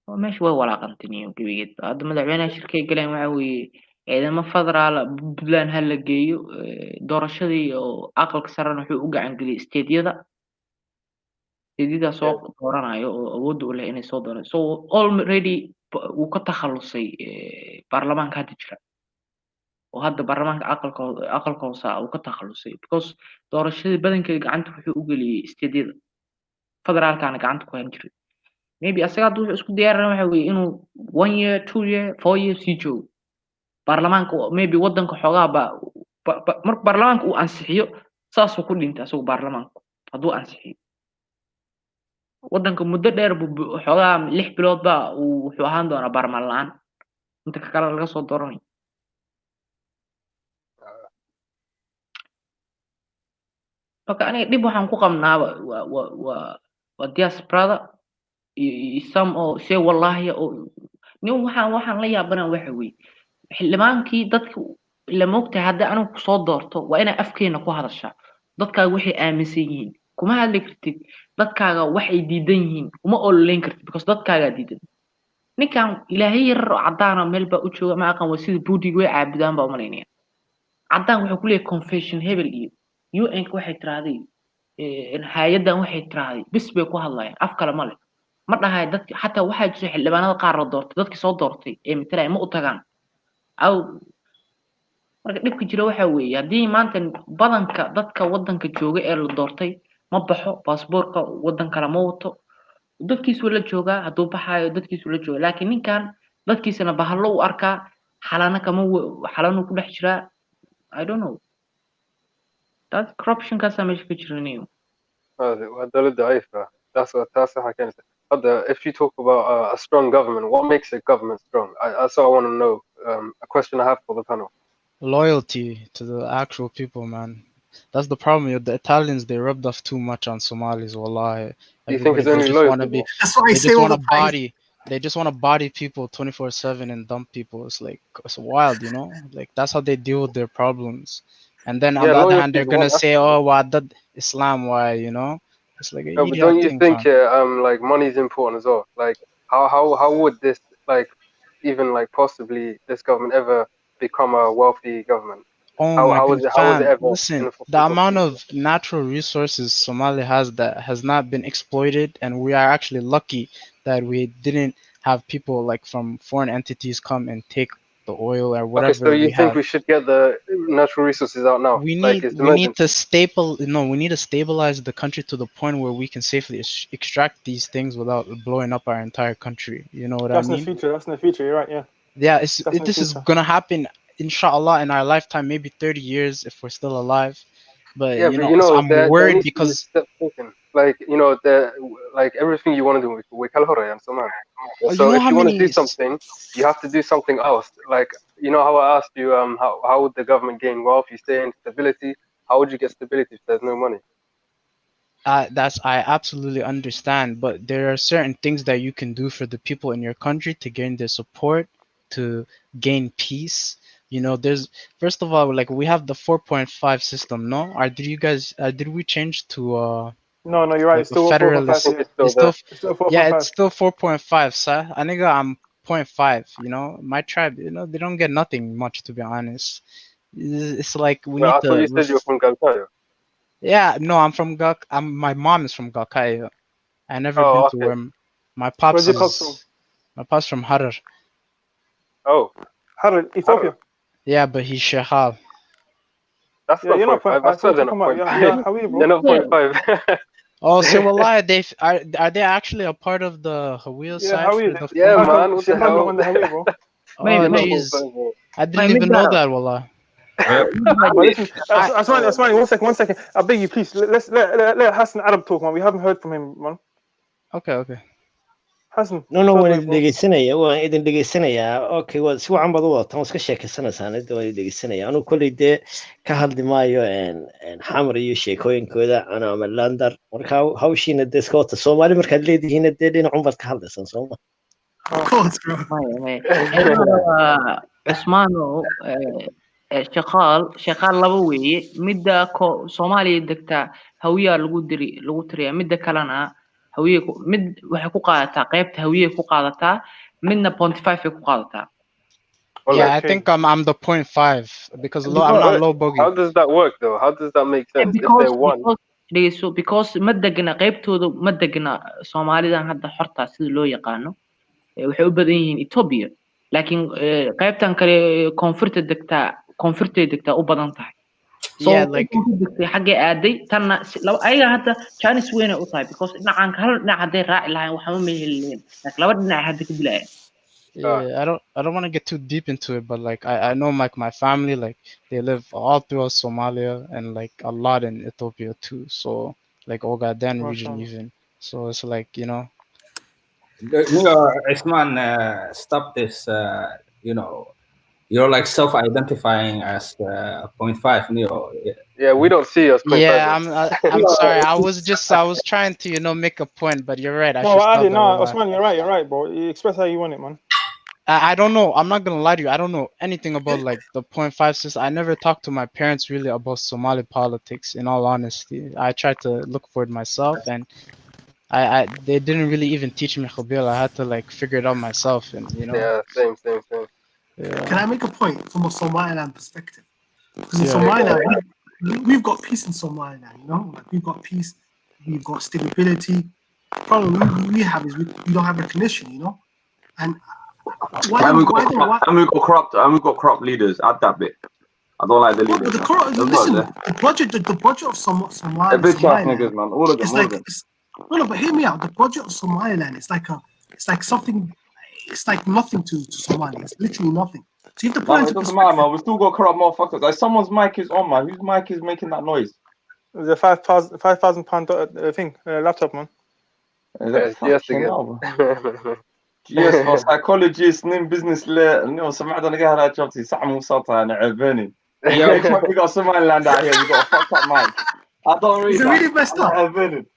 وماش ولا قنتني وكبيت هذا مدعوينا شركة قلنا معوي إذا ما فضل على بدلان هلا جيو دور الشدي أقل كسرنا حقوق وقع عندي استديدا سوق دورنا أود ولا إني صوت دورنا so already وكتخلصي برلمان كهدي جرا وهذا برلمان أقل كوسا وكتخلصي because doorashadii badankeeda gacanta wuxuu u geliyay isteediyada federaalkana gacanta ku hanjiro maybe asaga haduu wuxuu isku diyaarinaa waxa weeye inuu 1 year 2 year 4 years sii joogo baarlamaanka maybe wadanka xoogaa marka baarlamaanka uu ansixiyo saasuu ku dhintay asagoo baarlamaanka hadduu ansixiyo wadanka muddo dheer buu xoogaa 6 bilood baa wuxuu ahaan doonaa baarlamaan la'aan inta kale laga soo dooranayo marka aniga dib waxaan ku qabnaa waa diasporada some oo say wallahi oo nin waxaan la yaabanaa waxa weeye xildhibaankii dadka la moogtahay hadda anigu ku soo doorto waa inay afkeena ku hadashaa dadkaaga waxay aaminsan yihiin kuma hadli kartid dadkaaga waxay diidan yihiin uma ololeyn kartid because dadkaaga diidan ninkan ilaahay yar cadaana meel baa u jooga ma aqaan waa sida buudiga way caabudaan baa umaleynaya cadaan wuxuu ku leeyahay confession hebel iyo UN waxay tiraahday hay'adan waxay tiraahday bis bay ku hadlayaan af kale ma leh ma dhahay dadka xataa waxa jira xildhibaanada qaar la doortay dadkii soo doortay ee mitalay ma u tagaan aw marka dhibka jira waxa weeye haddii maanta badanka dadka wadanka jooga ee la doortay ma baxo baasaboorka wadan kale ma wato dadkiisu la joogaa hadduu baxaayo dadkiisu la jooga laakiin ninkan dadkiisana bahalo u arkaa xalanu ku dhex jiraa I don't know that corruption kaasa meesha ka jiranayo دولة ضعيفة. That's how can if you talk about a strong government, what makes a government strong? That's what I want to know. A question I have for the panel. Loyalty to the actual people, man. That's the problem. The Italians, they rubbed off too much on Somalis. Wallahi. Do you think it's only loyalty? That's what I say all the time. They just want to body people 24/7 and dump people. It's like it's wild, you know. Like that's how they deal with their problems. And then on the other hand, they're gonna say, "Oh, why that Islam? Why, you know?" It's like no, but don't you think like money is important as well? Like how would this like even like possibly this government ever become a wealthy government? Oh how my was God, it ever? Listen, the amount of natural resources Somalia has that has not been exploited, and we are actually lucky that we didn't have people like from foreign entities come and take the oil or whatever. Okay, so you think we should get the natural resources out now? We need to stabilize the country to the point where we can safely extract these things without blowing up our entire country. You know what I mean? That's in the future. You're right. Yeah. Yeah, this is gonna happen, inshallah, in our lifetime, maybe 30 years if we're still alive. But yeah, you know I'm worried because like like everything you want to do we call and so on. So if you want to do something, you have to do something else. Like you know how I asked you how would the government gain wealth? You say stability. How would you get stability if there's no money? I absolutely understand, but there are certain things that you can do for the people in your country to gain their support, to gain peace. You know, there's first of all, like we have the 4.5 system, no? Did we change to No, you're right. It's still federalist. 4.5. It's still 4.5, sir. I think I'm 0.5. You know, my tribe, you know, they don't get nothing much, to be honest. It's like we need I thought you said you're from Galkayo. Yeah, no, I'm from Gak. My mom is from Galkayo. I never been to where my pops My pops from Harar. Oh, Harar, Ethiopia. Yeah, but he's Shehal. That's not 0.5. That's not 0.5. They're not 0.5. Oh, so wallahi, are they actually a part of the Hawil side? Yeah, man. What the hell? Oh, jeez. I didn't even know that, wallah. Asmani, one second. I beg you, please. Let Hassan Arab talk, man. We haven't heard from him, man. Okay. Hassan. No, waan idin dhegeysanayaa. Okay, si wacan baad u wadataan, waan iska sheekaysanaysaan, waan idin dhegeysanayaa. Anu kolley dee ka hadli maayo xamar iyo sheekooyinkooda ana ama landar. Marka hawshiina dee iska wata. Soomaali markaad leedihiin dee dhinacun baad ka hadlaysaan, soo ma? Cusmaano shaqaal laba weeye. Midda Soomaaliya degta hawiya lagu tiriyaa, midda kalena hawiye mid waxay ku qaadataa qaybta hawiye ku qaadataa, midna 0.5 ku qaadataa. Yeah, I think I'm the 0.5 because I'm not low bogey. How does that work though? How does that make sense if they're one? Because ma degna qaybtooda ma degna Soomaalidan hadda xorta sida loo yaqaano waxay u badan yihiin Ethiopia, laakiin qaybtan kale koonfurta degta u badan tahay. Yeah, like xagee aaday tanna ayaga hadda Chinese weyn u tahay because dhinacan hal dhinac haday raaci lahayn waxa ma helin, like laba dhinac hadda ka dilayaan. Yeah, I don't want to get too deep into it, but like I know like my family, like they live all throughout Somalia and like a lot in Ethiopia too. So like Ogaden region even. So it's like, you know. Isman, stop this. You know, you're like self-identifying as 0.5. Yeah, we don't see us. Yeah, I'm sorry. I was trying to, you know, make a point, but you're right. Osman, you're right, bro. You express how you want it, man. I don't know. I'm not gonna lie to you. I don't know anything about like the 0.5 system. I never talked to my parents really about Somali politics. In all honesty, I tried to look for it myself, and they didn't really even teach me Khabil. I had to like figure it out myself, and you know. Yeah, same. Yeah. Can I make a point from a Somaliland perspective? Because in Somaliland, we've got peace in Somaliland, you know? Like we've got peace, we've got stability. The problem we have is we don't have recognition, you know? And we've got corrupt leaders. Add that bit. I don't like the Bro, leaders. but listen, the budget of Somaliland, Niggas, man. All of them. it's All like of them. no, but hear me out. The budget of Somaliland is like something. It's like nothing to Somalia. It's literally nothing. So you have to put It doesn't matter, man. We still got corrupt motherfuckers. Like someone's mic is on, man. Whose mic is making that noise? The £5,000 thing, laptop, man. Yes, again. Yes, for psychologist, nin business لا no سمعت أنا قاعد على شفتي ساعة مو صوتها أنا عباني. We got Somaliland out here. We got a fucked up mic. I don't read that. Really messed up.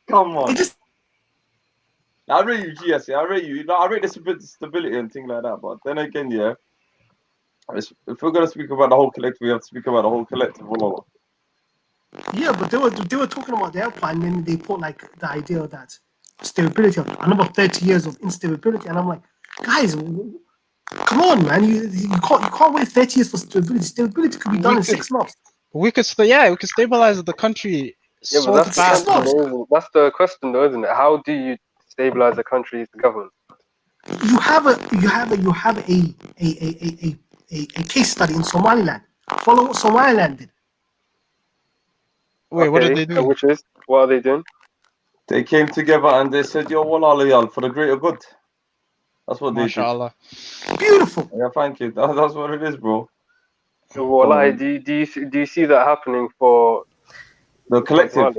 Come on. I rate you, GS. I rate you. I rate the stability and things like that. But then again, yeah, if we're gonna speak about the whole collective, we have to speak about the whole collective. Yeah, but they were talking about their plan, and then they put like the idea that stability of another 30 years of instability, and I'm like, guys, come on, man, you can't wait 30 years for stability. Stability could be done in 6 months. We could stabilize the country. Yeah, so but that's the question, though, isn't it? How do you stabilize a country's government? You have a case study in Somaliland. Follow what Somaliland did. Wait, what did they do? What are they doing? They came together and they said, "Yo, wallah for the greater good." That's what they did. Beautiful. Yeah, thank you. That's what it is, bro. Wallah, do you see that happening for the collective?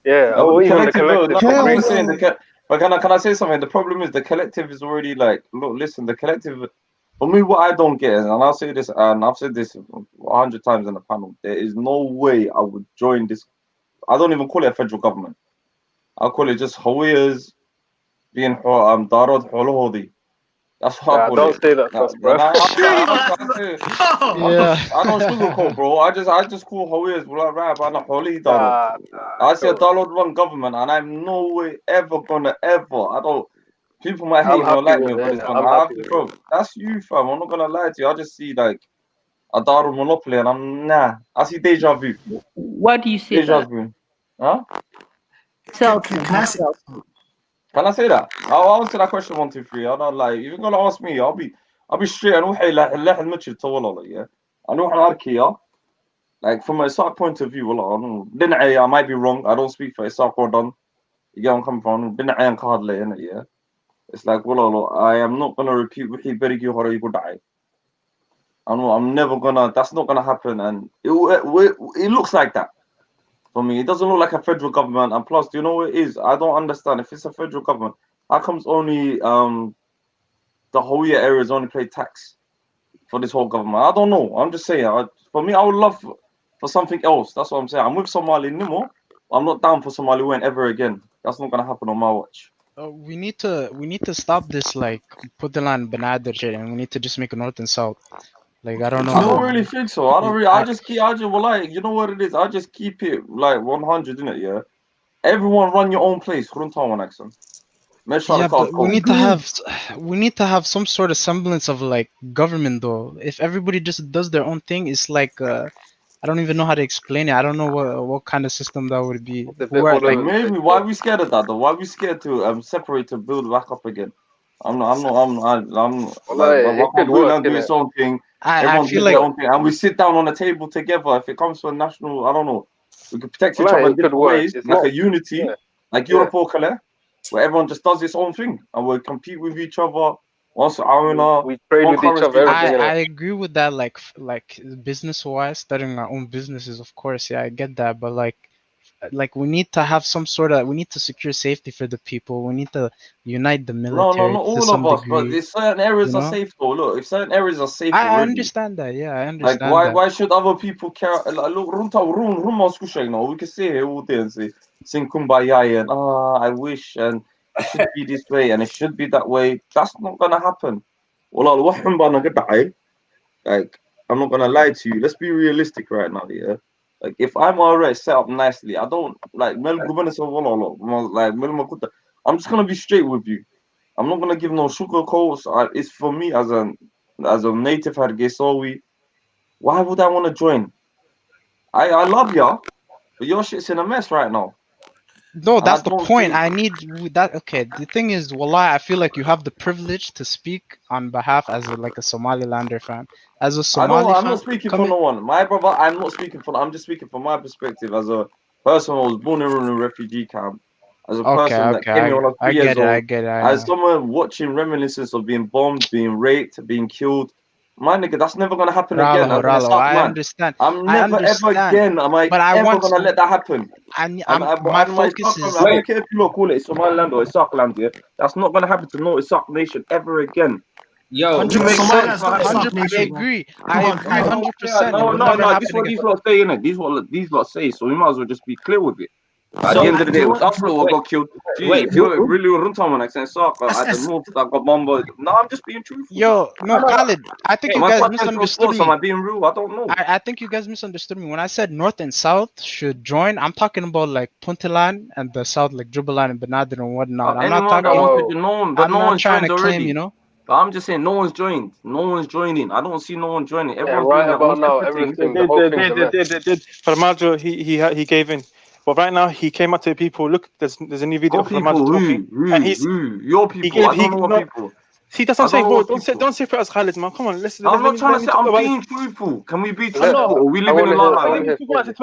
Yeah, even the collective. But can I say something? The problem is the collective is already like, look, listen, the collective. For me, what I don't get is, and I'll say this, and I've said this 100 times in the panel, there is no way I would join this. I don't even call it a federal government. I'll call it just Hawiyas being Darod Holohodi. That's what I call don't it. say that first, bro. I don't sugarcoat, bro. I just call Hawiyas right, but I'm not Holi Darod. I said Darod run government, and I'm no way ever gonna I don't. People might hate me or like me for this one. I have to, bro. That's you, fam. I'm not gonna lie to you. I just see like a Darod monopoly, and I'm I see deja vu. Why do you say deja that? vu? Huh? Can I say that? I'll answer that question 1, 2, 3. I don't like. If you're gonna ask me, I'll be straight. And yeah. I know how to like from a Isaac point of view. I might be wrong. I don't speak for Isaac or done. You get where I'm coming from. Yeah. It's like I am not gonna repeat I'm never gonna. That's not gonna happen. And it looks like that. For me, it doesn't look like a federal government, and plus, do you know what it is? I don't understand. If it's a federal government, how comes only the Hawiyah areas only pay tax for this whole government? I don't know. I'm just saying. For me, I would love for something else. That's what I'm saying. I'm with Somali Nimo. I'm not down for Somali win ever again. That's not gonna happen on my watch. We need to stop this like Puntland Banadir shit, and we need to just make a north and south. Like I don't know. I don't really think so. I just keep you know what it is? I just keep it like 100, innit? Yeah. Everyone run your own place. Yeah, but we need to have some sort of semblance of like government though. If everybody just does their own thing, it's like I don't even know how to explain it. I don't know what kind of system that would be. Maybe why are we scared of that though? Why are we scared to separate to build back up again? I'm do its own thing. Everyone does their own thing, and we sit down on a table together. If it comes to a national, I don't know, we could protect each other in different ways, like a unity, like Europe or Calais, where everyone just does its own thing, and we compete with each other. Also, we trade with each other. I agree with that. Like business wise, starting our own businesses, of course. Yeah, I get that, but like we need to have some sort of, we need to secure safety for the people. We need to unite the military. No, not all of us, but there's certain areas are safe though. Look, if certain areas are safe, I understand that. Yeah, I understand. Like why should other people care? Like, look, we can sit here all day and say, sing kumbaya and I wish and it should be this way and it should be that way. That's not gonna happen. Like, I'm not gonna lie to you. Let's be realistic right now, yeah. Like if I'm already set up nicely, I don't like I'm just gonna be straight with you. I'm not gonna give no sugar coats. It's for me as a native Hargeysawi. Why would I want to join? I love ya, but your shit's in a mess right now. No, that's the point. I need that. Okay, the thing is, wallah, I feel like you have the privilege to speak on behalf as like a Somalilander fan. As a Somali I'm fan, not speaking for no one. My brother, I'm not speaking for. I'm just speaking from my perspective as a person who was born in a refugee camp, as a person that came here when I was 3 years old, I get it. as someone watching reminiscence of being bombed, being raped, being killed. My nigga, that's never gonna happen again. Rallo, I understand. I'm never ever again am I ever gonna let that happen. My focus is. I don't care if you call it Somaliland or Isak land, yeah. That's not gonna happen to no Isak nation ever again. Yo, 100%. I agree. I agree 100%. No. This is what these lot say, innit? These lot say. So we might as well just be clear with it. At the end of the day, it was us who got killed. Gee, if you really run someone like Saka at the north that got bombed. No, I'm just being truthful. Yo, no, Khalid, I think you guys misunderstood me. Am I being real? I don't know. I think you guys misunderstood me. When I said North and South should join, I'm talking about like Puntland and the South, like Jubaland and Benadir and whatnot. I'm not talking. I'm not trying to claim, you know. But I'm just saying, no one's joined. No one's joining. I don't see no one joining. Everyone's right doing about now, everything. Farmajo, he gave in. But right now, he came out to the people. Look, there's a new video of Farmajo talking. Your people. I don't know what people. See, that's what I'm saying, bro. Don't say for us, Khalid, man. Come on, listen. I'm not trying to say. I'm being truthful. Can we be truthful? Or we living in La La Land? Let me talk about the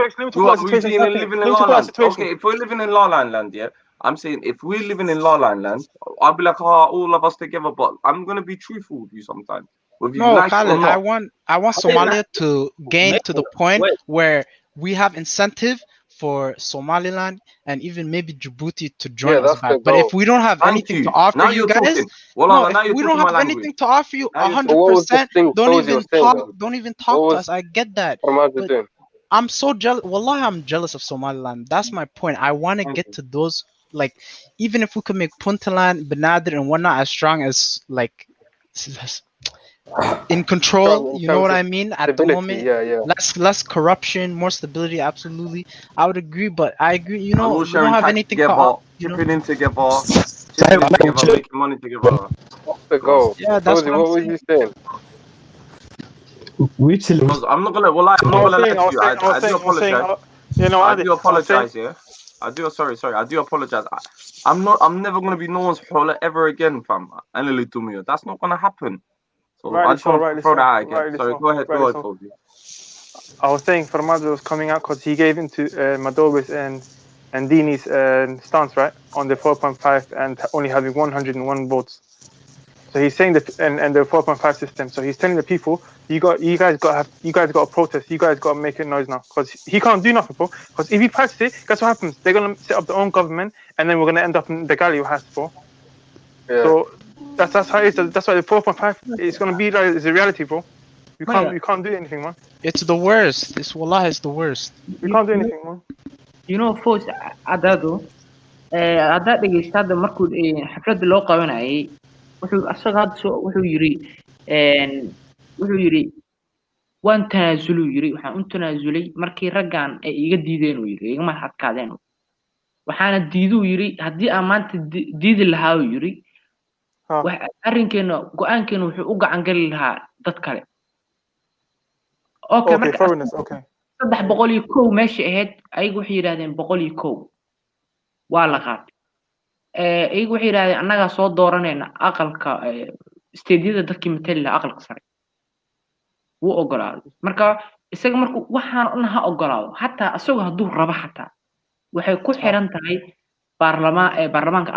situation. Okay, if we're living in La La Land, yeah. I'm saying if we're living in La La Land, I'll be like, all of us together. But I'm gonna be truthful with you sometimes. No, Khalid, I want Somalia to gain to the point where we have incentive for Somaliland and even maybe Djibouti to join us back. But if we don't have anything to offer you guys, if we don't have anything to offer you, 100%, don't even talk to us. I get that. But I'm so jealous. Wallahi, I'm jealous of Somaliland. That's my point. I want to get to those, like, even if we could make Puntland, Benadir, and whatnot as strong as, like, in control, you know what I mean? At the moment, less corruption, more stability. Absolutely, I would agree. But I agree, you know, we don't have anything to chipping in together, making money together. Go. Yeah, that's what was you saying? I'm not gonna lie to you. I do apologize. I do apologize. Yeah, I do. Sorry. I do apologize. I'm never gonna be no one's hola ever again, fam. That's not gonna happen. So I just want to throw that out again. Sorry, go ahead, Toby. I was saying Farmajo was coming out because he gave into Madobis and Dini's stance, right, on the 4.5 and only having 101 votes. So he's saying that, and the 4.5 system. So he's telling the people, you guys got to protest. You guys got to make a noise now, because he can't do nothing, bro. Because if he passes it, guess what happens? They're gonna set up their own government, and then we're gonna end up in the galley house, bro. Yeah. So that's how it is. That's why the 4.5 is gonna be like it's a reality, bro. You can't do anything, man. It's the worst. It's the worst. You can't do anything, man. You know, Fos Adado, haddaad dhegeysta hadda markuu xafladda loo qabanayay wuxuu yiri waan tanaasuluu yiri waxaan u tanaasulay markii raggan ay iga diideen uu yiri iga madax adkaadeen waxaana diiduu yiri haddii aan maanta diidi lahaa uu yiri arrinkeena go-aankeena wuxuu u gacan gali lahaa dad kale okay marka 301 meeshii ahayd ayagu waxay yiraahdeen 101 waa la qaatay ayagu waxay yiraahdeen annaga soo dooranayna aqalka steedyada dadkii matali lahaa aqalka sare wuu ogolaaday marka isaga markuu waxaan ha ogolaado hataa asagoo hadduu rabo hataa waxay ku xiran tahay baarlamaanka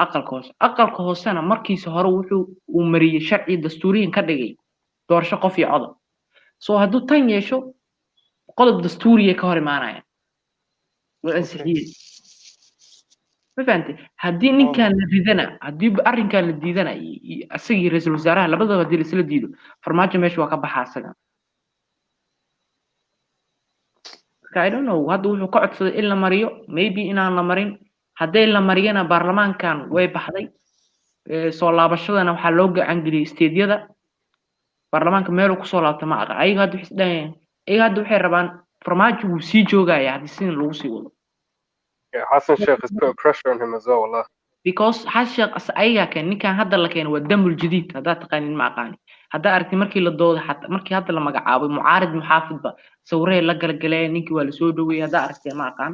aqalka hoosena markiisa hore wuxuu uu mariyay sharci dastuuriyin ka dhigay doorasho qof iyo cod soo hadduu tan yeesho qodob dastuuriye ka hor imaanaya waa ansixiyay ma fahanti haddii ninkan la diidana haddii arrinkan la diidana asagii ra'iisul wasaaraha labadaba haddii la diido farmaajo meesha waa ka baxaa asaga I don't know hadda wuxuu ka codsaday in la mariyo maybe inaan la marin hadday la mariyana baarlamaankan way baxday soo laabashadana waxaa loo gacan geliyay steedyada baarlamaanka meeluu kusoo laabta ma aqal ayaga hadda waxay rabaan farmaajo wuu sii joogaya haddii sidin lagu sii wado Hassan Sheikh is putting pressure on him as well, wallah. Because Hassan ayaga kan ninkan hadda la keenay waa damul jadiid hadda taqaanin ma aqaan hadda aragtay markii la doodo hatta markii hadda la magacaabay mucaarid muxaafid ba sawirey la galgaleen ninkii waa la soo dhaweeyay hadda aragtay ma aqaan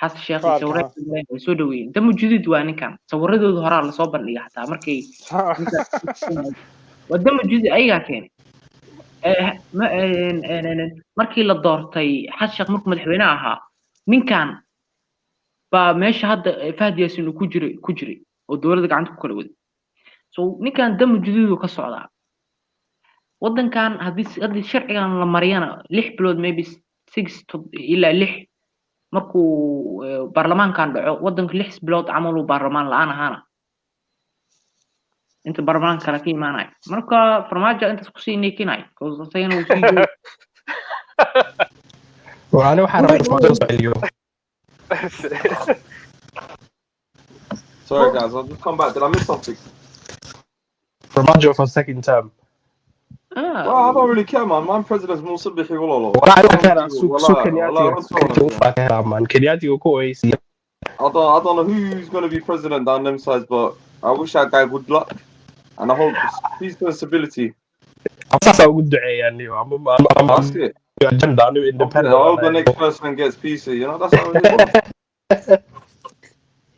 xasan sheekh iyo sawirada way soo dhaweeyeen dama judid waa ninkan sawiradooda horaa la soo bandhigay xataa markay wadama judid ayaga keenay markii la doortay xasan sheekh markuu madaxweyne ahaa ninkan baa meesha hadda Fahad Yaasin ku jiray oo dowladda gacanta ku kala waday so ninkan dama judid ka socdaa wadankan haddii sharcigan la mariyana 6 bilood maybe 6 ilaa 6 markuu baarlamaankan dhaco wadanka 6 bilood camal uu baarlamaan la'aan ahaana inta baarlamaan kala ka imaanay marka farmaajo inta isku sii neekinay koosayna uu sii joogo waxaan rabaa farmaajo soo Sorry guys, I'll just come back. Did I miss something? Farmaajo for second term. Well, I don't really care, man. My president's more subject to all. I don't know who's going to be president down them sides, but I wish that guy good luck, and I hope peace and stability. That's it. Agenda, independent. I hope the next person gets peace. You know, that's how it is.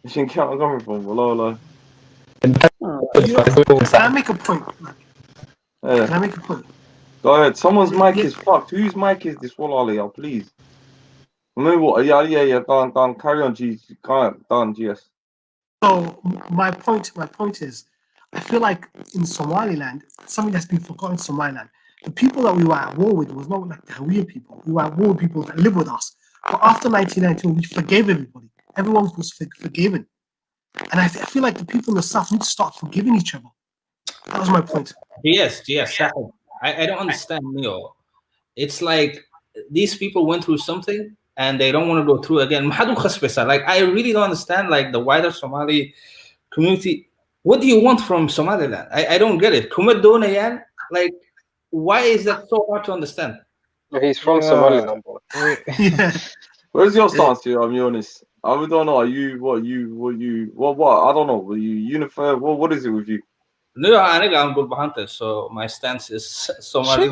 You can count on coming from. Can I make a point? Can I make a point? Go ahead. Someone's mic is fucked. Whose mic is this? Wallah, please. Maybe what? Yeah. Go on. Carry on, G. Go on, GS. So my point is, I feel like in Somaliland, something that's been forgotten in Somaliland, the people that we were at war with was not like the Hawiya people. We were at war with people that live with us. But after 1992, we forgave everybody. Everyone was forgiven. And I feel like the people in the South need to start forgiving each other. That was my point. Yes. I don't understand, Neil. It's like these people went through something and they don't want to go through again. Like, I really don't understand, like, the wider Somali community. What do you want from Somaliland? I don't get it. Like, why is that so hard to understand? He's from Somaliland. Where's your stance here? I'm honest. I don't know. Are you what? I don't know. Were you unified? What is it with you? No, I'm good behind this, so my stance is Somali.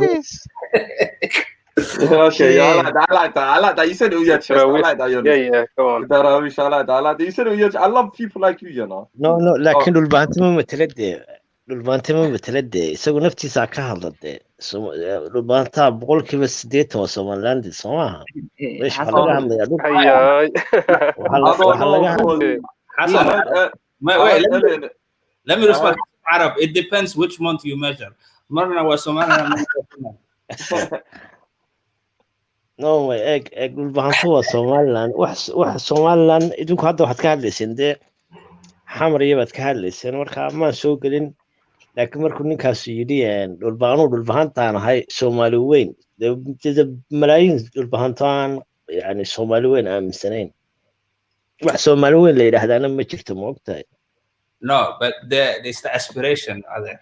Okay, I like that. You said it with your chest. I like that. Yeah, go on. I like that. You said it with your chest. I love people like you, you know. No, لكن dhulbaanta ma mataladee isagu naftiisa ka hadlade dhulbaanta boqolkiiba 80 waa Somaliland soo maaha meesha laga hadlaya let me respond. Arab, it depends which month you measure. Marna was Somaliland. No way, dhulbaanta waa Somaliland. wax Somaliland idinku hadda waxaad ka hadlayseen dee xamar iyo baad ka hadlayseen marka ma soo gelin. laakiin markuu ninkaas yidhi dhulbahantaan ahay Soomaali weyn malaayiin dhulbahantaan yani Soomaali weyn aaminsanayn wax Soomaali weyn la yiraahdaana ma jirto ma ogtahay No, but there's the aspiration other.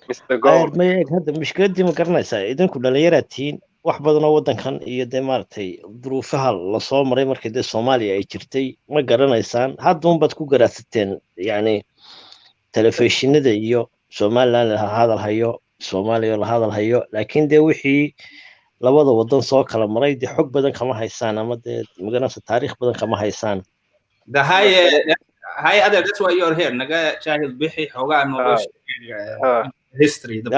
Mr. Gold. hadda mushkiladii ma garanaysaa idinku dhalinyaratiin wax badan oo wadankan iyo dee maartay duruufaha la soo maray markii dee Soomaaliya ay jirtay ma garanaysaan hadda baad ku garaasateen yani telefishinada iyo Somaliland la hadal hayo Soomaaliya la hadal hayo laakiin dee wixii labada wadan soo kala maray dee xog badan kama haysaan ama dee magaranaysaa taariikh badan kama haysaan The high other that's why you're here naga jaahil bixi xogaa nolosha history the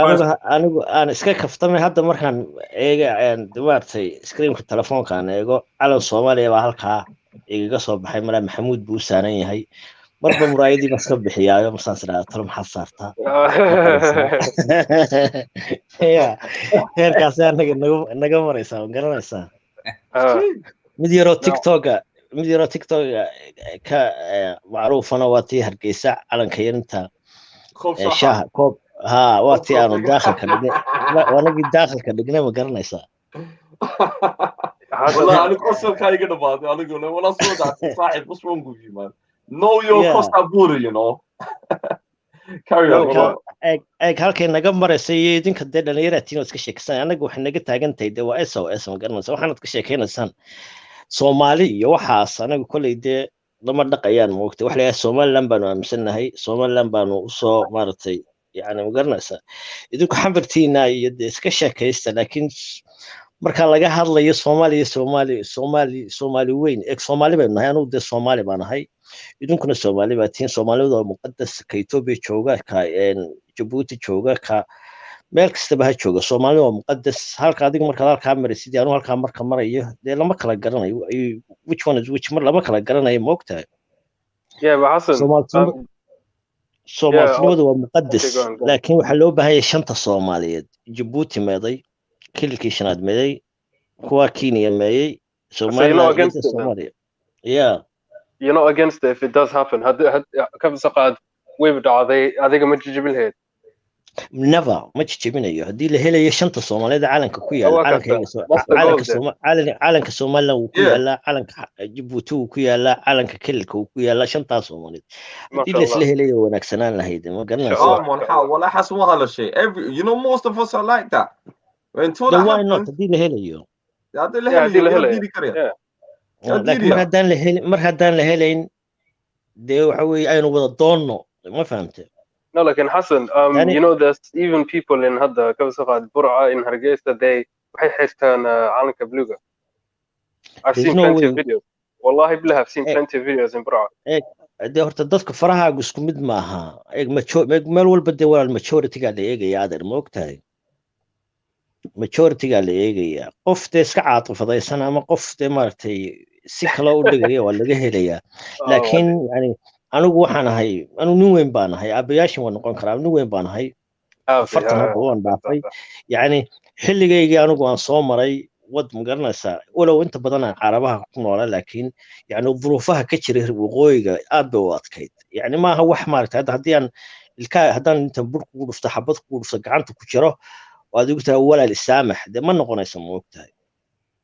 anigu aan iska kaftamay hadda markaan eega maartay screenka telefoonka aan eego calan Soomaaliya baa halkaa igaga soo baxay mara Maxamuud buu saaran yahay marba muraayadii bas ka bixiyaayo masaan sidaa talo maxaa saartaa heerkaas naga maraysaa garanaysaa mid yaroo TikTok ka macruufana waa tii Hargeysa calanka yarinta shaaha koob waa tii aanu daaqalka dhignay waanagii daaqalka dhignay ma garanaysaa والله أنا قصر كاي كده بعد أنا أقول ولا صوت صاحب what's wrong with you man know your costa border you know carry on halkay naga maraysay idinka dee dhalinyaratiin oo iska sheekaysan anagu waxay naga taagantahay dee waa SOS ma garanaysaa waxaanad ka sheekaynaysaan Soomaali iyo waxaas anagu kulay dee lama dhaqayaan moogtay wax leeyahay Somaliland baanu aaminsanahay Somaliland baanu u soo maartay yani ma garanaysaa idinku xambartiina iyo dee iska sheekaysta laakiin marka laga hadlayo Soomaali weyn Soomaali baan nahay anu de Soomaali baan nahay idinkuna Soomaali baa tiin Soomaalidu waa muqaddas ka Itoobiya jooga ka Djibouti jooga ka meel kastaba ha jooga Soomaalidu waa muqaddas halka adiga marka halka marisid anu halka marka marayo de lama kala garanayo which one is which mar lama kala garanayo moogtahay Soomaalida waa muqaddas laakiin waxa loo baahan yahay shanta Soomaaliyeed Djibouti meeday kilkii shanaad meeday kuwa Kenya meeyay Soomaaliya yeah you're not against it if it does happen كم سقاد ويبدعضي adiga ma jijibilheed never ma jijibinayo hadii la helayo shanta Soomaaliyeed caalanka ku yaal caalanka Soomaaliland uu ku yaala caalanka Djibouti uu ku yaala caalanka kilka uu ku yaala shanta Soomaaliyeed hadii la isla helayo wanaagsanaan lahayd ma garanaysaa wala xasmo hala shay you know most of us are like that when told why not hadii la helayo mar haddaan la helayn dee waxa weeye aynu wada doonno ma fahamtay no لكن حسن you know there's even people in هذا كيف سقاد برعة in Hargeisa they waxay haystaan calanka bluega I've seen plenty of videos والله بالله I've seen plenty of videos in برعة dee horta dadka farahaagu isku mid maaha meel walba dee walaal majority-ga la eegaya adeer ma ogtahay majority-ga la eegaya qof dee iska caatifadaysan ama qof dee maaragtay si kale u dhigaya waa laga helayaa laakiin yani anigu waxaan ahay anigu nin weyn baan ahay aabayaashin waan noqon karaa nin weyn baan ahay afartan hadda waan dhaafay yani xilligaygii anigu aan soo maray wad ma garanaysaa walow inta badan aan carabaha ku noolaa laakiin yani duruufaha ka jiray waqooyiga aad bay u adkayd yani maaha wax maaragtay hadda haddii aan haddaan intan bur kugu dhufto xabad kugu dhufto gacanta ku jiro waad igu tahay walaal isaamax dee ma noqonaysa ma ogtahay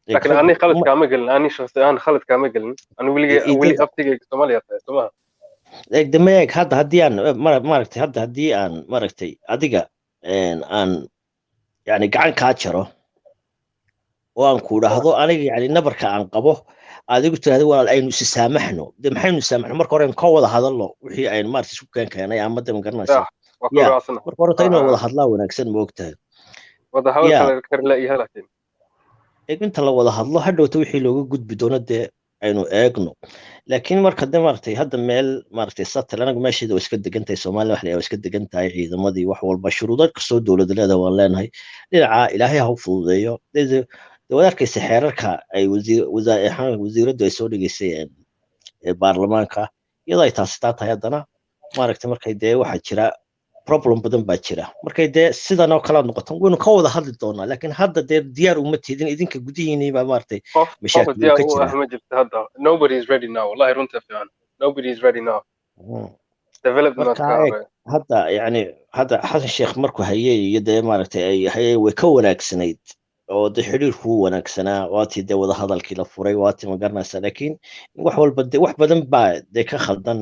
لكن أنا خالد كامل أنا شخصيا أنا خالد كامل أنا ولي أبتدي Soomaaliya تمام دماغ هذا هديان ماركتي هذا هديان ماركتي أديك أن يعني قاعد كاتشره وأن كوره هذا أنا يعني نبرك عن قبه أديك قلت هذا ولا أي نسامحنا دم حين نسامحنا مركورين كوض هذا الله وحي أي مارس شو كان يا عم دم قرنا سا يا مركورتين ولا هذا ونكسن بوقتها وده حاول كرلا إياه لكن inta la wada hadlo hadhowta wixii looga gudbi doono dee aynu eegno laakiin marka de maaragtay hadda meel maaragtay satel anagu meesheeda waa iska degan tahay Soomaaliya wax waa iska degan tahay ciidamadii wax walba shuruudo kastoo dowladda leedahay waan leenahay dhinaca ilaahay ha u fududeeyo wadaadkaysa xeerarka ay wasiiraddu ay soo dhigaysay baarlamaanka iyadoo ay taasi taa tahay haddana maaragtay markay dee waxaa jira problem badan baa jira markay dee sidan oo kala noqoto waynu ka wada hadli doonaa laakiin hadda dee diyaar uma tiidin idinka gudihiinii baa maaragtay mashaakil ka jira nobody is ready now wallahi runta fiican nobody is ready now development hadda yani hadda xasan sheekh markuu hayay iyo dee maaragtay ay hayay way ka wanaagsanayd oo dee xiriirku wanaagsanaa waatii dee wada hadalkii la furay waatii ma garanaysaa laakiin wax walba dee wax badan baa dee ka khaldan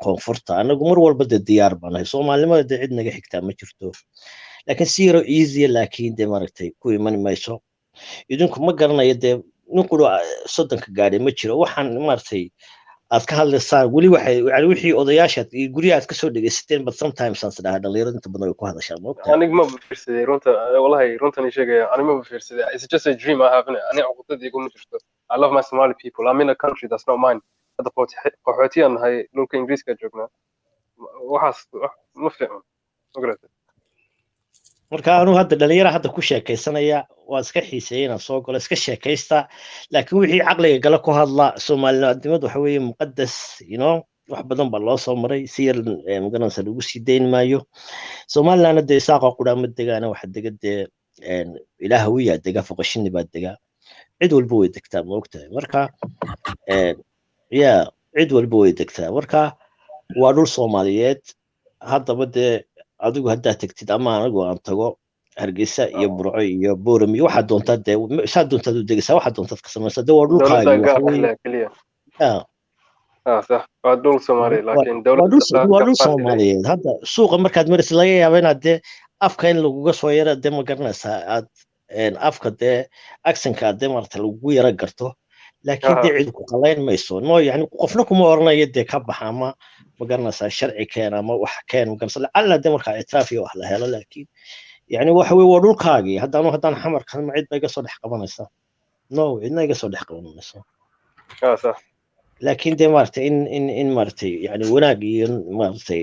koonfurta anagu mar walba dee diyaar baan nahay Soomaalimada dee cid naga xigtaa ma jirto laakiin si yaro easy laakiin dee maaragtay ku iman mayso idinku ma garanayo dee ninku soddonka gaadhay ma jiro waxaan maaragtay aad ka hadlaysaan weli waxay yani wixii odayaashaad iyo guryaha aad ka soo dhegaysateen but sometimes aan sadhaha dhalinyarada inta badan way ku hadashaan moogtahay aniga ma fiirsaday runta wallahi runtan sheegaya aniga ma fiirsaday it's just a dream I have aniga uqdadii kuma jirto I love my Somali people I'm in a country that's not mine hadda qaxootiyan nahay dhulka Ingiriiska joognaa waxaas ma fiicno magarata marka anu hadda dhalinyara hadda ku sheekaysanaya waa iska xiiseeyay inaan soo galo iska sheekaysta laakiin wixii caqliga gala ku hadla Soomaaliyadnimadu waxa weeye muqaddas wax badan baa loo soo maray si yar magaranaysa lagu sii dayn maayo Soomaaliyana dee saaqa quraamad degaana waxa dega dee ilaaha wiya dega foqashini baa dega cid walba way degtaa ma ogtahay marka cid walba way degtaa marka waa dhul Soomaaliyeed haddaba dee adigu haddaa tagtid ama anagu aan tago Hargeysa iyo Burco iyo Boorame iyo waxa doontaa dee saad doontaa u degaysaa waxa doontaa ka samaysaa dee waa dhulkaaga صح waa dhul Soomaali laakiin dawladda waa dhul Soomaaliyeed hadda suuqa markaad maraysid laga yaabo inaad dee afka in laguga soo yara dee ma garanaysaa aad afka dee accent-ka dee maaragtay lagugu yara garto laakiin dee cid ku qalayn mayso yani qofna kuma oranayo dee ka baxa ama ma garanaysaa sharci keen ama wax keen ma garanaysaa alla dee markaa ictiraaf iyo wax la helo laakiin يعني waxa weeye waa dhulkaagii haddaan xamarkan ma cid ba iga soo dhex qabanaysaa no cidna iga soo dhex qabanaysaa صح laakiin dee maaragtay in maaragtay yani wanaag iyo maaragtay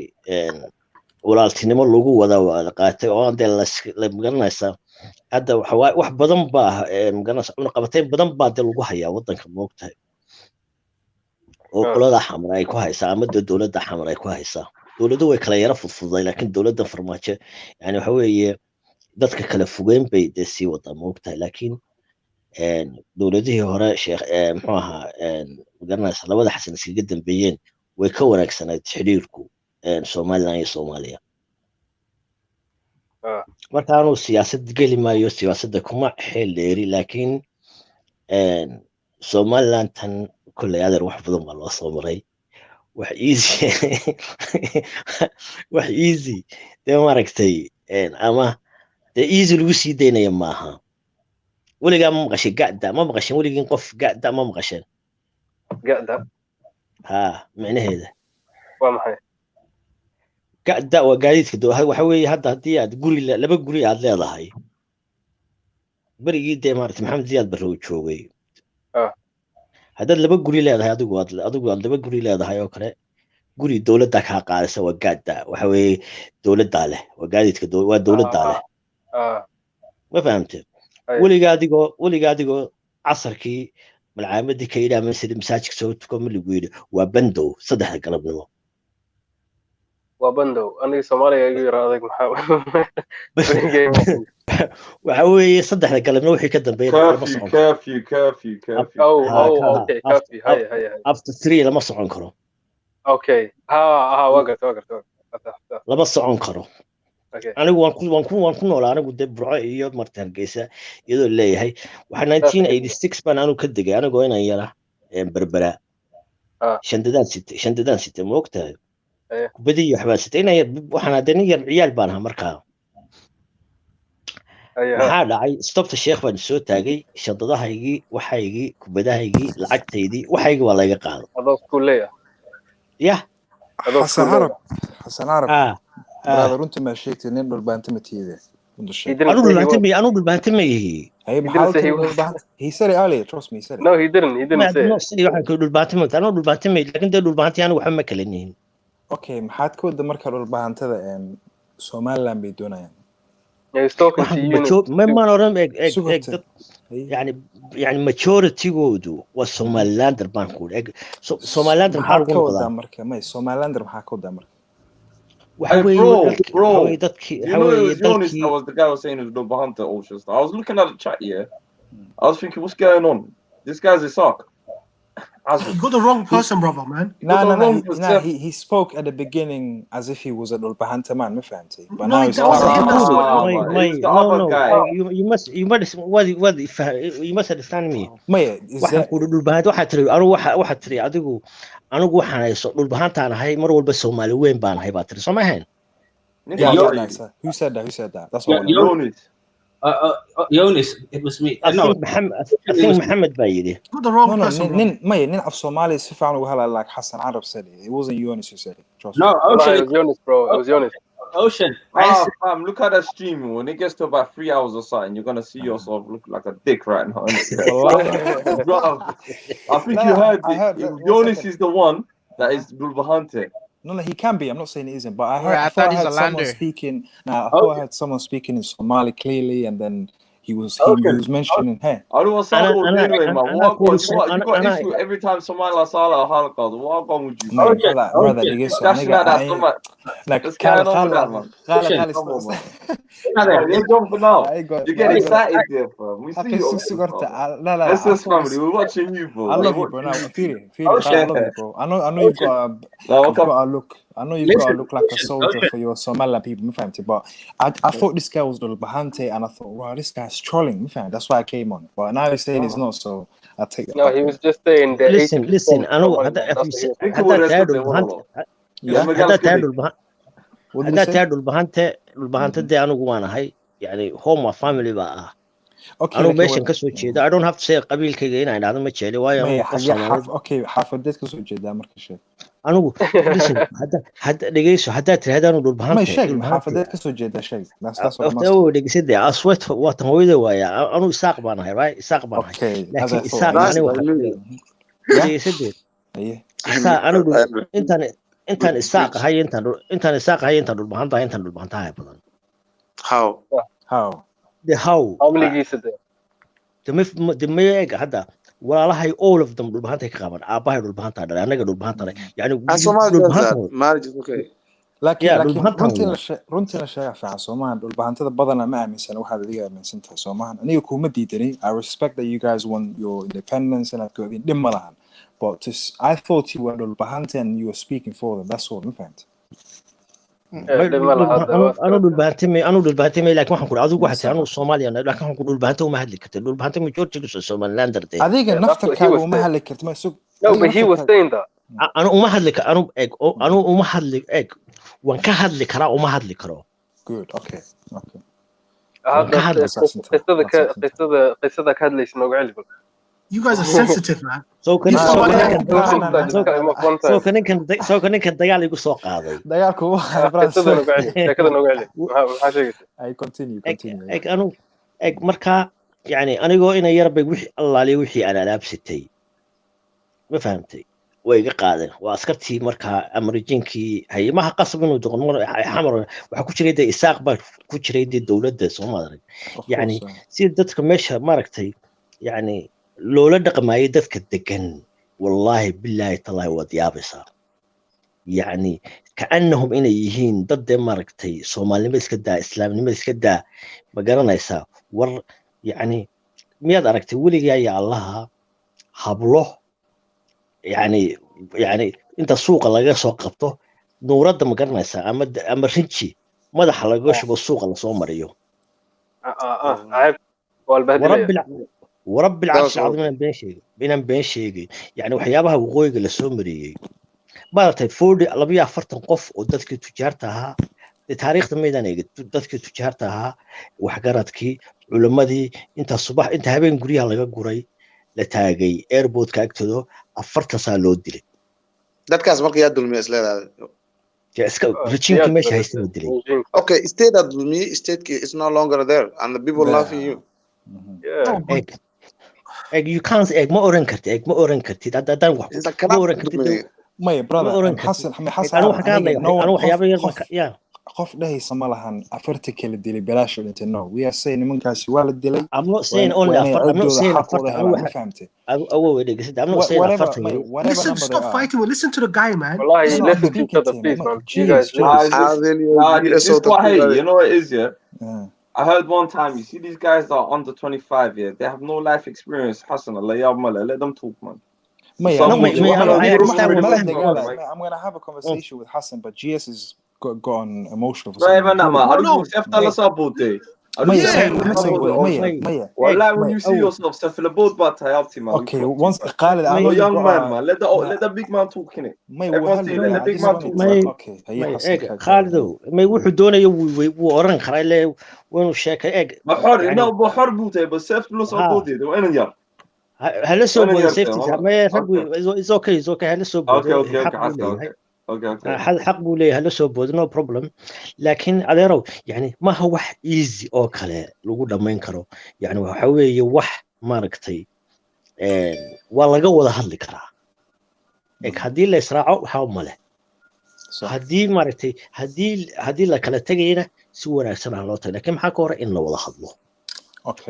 walaaltinimo lagu wada qaatay oo aan dee la magaranaysaa hadda wax badan baa magaranaysaa cunaqabatayn badan baa dee lagu hayaa waddanka moogtahay oo qolada xamar ay ku haysaa ama dowladda xamar ay ku haysaa dowladdu way kala yara fudfuday laakiin dowladda farmaajo yani waxa weeye dadka kala fogeyn bay dee sii wadaa moogtahay laakiin dowladihii hore sheekh muxuu ahaa magaranaysa labada xasan iskaga dambeeyeen way ka wanaagsanayd xiriirku somaliland iyo soomaaliya marka aanu siyaasad geli maayo siyaasadda kuma xeel dheeri laakiin somaliland tan kolley adeer wax badan baa loo soo maray wax easy dee maaragtay ama dee easy lagu sii daynaya maaha weligaa ma maqashay ga'da ma maqasheen weligiin qof ga'da ma maqasheen ga'da ha micnaheeda waa maxay ga'da waa gaadiidka waxa weeye hadda haddii aad laba guri aad leedahay berigii dee maaragtay maxamed ziyaad barre uu joogay haddaad laba guri leedahay adigu aad laba guri leedahay oo kale guri dowladda kaa qaadaysa waa ga'da waxa weeye dowladdaa leh waa gaadiidka waa dowladdaa leh ma fahamtee weliga adigoo casarkii malcaamadii ka yidhaha masaajidka soo tuko ma lagu yidhi waa bandow 3 galabnimo waa bandow aniga soomaaliya igu yara adag maxaa waxa weeye 3 galabnimo wixii ka dambeeyay after 3 lama socon karo okay waa garta lama socon karo anigu waan ku noolaa anigu dee burco iyo marta hargeysa iyadoo leeyahay waxaa 1986 baan anigu ka degay anigoo inaan yara berbera shandadaan site ma ogtahay kubadii waxbaa site waxaan hadee nin yar ciyaal baan ahaa markaa maxaa dhacay stopta sheekh baan soo taagay shandadahaygii waxaygii kubadahaygii lacagtaydii waxaygii waa layga qaado adoo iskuuleya yah xasan carab brother runtii ma sheegtay nin dhulbaanta ma tiide anu dhulbaanta ma yihi he said it earlier trust me he said it no he didn't say waxaan ku dhulbaanta ma anu dhulbaanta ma laakiin dee dhulbaantii anigu waxba ma kala nihin okay maxaad ka wada marka dhulbaantada somaliland bay doonayaan man oran yani majoritigoodu waa somalilander baan ku somalilander maxaa lagu noqdaa marka may somalilander maxaa ka wadaa marka Hey, bro, you know it was Jonas that was the guy was saying it was Dhulbahante Ocean. I was looking at the chat, yeah. I was thinking, what's going on? This guy's a sock. You got the wrong person, brother, man. No. He spoke at the beginning as if he was a Dhulbahante man, but now he's no. You must understand me. waxaad tiri adigu anigu waxaan hayso dhulbahantaan ahay mar walba Soomaali weyn baan ahay baa tiri soo ma ahayn who said that that's what Jonas it was me I think Muhammad baa yidhi the wrong person nin af Soomaali si fiican uga hadlay like Hassan Arab said it wasn't Jonas who said it no it was Jonas bro it was Jonas Ocean. Look at that stream. When it gets to about 3 hours or something, you're gonna see yourself look like a dick right now. I think you heard it. Jonas is the one that is Dhulbahante. No, he can be. I'm not saying it isn't, but I thought I heard someone speaking. I thought I heard someone speaking in Somali clearly, and then he was mentioning hey. I don't want someone anyway, man. You got issue every time Somali Salah halqa. What wrong with you? No, brother, you get like you get excited there, bro. We see you. That's just family. We're watching you, bro. I love you, bro. Now, feel it. I love you, bro. I know you've got a look. I know you've got to look like a soldier for your Somaliland people, but I thought this guy was Dhulbahante, and I thought, wow, this guy's trolling. That's why I came on. But now he's saying it's not, so I'll take that. No, he was just saying that. Listen. I know. Dhulbahante dee anigu waan ahay yani home family baa ah anigu meeshan kasoo jeeda I don't have to say qabiilkayga inaan idhahdo ma jecli waayo okay xaafadeed kasoo jeedaa marka sheeg anigu listen hadda dhegeyso haddaad tirahdaan dhul ما bahantay شيء محافظات كسو جدا شيء that's what I'm horta asking. oo dhegeysade aswet waatan hooyada waaya anu isaaq baan ahay right isaaq baan ahay Okay, as laakiin I isaaq thought. ani waxa dhegeysade isaa anigu intaan isaaq ahay intaan isaaq ahay intaan dhul bahantahay badan how how amligiisa de meeg hadda walaalahay all of them dhul bahantay ka qaban aabahay dhul bahantaa dhalay anaga dhul bahanta dhalay yani laakiin runtii la sheega fiican Soomahan dhul bahantada badana ma aaminsan waxaad adiga aaminsantahay Soomahan aniga kuma diidani I respect that you guys want your independence and aad go'din dhib ma lahan but I thought you were dhul bahanta and you were speaking for them that's all ma fahamtay anu dhul bahantay laakiin waxaan ku adigu waxaad anu Soomaaliya laakiin waxaan ku dhul bahantay uma hadli kartay dhul bahantay majority Somalilander de adiga naftarkaaga uma hadli kartay ma sug no but he was saying that anu uma hadli anu uma hadli waan ka hadli karaa uma hadli karo good okay qisada ka hadlaysa noogu celi You guys are sensitive, man. So kan ninkan dagaal igu soo qaaday dagaalku sheekada noogu celi maxaa sheegaysaa I continue anu marka yani anigoo ina yarbay wixii allaaliyo wixii aan alaabsitay ma fahamtay way iga qaadeen waa askartii markaa amrijinkii haymaha qasab inuu doqon xamar waxa ku jiray isaaq baa ku jiray dawladda Soomaaliya yani si dadka meesha maaragtay yani loola dhaqmaayay dadka degan wallahi billahi tallahi wad yaabisa yani kaanahum inay yihiin dad maaragtay Soomaalnimo iska daa islaamnimo iska daa ma garanaysaa war yani miyaad aragtay weligaa ya Allah hablo يعني inta suuqa laga soo qabto nuuradda ma garanaysaa ama rinji madaxa laga shubo suuqa la soo mariyo ورب العرش العظيم بين شيء يعني waxyaabaha waqooyiga la soo mariyay maartay 40 qof oo dadkii tujaarta ahaa taariikhda meedan eegay dadkii tujaarta ahaa waxgaradkii culimadii inta habeen guriyaha laga guray la taagay airportka agtooda 40 saa loo dilay dadkaas markii aad dulmiyay isleedahay iska regime meesha haystaa dilay okay state that dulmi state is no longer there and the people laughing you you can't ma oran kartid hadaan wax ma oran kartid my brother Hassan anu waxyaabo yar marka qof dhahaysa ma lahan afarta kala dilay bilaash inta no we are saying nimankaasi waa la dilay I'm not saying only I'm not saying listen, stop fighting. Listen to the guy, man. Wallahi, listen to each other, please, man. You guys, you know what it is, yeah? I heard one time, you see these guys that are under 25, yeah? They have no life experience. Hassan, let them talk, man. I'm going to have a conversation with Hassan, but GS is gone emotional for when you see yourself okay once Khalid young man let the big man talk in it let the big man talk okay Khalid may wuxuu doonayo wuu oran karaa ilaa inuu sheekay ma xor buutay bas safety loo soo boodid waa inaan yar hala soo boodid safety ma raggu is okay hala soo boodid حق بولي هلا سو بود no problem لكن adeerow يعني ما هو wax easy oo kale lagu dhameyn karo يعني waxa weeye wax maaragtay waa laga wada hadli karaa hadii la israaco waxa ma leh hadii maaragtay hadii la kala tagayna si wanaagsan loo tago laakiin maxaa ka hor in la wada hadlo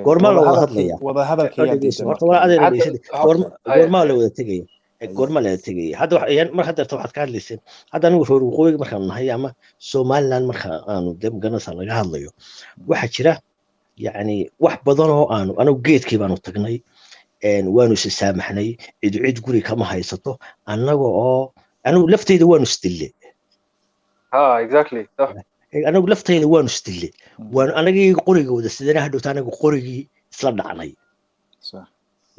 goorma la wada hadlaya wada hadalkii goorma la wada tagaya goorma la tagay hadda mar hadda waxaad ka hadlayseen hadda anigu reer waqooyiga markaan nahay ama Somaliland marka aanu dib ganacsi laga hadlayo waxa jira yani wax badan oo anigu geedkii baanu tagnay waanu is saamaxnay cid guri kama haysato anigu laftayda waanu isdilay exactly anigu laftayda waanu isdilay anagii qoriga wada sidana hadhowta anigu qorigii isla dhacnay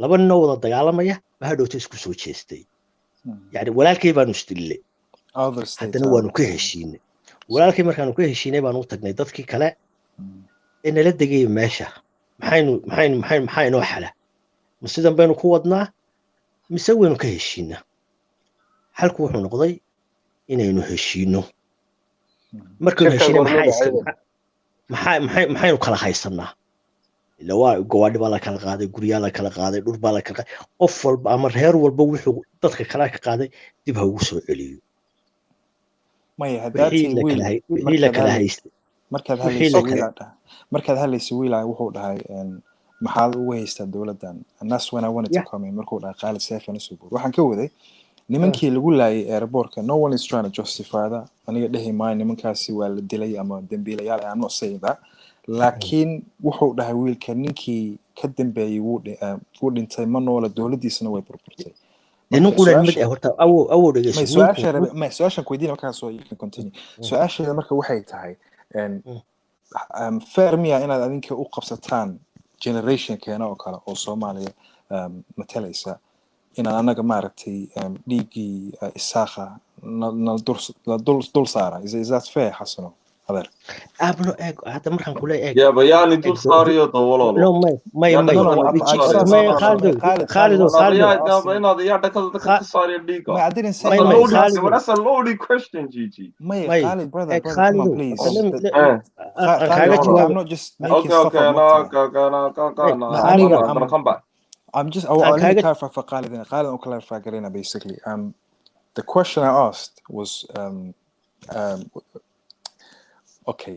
laba nin wada dagaalamaya hadhowta isku soo jeestay yani walaalkay baanu isdilay haddana waanu ka heshiinay walaalkay markaanu ka heshiinay baanu u tagnay dadkii kale in la degay meesha maxay noo xala sidan baynu ku wadnaa mise waynu ka heshiinaa halku wuxuu noqday inaynu heshiino markaynu heshiino maxaynu kala haysanaa ila waa gawaadhi baa la kala qaaday guryaa la kala qaaday dhur baa la kala qaaday qof walba ama reer walba wuxuu dadka kale ka qaaday dib ha ugu soo celiyo maya wixii la kala haystay markaad hadlaysa wiilaa wuxuu dhahay maxaad ugu haystaa dowladdan and that's when I wanted to come in markuu dhahay Khalid Seif Nasubuur waxaan ka waday nimankii lagu laayay airportka no one is trying to justify that aniga dhahi maayo nimankaasi waa la dilay ama dambiilayaal I'm not saying that laakiin wuxuu dhahay wiilka ninkii ka dambeeyay wuu dhintay ma noola dowladdiisana way burburtay su-aasha weydiina markaasoo you can continue su-aasheeda marka waxay tahay fair miya inaad adinka u qabsataan generationkeena oo kale oo Soomaaliya matalaysa inaan anaga maaragtay dhiigii isaaqa dul saara is that fair Xasano adeer abno eeg hada markaan kula eeg ya bayani dul saariyo dawlalo no may Khalid inaad ya dhakada ka saariyo dhiiga I didn't say that's a loaded question Gigi Khalid brother come on please I'm not just making stuff up come back I'm just I'll let me clarify for Khalid I'll clarify Galena basically the question I asked was okay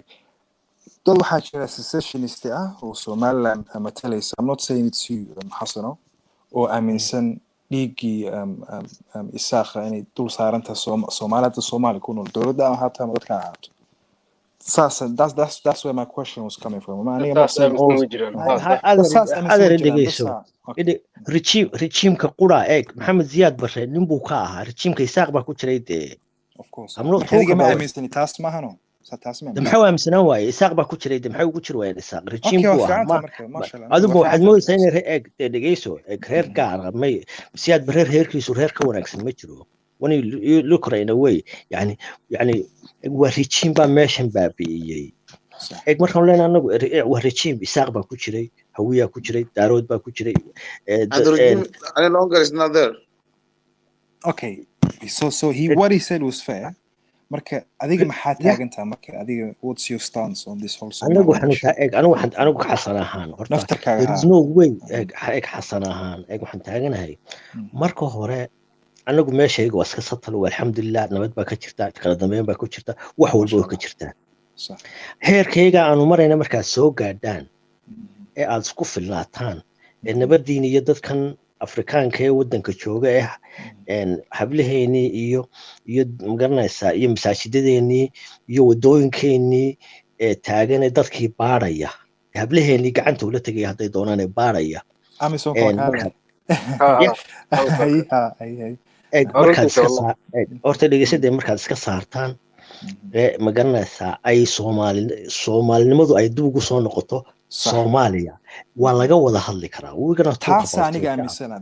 dad waxaa jira secessionist oo Somaliland matalaysa I'm not saying it's you Xasano oo aaminsan dhiigii isaaqa inay dul saaranta Soomaaliya ku nool dowladda hataa dadka ahaato that's where my question was coming from aniga ma saying regime-ka qura eeg Maxamed Ziyaad Barre nin buu ka ahaa regime-ka isaaq baa ku jiray of course adiga ma aaminsani taas mahano maxaa aaminsanaan waaye isaaq baa ku jiray maxay ugu jir waayeen isaaq regime-ku adigu waxaad moodaysaa inay dhegeyso reer gaar may Ziyaad Barre reerkiisu reer ka wanaagsan ma jiro when you look right in a way yani waa regime baa meeshan baabi'iyey eeg markaan leenahay anagu waa regime isaaq baa ku jiray hawiyaa ku jiray daarood baa ku jiray any longer is not there okay so what he said was fair marka adiga maxaa taagantaa marka adiga what's your stance on this whole anagu xasan ahaan horta there is no way eeg xasan ahaan eeg waxaan taaganahay marka hore anagu meeshayga waa iska satal alxamdulillah nabad baa ka jirta kala dambeyn baa ku jirta wax walba oo ka jirta heerkayga aanu marayna markaad soo gaadhaan ee aad isku filnaataan ee nabadiin iyo dadkan Afrikaanka ee wadanka jooga hablaheennii iyo magaranaysaa iyo masaajidadeenii iyo wadooyinkeenii ee taagan ee dadkii baaraya hablaheennii gacanta ula tegaya hadday doonaan ee baaraya horta dhegeysadee markaad iska saartaan magaranaysaa ay soomaalinimadu ay dib ugu soo noqoto Soomaaliya waa laga wada hadli karaa taas aniga aaminsana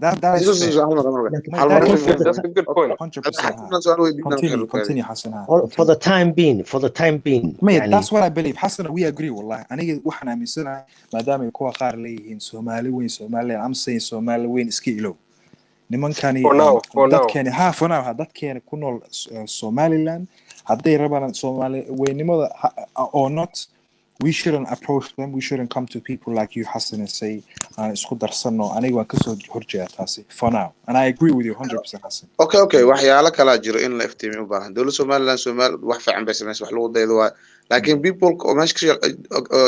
for the time being that's what I believe Hassan we agree wallahi aniga waxaan aaminsanahay maadaama kuwa qaar leeyihiin Soomaali weyn Soomaaliland I'm saying Soomaali weyn iska ilow nimankani dadkeena ku nool Somaliland hadday rabaan Soomaali weynimada or not we shouldn't approach them we shouldn't come to people like you Hassan and say isku darsano aniga waan ka soo horjeedaa taasi for now and I agree with you 100% Hassan okay waxyaalo kala jiro in la iftiimiyo u baahan dawladda Somaliland wax fiican bay sameeyay wax lagu daydo waa laakiin people oo meesha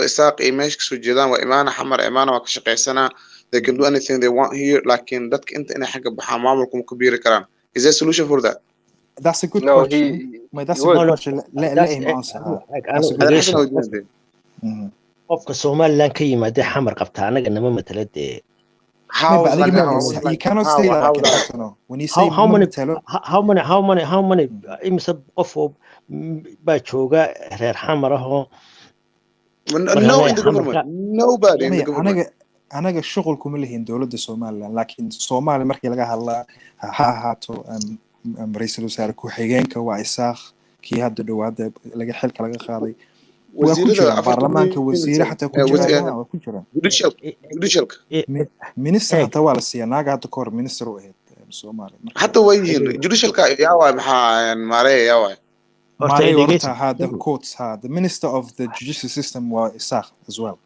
isaaq iyo meesha soo jeedaan waa imaana xamar imaana waa ka shaqeysanaa they can do anything they want here laakiin dadka inta inay xagga baxaan maamulku ma ku biiri karaan is there a solution for that that's a good question that's a good question let him answer qofka Somaliland ka yimaada xamar qabta anaga nama matalade you cannot say that when you say how many imsa qof baa jooga reer xamar ah no in the government nobody in the government anaga shughul kuma leeyahin dawladda Somaliland laakiin Soomaali markii laga hadlaa ha ahaato ra'iisul wasaare ku xigeenka waa isaaq kii hadda dhawaada laga xilka laga qaaday وزير برلمانك وزير حتى كجرا minister حتى ولا سيناغا حتى كور minister وهيد Somali. حتى وين judicial ka yaa waay maxaa maarey yaa waay. Maarey horta had the courts had the minister of the judicial system was Isaac as well.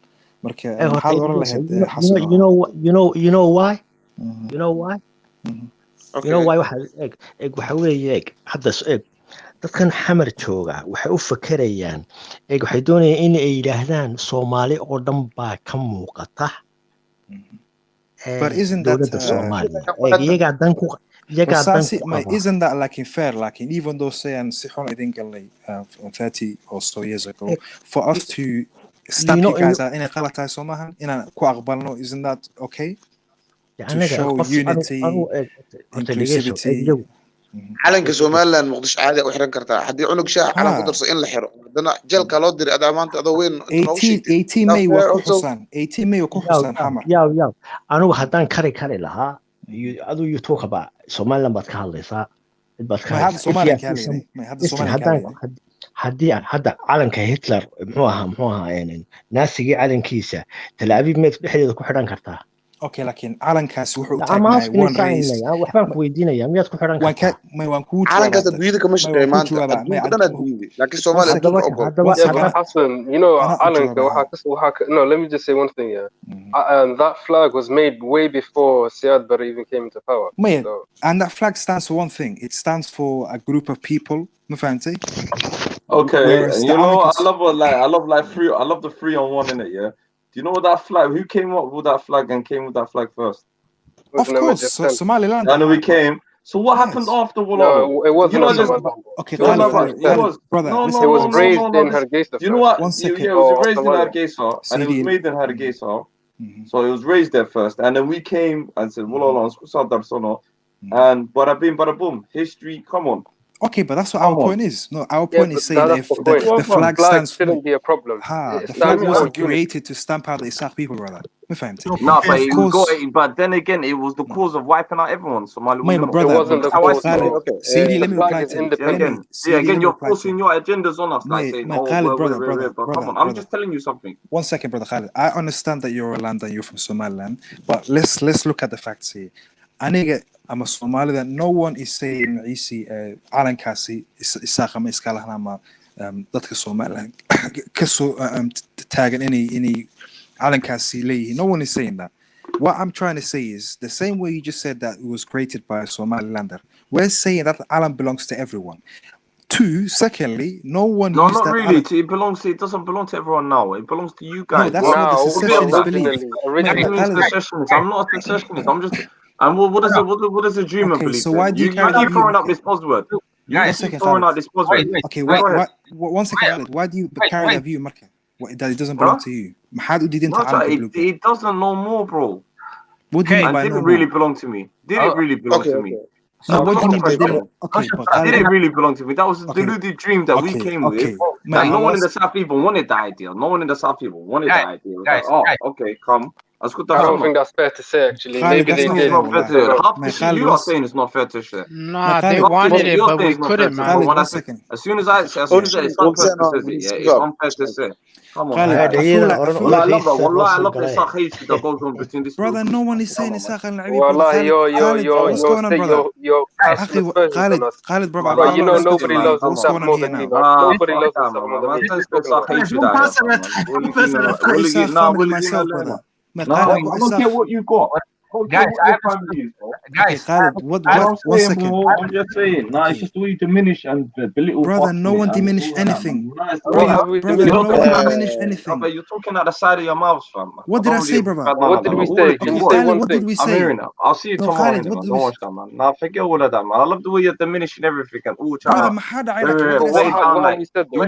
Marka maxaad oran lahayd Xasan? You know why? You know why? You know why waxa weeye hadda dadkan xamar jooga waxay u fakarayaan waxay doonayaan in ay yiraahdaan Soomaali oo dhan baa ka muuqata. But isn't that isn't that like fair, like even though saying Sihon I think like 30 or so years ago for us to stop you guys in a qalata Somahan in a ku aqbalno, isn't that okay? To show unity, inclusivity. calanka Somaliland Muqdisho caadi u xiran kartaa hadii cunug shaah calan ku darso in la xiro hadana jeelka loo diray adamaanta adoo weyn 18 May waa ku xusan 18 May ku xusan xamar yaa anigu hadaan kari lahaa you talk about Somaliland baad ka hadlaysaa hadda calanka Hitler muxuu ahaa naasigii calankiisa Tel Aviv meed dhexdeeda ku xiran kartaa. Okay, لكن calankaas wuxuu u taagnaa one race. waxbaan ku weydiinayaa miyaad ku xiran kartaa? waan ku calankaas adduunyada kama shaqeeyo maanta adduunyada adduunyada laakiin Soomaaliya Hassan, you know, calanka no, let me just say one thing, that flag was made way before Siad Barre even came into power. And that flag stands for one thing. It stands for a group of people. ما فهمتي؟ Okay, you know I love the 3-on-1 in it, yeah. Do you know what that flag? Who came up with that flag and came with that flag first? Of course, Somaliland. And we came. So what happened after? No, it wasn't. Okay, brother. It was raised in Hargeisa. You know what? It was raised in Hargeisa, and it was made in Hargeisa. So it was raised there first, and then we came and said, and bada bing, bada boom. History, come on. Okay, but that's what our point is. No, our point is saying if the flag stands shouldn't be a problem. The flag wasn't created to stamp out the Isaac people, brother. No, but then again, it was the cause of wiping out everyone. Somali. Brother, it wasn't the cause. CD, let me reply to you. Again, you're forcing your agendas on us, like saying, brother, come on. I'm just telling you something. 1 second, brother Khalid. I understand that you're a land and you're from Somaliland, but let's look at the facts here. I'm a Somali that no one is saying Isi calankaasi Isaac ama iska lahnama dadka Somaliland kasoo taagan inay calankaasi leeyihiin. No one is saying that. What I'm trying to say is the same way you just said that it was created by a Somalilander. We're saying that Alan belongs to everyone. Secondly, no one. No, not really. It doesn't belong to everyone now. It belongs to you guys. No, that's what the secessionist believe. I'm not a secessionist. I'm just. And what does a dreamer believe? So why do you keep throwing up this buzzword? Throwing out this buzzword. Okay, one second. Why do you carry that view, Marka? That it doesn't belong to you? It doesn't no more, bro. What do you mean by did it really belong to me? Did it really belong to me? So what do you mean by that? Did it really belong to me? That was a deluded dream that we came with. That no one in the South even wanted the idea. No one in the South even wanted the idea. Okay, come. I don't think that's fair to say, actually. Maybe they did. You are saying it's not fair to say. Nah, they wanted it, but we couldn't, man. As soon as it's unfair to say. Come on. I love the hate that goes on between this. Brother, no one is saying it's Wallahi, Khalid, brother. But you know, nobody loves himself more than me, man. Nobody loves himself more than me. No, I don't care what you got. Guys, I'm just saying. No, it's just the way you diminish and belittle. Brother, no one diminished anything. Brother, no one diminished anything. But you're talking out the side of your mouth, fam. What did I say, brother? What did we say? Can you say one what did we say? I'm hearing that. I'll see you tomorrow. Don't watch that, man. Now forget all of that, man. I love the way you're diminishing everything and all you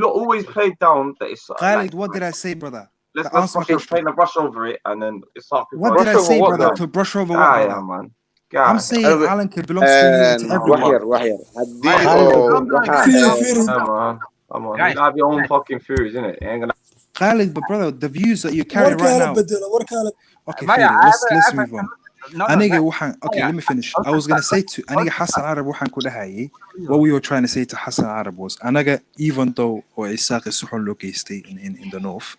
always play down that it's. Khalid, what did I say, brother? Let's brush over it and then it's up. What did I say, brother? To brush over what? Yeah, man. I'm saying Alan belongs to everyone. Come on. You have your own fucking theories, innit? Khalid, but brother, the views that you carry right now. Okay, let's move on. Okay, let me finish. I was gonna say to Aniga Hassan Arab what we were trying to say to Hassan Arab was Anaga, even though Isaac is in the north,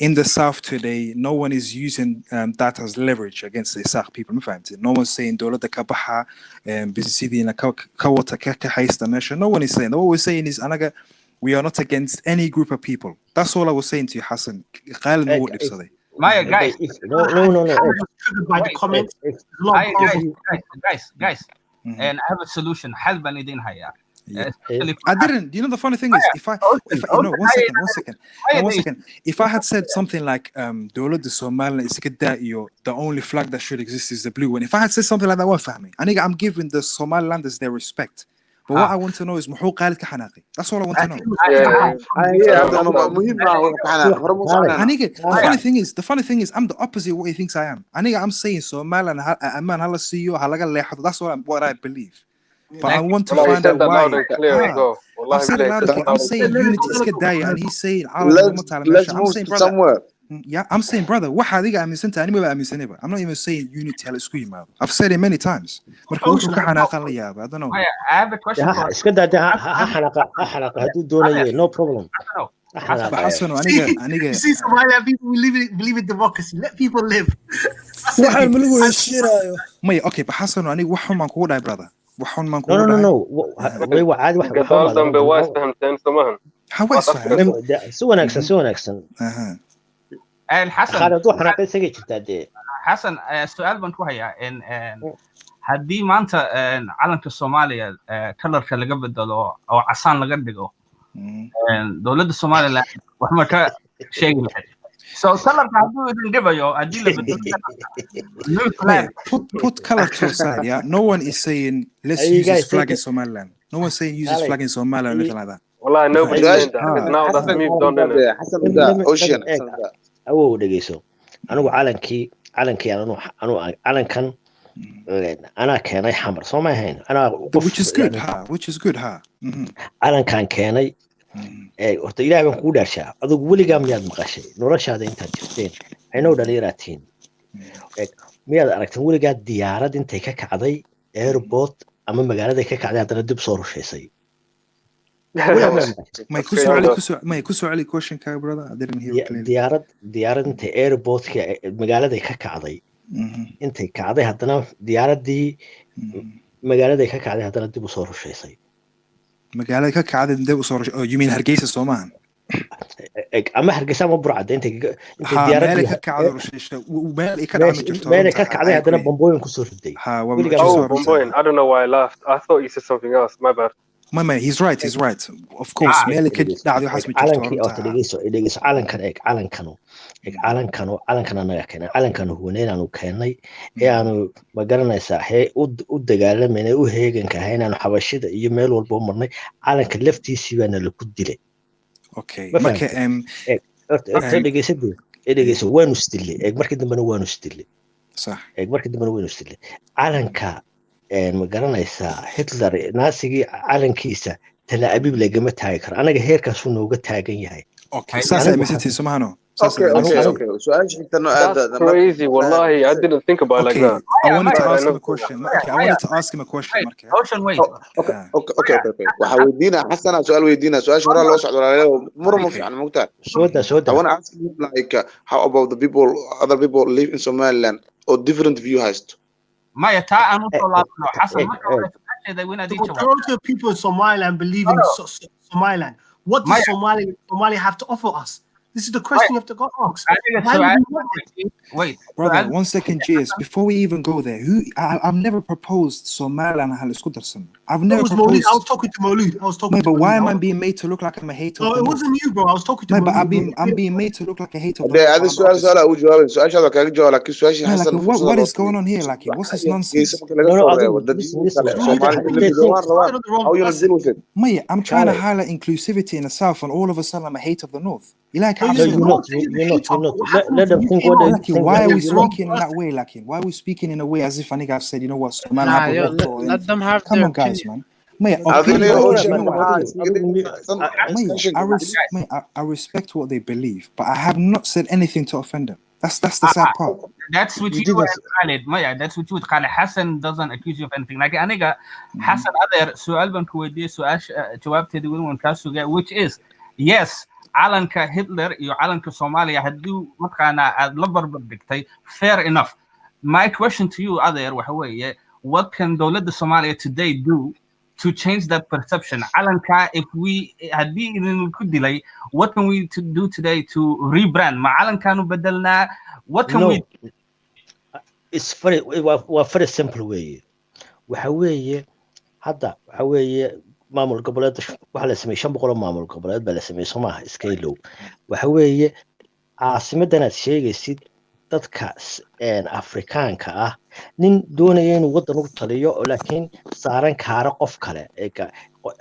in the South today, no one is using that as leverage against the South people. No one's saying Dawladda ka baxa, businessidina ka wata ka haysta meesha. No one is saying. What we're saying is, anaga, we are not against any group of people. That's all I was saying to you, Hassan. Maya, guys. No. By the comments. Guys. And I have a solution. حل بندين هيا. I didn't. You know, the funny thing is, if no, one second. If I had said something like, "Dawladda Somaliland is the only flag that should exist is the blue one," if I had said something like that, what fahmi? I'm giving the Somalilanders their respect. But what I want to know is, محو قالت كحناقي. That's all I want to know. The funny thing is, I'm the opposite of what he thinks I am. I'm saying Somaliland, man, hala siyo, halaga leexdo. That's what I believe. But I want to find out why. I'm saying unity is kedaya, and he's saying let's move somewhere. Yeah, I'm saying, brother, I'm not even saying unity. I've said it many times. I don't know. I have a question. No problem. You see, Somalia people believe in democracy. Let people live. Okay, but Hassan, I need one brother. No. سوى أحسن. حسن السؤال بنكو هيا إن هدي ما أنت علنك الصومالية كلر كلا قبل دلو أو عصان لقدقو دولة الصومالية وهم كشيء لحد. So color put color to aside, yeah. No one is saying let's use this flag in Somaliland. No one's saying use this flag in Somaliland or anything like that. Well, I know, but now that's moved on. Ocean. أو دقيسو. أنا علن كان أنا كان حمر صو ما هين أنا. Which is good, ها. علن كان horta ilaahay baan kuu dhaashaa adigu weligaa miyaad maqashay noloshaada intaad jirteen aynoo dhalinyaratiin miyaad aragteen weligaa diyaarad intay ka kacday airport ama magaaladay ka kacday haddana dib soo rushaysay may ku soo celi question ka brother I didn't hear clearly diyaarad intay airportka magaaladay ka kacday intay kacday haddana diyaaradii magaaladay ka kacday haddana dib u soo rushaysay magaalada ka kacday inta u soo you mean Hargeysa Soomaan ama Hargeysa ma burcad inta diyaarada ka kacday rusheysha meel ay ka dhacdo jirto meel ay ka kacday hadana bombooyin ku soo riday bombooyin I don't know why I laughed I thought you said something else my bad Mama, he's right. Of course, meel ka dhacday waxa ma jirto dhegeyso calankan anaga keenay calankan huwaneynaan u keenay ee aanu ma garanaysaa u dagaalamayna u heeganka ahaynaan xabashida iyo meel walba u marnay calanka laftiisii baana la ku dilay okay marka dhegeyso waanu isdilay markii dambena waanu isdilay صح markii dambena waanu isdilay calanka ma garanaysaa Hitler naasigii calankiisa Tel Aviv lagama taagi karo anaga heerkaas uu nooga taagan yahay okay saasa message Somahano Okay. That's crazy. Wallahi, I didn't think about it like that. I wanted to ask him a question. I wanted to ask him a question. Ocean, wait. Okay. وحودينا حسنا سؤال ويدينا سؤال مرة لو سعد ولا مرة في عن مقتل. سودا. I want to ask you like how about the people, other people live in Somaliland or different view has. ما يتعانوا طلاب حسن. The majority of people in Somaliland believe in Somaliland. What does Somalia have to offer us? This is the question you have to go ask. Wait, brother, 1 second, JS. Before we even go there, I've never proposed Somaliland and Haliskudarsan. I've never proposed. I was talking to Maulud. But why am I being made to look like I'm a hater? No, it wasn't you, bro. I was talking to Maulud. But I'm being made to look like a hater. What is going on here? Like, what's this nonsense? Maya, I'm trying to highlight inclusivity in the South, and all of a sudden I'm a hater of the North. You like how you're not. Let them think what they why are we speaking in that way, Lucky? Why are we speaking in a way as if I think I've said, you know what, let them have come on, guys, man. Maya, I respect what they believe, but I have not said anything to offend them. That's the sad part. That's what you would Khalid. Maya, that's what you would Khalid. Hassan doesn't accuse you of anything. Like Aniga, Hassan other سؤال بنكودي سؤال جواب تدوين ونكاسو which is yes calanka Hitler iyo calanka Soomaaliya haddii markaana aad la barbar dhigtay fair enough. My question to you adeer waxa weeye, what can dowladda Soomaaliya today do to change that perception? Calanka, if we haddii idin ku dilay, what can we do today to rebrand? Ma calankaanu bedelnaa? What can we? It's very simple way. waxa weeye hadda waxa weeye maamul goboleed waxa la sameeyay 500 maamul goboleed baa la sameeyay Soomaaliya iskaylow. waxa weeye caasimadan aad sheegaysid dadka Afrikaanka ah nin doonaya inuu wadan u taliyo laakiin saaran kaara qof kale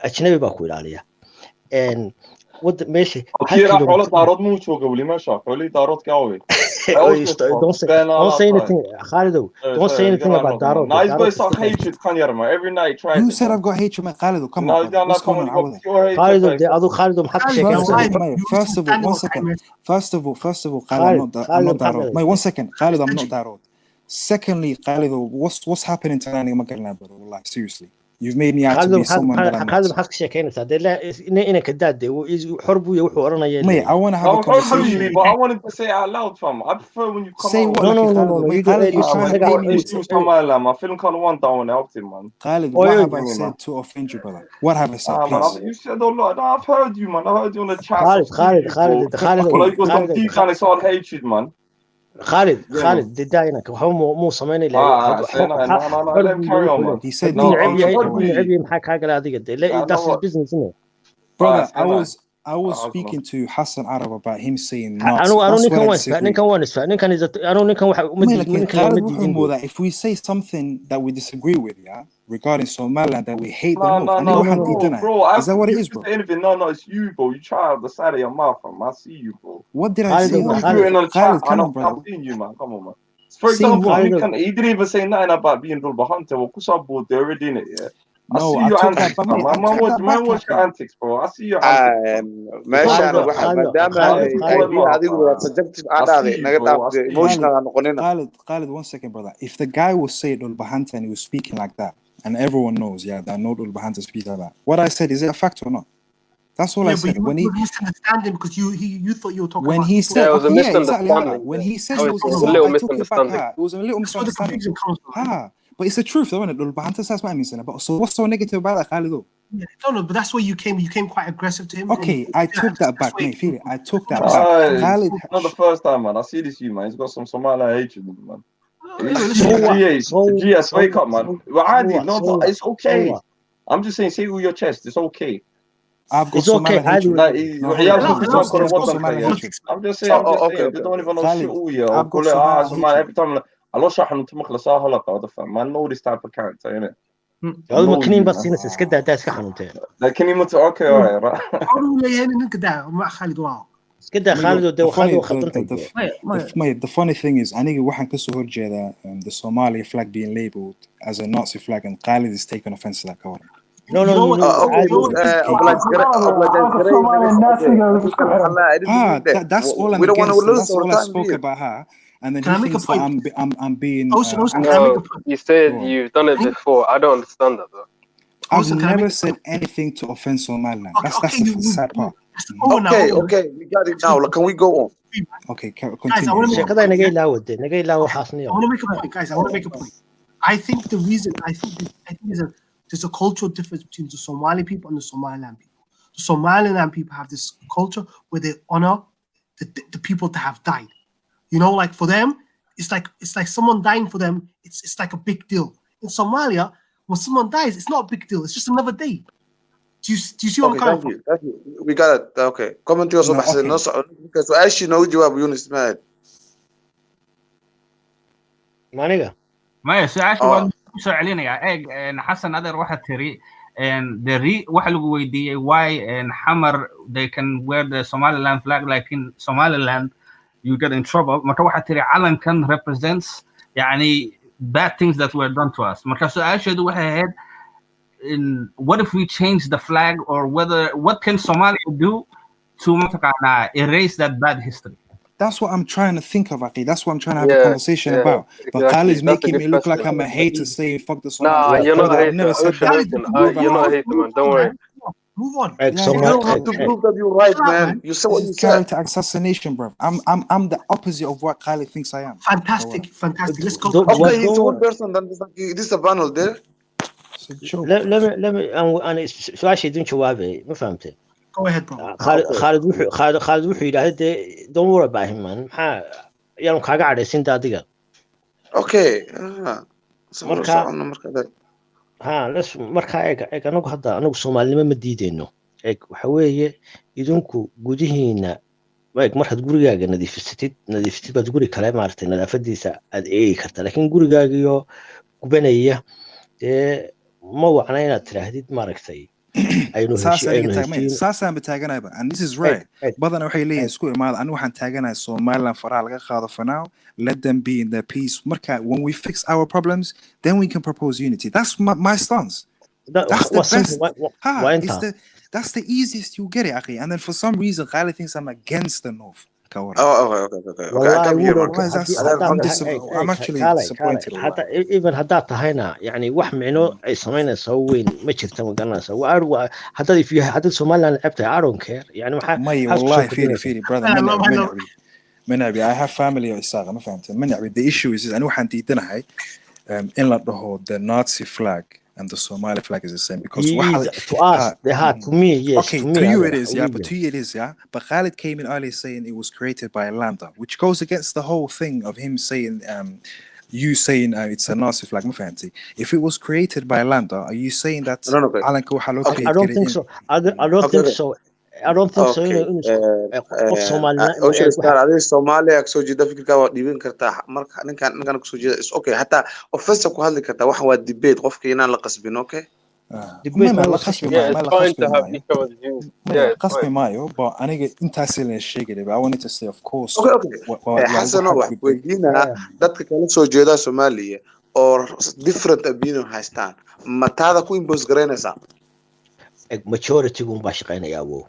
ajnabi baa ku ilaaliya wad meeshii kira xoolo daarood muu jooga wali meesha xoolo daarood ka away don't say anything Khalido, don't say anything about Darod. Nice boy, so hatred kan yarma every night try. Who said I've got hatred, man? Khalido, come on. Khalido, Khalido maxad sheegay? First of all, 1 second. First of all, Khalido, I'm not Darod. Wait, 1 second. Khalido, I'm not Darod. Secondly, Khalido, what's happening to Nani Magalna, bro? Like seriously. You've made me out to be someone that I'm not. هذا محك شيكينسا إنك كداد وحربوا يوحورنا يلي. Mate, I want to have a conversation. But I wanted to say it out loud, fam. I prefer when you come say out. What? No. You're trying to make me my film kind of one down helped him, man. Khalid, what have I said to offend you, brother? What have I said, please? You said a lot. I've heard you, man. I heard you on the chat. Khalid. It's all hatred, man. Khalid did that مو صميني لا let him carry on, man. He said that's his business, isn't it? Brother, I was speaking to Hassan Arab about him saying I that if we say something that we disagree with, yeah, regarding Somaliland, that we hate them off. Bro, is that what it is, bro? Anything? No, it's you, bro. You try out the side of your mouth, man. I see you, bro. What did I say? Khalid, come on, brother. I'm you, man. Come on, man. For example, he didn't even say nothing about being Dulba Hunter. Well, they already in it, yeah. No, I see your antics, man. Watch your antics, bro. I see your antics. Khalid, 1 second, brother. If the guy was saying Dulba Hunter and he was speaking like that, and everyone knows, yeah, that no Dulba Hunter speaks like that, what I said, is it a fact or not? That's all I said. When he misunderstanding because you thought you were talking when about he said it was a misunderstanding. When he said it was a little misunderstanding. It was a little misunderstanding. But it's the truth, though, isn't it? Bahanta says what I mean. So what's so negative about that, Khalido? Yeah, no, but that's where you came quite aggressive to him. Okay, I took that back, mate. Feel it. I took that back. Khalid, not the first time, man. I see this, you man. He's got some Somali hatred, man. GS, wake up, man. It's okay. I'm just saying, say it with your chest. It's okay. I've got it's okay. I'm just saying, they don't even know shit all year. Every time, man, know this type of character, innit? كنين بس هنا سكت ده اسك حنوتين لكن مت اوكي alright حاولوا لي هنا نكدا مع خالد واو كده خالد ده وخالد the funny thing is I think waxan ka soo horjeeda the Somali flag being labeled as a Nazi flag and Khalid is taking offense to that cover. No. That's all I'm against. That's all I spoke about her. And then he thinks that I'm being. You said you've done it before. I don't understand that though. I've never said anything to offend Somaliland. That's the sad part. Okay, we got it now. Can we go on? Okay, continue. Guys, I want to make a point. I think the reason there's a cultural difference between the Somali people and the Somaliland people. The Somaliland people have this culture where they honor the people that have died. You know, like for them, it's like someone dying for them. It's like a big deal. In Somalia, when someone dies, it's not a big deal. It's just another day. Do you see what I'm coming from? Thank you. We got it. Okay. Comment yourself. So actually, no جواب يونس ماد. ما نيجا. ما سأشوف واحد علينا يا حسن هذا روح تري and the واحد لو ويدي why and Hammer they can wear the Somaliland flag like in Somaliland you get in trouble. مرة واحد تري علم كان represents يعني bad things that were done to us. مرة سأشوف واحد in what if we change the flag or what can Somalia do to erase that bad history? That's what I'm trying to think of, Aki. That's what I'm trying to have a conversation about. But Khalid's making me look like I'm a hater saying fuck the Somali. Nah, you're not a hater. You're not a hater, man. Don't worry. Move on. You don't have to prove that you're right, man. You said what you said. Character assassination, bro. I'm the opposite of what Khalid thinks I am. Fantastic. Let's go. Okay, he's one person. Then this is a panel there. let me أنا سؤال شيء دون جوابي ما فهمت. Go ahead, bro. خالد wuxuu yidhaahday don't worry about him, man. maxaa yaanu kaaga cadhaysinta adiga. Okay. marka eeg anagu hadda anagu Soomaalinimo ma diideyno. eeg waxa weeye idinku gudihiina eeg markaad gurigaaga nadiifsatid baad guri kale maartay nadaafadiisa aad eegi kartaa laakiin gurigaagiyo gubanaya ma wacna inaad tiraahdid maaragtay saasaan bataaganayba and this is rare badana waxay leeyihiin isku imaada anigu waxaan taaganahay Somaliland faraha laga qaado for now let them be in their peace marka when we fix our problems then we can propose unity that's my stance that's the best that's the easiest you get it akhi and then for some reason Khalid thinks I'm against the North. I'm actually disappointed. Even haddaad tahayna yani wax micno ay samaynayso weyn ma jirta ma garanaysa haddaad Somaliland cabtay I don't care yani wallahi fiiri brother منعبي I have family إساقة ما فهمت منعبي the issue is أنا waxaan diidanahay in la dhaho the Nazi flag and the Somali flag is the same because to us to me yes okay to you it is but to you it is but Khalid came in earlier saying it was created by a lander which goes against the whole thing of him saying you saying it's a Nazi flag ما فهمتي if it was created by a lander are you saying that I don't think so I don't think so I don't think so adiga Soomaaliya soo jeeda fikirka waa dhiibin kartaa marka ninkan ku soo jeeda is okay hatta offensive ku hadli kartaa wax waa debate qofka inaan la qasbin okay قسمي maayo but aniga intaas la sheegay I wanted to say of course Hassan wax weydiina dadka kala soo jeeda Soomaaliya or different opinion haystaan matada ku impose gareynaysa majority gun baa shaqeynaya wo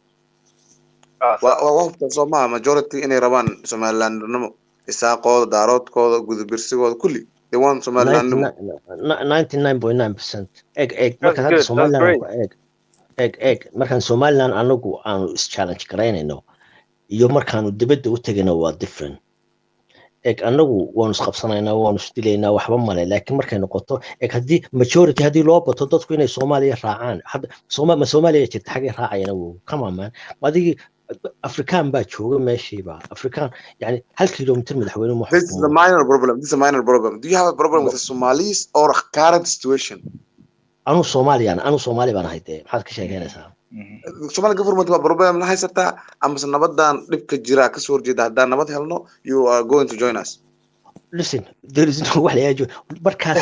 وقفت صومال majority inay rabaan Somaliland nimo isaaqooda daaroodkooda gudubirsigooda kulli they want Somaliland 99.9% markaan hadda Somaliland markaan Somaliland anagu aanu is challenge gareynayno iyo markaanu dibadda u tagayno waa different anagu waanu isqabsanaynaa waanu isdilaynaa waxba male laakiin markay noqoto haddii majority haddii loo bato dadku inay Soomaaliya raacaan hadda Soomaaliya jirta xagee raacayana wuu come on man adigi African baa jooga meeshiiba African yani 1 kilometer madaxweyne ma This is a minor problem do you have a problem with the Somalis or current situation anu Soomaali baan haytay maxaad ka sheeganaysaa Somali government waa problem la haysata ama nabadan dhibka jira ka soo horjeeda haddaan nabad helno you are going to join us listen there is no way markaas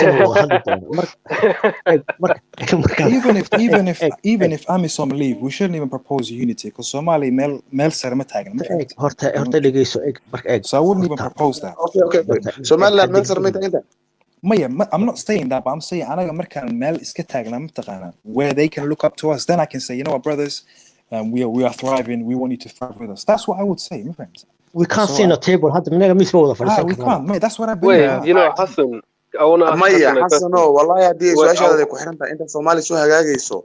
even if AMISOM leave we shouldn't even propose unity because Somali mel sar ma taagan horta dhageyso so I wouldn't even propose that okay Somaliland mel sar ma taagan I'm not saying that but I'm saying anaga markaan meel iska taagna mataqaana where they can look up to us then I can say you know what brothers we are thriving we want you to thrive with us that's what I would say my friends we can't sit on a table hadda minaga miis ma wada fadhiisan we can't mate that's what I believe wait you know Hassan I want to ask Hassan wallahi hadii su'aashaada ku xiran tahay inta Soomaali soo hagaagayso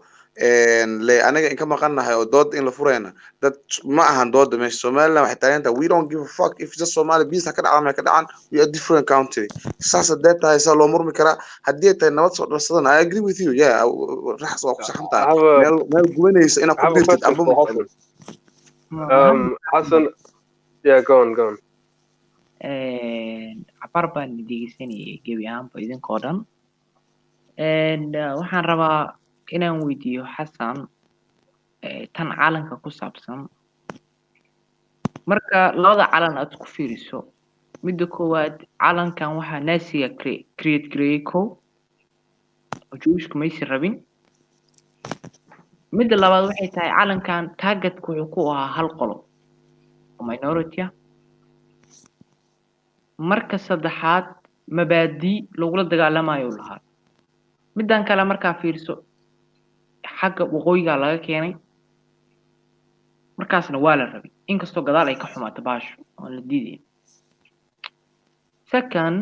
le anaga in ka maqanahay oo dood in la furayna dad ma ahan dood meesha Somaliland waxay taaganta we don't give a fuck if just Somali peace ka dhacaan we are different country saasa data ay soo murmi kara hadii ay tahay nabad soo dhashadan I agree with you rax soo ku saxanta meel gubanaysa ina ku dirtid amba Hassan go on cabar baan dhegeysanayay gebi ahaanba idinkoo dhan waxaan rabaa inaan weydiiyo Hassan tan calanka ku saabsan marka labada calan aad ku fiiriso midda koowaad calankan waxa naasiga create gareeyay Jewish-ku maysi rabin midda labaad waxay tahay calankan target-ku wuxuu ku ahaa hal qolo minority marka saddexaad mabaadi lagula dagaalamayo lahaa middan kale markaa fiiriso xagga waqooyiga laga keenay markaasna waa la rabay inkastoo gadaal ay ka xumaato baasho oo la diiday second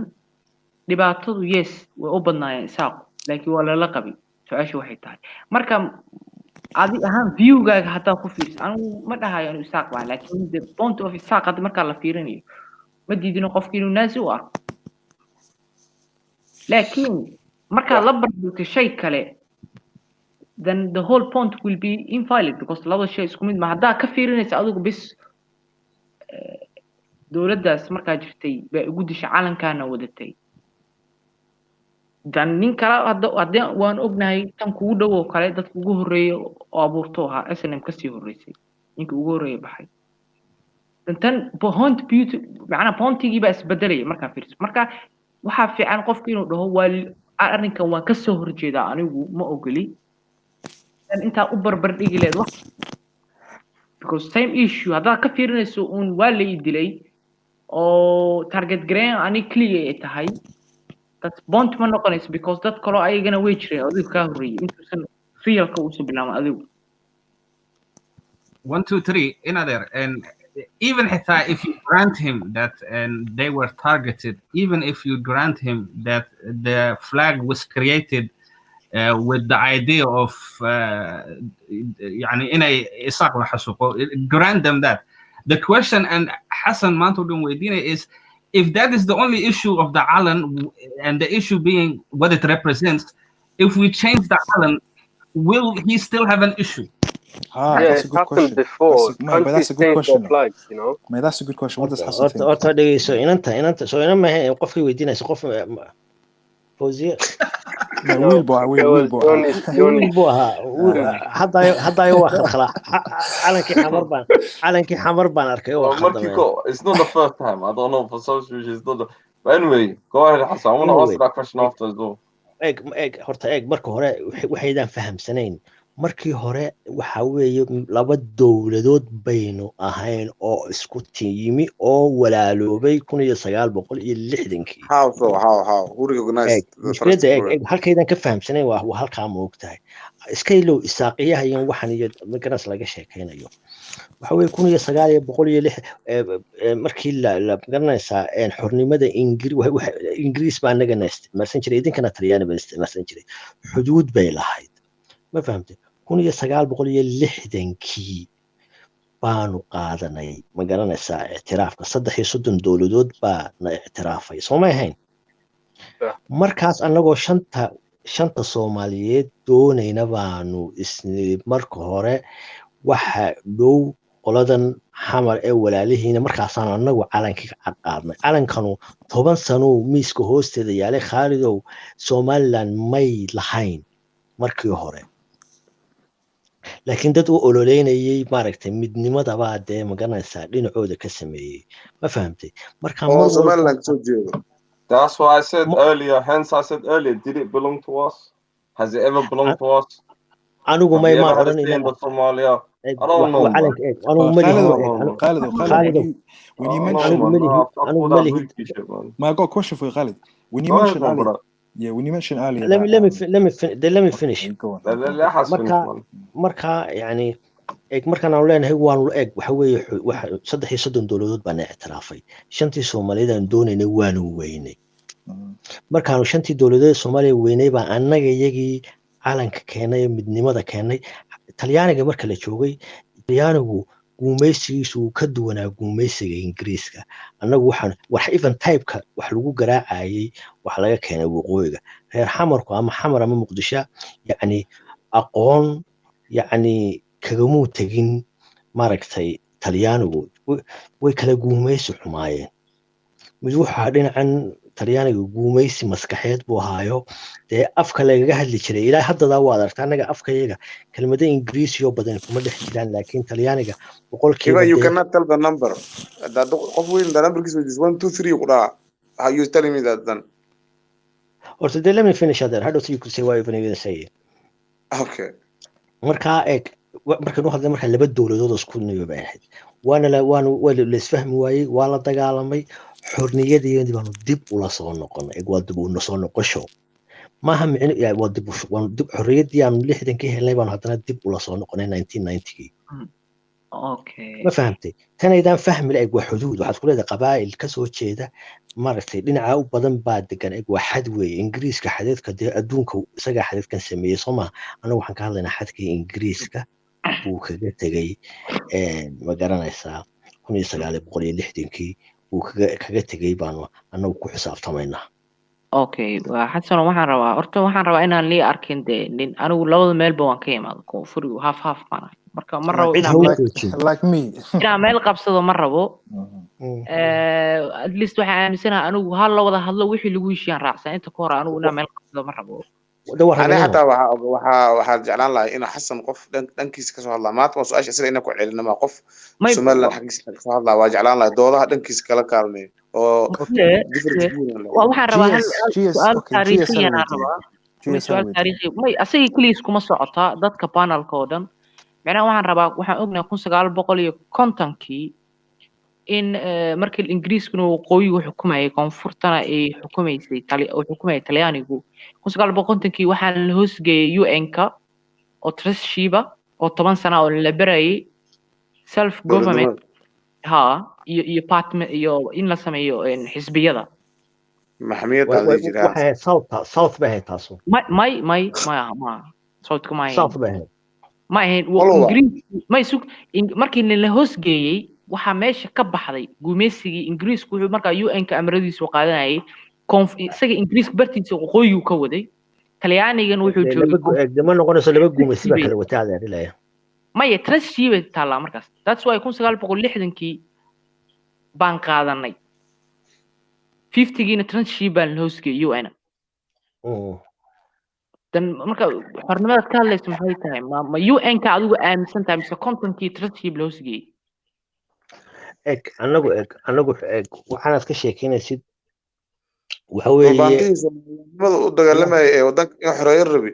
dhibaatadu yes way u badnaayeen isaaqo laakiin waa lala qabay su-aashu waxay tahay marka adi ahaan viewgaaga hataa ku fiirsa anigu ma dhahayo inuu isaaq baa laakiin the point of isaaq hadda markaa la fiirinayo ma diidino qofki inuu naasi u arko laakiin markaa la barbardhigto shay kale then the whole point will be invalid because laba shay isku mid ma haddaa ka fiirinaysa adigu bis dowladdaas markaa jirtay baa ugu disha calankaana wadatay dan nin kale haddii waan ognahay tan kugu dhow oo kale dadka ugu horreeya oo abuurto ahaa snm kasii horreysay ninka ugu horreeya baxay tan point beauty macnaa pointigii baa isbedelaya markaa fiirso marka waxaa fiican qofka inuu dhaho waa arrinkan waan ka soo horjeedaa anigu ma ogoli intaa u barbar dhigi leed wax because same issue haddaad ka fiirinayso uun waa la ii dilay oo target gareyn ani clear ay tahay that's bond ma noqonayso because dad kaloo ayagana way jireen adigu kaa horreeyay intuusan realka uusan bilaabin adigu 1 2 3 in other and even if you grant him that and they were targeted even if you grant him that the flag was created with the idea of يعني إنه إساق لحسوقه grant them that the question and Hassan Mantudun Wedina is if that is the only issue of the Alan and the issue being what it represents if we change the Alan will he still have an issue? Yeah, that's a good question. Before. But that's a good question. Flags, you know? Man, that's a good question. What does Hassan think? So inanta so ina ma qofki weydiinaysa qof فوزية هذا يواخذ خلاص علنكي حمر بان أركي It's not the first time. I don't know for social issues. But anyway, go ahead, Hassan. I want to ask that question after as well. horta marka hore waxaydaan fahamsanayn markii hore waxa weeye laba dowladood baynu ahayn oo isku tiyimi oo walaaloobay 1960kii halkaydan ka fahamsanayn waa halkaa ma ogtahay iska ilow isaaqiyaha iyo waxan iyo magaras laga sheekaynayo waxa weeye 1906 markii la garanaysaa xornimada ingiriis baa naga isticmaalsan jiray idinkana talyaani baa isticmaalsan jiray xuduud bay lahayd ma fahamtay 1960kii baanu qaadanay ma garanaysaa ictiraafka 3 dowladood baa na ictiraafay soo ma ahayn markaas annagoo shanta Soomaaliyeed doonayna baanu marka hore waxa dhow qoladan xamar ee walaalihiina markaasaan annagu calankii qaadnay calankanu 10 sano miiska hoosteeda yaalay Khaalidow Somaliland may lahayn markii hore laakiin dad u ololeynayay maaragtay midnimada baa dee maganaysaa dhinacooda ka sameeyay ma fahamtay marka Somaliland soo jeedo. That's why I said earlier, hence I said earlier, did it belong to us? Has it ever belonged to us? anigu may ma oran in Somalia. I don't know. I got a question for you, Khalid. When you mentioned earlier, when you mentioned earlier, let me finish. marka yani markaan aan leenahay waan waxa weeye 3 dowladood baan ictiraafay shantii Soomaaliyeed aan doonaynay waan weynay markaan shantii dowladood Soomaaliya weynay baa annaga iyagii calanka keenay midnimada keenay Talyaaniga marka la joogay Talyaanigu guumaysigiisu ka duwanaa guumaysiga Ingiriiska annagu wax even type-ka wax lagu garaacayay wax laga keenay waqooyiga reer xamarku ama xamar ama Muqdisho yani aqoon yani kagamuu tagin maaragtay Talyaanigu way kala guumaysi xumaayeen mid waxa dhinacan Talyaaniga guumaysi maskaxeed buu haayo dee afka laga hadli jiray ilaa hadda waa aragtaa anaga afkayaga kelmada Ingiriisiyo badan kuma dhex jiraan laakiin Talyaaniga boqolkiiba you cannot tell the number that qof weyn the number is 1 2 3 qura how you telling me that then or today let me finish that how do you could say why even say okay marka markaan u hadlay marka laba dowladood isku niyoob ahayd waana la isfahmi waayay waa la dagaalamay xorniyadeedii baanu dib ula soo noqonay waa dib u soo noqosho maaha micno waa dib xorriyadii aan 60 ka helnay baan haddana dib ula soo noqonay 1990kii Okay. ma fahamtay tanaydaan fahmi la eg waa xuduud waxaad ku leedahay qabaa'il ka soo jeeda maaragtay dhinaca u badan baa degan eg waa xad weeye ingiriiska xadeedka dee adduunka isagaa xadeedkan sameeyey soo ma anagu waxaan ka hadlaynaa xadkii ingiriiska buu kaga tegey ma garanaysaa 1960kii buu kaga tegey baanu anagu ku xisaabtamaynaa Okay, xasan waxaan rabaa inaan lii arkin dee nin anigu labada meelba waan ka imaado koonfurigu half baan ahay marka ma rabo inaan meel qabsado ma rabo at least waxaan aaminsanahay anigu hal la wada hadlo wixii lagu heshiiyaan raacsan inta ka hor anigu inaan meel qabsado ma rabo أنا حتى واحد جعلان لا إنه حسن قف دنكيس كسر الله ما تبغى سؤال أصير إنك علنا ما قف سمال لنا حقيس كسر الله وجعلان لا دوله دنكيس كلا كارني أو waxaan rabaa su'aal taariikhi aan rabaa su'aal taariikhi may asay kaliis kuma socota dadka panelka oo dhan macnaha waxaan ognahay 1950kii in markii ingiriiskuna waqooyigu xukumayay koonfurtana ay xukumayay talyaanigu 1950kii waxaa la hoosgeeyay UN-ka oo trusteeship oo 10 sano oo la barayay self government iyo department iyo in la sameeyo xisbiyada maxamiyad hadii jiraan waxa south bay taaso may south kuma south bay ma ahayn ingiriis markii la hoosgeeyay waxa meesha ka baxday gumaysigii ingiriisku wuxuu markaa UN-ka amradiisu qaadanayay isaga ingiriiska bartiisa waqooyigu ka waday talyaanigan wuxuu joogay dama noqonayso laba gumaysi ba kala wataada ilaa maya trusteeship taala markaas that's why 1960kii baan qaadanay 50giina trusteeship baan hoosgeeyay UN dan marka xornimada ka hadlayso maxay tahay ma UN-ka adigu aaminsan tahay mise 50kii trusteeship la hoosgeeyay anagu waxaanaad ka sheekeynaysid waxa weeye u dagaalamay ee wadanka in xoreeyo rabi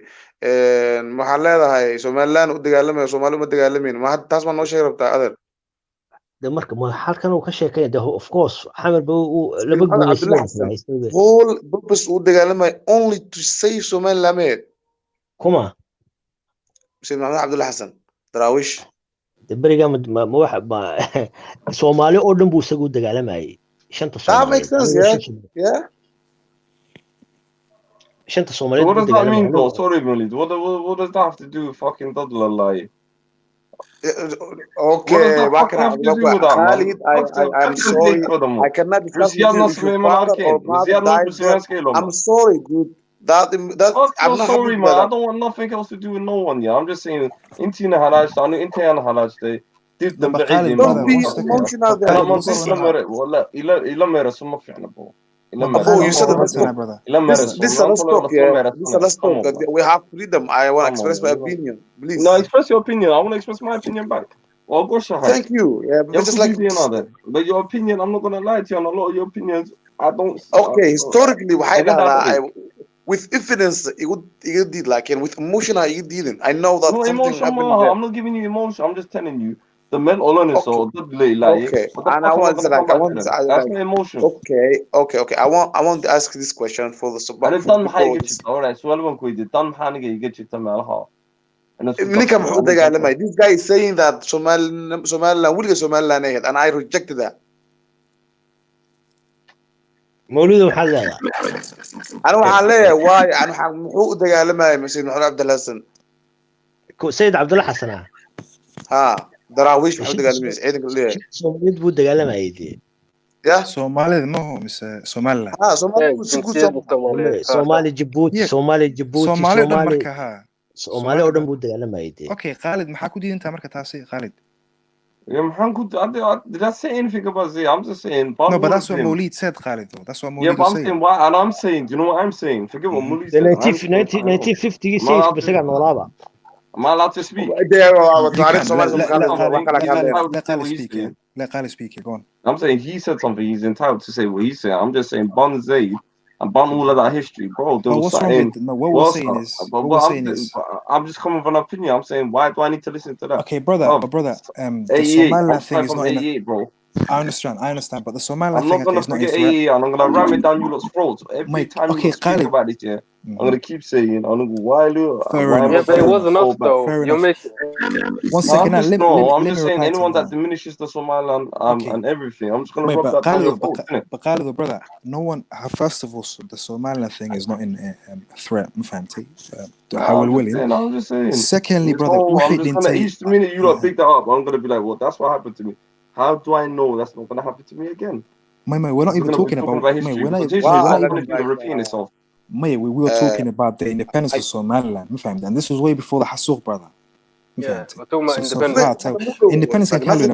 waxaan leedahay Soomaaliland u dagaalamay Soomaali uma dagaalamin ma taas ma noo sheeg rabtaa adeer de marka ma halkan uu ka sheekeynay de of course xamar buu laba guulaysan whole purpose u dagaalamay only to save Somaliland kuma Sayyid Maxamed Abdullah Xasan Daraawish beriga ma waxa Soomaali oo dhan buu isagu dagaalamayay shanta Soomaali that makes sense yeah shanta Soomaali what does that mean though sorry Walid what does that have to do with fucking Dadla like okay Khalid I'm sorry I cannot discuss I'm sorry dude I'm sorry man I don't want nothing else to do with no one yeah I'm just saying intina halaj anu intayna halaj did the don't be emotional there wala ila mera suma fiicna bo you said this let's talk we have freedom I want to express my opinion please no express your opinion I want to express my opinion back well go ahead thank you yeah but just like but your opinion I'm not going to lie to you on a lot of your opinions I don't okay historically with evidence you did like and with emotion you didn't I know that something happened I'm not giving you emotion I'm just telling you the mental illness or like okay and I want that's my emotion okay I want to ask this question for the support all right so I'm going to done haniga you get you tamalaha this guy is saying that Somaliland will get Somaliland ahead and I rejected that مولود محلل أنا وحليه واي أنا محو دجالما سيد محمد عبد الحسن سيد عبد الله حسن دراويش محو دجالما عيدك اللي سومالي بود دجالما عيدي يا سومالي ما هو مس سومالا سومالي جيبوتي سومالي سومالي أردن بود دجالما عيدي أوكي خالد محاكو دي أنت مركز تاسي خالد Yeah, did I say anything about Z? I'm just saying. No, but that's what Moulid said, Khalid. Though. That's what Moulid was saying. Yeah, but I'm saying why, and I'm saying, do you know what I'm saying? Forget what Moulid said. 1950 Am I allowed to speak? Let Khalid speak. Go on. I'm saying he said something. He's entitled to say what he said. I'm just saying, Bon Zaid and Bon all of that history, bro. What we're saying is, I'm just coming with an opinion. I'm saying, why do I need to listen to that? Okay, brother, the Somaliland thing is not bro. I understand, but the Somaliland thing is not. I'm not gonna forget I'm not gonna ram it down you lot's throats every time you speak about it. Yeah, I'm gonna keep saying, why do Fair why am I enough. But it saying wasn't us fall back? though. Fair You're enough. making. One No, second, I'm let just me saying reply to anyone that that. diminishes the Somaliland Okay. and everything, I'm just gonna Wait, rub but that down your Khalid, throat, innit? brother, no one. First of all, the Somaliland thing is not in a threat. فهمتي? No, I'm just willing. saying, I'm just saying. Secondly, This brother, whole, I'm wixii just gonna dhintay. each minute you lot pick that up, I'm gonna be like, well, that's what happened to me. How do I know that's not gonna happen to me again? Mate, we're not even talking about. Mate, history, we're not. because Mate, history is we're not not even. going to repeat itself. Mate, we were talking about the independence of Somaliland, and this was way before the Hasuk, brother. Yeah, we're talking about independence. Independence can carry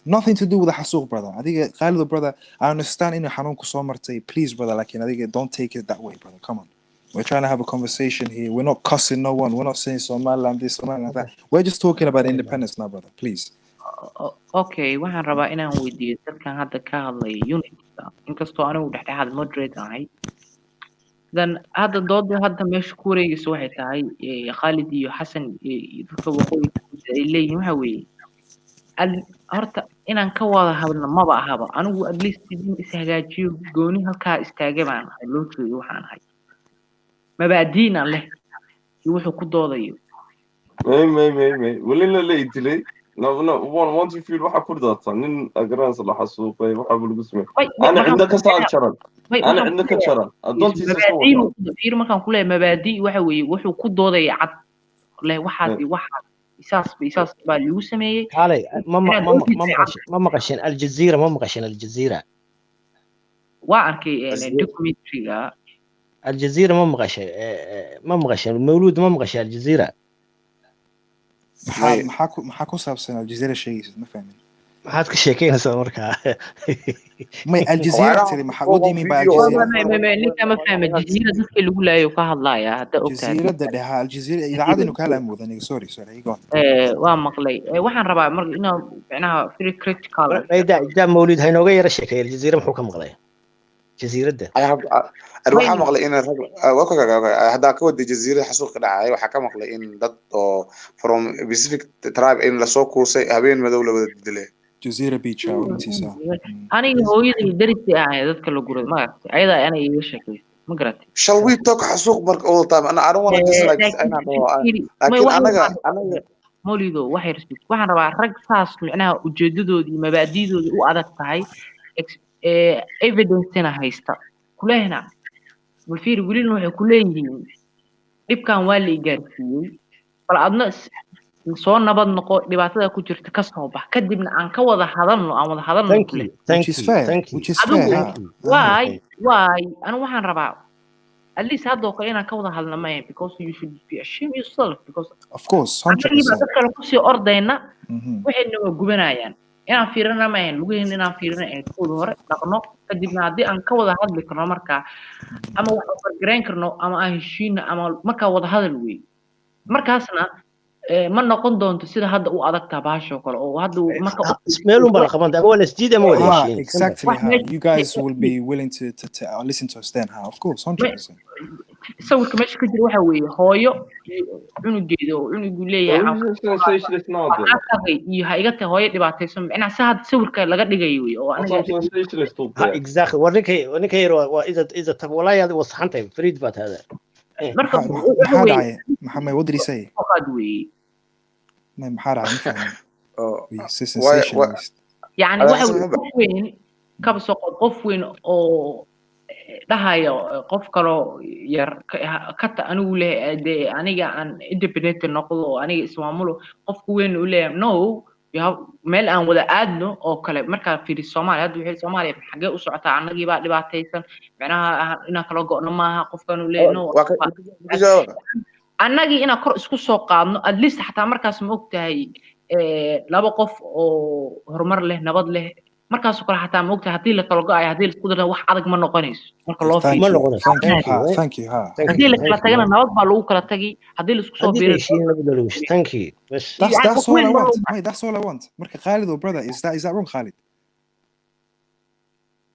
nothing to do with the Hasuk, brother. I think Khalid, brother, I understand in Hanun Kusomartay, please, brother, like, I think don't take it that way, brother. Come on. We're trying to have a conversation here. We're not cussing no one. We're not saying Somaliland this, Somaliland that. We're just talking about independence now, brother. Please. Okay, waxaan rabaa inaan weydiiyo dadkan hadda ka hadlaya unity inkastoo anigu dhexdhexaad moderate ahay then hadda dooda hadda meesha ku wareegaysa waxay tahay Khalid iyo Xasan iyo dadka waqooyiga ay leeyihiin waxa weeye horta inaan ka wada hadalno maba ahaba anigu at least idin is hagaajiyo gooni halkaa istaagay baan ahay loo jeedo waxaan ahay mabaadiin aan leh iyo wuxuu ku doodayo may walina la idilay no once you feel waxa ku daadsan nin agraan la xasuuqay waxa lagu sameeyay ana cinda ka saal jaran ana cinda ka jaran adoontiisa soo wada fiir markaan ku leeyahay mabaadi waxa weeye wuxuu ku doodaya cad leh waxaas isaas baa lagu sameeyay kale ma maqashin aljazeera waa arkay documentary-ga aljazeera ma maqashin mawlud ma maqashin aljazeera maxaa ku saabsan aljazeera sheegaysid ma fahmin maxaad ka sheekeynaysaa markaa may aljazeera tiri maxaa u diimin baa aljazeera ninka ma fahma jazeera dadka lagu laayo ka hadlaya hadda ogtahay jazeerada dhaha aljazeera idaacadinu kala amuudan sorry igon waa maqlay waxaan rabaa marka inaa macnaha very critical da mawlid ha inooga yara sheekay aljazeera muxuu ka maqlay jazeerada waxaa maqlay in haddaa ka wada jaziirada xasuuq ka dhacay waxaa ka maqlay in dad oo from Pacific tribe in lasoo kuusay habeen madow la wada dilay jazeera beach intiisa aniga hooyadii darisi ah dadka la guray ma aragtay ayada ana iga sheekaysay ma garatay shall we talk xasuuq marka all the time I don't want to just like laakiin anaga mawlido waxay waxaan rabaa rag saas macnaha ujeedadoodii mabaadiidoodii u adag tahay evidence-na haysta kulehna walfiir wilin waxay ku leeyihiin dhibkan waa la gaarsiiyay bal adna soo nabad noqo dhibaatada ku jirta ka soo bax kadibna aan ka wada hadalno which is fair why anu waxaan rabaa at least hadda oo kale inaan ka wada hadalno ma because you should be ashamed yourself because of course 100% dadka ku sii ordayna waxay naga gubanayaan inaan fiirina ma ahayn lugayn inaan fiirina ee kuwada hore dhaqno kadibna haddii aan ka wada hadli karno markaa ama wax fargarayn karno ama aan heshiina ama markaa wada hadal wey markaasna ma noqon doonto sida hadda u adagtaa baasho kale oo hadda marka meel un baa qaban ama wala isjiid ama wada heshiin exactly how you guys will be willing to listen to us then how of course 100% sawirka meesha ka jira waxa weeye hooyo cunugeeda oo cunugu leeyahay iyo ha iga tahay hooyo dhibaataysan macnaha saad sawirka laga dhigayo wey oo aniga exactly warninka yar waa ida tab walaa yaad wasaxantay fariid baad hada marka maxaa dhacay maxaa what did he say maxaa dhacay yani waxa weyn kaba soo qof weyn oo dhahayo qof kale yar ka anigu leeyahay aniga aan independent noqdo oo aniga ismaamulo qofku weyn u leeyahay no meel aan wada aadno oo kale marka fiiri Soomaaliya hadda wixii Soomaaliya xagee u socotaa anagii baa dhibaataysan macnaha inaan kala go'no maaha qofkan u leeyahay anagii inaan kor isku soo qaadno at least xataa markaas ma ogtahay laba qof oo horumar leh nabad leh markaas oo kale xataa ma ogtahay hadii la kala go'ay hadii la isku daro wax adag ma noqonayso marka loo fiiriyo thank you hadii la kala tagana nabad baa lagu kala tagi hadii la isku soo biiro thank you that's all I want wait that's all I want marka Khalid or brother is that wrong Khalid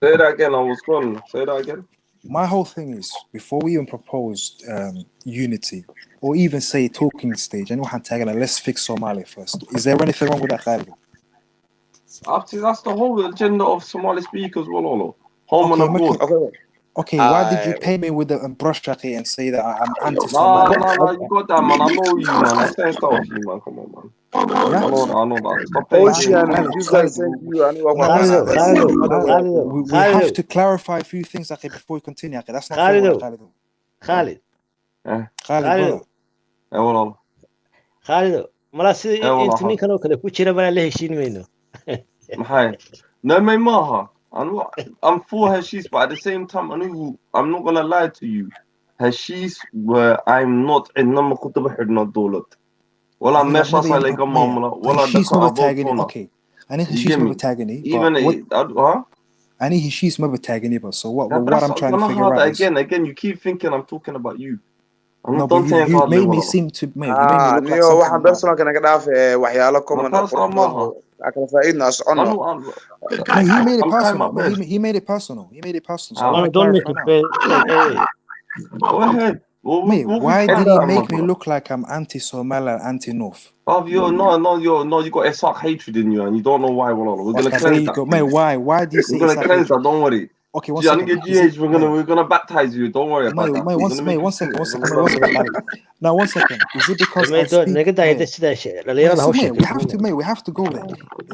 say that again I was gone say that again my whole thing is before we even proposed unity or even say talking stage and waxaan taagana let's fix Somalia first is there anything wrong with that Khalid After that's the whole agenda of Somali speakers, home and abroad. Okay, why did you pay me with a brush jacket and say that I'm No, anti-Somali? you got that, man. I know you, man. I'm saying stuff to you, man. Come on, man. Yeah? I know that. Stop playing games, Ocean, man. you guys think you and we have to clarify a few things, okay, before we continue. Okay, that's not fair. Khalid. Khalid, brother. Khalid, mala sida inta ninkan oo kale ku jira baa la heshiin mayno. Maxay? No, my maha. I'm for Hashis, but at the same time, I'm not gonna lie to you. Hashis where I'm not in number كنت not دولت. ولا مش أصلا لك مامنا ولا Hashis ما بتاعني. Okay. أنا Hashis ما بتاعني. Even أنا Hashis ما بتاعني. But so what I'm trying to figure out is again you keep thinking I'm talking about you. No, but you made me seem to mate. You made me look like something. waxaan personal kana ka dhaaf waxyaalo common akala faa'iidna ascono. He made it personal. He made it personal. He made it personal. So don't make it. Go ahead. Mate, why did he make me look like I'm anti-Somali and anti-North? You got Isaac hatred in you, and you don't know why. We're gonna cleanse that. Mate, why do you say we're gonna cleanse that? Don't worry. Okay, one second. We're gonna baptize you. Don't worry about that. One second. Now, 1 second. Is it because I speak? We have to go there.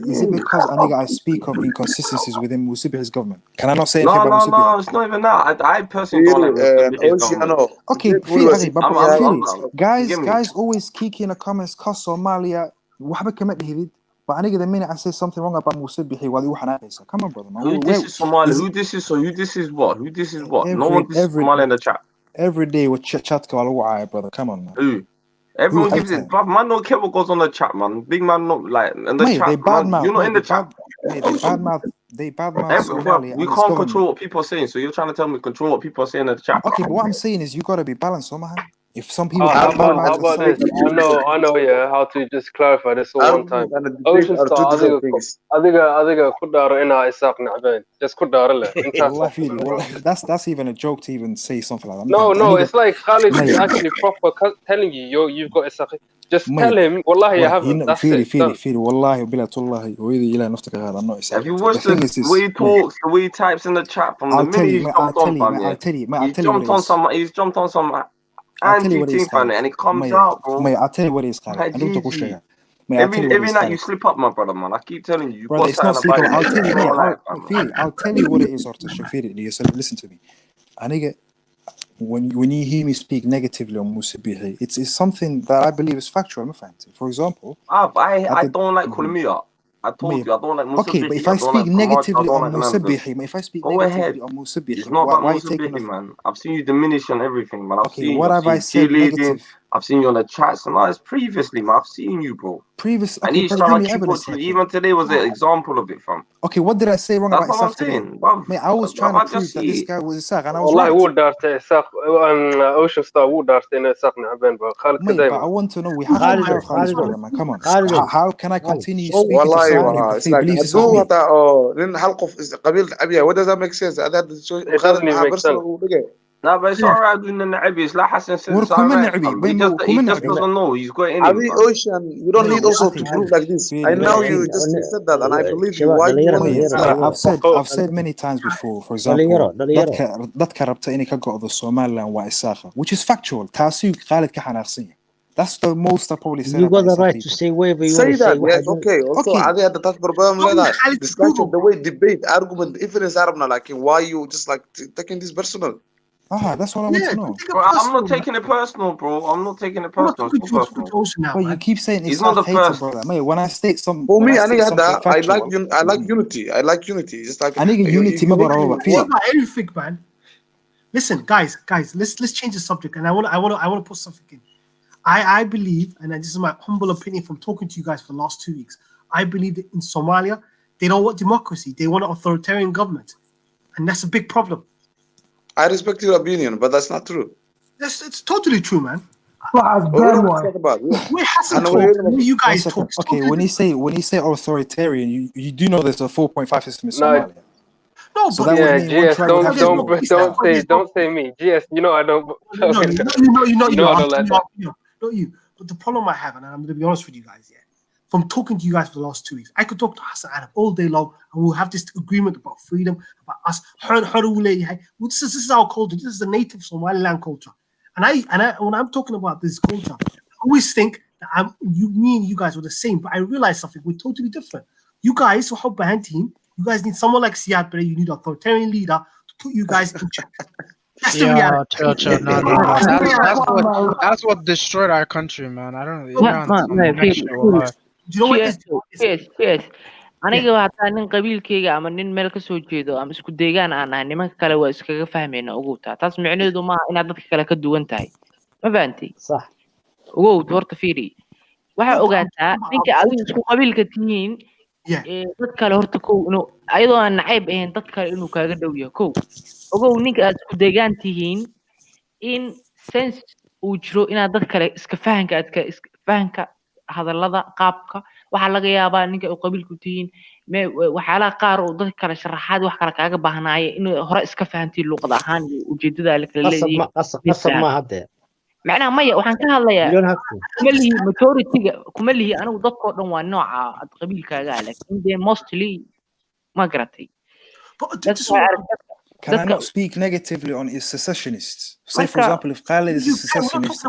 Is it because I speak of inconsistencies within Musibih's government? Can I not say anything about Musibih? No, it's not even that. I personally don't like Okay, guys always kick in the comments, cuss Somalia. But the minute I say something wrong about Musibihi, come on, brother. Man. Who this is Somali? Who this is what? No one this is Somali in the chat. Every day with chat brother. Come on, man. Who? Everyone gives it. Man, don't care what goes on the chat, man. Big man, not like in the chat. They bad mouth. You're not in the chat. They bad mouth Somali. We can't control what people are saying, so you're trying to tell me control what people are saying in the chat. Okay, but what I'm saying is you gotta be balanced, somehow. If some people how about this? I know, yeah, how to just clarify this all one time. Ocean Star, adiga ku daaro inaa isaaq nacbeen. Just ku daaro leh. That's even a joke to even say something like that. No, it's like Khalid is actually proper telling you've got isaaq. Just tell him, wallahi, you haven't. That's it. Feel, wallahi, bilatullahi, I'm not Have you watched the way he talks, the way he types in the chat from the minute he's jumped on some anti-team fan and it comes out, bro. Mate, I'll tell you what it is, Khalid. Every night you slip up, my brother, man. I keep telling you. Brother, it's not slip up. I'll tell you what it is, Orta. Listen to me. When you hear me speak negatively on Musibihi, it's something that I believe is factual. For example, I don't like calling me up. I told you I don't like Musibihi. Okay, but if I speak negatively on Musibihi, why are you taking man? I've seen you diminish on everything, man. What have I said negative? I've seen you on the chats and it's previously, man. I've seen you, bro. And each time even today was an example of it, fam. Okay, what did I say wrong about Isaac today? Mate, I was trying to prove that this guy was Isaac, and I was right. Ocean Star Mate, but I want to know, we have to clarify this, brother, man. Come on. How can I continue speaking to someone who believes this is me? What does that make sense? It doesn't even make sense. No, but it's alright doing the Nabi. It's like Hassan said. He just doesn't know. He's got it in him. Ocean, you don't need also to prove like this. I know you just said that, and I believe you. Why you I've said many times before. For example, dadka rabta inay ka go'do Somaliland waa Isaaqa, which is factual. Taasi Khalid ka xanaaqsan. That's the most I probably said. You got the right to say whatever you want to say. Yes, okay. Also, I had the touch problem like that. Discussion, the way debate, argument, difference, Arabna, like why you just like taking this personal. That's what I want to know. I'm not taking it personal, bro. I'm not taking it personal. But you keep saying it's not the first, brother. Mate, when I state some, for me, I like unity. I like unity. Just like I need unity. Everything, man. Listen, guys, let's change the subject, and I want to put something in. I believe, and this is my humble opinion from talking to you guys for the last 2 weeks. I believe that in Somalia, they don't want democracy. They want an authoritarian government, and that's a big problem. I respect your opinion, but that's not true. It's totally true, man. You guys talk. Okay, when you say authoritarian, you do know there's a 4.5 system in Somalia. No, so but GS, don't say me. GS, you know I don't. Not you. But the problem I have, and I'm going to be honest with you guys, from talking to you guys for the last 2 weeks. I could talk to Hassan Adam all day long, and we'll have this agreement about freedom, about us. This is our culture. This is the native Somaliland culture. And I when I'm talking about this culture, I always think that me and you guys were the same, but I realized something. We're totally different. You guys, you guys need someone like Siad Barre. You need an authoritarian leader to put you guys in check. That's the reality. Chill. No. That's what destroyed our country, man. I don't know. Do you know what it is? Yes. aniga hataa nin qabiilkayga ama nin meel ka soo jeedo ama isku deegaan aan nahay nimanka kale waa iskaga fahmayna ogowtaa taas micnaheedu maaha inaad dadka kale ka duwan tahay ma fahanti sax ogow horta fiiri waxaa ogaataa ninka adiga isku qabiilka tihiin dad kale horta kow inuu ayadoo aan nacayb ahayn dad kale inuu kaaga dhow yahay kow ogow ninka aad isku deegaan tihiin in sense uu jiro inaad dad kale iska fahanka hadallada qaabka waxa laga yaabaa ninka uu qabiilku tihiin waxyaalaha qaar oo dadka kale sharaxaad wax kale kaaga baahnaaye inuu hore iska fahantii luqad ahaan iyo ujeedada la kala leeyahay qasab ma hadde macnaha maya waxaan ka hadlayaa majority-ga kuma lihi anigu dadkoo dhan waa nooca ad qabiilkaaga laakiin dee mostly ma garatay Can I not speak negatively on his secessionists? Say, for example, if Khalid is a secessionist.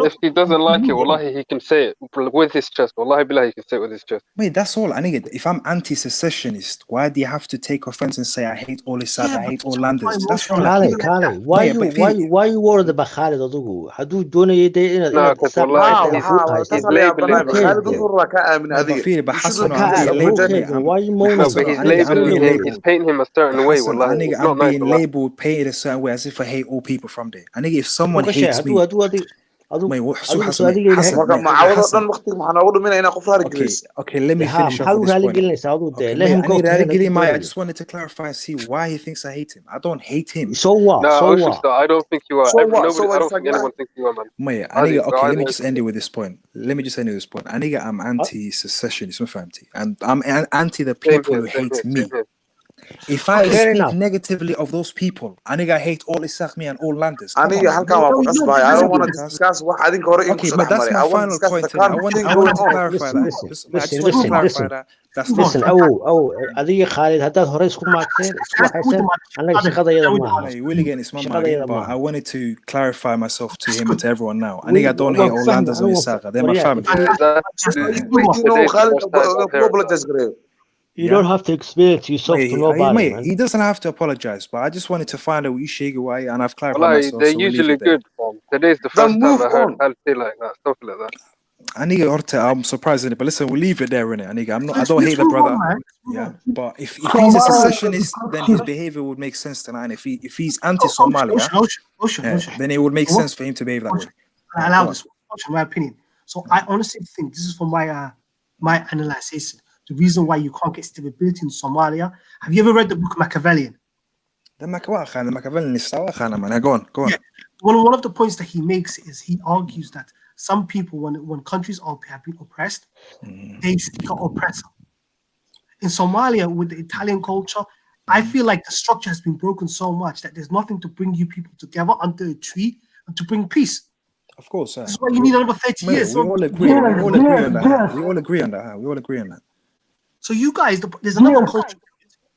If he doesn't like it, wallahi, he can say it with his chest. Wallahi, billah, he can say it with his chest. Wait, that's all. If I'm anti-secessionist, why do you have to take offense and say, I hate all Islam, I hate all landers? That's all. Khalid, why you worried about Khalid Adugu? Hadu doonayay in No, because wallahi, he's labeling why you moaning? He's painting him a certain way, wallahi. I'm being labeled, painted a certain way as if I hate all people from there. I think if someone hates me, okay, let me finish off this point. I just wanted to clarify and see why he thinks I hate him. I don't hate him. So what? No, I don't think you are. I don't think anyone thinks you are, man. Okay, let me just end it with this point. I'm anti-secessionist, and I'm anti the people who hate me. If I speak negatively of those people, I hate all Isakmi and all landers. I don't want to discuss what I think. Okay, but that's my final point. I want to clarify that. Listen, adiga Khalid haddaad hore isku maagteen isku waxaysan anaga shaqadayada maaha weligan isma maagin but I wanted to clarify myself to him and to everyone now aniga don't hate all landers and Isaqa, they're my family. You don't have to explain to yourself to nobody, man. He doesn't have to apologize, but I just wanted to find out what you shake away, and I've clarified myself. They're usually good. Today's the first time I heard I'll say like that, stuff like that. I'm surprised in it, but listen, we'll leave it there, innit? I don't hate the brother. Yeah, but if he's a secessionist, then his behavior would make sense tonight. If he's anti-Somalia, then it would make sense for him to behave that way. I allow this, in my opinion. So I honestly think this is from my analysis. The reason why you can't get stability in Somalia. Have you ever read the book Machiavellian? The Machiavellian is go on. Yeah. One of the points that he makes is he argues that some people, when countries have been oppressed, they seek an oppressor. In Somalia, with the Italian culture, I feel like the structure has been broken so much that there's nothing to bring you people together under a tree and to bring peace. Of course, this is why you need another 30 years. We all agree on that. So you guys, there's another culture.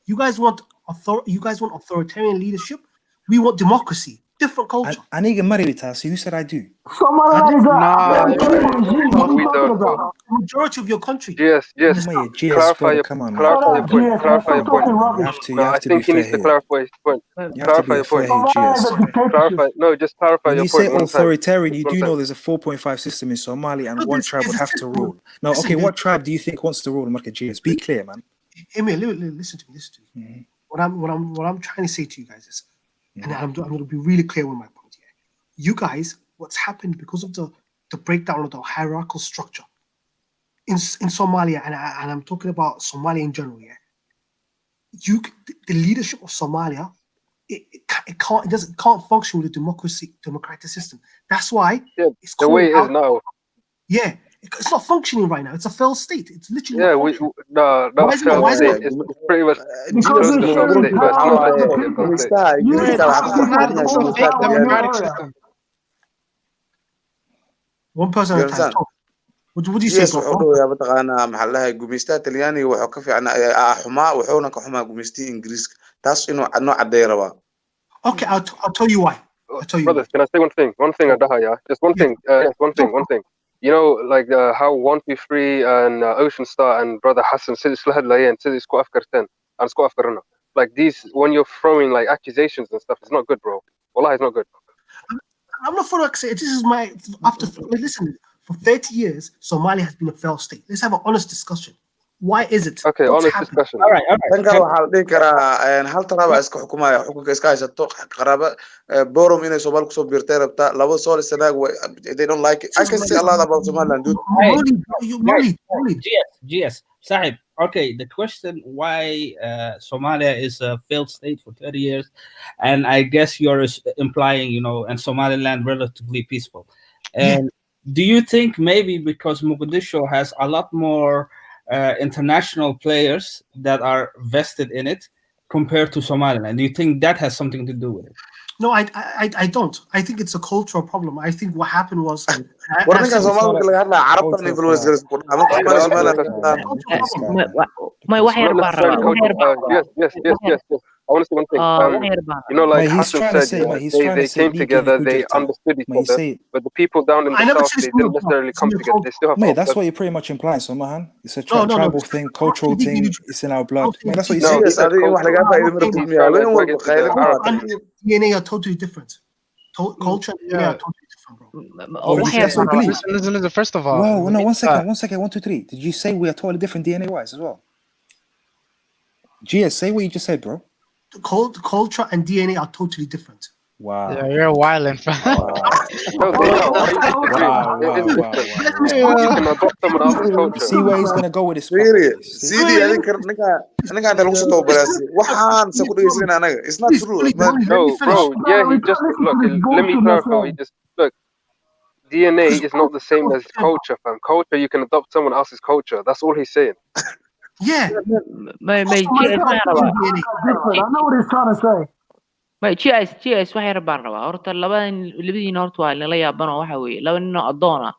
You guys want authoritarian leadership. We want democracy. Different culture. I need to marry with us. Who said I do? The majority of your country. Yes. Clarify your point. You have to be fair here. Clarify his point. Clarify your point. Just clarify your point. When you say authoritarian, you do know there's a 4.5 system in Somalia, and one tribe would have to rule. Now, okay, what tribe do you think wants to rule Market GS? Be clear, man. Emil, listen to me. What I'm trying to say to you guys is, and I'm going to be really clear with my point here. You guys, what's happened because of the breakdown of the hierarchical structure in Somalia, and I'm talking about Somalia in general, the leadership of Somalia, it can't function with a democratic system. That's why it's the way it is now. Yeah. It's not functioning right now. It's a failed state. It's literally no, failed state. It's pretty much because the failed state. One person at a time. What do you say, yes bro? wuxuu dhawayaa mataqaanaa maxaa lahayd gumeystaha Talyaaniga wuxuu ka fiicnaa xumaa wuxuuna ka xumaa gumeystihi Ingiriiska taas inuu noo cadeey rabaa. Okay, I'll tell you why. Brothers, can I say one thing? One thing, Adahaya. Just one thing. One thing. You know, like how 123 and Ocean Star and Brother Hassan said it's Layan, said it's Afghanistan and it's Afghanistan. Like these, when you're throwing like accusations and stuff, it's not good, bro. Wallah, it's not good. I'm not for this is my listen. For 30 years, Somalia has been a failed state. Let's have an honest discussion. Why is it? Okay, honest discussion. All right. Tanka waxa la dhihi karaa hal taraba iska xukumaya xukunka iska haysato qaraba borom inay Soomaal ku soo biirtay rabta laba sool sanaag they don't like it. I can say a lot about Somaliland, dude. GS Sahib. Okay, the question why Somalia is a failed state for 30 years, and I guess you're implying, you know, and Somaliland relatively peaceful. And do you think maybe because Mogadishu has a lot more international players that are vested in it compared to Somaliland? Do you think that has something to do with it? No, I don't. I think it's a cultural problem. I think what happened was Yes. I want to say one thing. You know, like Hassan said, they came together, they understood each other, but the people down in the south, they didn't necessarily come together. They still have. Mate, that's what you're pretty much implying, so man. It's a tribal thing, cultural thing. It's in our blood. Mate, that's what you're saying. DNA are totally different. Culture and DNA are totally different, bro. Listen, first of all. Whoa, no, 1 second. 1 second. 1, 2, 3. Did you say we are totally different DNA-wise as well? GS, say what you just said, bro. Culture and DNA are totally different. Wow. Yeah, you're wilding. You can adopt someone else's culture. See where he's gonna go with this. It's not true. No, bro. Yeah, he just look. Let me clarify. He just look. DNA is not the same as culture, fam. Culture, you can adopt someone else's culture. That's all he's saying. Yeah. I know what he's trying to say. GS waxay rabaan rabaa horta labadiina horta waa lala yaabano waxa weeye laba nin oo adoon ah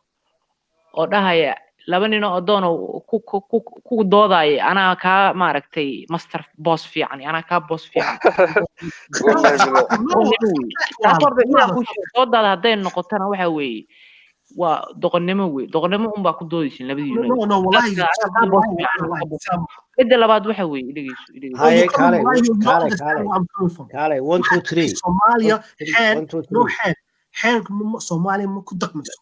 oo dhahaya laba nin oo adoon ku doodaya anaa ka maaragtay master boss fiican anaa ka boss fiican doodada haday noqotana waxa weeye waa doqonnimo un baa ku doodaysin labadiina no wallahi midda labaad waxa weeye dhigayso haye kale 1 2 3 Somalia حين Somalia ma ku dhaqmayso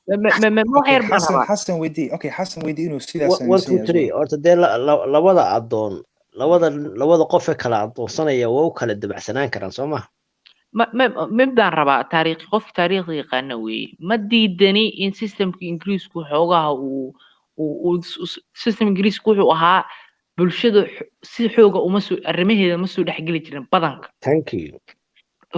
Hassan weydii okay Hassan weydii inuu sidaas 1 2 3 horta dee labada adoon labada qof ee kala adoonsanaya waa u kala dabacsanaan karaan soo ma mibdaan rabaa qof taariikhda yaqaana weeye ma diidani in systemka ingiriisku xoogaha uu system ingiriisku wuxuu ahaa bulshada si xooga uma soo arrimaheeda ma soo dhaxgeli jirin badanka thank you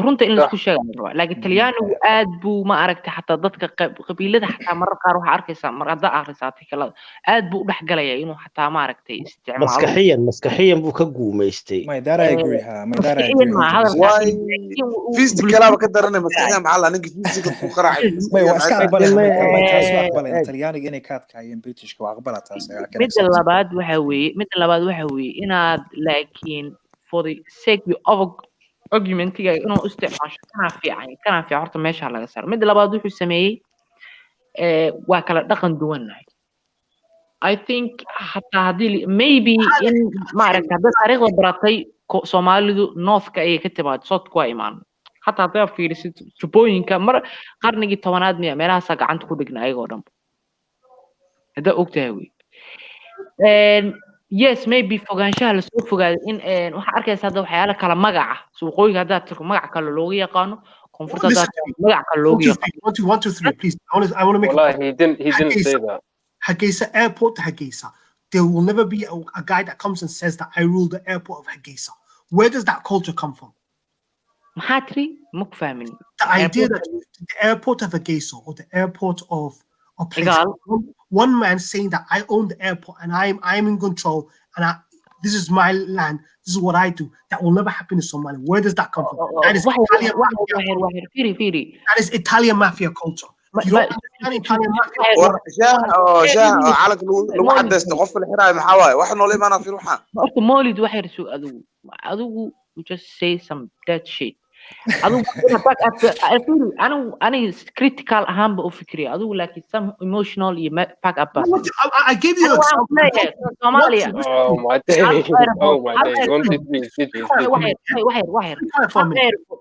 runta in la isku sheego rabaa laakiin Talyaanigu aad buu ma aragtay xataa dadka qabiilada xataa marar qaar waxa arkaysaa mar hadda akhrisaatay kala aad buu dhaxgalaya inuu xataa ma aragtay isticmaalo maskaxiyan buu ka guumeystay my dad I agree why feast kala ka daranay maskaxiyan maxaa la ninka feast ku qaracay way waa iska aqbalay Talyaaniga inay ka adkaayeen Britishka waa aqbalaa taas midda labaad waxa weeye inaad laakiin for the sake of argumentiga inuu isticmaasho kana fiican horta meesha laga saaro mid labaad wuxuu sameeyay waa kala dhaqan duwanahay I think hatta hadii maybe in ma aragta dad taariikhda baratay Soomaalidu northka ay ka timaad southka waa imaan hatta hadaa fiirisid jubooyinka mar qarnigii 10aad meelahaas gacanta ku dhignay ayagoo dhan hada ogtahay yes maybe fogaanshaha la soo fogaado in waxa arkaysa hadda waxyaalo kala magaca suuqooyinka hadda tirku magac kale looga yaqaano koonfurta hadda magac kale looga yaqaano 1 2 3 please I want to make wallahi he didn't say that Hargeisa airport to Hargeisa there will never be a guy that comes and says that I rule the airport of Hargeisa where does that culture come from Mahatri mukfamin the idea that the airport of Hargeisa or the airport of a place one man saying that I own the airport and I'm in control and this is my land, this is what I do. That will never happen in Somalia. Where does that come from? That is Italian mafia culture. شاه عالك لو حدثت قف الحراي محاواي واحد نولي ما انا في روحها قلت مولد واحد سوق ادو just say some dead shit ادو انا critical اهم بفكري ادو like some emotional you back up I gave you example Somalia oh my day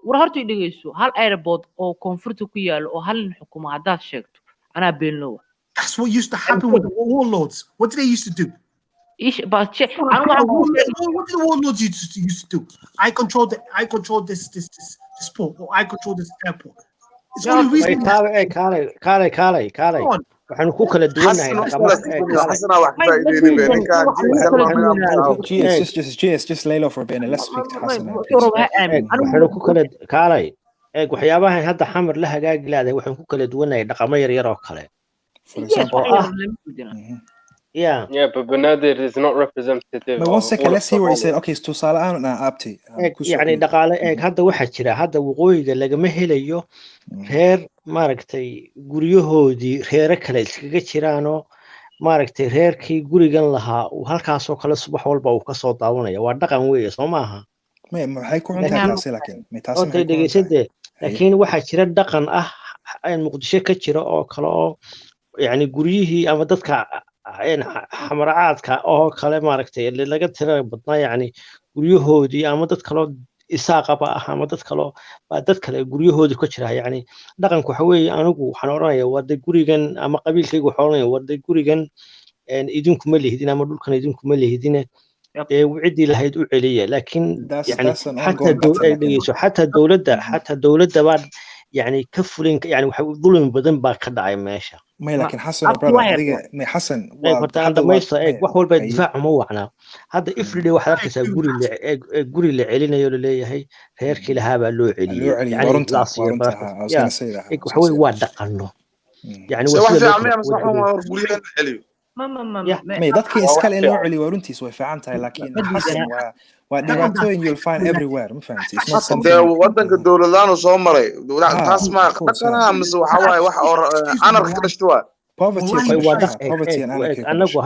warhorta dhigeyso hal airport oo koonfurta ku yaalo oo hal xukumo hadaad sheegto anaa beenlow that's what used to happen with the warlords what did they used to do what did the warlords used to do I control this port or I control this airport it's only reason كالي waxaan ku kala duwanahay just lay low for a bit and let's speak to Hassan waxaan ku kala kaalay waxyaabahan hadda xamar la hagaagi laaday waxaan ku kala duwanahay dhaqamo yar yar oo kale for example yeah but Benadir is not representative but one second let's see what he said okay so tusaale abti yani dhaqaale hadda waxa jira hadda waqooyiga lagama helayo reer maaragtay guryahoodii reere kale iskaga jiraano maaragtay reerkii gurigan lahaa uu halkaas oo kale subax walba uu ka soo daawanaya waa dhaqan weeye soo maaha maxay ku cuntaa taasi laakiin waxaa jira dhaqan ah in muqdisho ka jira oo kale oo yani guryihii ama dadka xamaracaadka oo kale maaragtay laga tira badnaa yani guryahoodii ama dad kale isaaqaba ah ama dad kale guryahoodii ka jira yani dhaqanku waxa weeye anigu waxaan oranayaa warday gurigan ama qabiilkaygu waxaan oranayaa warday gurigan idinku ma lihidin ama dhulkan idinku ma lihidin ciddii lahayd u celiya laakiin yani xataa dowladda baa يعني كفلين يعني ظلم بدن با كدعي ماشا ما لكن حسن برادر ما حسن هذا ما يصير wax walba difaac ma wacna hada ifridi waxa arkaysa guri la celinayo leeyahay reerkii lahaa baa loo celiyay yani waxa way waa dhaqano yani ما dadka iskale in loo celiyo runtiis way fiican tahay laakiin xasan waa dhibaatooyin you'll find everywhere ma fahamtay it's not something wadanka dawladaan soo maray taas ma dhaqana mise waxa waaye wax anarka ka dhashto waa poverty and anarchy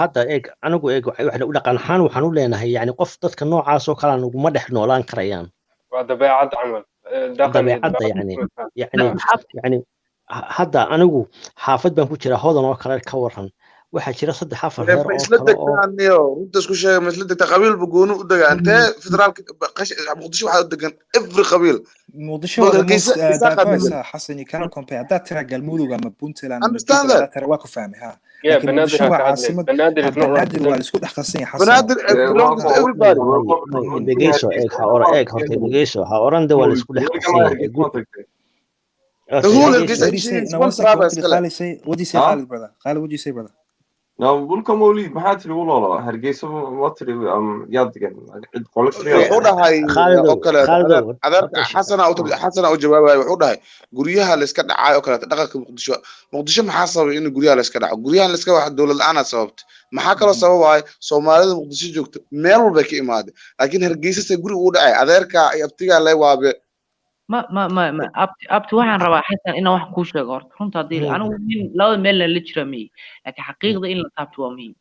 anagu waxa u dhaqan ahaan waxaan u leenahay yani qof dadka noocaas oo kala naguma dhex noolaan karayaan waa dabeecad amal dabeecadda yani hadda anigu xaafad baan ku jira hodan oo kale ka waran waxaa jira 3 afar reer oo isla deganayo runta isku sheegay isla degta qabiil bugoonu u daga anta federaalka muqdisho waxa u degan every qabiil muqdisho waa حسن you can't compare that tira galmudug ama puntland that tira waa ku fahmay ha Benadir waa isku dhaxqasan yahay Benadir everybody dhegeyso ha oran de waa isku dhaxqasan yahay what do you say Khalid brother Khalid what do you say brother No, welcome Molid. ما حد يقول والله هرجيسو ما تري يادقن قولك خالد حسن أو جوابه وحده قريها اللي سكت عاي وكلا دقق مقدشة محاسب إنه قريها اللي سكت قريها اللي سكت واحد دولة أنا صوبت ما حكى له سبب هاي سومالي مقدشة جوكت ميرو بكي إمادة لكن هرجيسة سيقولي وداعي أذكر يبتدي عليه وابه ما abti waxaan rabaa xasan inaan wax ku sheego horta runta hadii anigu laba meel la jiramay laakiin xaqiiqda in la taabto waa muhiim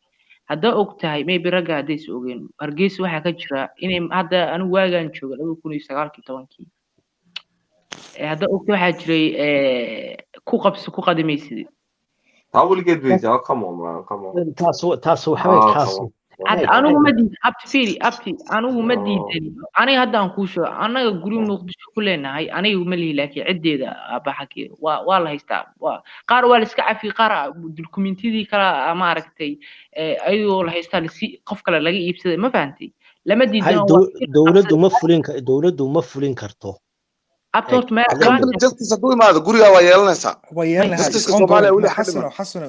hadda og tahay maybe ragga hadday is ogeen hargeysa waxa ka jira inay hadda anigu waagaan jooga 2019 hadda og waxa jiray ku qadimaysid hawlgeed weeyta come on taas waxa anigu ma diidan abti anigu ma diidan aniga hadda aan ku sheego anaga guri muqdisho ku leenahay aniga ma lihi laakiin cideeda abaxakii waa la haystaa qaar waa la iska cafi qaar dokumentidii kala ma aragtay ayuu la haystaa si qof kale laga iibsaday ma fahantay lama diidan dawladdu ma fulin karto abtort ma justice haduu imaado guriga waa yeelanaysaa justice Soomaaliya wali xasan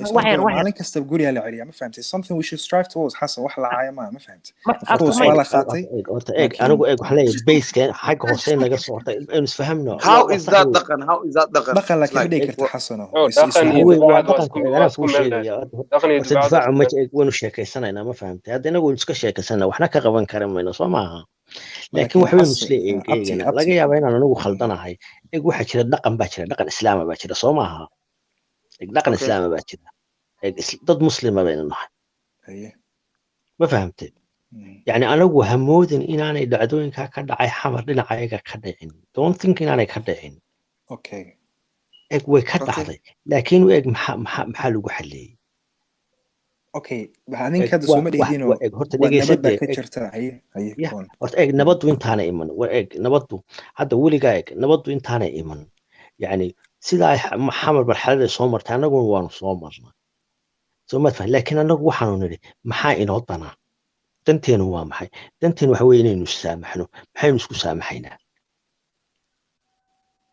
maalin kasta guriga la celiya ma fahantay something we should strive towards xasan wax la caayama ma fahantay wala qaatay anigu waxaan leeyahay base kan xaq hoose naga soo hortay in isfahamno how is that dhaqan dhaqan la kala dhigi karta xasan difaacu ma waynu sheekaysanayna ma fahantay hadda inagu iska sheekaysana waxna ka qaban karin mayno soo maaha laakiin waxa weyn musliin laga yaabaa inaan anigu khaldanahay waxa jira dhaqan baa jira dhaqan islaam baa jira soo maaha dhaqan islaama baa jira dad muslima baynu nahay ma fahamtay يعني أنا وهمودن إن أنا دعوين كدعي حمر لنا عيقة كدعين don't think إن أنا كدعين أوكي إك وكدعي لكن وإك محل وحلي أوكي بعدين كده سوما دينو ونبدأ كجرتا هي يا أرت إك نبض وين تانا إيمان وإك نبض هذا ولي جايك نبض وين تانا إيمان يعني سيدا حمر بالحلال صومر تانا وان صومرنا ثم فهم لكن أنا وحنوني محاين وطنا دنتين هو محي دنتين وحوينين نسامحنا محين نسكو سامحينا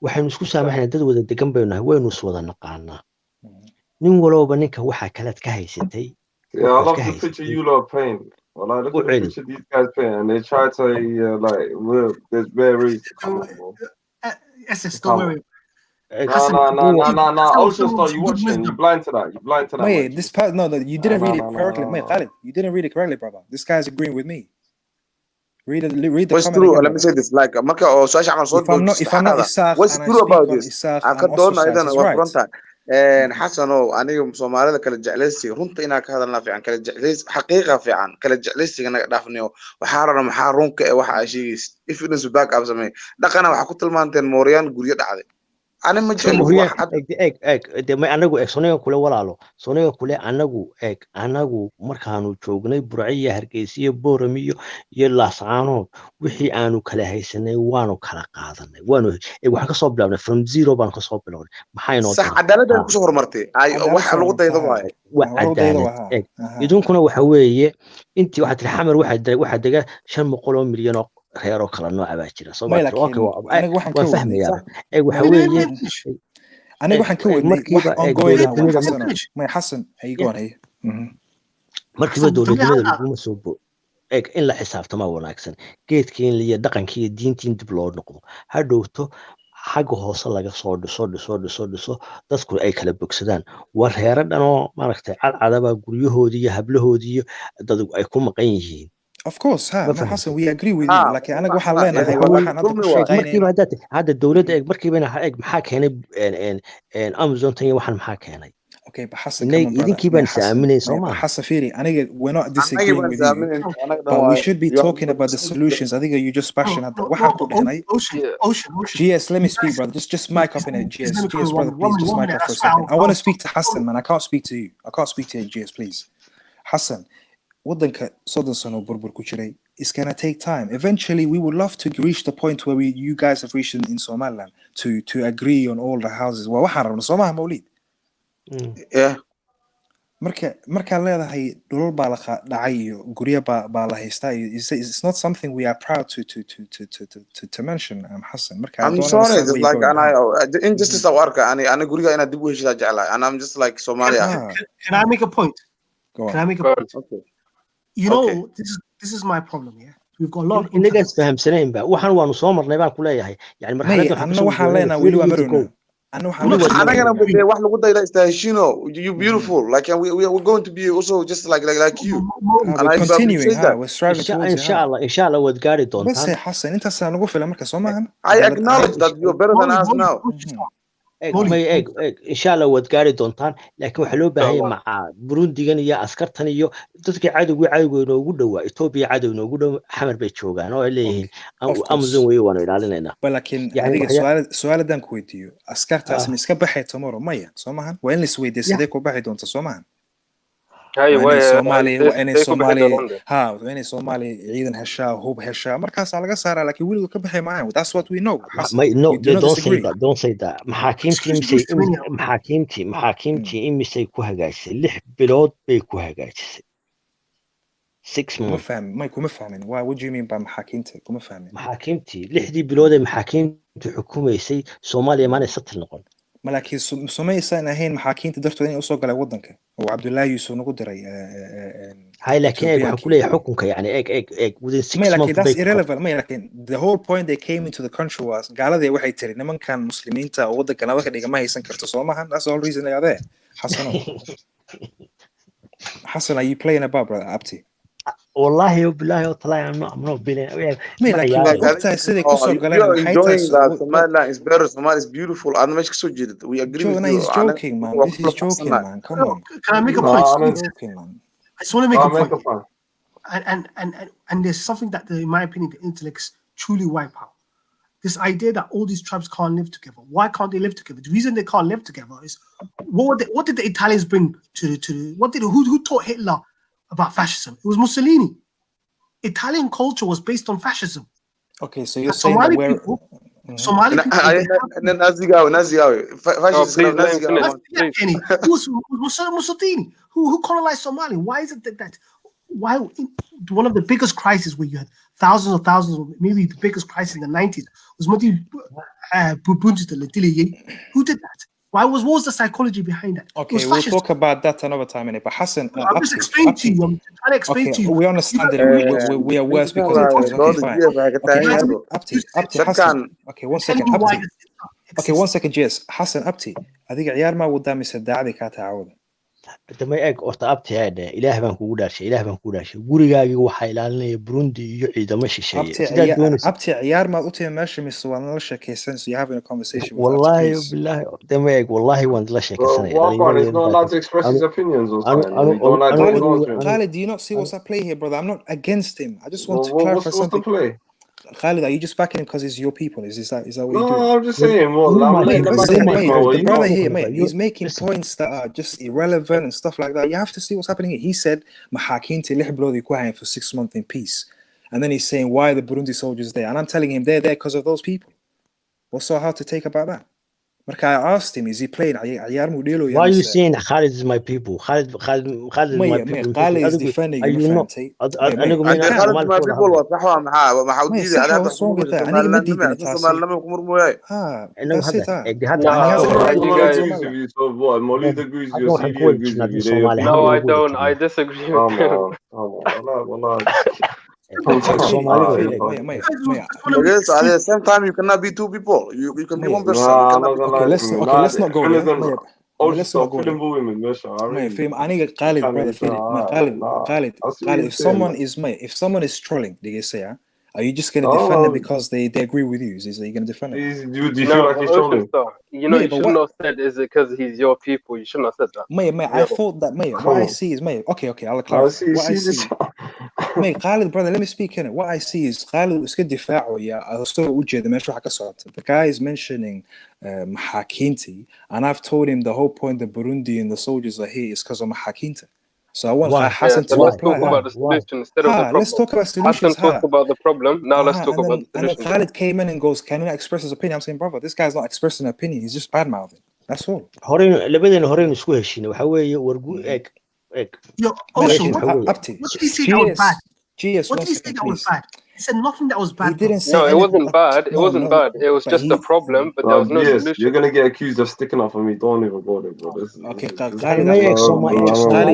وحين نسكو سامحنا دد ودا دقن بيننا وين وسودا نقانا نين ولوبا نينكا waxa kala ka haysatay Yeah, I love the picture you lot paint. Well, I look at the picture these guys paint, and they try to like, well, there's very. SS, don't worry. No. Also, start you watching. You blind to that. You blind to that. Wait, this part. No, you didn't read it correctly. Wait, Khalid, you didn't read it correctly, brother. This guy's agreeing with me. Read the what's comment. True? Let me say this. Like, if I'm not Isaac, what's true about this? I can don't know. حسنو أنا Soomaalida kala jeclaysi runta inaan ka hadalna fiican kala jeclaysi xaqiiqa fiican kala jeclaysiga naga dhaafniyo waxa rarna maxaa runka ee waxa ay sheegayso evidence back up samee dhaqana waxa ku tilmaanteen Mooriyaan guriga dhacday أنا ما جيت anagu sooniga kule walaalo sooniga kule anagu markaanu joognay Burciya Hargeysa Booramiyo iyo Laascaanood wixii aanu kala haysanay waanu kala qaadanay waxa ka soo bilaabnay from zero baan ka soo bilaabnay maxay noo sax cadaalad ku soo hormartay waxa lagu daydo waay idunkuna waxa weeye intii waxa xamar waxa daga 500 milyan oo reero kala nooc baa jira Soomaaliya waa fahmayaa waxa weeye aniga waxaan ka wadnay ma xasan ay goonay markiiba dowladnimada lagu soo bo in la xisaabtama wanaagsan geedkeen liya dhaqankii diintiin dib loo noqdo hadhowto xagga hoose laga soo dhiso dadku ay kala bogsadaan war reero dhan oo maaragtay cadcadaba guryahoodii iyo hablahoodii dad ay ku maqan yihiin. Of course, Hassan, we agree with you. Like, أنا waxaan leenahay waxaan hadda ku sheegaynaa. Hadda dowladda markiiba maxaa keenay Amazon tan waxaan maxaa keenay. Okay, but Hassan, idinkii baan saaminay Soomaa. Hassan Firi, we're not disagreeing with you, but we should be talking about the solutions. I think you just passion at waxaan ku dhahnay. Ocean. GS, let me speak, brother. Just mic up in it, GS, brother, please, just mic up for a second. I want to speak to Hassan, man. I can't speak to you. I can't speak to you, GS, please. Hassan. Wadanka soddon sano burbur ku jiray is gonna take time. Eventually, we would love to reach the point where you guys have reached in Somaliland to agree on all the houses. Waa waxaan rabnaa Soomaha Mawlid. Yeah. Marka leedahay dhulal baa la dhacay iyo guryo baa la haystaa. It's not something we are proud to mention. Hassan. I'm sorry, just like injustice I work. أنا guriga ina dib u heshidaa jeclahay. And I'm just like Somalia. Can I make a point? Go on. Can I make a point? Okay. You know, this is my problem here. We've got a lot of niggas fahamsanayn ba waxaan waanu soo marnay baan ku leeyahay yani marxaladda waxaan leenahay wali waa marno anagana bade wax lagu dayda istaashino you beautiful like we're going to be also just like you and I continuing we're striving towards inshallah wad gaari doontaan bas Hassan inta saan ugu filan marka Soomahan I acknowledge that you're better than us now inshallah wad gaari doontaan laakiin waxa loo baahan yahay maca Burundigan iyo askartan iyo dadkii cadowga ugu dhawaa Ethiopia cadowga ugu dhaw xamar bay joogaan oo ay leeyihiin Amazon way waan ilaalinayna laakiin adiga su'aaladan ku weydiiyo askartaas ma iska baxay tomorrow maya Soomahan waa in la isweydiiyo sidee ku baxay doonta Soomahan Somali ciidan heshaa hub heshaa markaas laga saaraa laakiin weliba ka baxay maahan that's what we know don't say that maxaakiimtii imisay ku hagaajisay 6 bilood bay ku hagaajisay 6 months kuma fahmin why would you mean by maxaakiimtii kuma fahmin maxaakiimtii 6 bilood ee maxaakiimtu xukumaysay Soomaaliya maana satil noqon malaakiin Soomaaliya ahayn maxaakiimta dartood inay u soo galeen wadanka oo Cabdullaahi Yuusuf nagu diray hay laakiin waxa ku leeyahay xukunka yani within 6 months that's irrelevant laakiin the whole point they came into the country was gaaladii waxay tiri nimankan muslimiinta oo wadanka nabad ka dhiga ma haysan karto Soomahan that's all reason they are there Hassan are you playing about brother Abti والله وبالله وطلع I'm not being like you're enjoying that Somaliland is better, Somalia is beautiful. I'm not so jaded. We agree with you. He's joking, man. This is joking, man. Come on. Can I make a point? Joking, man. I just want to make a point. And there's something that, in my opinion, the intellects truly wipe out. This idea that all these tribes can't live together. Why can't they live together? The reason they can't live together is what did the Italians bring to who taught Hitler about fascism? It was Mussolini. Italian culture was based on fascism. Okay, so you're saying that we're Somali people. And then Nazigawi. Mussolini, who colonized Somalia. Why is it that why one of the biggest crises where you had thousands of thousands, maybe the biggest crisis in the 90s was who did that? What was the psychology behind that? Okay, we'll talk about that another time. But Hassan, I'm just explaining to you. I'm trying to explain to you. We understand that we are worse because of it. Okay, fine. Okay, one second. Okay, one second, Jess. Hassan, Abti. I think عيار ما قدامي سداعي كاتعود. ما eeg horta abti aade ilaah baan kugu dhashay gurigaagi waxa ilaalinaya Burundi iyo ciidamo shisheeye abti ciyaar ma u tahay meesha mise waan la sheekaysan so you having a conversation with wallahi billahi ma eeg wallahi waan la sheekaysanay he's not allowed to express his opinions or something. Khalid, do you not see what's at play here, brother? I'm not against him. I just want to clarify something. Khalid, are you just backing him because it's your people? Is that what you're doing? No, I'm just saying. The brother here, mate, he's making points that are just irrelevant and stuff like that. You have to see what's happening here. He said, for 6 months in peace. And then he's saying, why are the Burundi soldiers there? And I'm telling him they're there because of those people. What's so hard to take about that? But I asked him, is he playing? Why are you saying Khalid is my people? Khalid is my people. Khalid is defending you, my No, I don't. I disagree with him. At the same time, you cannot be two people. You can be one person. Okay, let's not go there. Let's not go there. Khalid, if someone is trolling, they say, are you just going to defend them because they agree with you? Are you going to defend them? Do you feel like he's trolling? You know, you shouldn't have said, is it because he's your people? You shouldn't have said that. Mate, I thought that, mate, what I see is, mate, okay, I'll clarify. What I see, mate, Khalid, brother, let me speak in it. What I see is, Khalid, it's good دفاعه, the guy is mentioning Mahakinti, and I've told him the whole point that Burundi and the soldiers are here is because of Mahakinti. So I want Hassan to let's talk about the solution instead of the problem. Let's talk about solutions. Hassan talked about the problem. Now let's talk about the solution. And then Khalid came in and goes, can you not express his opinion? I'm saying, brother, this guy's not expressing an opinion. He's just bad-mouthing. That's all. لبدنا هورين isku heshiin waxa weeye wargu eeg what did he say that was bad? What did he say that was bad? He said nothing that was bad. He didn't say it wasn't bad. It wasn't bad. It was just a problem, but there was no solution. You're gonna get accused of sticking up for me. Don't even go there, bro. Okay, Khalid,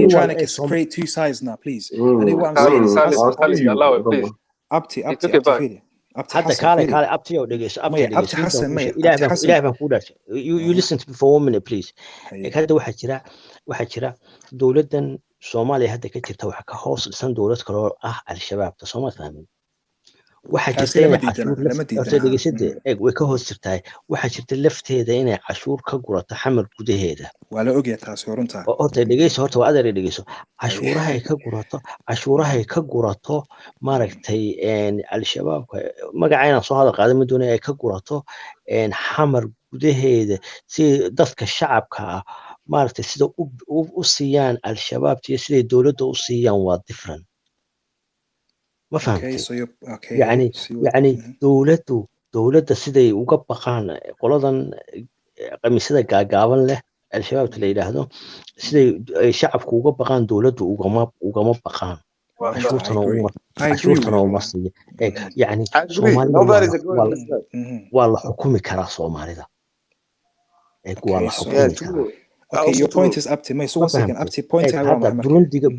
you're trying to create two sides now, please. What I'm saying is, allow it, please. Abti, حتى كالي أبتي أو دقيش أبتي حسن إلى بان كوداش you listen to me for 1 minute please هذا واحد شراء دولة Soomaaliya hadda ka jirta waxa ka hoos dhisan dowlad kale oo ah al-shabaab Soomaaliya fahmin waxa jirta way ka hoos jirtay waxa jirta lafteeda inay cashuur ka gurato xamar gudaheeda waa la ogyahay taas horunta horta dhageyso horta waa adeer dhageyso cashuuraha ka gurato maaragtay al-shabaabka magacayna soo hada qaadan doonay ay ka gurato xamar gudaheeda si dadka shacabka ah maaragtay sida u siiyaan al-shabaab iyo sida dawladda u siiyaan waa different ma fahamtay yani dawladda siday uga baqaan qoladan qamiisada gaagaaban leh al-shabaab la yiraahdo siday shacabku uga baqaan dawladdu ugama baqaan cashuurtana uma siiyo yani waa la xukumi karaa Soomaalida waa la xukumi karaa Okay, your point is up to me. So 1 second, up to point I want.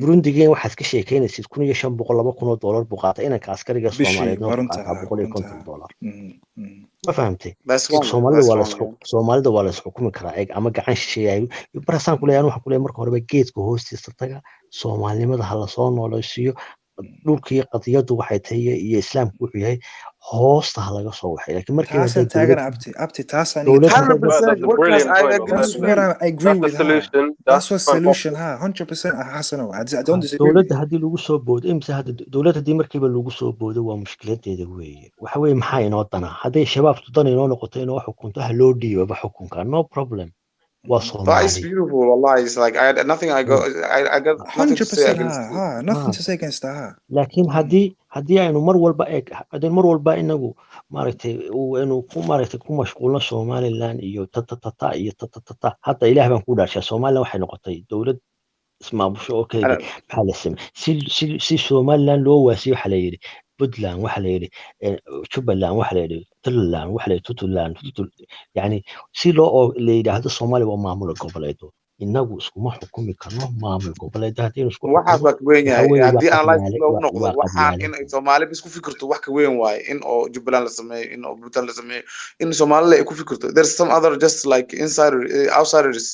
Burundi waxaad ka sheekeynaysid $1,500 buu qaatay inanka askariga Soomaaliyeed $150. Ma fahamtay? Soomaalida waa la xukumi karaa ama gacan shisheeyay. Barasaan ku leeyahay waxa ku leeyahay marka horeba geedka hoostiisa taga Soomaalinimada hala soo nooleeyo dhulkii qadiyadu waxay tahay iyo islaamku wuxuu yahay hoosta ha laga soo waxay laakiin markii taasaan hadday taagana abti taasaan ii taagana. 100% workers I agree That's with what you. I agree That's with the her. solution. That's what That's solution fantastic. her. 100% Hassan. I don't disagree with dowladda you. haddii lagu soo boodo imse hadda dowladda haddii markiiba lagu soo boodo waa mushkiladeeda weeye waxa weeye maxaa inoo dana hadday shabaabtu dan inoo noqoto inoo xukunto ha loo dhiibaba xukunka no problem waa That is Soomaali beautiful. Allah is like I had nothing. I got nothing to say 100% against you. nothing to say against her. laakiin haddii aynu mar walba haddii mar walba inagu maaragtay aynu ku maaragtay ku mashquulno Somaliland iyo tatatata iyo tatatata hadda ilaah baan ku dhaarshaa Somaliland waxay noqotay dowlad ismaamusho oo kale maxaa la sameeyay si Somaliland loo waasiyo waxa la yiri Puntland waxa la yiri Jubaland waxa la yiri Puntland waxa la yiri Tutland yani si loo la yiraahdo Soomaaliya waa maamul goboleed inagu iskuma xukumi karno maamul goboleed haddii isku waxaas waa ka weyn yahay haddii aan life loogu noqdo waxaan in Soomaali bis ku fikirto wax ka weyn waaye in oo Jubaland la sameeyo in oo Puntland la sameeyo in Soomaaliya ay ku fikirto there's some other just like outsiders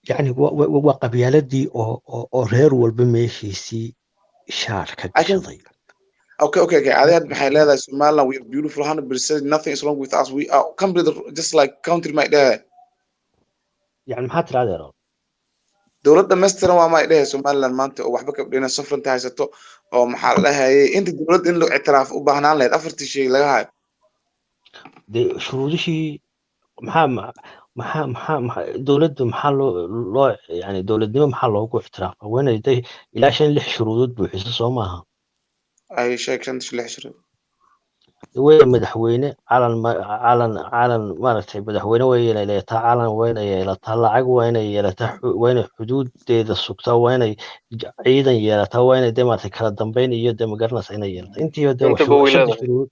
يعني وقبيلتي أو رير والبمشيسي شارك كشضي. Okay. I had highlighted that Somaliland we are beautiful 100%. Nothing is wrong with us. We are completely just like country might there. يعني ما حد رادر. دولة مستر وما ما إليه Somaliland ما أنت وحبك بدينا صفر أنت هايسته أو محلها هي أنت دولة إنه اعتراف وبهنا له أفرت شيء لها هاي. ده شروط شيء محا دولة محله لا يعني دولة دي محله هو احتراف وين يدي إلى عشان اللي شروط بحسس وماها أي شيء كان تشلح شروط وين مدحوينه على ما نتحب مدحوينه وين إلى تعالى وين إلى طلع وين إلى وين حدود ده السكتة وين عيدا إلى وين ده ما تكرر دمبين يد ما قرنا سينا يد أنت يد شروط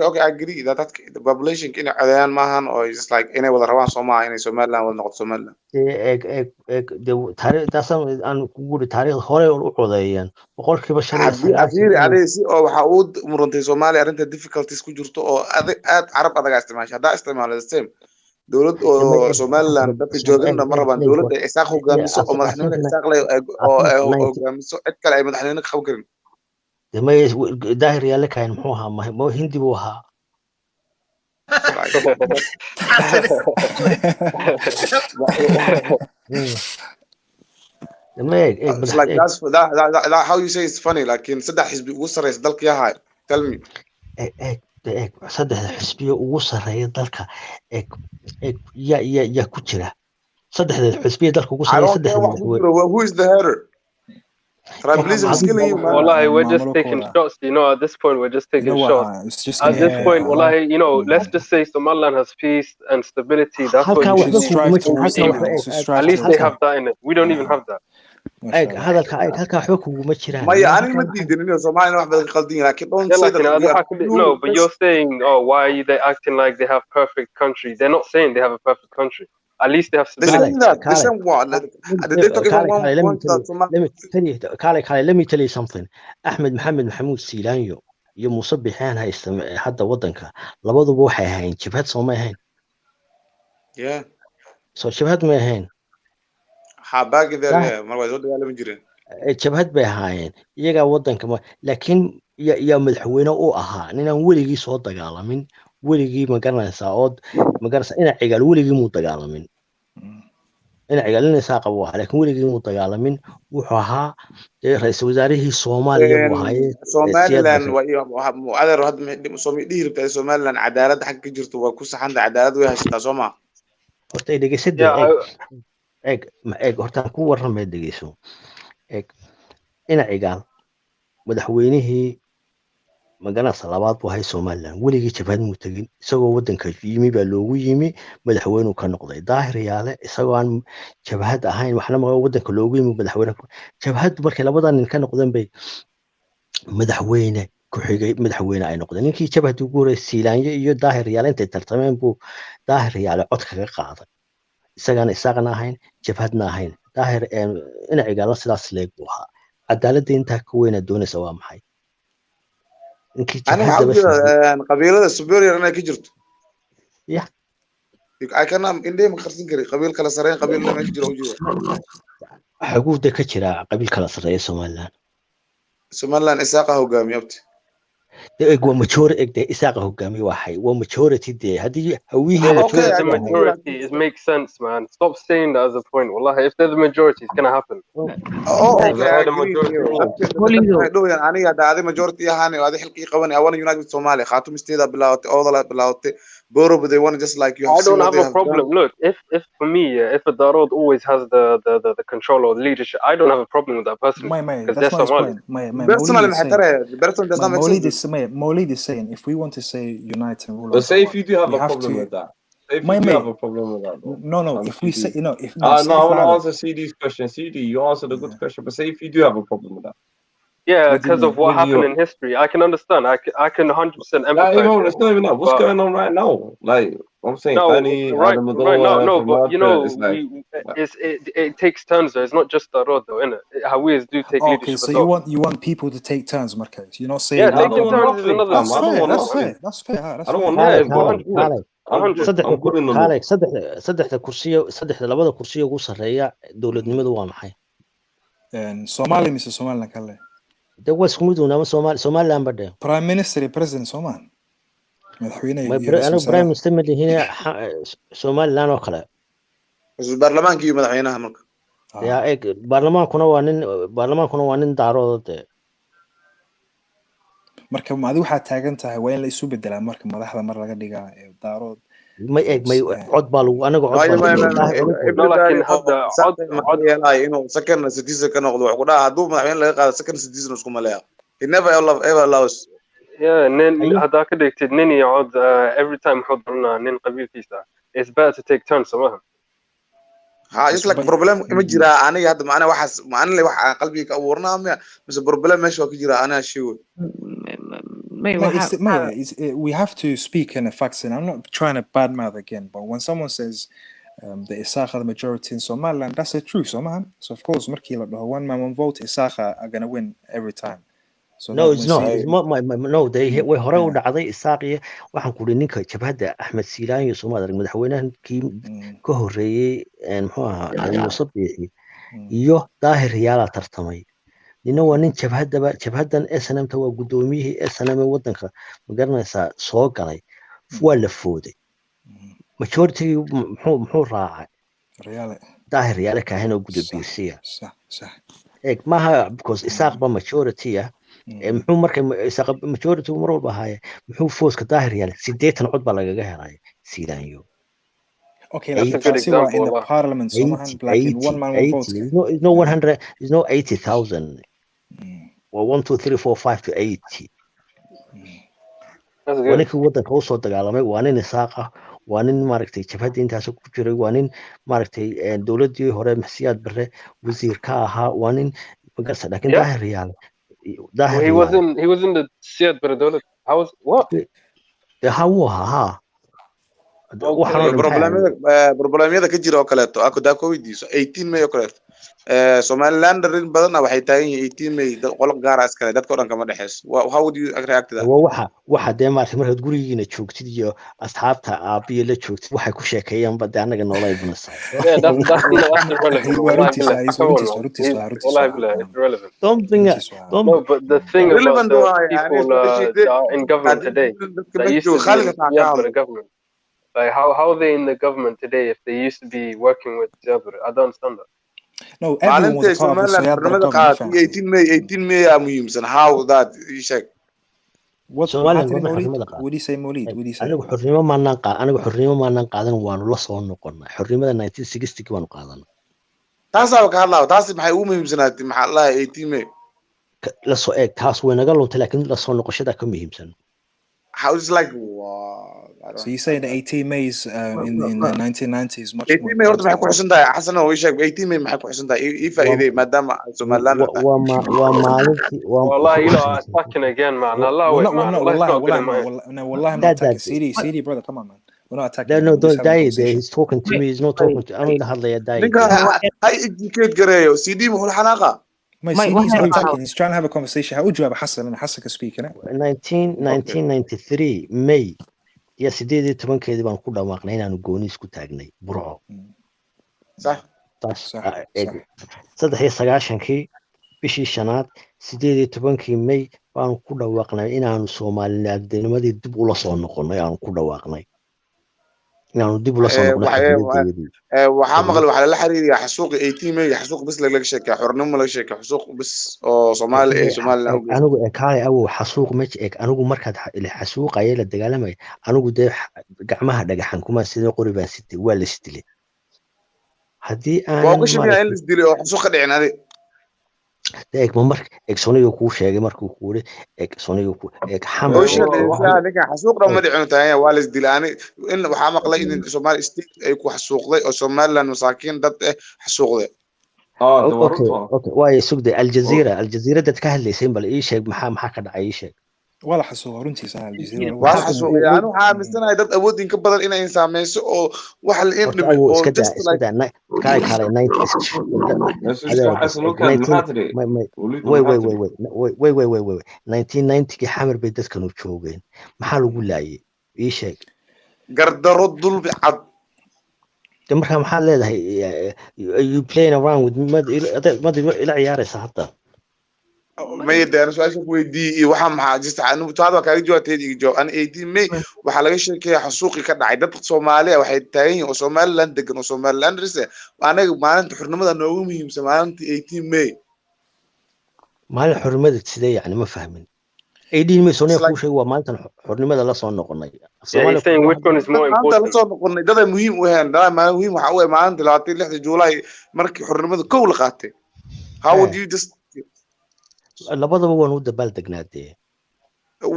Okay, I agree that the population in Adan Mahan or is like any other one Soma in Somaliland or not Somaliland. The Tariq that's an good Tariq Hore or Odayan. Or Adisi or Haud Murunte Somalia aren't the difficulties could you or add Arab Adagastamach. That's the same. دولة Somaliland dadka joogan marban dowladda isaaq hogaamiso oo madaxnimada isaaq leh oo hogaamiso cid kale ay madaxnimada ka qaban ما داهر يالك كان محوها ما هو هندي بوها It's like that's that how you say it's funny like in صدق حزب وصل رئيس دلك يا هاي tell me صدق حزبي وصل رئيس دلك يا كتيرة صدق حزبي دلك وصل رئيس دلك who is the header Tribalism is killing you, man. Wallahi, we're just taking shots. You know, at this point, we're just taking shots. At this point, wallahi, you know, let's just say Somaliland has peace and stability. That's what you should strive for. At least they have that in it. We don't even have that. هذا حكم ومشينا. ما يعني ما تدين إنه Somaliland واحد بالقلدين لكن don't say that. No, but you're saying, oh, why are they acting like they have perfect country? They're not saying they have a perfect country. At least they have stability. Let me tell you something. Ahmed Mohamed Mahmoud Silanyo iyo musabbixaan haysta hadda wadanka labaduba waxay ahayn jabhad soo ma ahayn soo jabhad ma ahayn jabhad bay ahaayeen iyagaa wadanka laakiin yaa madaxweyne u ahaa ninaan weligii soo dagaalamin weligii magaranaysaa ina cigaal weligii muu dagaalamin ina cigaalinaysaa qabo laakiin weligii muu dagaalamin wuxuu ahaa ra'iisul wasaarihii Soomaaliya buu ahaayay Somaliland adeer hadda Soomaaliya rabtaa Somaliland cadaalad xaq ka jirto waa ku saxanta cadaalad way haysataa Soomaa horta dhageysadda horta ku warramay dhageyso ina cigaal madaxweynihii magaranaysa labaad buu ahay Somaliland weligii jabhad muu tagin isagoo wadanka yimi baa loogu yimi madaxweynuhu ka noqday daahir yaale isagoo aan jabhad ahayn waxna ma wadanka loogu yimi madaxweyne jabhad markay labadan nin ka noqdeen bay madaxweyne ku xigay madaxweyne ay noqdeen ninkii jabhad ugu horeeyay Siilaanyo iyo daahir yaale intay tartameen buu daahir yaale cod kaga qaaday isagana ahayn jabhadna ahayn daahir ina cigaal sidaas leeg buu ahaa cadaaladda intaa ka weyn doonaysa waa maxay أنا معود قبيلة superior أنا كجرت. I can إندي مخرسين كري قبيلة كلا سرين قبيلة ما يجروا وجوه. حقوق كجرا قبل كلا سرية Somaliland isaaqa hogaamiyo abti waa majority isaaqa hogaamiye waxay waa majority hadii hawihii okay the majority it makes sense man stop saying that as a point wallahi if they're the majority it's going to happen okay I agree aniga daadi majority ahani wadi xilqi qaban I want to unite with Somalia khatum isteeda bilaawtay oodala bilaawtay borob they want just like you I don't have a problem look if for me if a Darod always has the control or the leadership I don't have a problem with that person because they're Somali personally Maulid is saying if we want to say unite and rule but say if you do have a problem with that if you do have a problem with that no if we say if no I want to answer CD's question CD you answered a good question but say if you do have a problem with that yeah, because of what happened in history. I can understand. I can 100% empathize. It's not even that. What's going on right now? Like I'm saying, right now, but you know, it takes turns. Though. It's not just the road, though, innit? Hawis do take leadership. Okay, so you want people to take turns, Marcus. You're not saying taking turns is another. That's fair. I don't want saddexda labada kursiyo ugu sareeya dawladnimadu waa maxay Somali mise Somaliland kale de waa isku mid una Somaliland bade Prime Minister iyo President Somal madaxweynaha Prime Minister madaxweynaha Somaliland oo kale baarlamaanka iyo madaxweynaha marka ya baarlamaankuna waa nin daaroode marka maadi waxa taagan tahay waa in la isu bedelaa marka madaxda mar laga dhigaa daarood may cod baa lagu anaga cod laakiin hadda cod yeelay inuu second citizen ka noqdo wax ku dhaca haduu madaxweyne laga qaado second citizen isku maleeyo he never ever allows nin hadda ka dhigtid nin iyo cod every time xudurna nin qabiilkiisa it's better to take turns somehow it's like problem ma jira aniga hadda macna waxaas macna wax qalbiga ka abuurnaa mise problem meesha waa ka jira ana shiiw we have to speak in the facts and I'm not trying to badmouth again but when someone says the Isaaqa the majority in Somaliland that's the truth so of course markii la dhaho one man one vote Isaaqa are going to win every time so no it's not they way hore u dhacday Isaaqiya waxaan ku ninka jabhada Ahmed Siilaan iyo Soomaaliya madaxweynahankii ka horeeyay muxuu ahaa Ali Musabbixi iyo Daahir Yaala tartamay nina waa nin jabhadan SNM ta waa gudoomiyihii SNM wadanka magaranaysa soo galay waa la fooday majority muxuu raacay Daahir Yaala ka hano gudoomiyihiisa صح maaha because Isaaq ba majority muxuu markay Isaaq majority mar walba haya muxuu fooska Daahir Yaala 80 cod baa lagaga helay Siilaanyo Okay, that's a good example in the parliament somehow black in one man one vote it's no 100 it's no 80,000 or 1 2 3 4 5 to 80 waninkii wadanka u soo dagaalamay waa nin Isaaqa waa nin maaragtay jabhadii intaas ku jiray waa nin maaragtay dawladii hore Maxsiyaad Barre wasiir ka ahaa waa nin magarsa laakiin Daahir Yaala he was in the Siyaad Barre dawlad how was what problemyada ka jira oo kaleeto aku daa ku weydiiso 18 May oo kaleeto Somaliland rin badan waxay taagan yihiin 18 May qol gaar ah iskale dadka dhan kama dhaxeys how would you react to that waxa de markaad gurigiina joogtid iyo asxaabta aabiye la joogtid waxay ku sheekeeyaan bad anaga noolay bunasa but the thing about the people in government today that used to be government like how are they in the government today if they used to be working with Jabr I don't understand that no everyone was part of the Siyaad 18 May muhiimsan how that you check what would you say Maulid anigu xornimo maanan qaadan waanu la soo noqonnay xornimada 1960 waanu qaadanay taas ka hadlaa taas maxay ugu muhiimsanaatay maxaa la 18 May la soo eeg taas way naga luntay laakiin la soo noqoshada ka muhiimsan how is like wow so you say the 18 May is in the 1990s much 18 May horta maxay ku xusan tahay xasan oo sheeg 18 May maxay ku xusan tahay ii faa'iiday maadaama Somaliland waa maalintii wallahi you know fucking again man Allah way man wallahi I'm not attacking CD brother come on man we're not attacking no don't die he's talking to me he's not talking to I'm not hadlaya die hay educate gareeyo CD muxuu xanaaqa he's not attacking he's trying to have a conversation how would you have Hassan and Hassan can speak 1993 May ya 18 baan ku dhawaaqnay inaanu gooni isku taagnay Burco صح 1993 bishii shanaad 18 May baanu ku dhawaaqnay inaanu Soomaalinimadii dib ula soo noqonnay aanu ku dhawaaqnay inaanu dib ula soo noqonnay waxaa maqlay waxa la xiriiriyaa xasuuq 18 May xasuuq bas laga sheekay xornimo laga sheekay xasuuq bas oo Soomaaliland anigu kaale awow xasuuq ma jeeg anigu markaad xasuuqay la dagaalamay anigu de gacmaha dhagaxan kuma sidoo qori baan sitay waa la isdilay hadii aan waa ku shaqeeyay in la isdilay oo xasuuq ka dhicin adi eeg ma marka eeg soniga kuu sheegay markuu ku yiri eeg soniga ku eeg xamar oo sheegay ninka xasuuq ma dhicin tahay waa la isdilaani in waxa maqlay in Soomaali state ay ku xasuuqday oo Somaliland masaakiin dad xasuuqday okay way sugday Aljazeera dad ka hadlaysay bal ii sheeg maxaa ka dhacay ii sheeg wala xasuuq runtiisa Aljazeera wala xasuuq yaanu waxa amisanahay dad awoodin ka badan inay saameyso oo wax la in dhib oo just like kale 1990 xamar bay dadkan u joogeen maxaa lagu laayay ii sheeg gardaro dulbi cad marka maxaa leedahay you playing around with mad ila ciyaaraysa hadda ما يدري سؤال شوف ويدي وحنا مع جست عنو هذا كان يجوا تيجي جو أنا 18 ماي وحلاقي شركة حسوقي كده عدد صومالية واحد تاني وصومال دقن وصومال رسة وأنا ما أنت حرمة نومي مسمى أنت 18 ماي ما الحرمة تسدي يعني ما فاهمين 18 ماي سوني كل شيء وما أنت حرمة لا صون قلنا أنت لا صون قلنا ده مهم وهن ده ما مهم وحوي ما أنت لا تطلع جولاي مركي حرمة كل قاتل how do you just labadaba waan u dabaal degnaadee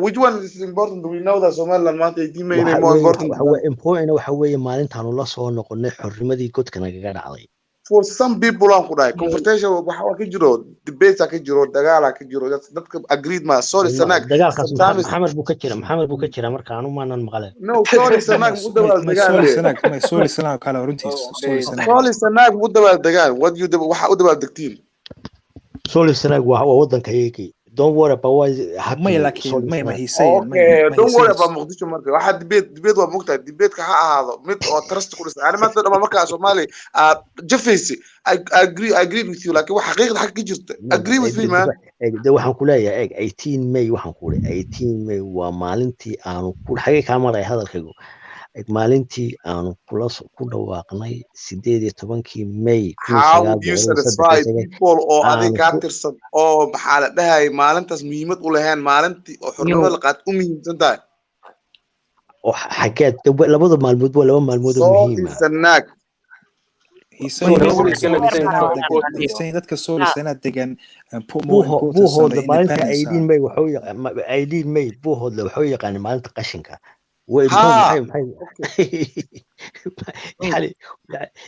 which one is important we know that Somaliland maanta 18 May is more important waxa weeye maalintaanu la soo noqonay xornimadii godka nagaga dhacday for some people aan ku dhahay conversation waxa ka jiro debate ka jiro dagaal ka jiro dadka agreed ma sorry Sanaag dagaalkaas Maxamed buu ka jira marka aanu maanan maqleen no sorry Sanaag u dabaal dagaal sorry Sanaag kala runtiis sorry Sanaag u dabaal dagaal what you waxa u dabaal degtiin Sorry, Sanaag waa wadankaygii. Don't worry about what happening. ما he saying. Okay, don't worry about Muqdisho marka. Waxa debate waa mugtahay. Debate-ka ha ahaado mid oo trust ku dhisan. Ani maanta dhama marka Soomaali jafaysi. I agree with you. Laakiin waxa xaqiiqda xaq ka jirta. Agree with me man. Waxaan ku leeyahay 18 May waxaan ku leeyahay 18 May waa maalintii aanu ku xagee ka maray hadalkaygu. maalintii aanu ku dhawaaqnay 18 May how do you satisfy people oo adiga ka tirsan oo maxaa la dhahay maalintaas muhiimad u lahayn maalintii oo xornimada la qaad u muhiimsan tahay oo xageed labada maalmood waa laba maalmood oo muhiim ah Sanaag saying dadka Sooli sanad degan buuhooda maalinta 18 May buuhooda wuxuu yaqaan maalinta qashinka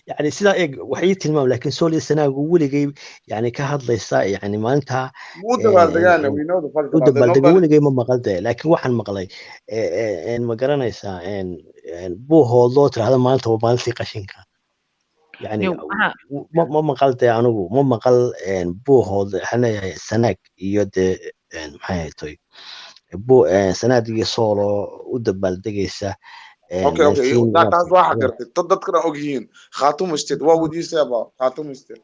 يعني سلا وحي تلمام لكن سولي سنة ولي يعني كهضليسا يعني ما أنت ولي ما مقلده لكن واحد مقلي إن مقرنا يسا إن بو هو لوتر هذا ما أنت وما أنت قشينك يعني ما مقلده أنا ما مقل إن بو هو إحنا سنة يد إن محي توي بو سنادي سولو u dabaaldegaysa okay taas waxa gartay dadkana ogyihiin Khaatumo State what would you say about Khaatumo State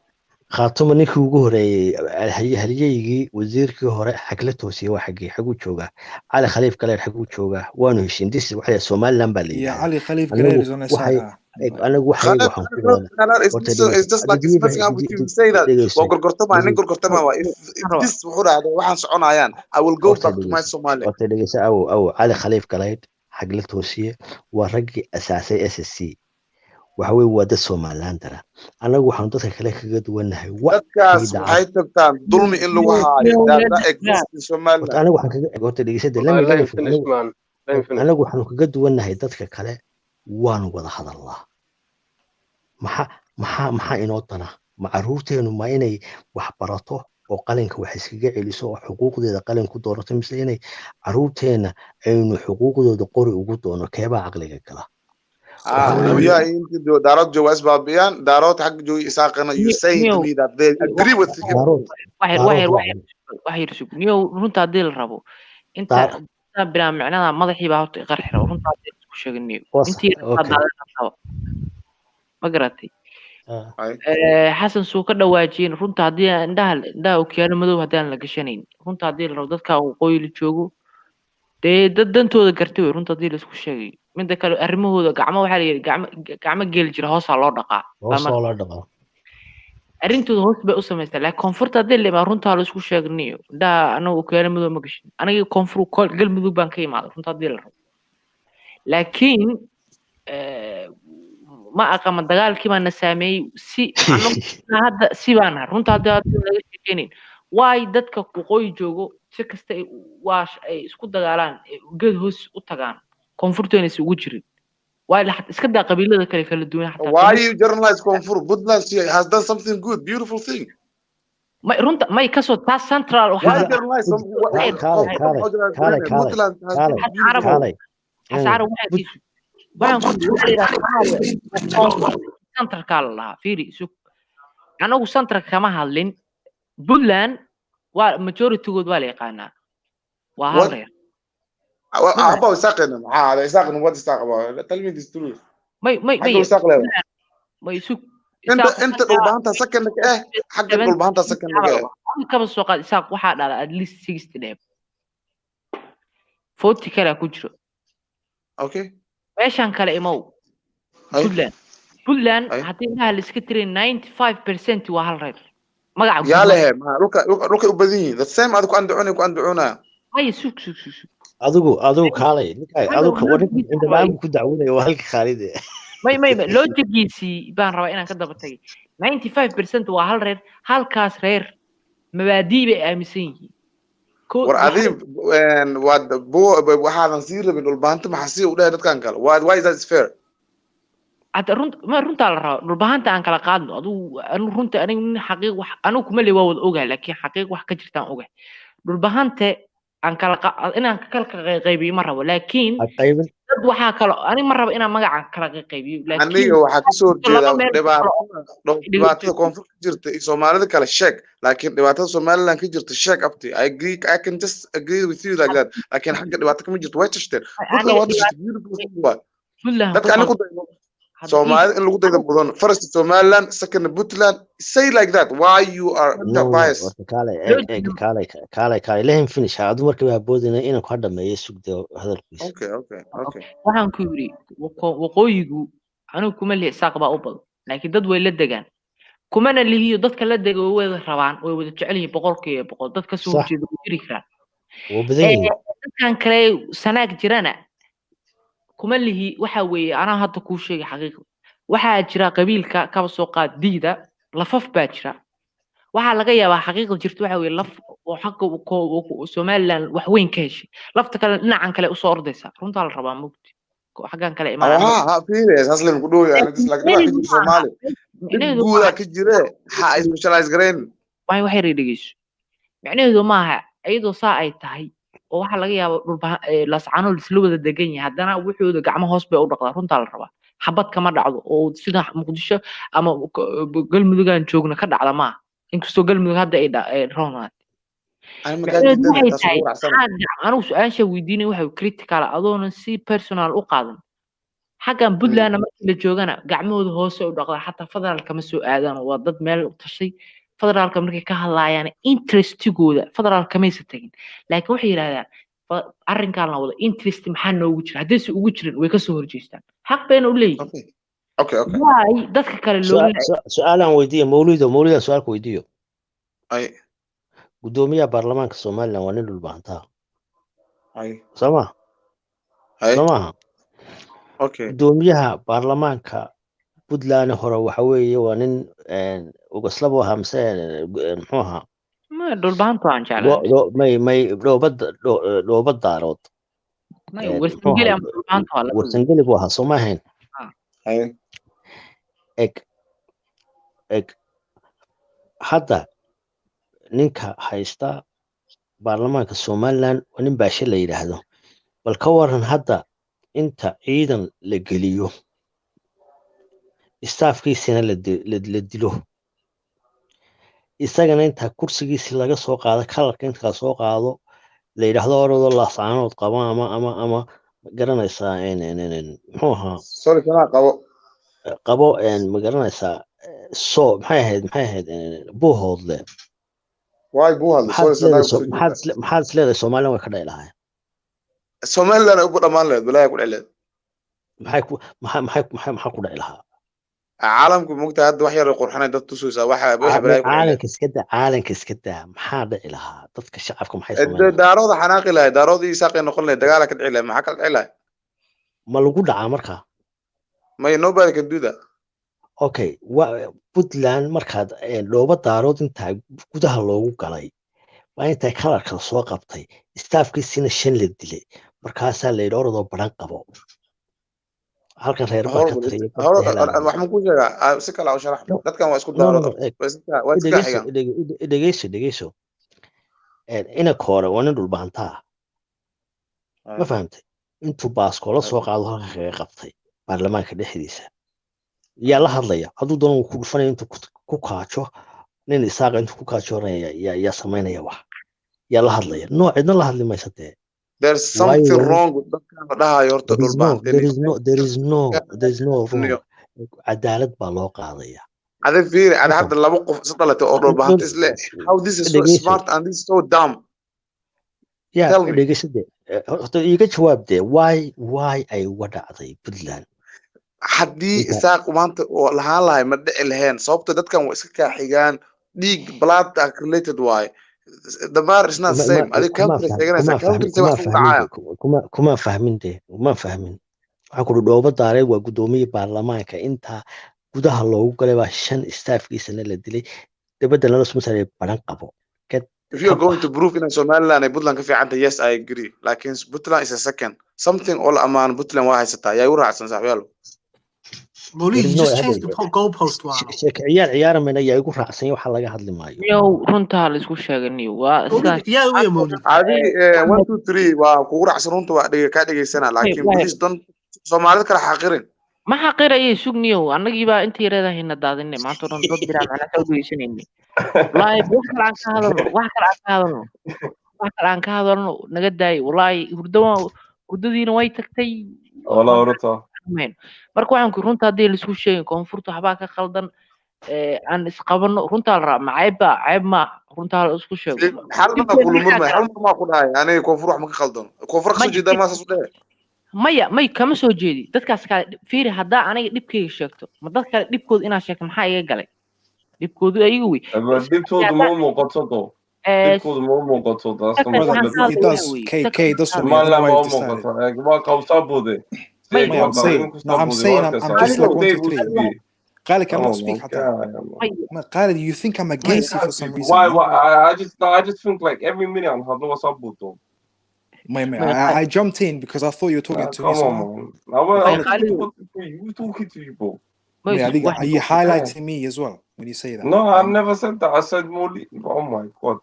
Khaatumo ninkii ugu horeeyay halyeeyigii wasiirkii hore xagla toosiyay waa xaguu jooga Cali Khaliif Galeer xaguu jooga waanu heshiin dis waxa Somaliland baa leeyahay Cali Khaliif Galeer zona saara anagu waxaan it's just like it's messing up with you say that waa gorgortama waa if this wuxuu raacday waxaan soconayaan I will go back to my Somalia wata dhageysa aw Cali Khaliif Galeer xagla toosiyay waa ragii asaasay SSC waxa weey wada Somaliland dara anagu waxaan dadka kale kaga duwanahay dadkaas waxay tagtaan dulmi in lagu haayo dada exist Somaliland anagu waxaan kaga horta dhageysadda anagu waxaan kaga duwanahay dadka kale waan wada hadalnaa maxaa inoo dana macruurteenu ma inay wax barato oo qalinka wax iskaga celiso oo xuquuqdeeda qalin ku doorato mise inay caruurteena aynu xuquuqdooda qori ugu doono keebaa caqliga gala yeah inti daarad jawaas baabiyaan daarad xaq joogi isaaqana you say to me that they agree with you waxay niyo runta hadii la rabo inta bilaa macnaha madaxii baa horta qarxiro runta hadii isku sheegniyo intii ma garatay xasan suu ka dhawaajiyeen runta haddii indhaha okiyaalo madow haddaan la gashanayn runta haddii la rabo dadka waqooyi la joogo dee dad dantooda gartay wey runta haddii laisku sheegayo midda kale arrimahooda gacmo waxaa la yidhi gacmo geeli jira hoosaa loo dhaqaa arrintooda hoos bay u samaystaa laakiin koonfurta haddii la imaa runtaa la isku sheegniyo indhaha anaga okiyaalo madow ma gashin aniga koonfur galmudug baan ka imaaday runta haddii la rabo laakiin ma aqama dagaalkii baan na saameeyey si hadda si baan nahay runta haddii laga sheekeynayn waay dadka waqooyi joogo si kasta ay isku dagaalaan geed hoos u tagaan koonfurteena is ugu jirin waay iska daa qabiilada kala duwan xataa why you journalize koonfur Puntland has done something good beautiful thing ma runta may kasoo taas central why journalize centralka la lahaa fiiri anagu centralka kama hadlin Puntland waa majoritygood waa la yaqaanaa waa hal reer about Isaqna maxaa Isaqna what Isaq about tell me this truth may انت dhulbaanta sakanka xagga dhulbaanta sakanka kaba soo qaad Isaq waxa dhala at least 60 dheeb 40 kala ku jiro okay meeshan kale imow Puntland haddii inaha la iska tiray 95% waa hal reer magaca yaa lehe ma dhulka u badan yihiin the same adigu andacuna ay sug adigu kaalay adigu warinka indhabaan ku dacwanayo waa halka Khalid may logigiisii baan rabaa inaan ka daba tagay 95% waa hal reer halkaas reer mabaadii bay aaminsan yihiin war adiib waxaadan sii rabin dhulbaanta maxaa sii u dhahay dadkan kale why is that fair hadda runta la rabo dhulbaanta aan kala qaadno anu runta anigu xaqiiq wax anu kuma leeyahay wada ogahay laakiin xaqiiq wax ka jirtaan ogahay dhulbaanta aan kala inaan kala qaybiyo ma rabo laakiin dad waxa kale ani ma rabo inaan magaca kala qaybiyo laakiin aniga waxa ka soo jeeda dhibaatada koonfurta jirta iyo Soomaalida kale sheeg laakiin dhibaatada Somaliland ka jirta sheeg abti I can just agree with you like that laakiin xagga dhibaatada kama jirto way tashteen dadka anigu Somalia in lagu daydo mudan first Somaliland second Puntland say like that why you are biased kale lehem finish adu markii waa boodina inaan ku dhameeyo sugdo hadalkiisa okay waxaan ku yiri waqooyigu anigu kuma leeyahay Isaq baa u badan laakiin dad way la degaan kumana lihiyo dadka la dego way wada rabaan way wada jecel yihiin boqolkiiba dadka soo jeeda jiri karaan dadkan kale sanaag jirana kuma lihi waxa weeye ana hadda ku sheegay xaqiiqo waxa jira qabiilka ka soo qaad diida lafaf baa jira waxa laga yaabaa xaqiiqo jirto waxa weeye laf oo xaq Somaliland wax weyn ka heshay lafta kale dhinacan kale u soo ordaysa runta la rabaa mugti xagan kale imaan fiiris aslan ku dhooyo aniga laakiin wax Soomaali guuda ka jira ha specialize gareen waxay reedhigiisu macnaheedu maaha ayadoo saa ay tahay oo waxa laga yaabo dhulba lascaano isla wada degan yahay haddana wuxuuda gacmo hoos bay u dhaqdaa runta la rabaa xabad kama dhacdo oo sida Muqdisho ama galmudugan joogna ka dhacda ma inkastoo galmudug hadda ay roonad anigu su'aasha weydiinay waxa critical adoona si personal u qaadan xaggan Puntland markii la joogana gacmahooda hoose u dhaqdaa xataa federaalka ma soo aadaan waa dad meel u tashay federaalka markay ka hadlayaan interestigooda federaalka ma aysan tagin laakiin waxay yiraahdaan arrinkan la wada interest maxaa noogu jira haddii si ugu jirin way ka soo horjeestaan xaq bayna u leeyihiin okay waay dadka kale loo su'aalan weydiiyo mawlido su'aalka weydiiyo gudoomiyaha baarlamaanka Soomaaliland waa nin dhulbaantaa sama gudoomiyaha baarlamaanka Puntland hore waxa weeye waa nin Ugaslabo Hamse muxuu ahaa ma dhulbaantu aan jeclahay may dhoobad daarood warsangeli buu ahaa soo maahayn hadda ninka haysta baarlamaanka Somaliland waa nin baashe la yiraahdo bal ka waran hadda inta ciidan la geliyo staafkiisina la dilo isagana inta kursigiisa laga soo qaado kalarka inta soo qaado la yiraahdo orado laascaanood qaba ama garanaysaa muxuu ahaa sorry kana qabo ma garanaysaa so maxay ahayd buuhoodle واي بوهال سوري صدق بسوي maxaad isleedahay Soomaaliland way ka dhaci lahaayeen سومال أنا أبغى أمان له بلا يقول عليه maxay ku dhaci lahaa عالمكم مقطع واحد يقول حنا دت تسوي واحد بلا يقول عليه caalanka iska daa maxaa dhici lahaa dadka shacabka maxay sameeyaan دارود حناقي له دارود يساق نقول له دقالك دعيله ما حكى دعيله ma lagu dhacaa markaa ما nobody can do that okay Puntland markaad dhoobo daarood intaa gudaha loogu galay waa intay kalarka soo qabtay staafkiisina 5 la dilay markaasaa la yidhi orodoo baran qabo halkan reer baa ka tariyay wax ma ku sheegaa si kale u sharax dadkan waa isku daarood waa iska xigan dhegeyso ina koore waa nin dhulbaantaa ma fahamtay intuu baaskoola soo qaado halka kaga qabtay baarlamaanka dhexdiisa yaa la hadlaya hadduu doono ku dhufanaya intuu ku kaajo nin isaaqa intuu ku kaajoonaya yaa samaynaya wax yaa la hadlaya cidna la hadli maysa dee there's something wrong with dadkan dhahayo horta dhulbaan there is no wrong cadaalad baa loo qaadaya ada fiiri ada hadda laba qof is dhalatay oo dhulbaan isle how this is so smart and this is so dumb dhegeysadee horta iga jawaab dee why ay uga dhacday Puntland haddii isaaq maanta oo lahaan lahay ma dhici lahayn sababta dadkan waa iska kaaxigaan dhiig blood related waay the matter is not the same adiga country taganaysa country wax ku dhacaya kuma fahmin waxaan ku dhoobo daaray waa gudoomiye baarlamaanka inta gudaha loogu galay baa 5 staafkiisana la dilay dibadda lana soo saaray baran qabo if you are going to prove in Somaliland ay Puntland ka fiicanta yes I agree lakin Puntland is a second something all amaan Puntland waa haysataa yaa u raacsan saaxiibayaal Molly, you just changed the goalpost wow. ciyaar mana yaa igu raacsan waxa laga hadli maayo yow runta la isku sheeganayo waa yaa Molly adi 1 2 3 waa kugu raacsan runta waa ka dhageysana laakiin please don't Soomaalida kala xaqirin ma xaqirayay sugniyo annagii baa intii yareedahayna daadinay maanta dhan dad biraan ana soo dhigeysanayni wallahi wax kale aan ka hadalno naga daay wallahi hurdadiina way tagtay wallahi horta marka waxaan ku runta hadii la isku sheegay koonfurta waxba ka qaldan aan isqabano runta la raac macayb ma runta la isku sheego hal ma ku dhahay aniga koonfur wax ma ka qaldan koonfur ka soo jeeda ma soo dhahay may kama soo jeedi dadkaas kale fiiri hadaa aniga dhibkayga sheegto ma dad kale dhibkooda inaan sheegto maxaa iga galay dhibkoodu ayagu wey dhibkoodu ma muuqato dhibkoodu ma muuqato waa qabtaa bude I'm saying I'm just like 1 2 3 Khalid cannot speak Khalid you think I'm against you for some reason why I just think like every minute I'm having what's up with them I jumped in because I thought you were talking to me. Come on, you talking to you, bro. Are you highlighting me as well when you say that? No, I never said that. I said more. Oh my god.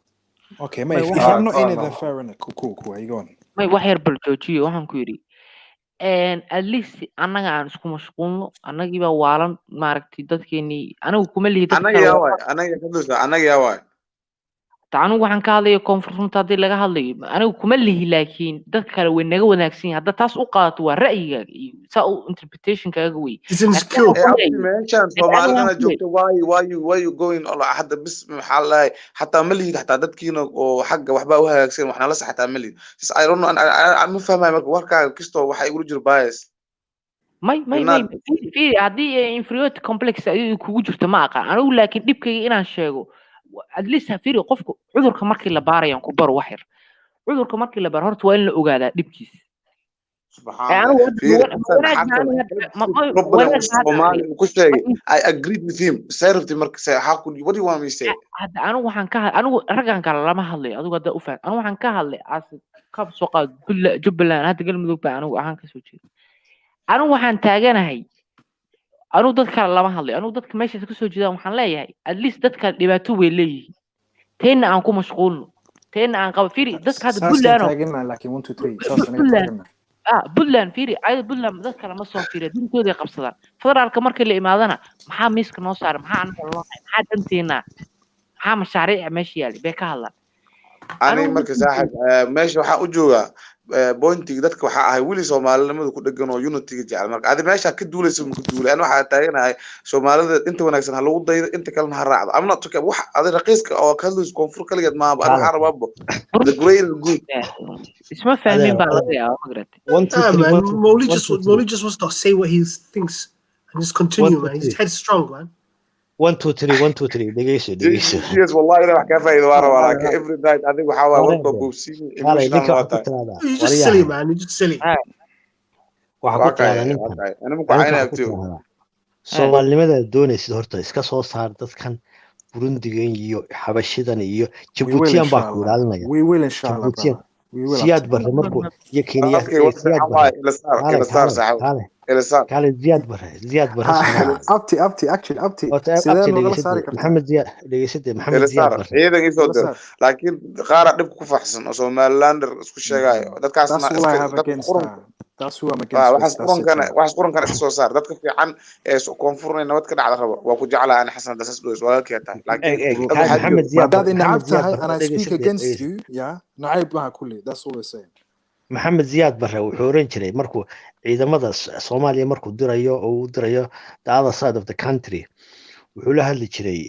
Okay, mate. If I'm not in it, then fair enough. Cool. How you going? Mate, wax yar bal joojiyo waxaan ku yiri. At least anaga aan isku mashquulno anagii baa waalan maaragtay dadkeeni anagu kuma lihi dadka anaga yaa waay anigu waxaan ka hadlayo koonfurta hadii laga hadlayo anigu kuma lihi laakiin dad kale way naga wanaagsan yahay hadda taas u qaadato waa ra'yigaaga iyo saa interpretation kaaga way Soomaalina joogto why you going hadda bis maxaa lahay hatta ma lihi hatta dadkiina oo xagga waxba u hagaagsan waxna la saxataa ma lihi I don't know ma fahmay marka warkaaga kisto waxa igu jir bias may fi hadii inferiority complex ay kugu jirto ma aqaan anigu laakiin dhibkayga inaan sheego at least fiiri qofku cudurka markii la baarayo ku baro wax yar cudurka markii la baro horta waa in la ogaadaa dhibkiisa I agreed with him how could you what do you want me to say hadda anigu waxaan ka anigu ragan kale lama hadlay adigu hadda u faham anigu waxaan ka hadlay kab soo qaad Jubbaland hadda galmudug baa anigu waxaan ka soo jeeday anigu waxaan taaganahay anigu dad kale lama hadlay anigu dadka meesha ka soo jeedaan waxaan leeyahay at least dadka dhibaato way leeyihiin teena aan ku mashquulno teena aan qabo fiiri dadka hadda Puntland laakiin 1 2 3 Puntland fiiri ayada Puntland dad kale ma soo fiiriyo dinkooda ay qabsadaan federaalka markii la imaadana maxaa miiska noo saaray maxaa aan loo maxaa danteena maxaa mashaariic meesha yaali bay ka hadlaan أنا مركز صاحب ماشي وحق وجوها بوينتي dadka waxa ahay wili Soomaalinimadu ku dhagan oo unity jecel marka aad meesha ka duulayso ku duulay ana waxa taaganahay Soomaalida inta wanaagsan ha lagu daydo inta kalena ha raacdo amna tuka wax aad raqiiska oo ka hadlayso koonfur kaligeed ma aha ana harababo the great good isma fahmin baa laga yaabaa magarata Mowli just wants to say what he thinks and just continue man he's headstrong man 1 2 3 1 2 3 دقيقة yes والله إذا حكى فايدة وراك every night I think وحاول ورطة بوسيني emotional وقتها you just silly man you just silly أنا مقعينة أبتو Soomaalinimada doonaysid horta iska soo saar dadkan Burundigan iyo Xabashidan iyo Djibouti baa ku ilaalinaya we will inshallah Siyaad barre markuu iyo Kenya kale Ziyaad barre abti sidee looga saari kartaa Maxamed Ziyaad dhegeysade Maxamed Ziyaad barre ciidan isoo dir laakiin qaar dhib ku faxsan oo Somaliland isku sheegayo dadkaasna taas waa magac wax qoran kana soo saar dadka fiican ee koonfurna nabad ka dhacda rabo waa ku jeclaa aan xasan dasas dhoos waa ka tahay laakiin Maxamed Ziyaad dad in abtahay and I speak against you yeah naayb ma kulli that's all I say Maxamed Ziyaad barre wuxuu oran jiray markuu ciidamada Soomaaliya markuu dirayo oo uu dirayo the other side of the country wuxuu la hadli jiray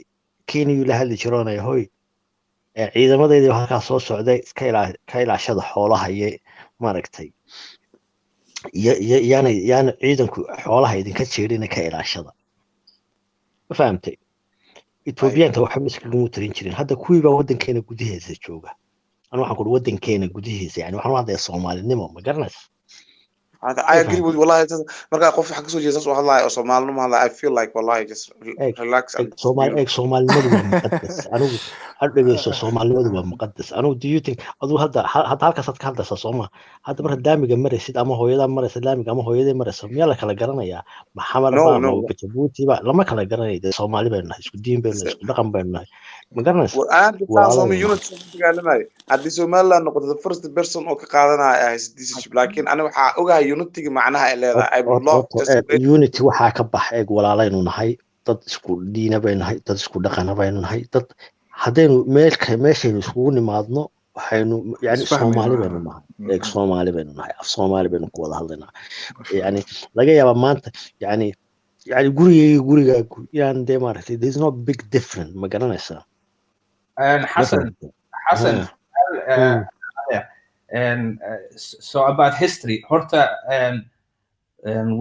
Kenya la hadli jiray hoy ciidamadeedii halka soo socday ka ilaashada xoolaha iyo maaragtay yaana ciidanku xoolaha idinka jeedina ka ilaashada ma fahamtay Ethiopiaanta waxa miskiin u tirin jireen hadda kuwii baa wadankeena gudaheeda jooga أنا waxaan ku wadankeena gudihiisa yani waxaan hadda Soomaalinimo ma garanaysa هذا I agree with والله marka qof xaq soo jeesas oo hadlay oo Soomaalinimo hadlay I feel like wallahi just relax Soomaalinimadu waa muqaddas anigu hadhageyso Soomaalinimadu waa muqaddas anigu do you think adu hadda halkaas aad ka hadlaysa Sooma hadda marka daamiga maraysid ama hooyada maraysid daamiga ama hooyada maraysid miyaa la kala garanayaa maxamed baa Djibouti ba lama kala garanayo Soomaali baynu nahay isku diin baynu isku dhaqan baynu nahay ma garanaysa waa Soomaali unity dagaalamay hadii Somaliland noqoto the first person oo ka qaadanaya citizenship laakiin ana waxa ogahay unity macnaha ay leedahay unity waxa ka bax eeg walaalaynu nahay dad isku diina baynu nahay dad isku dhaqan baynu nahay dad hadaynu meeshaynu isku nimaadno waxaynu yani Soomaali baynu nahay eeg Soomaali baynu nahay af Soomaali baynu ku wada hadlaynaa yani laga yaaba maanta yani guriga yani de maaragtay there is no big difference ma garanaysaa Hassan and so about history horta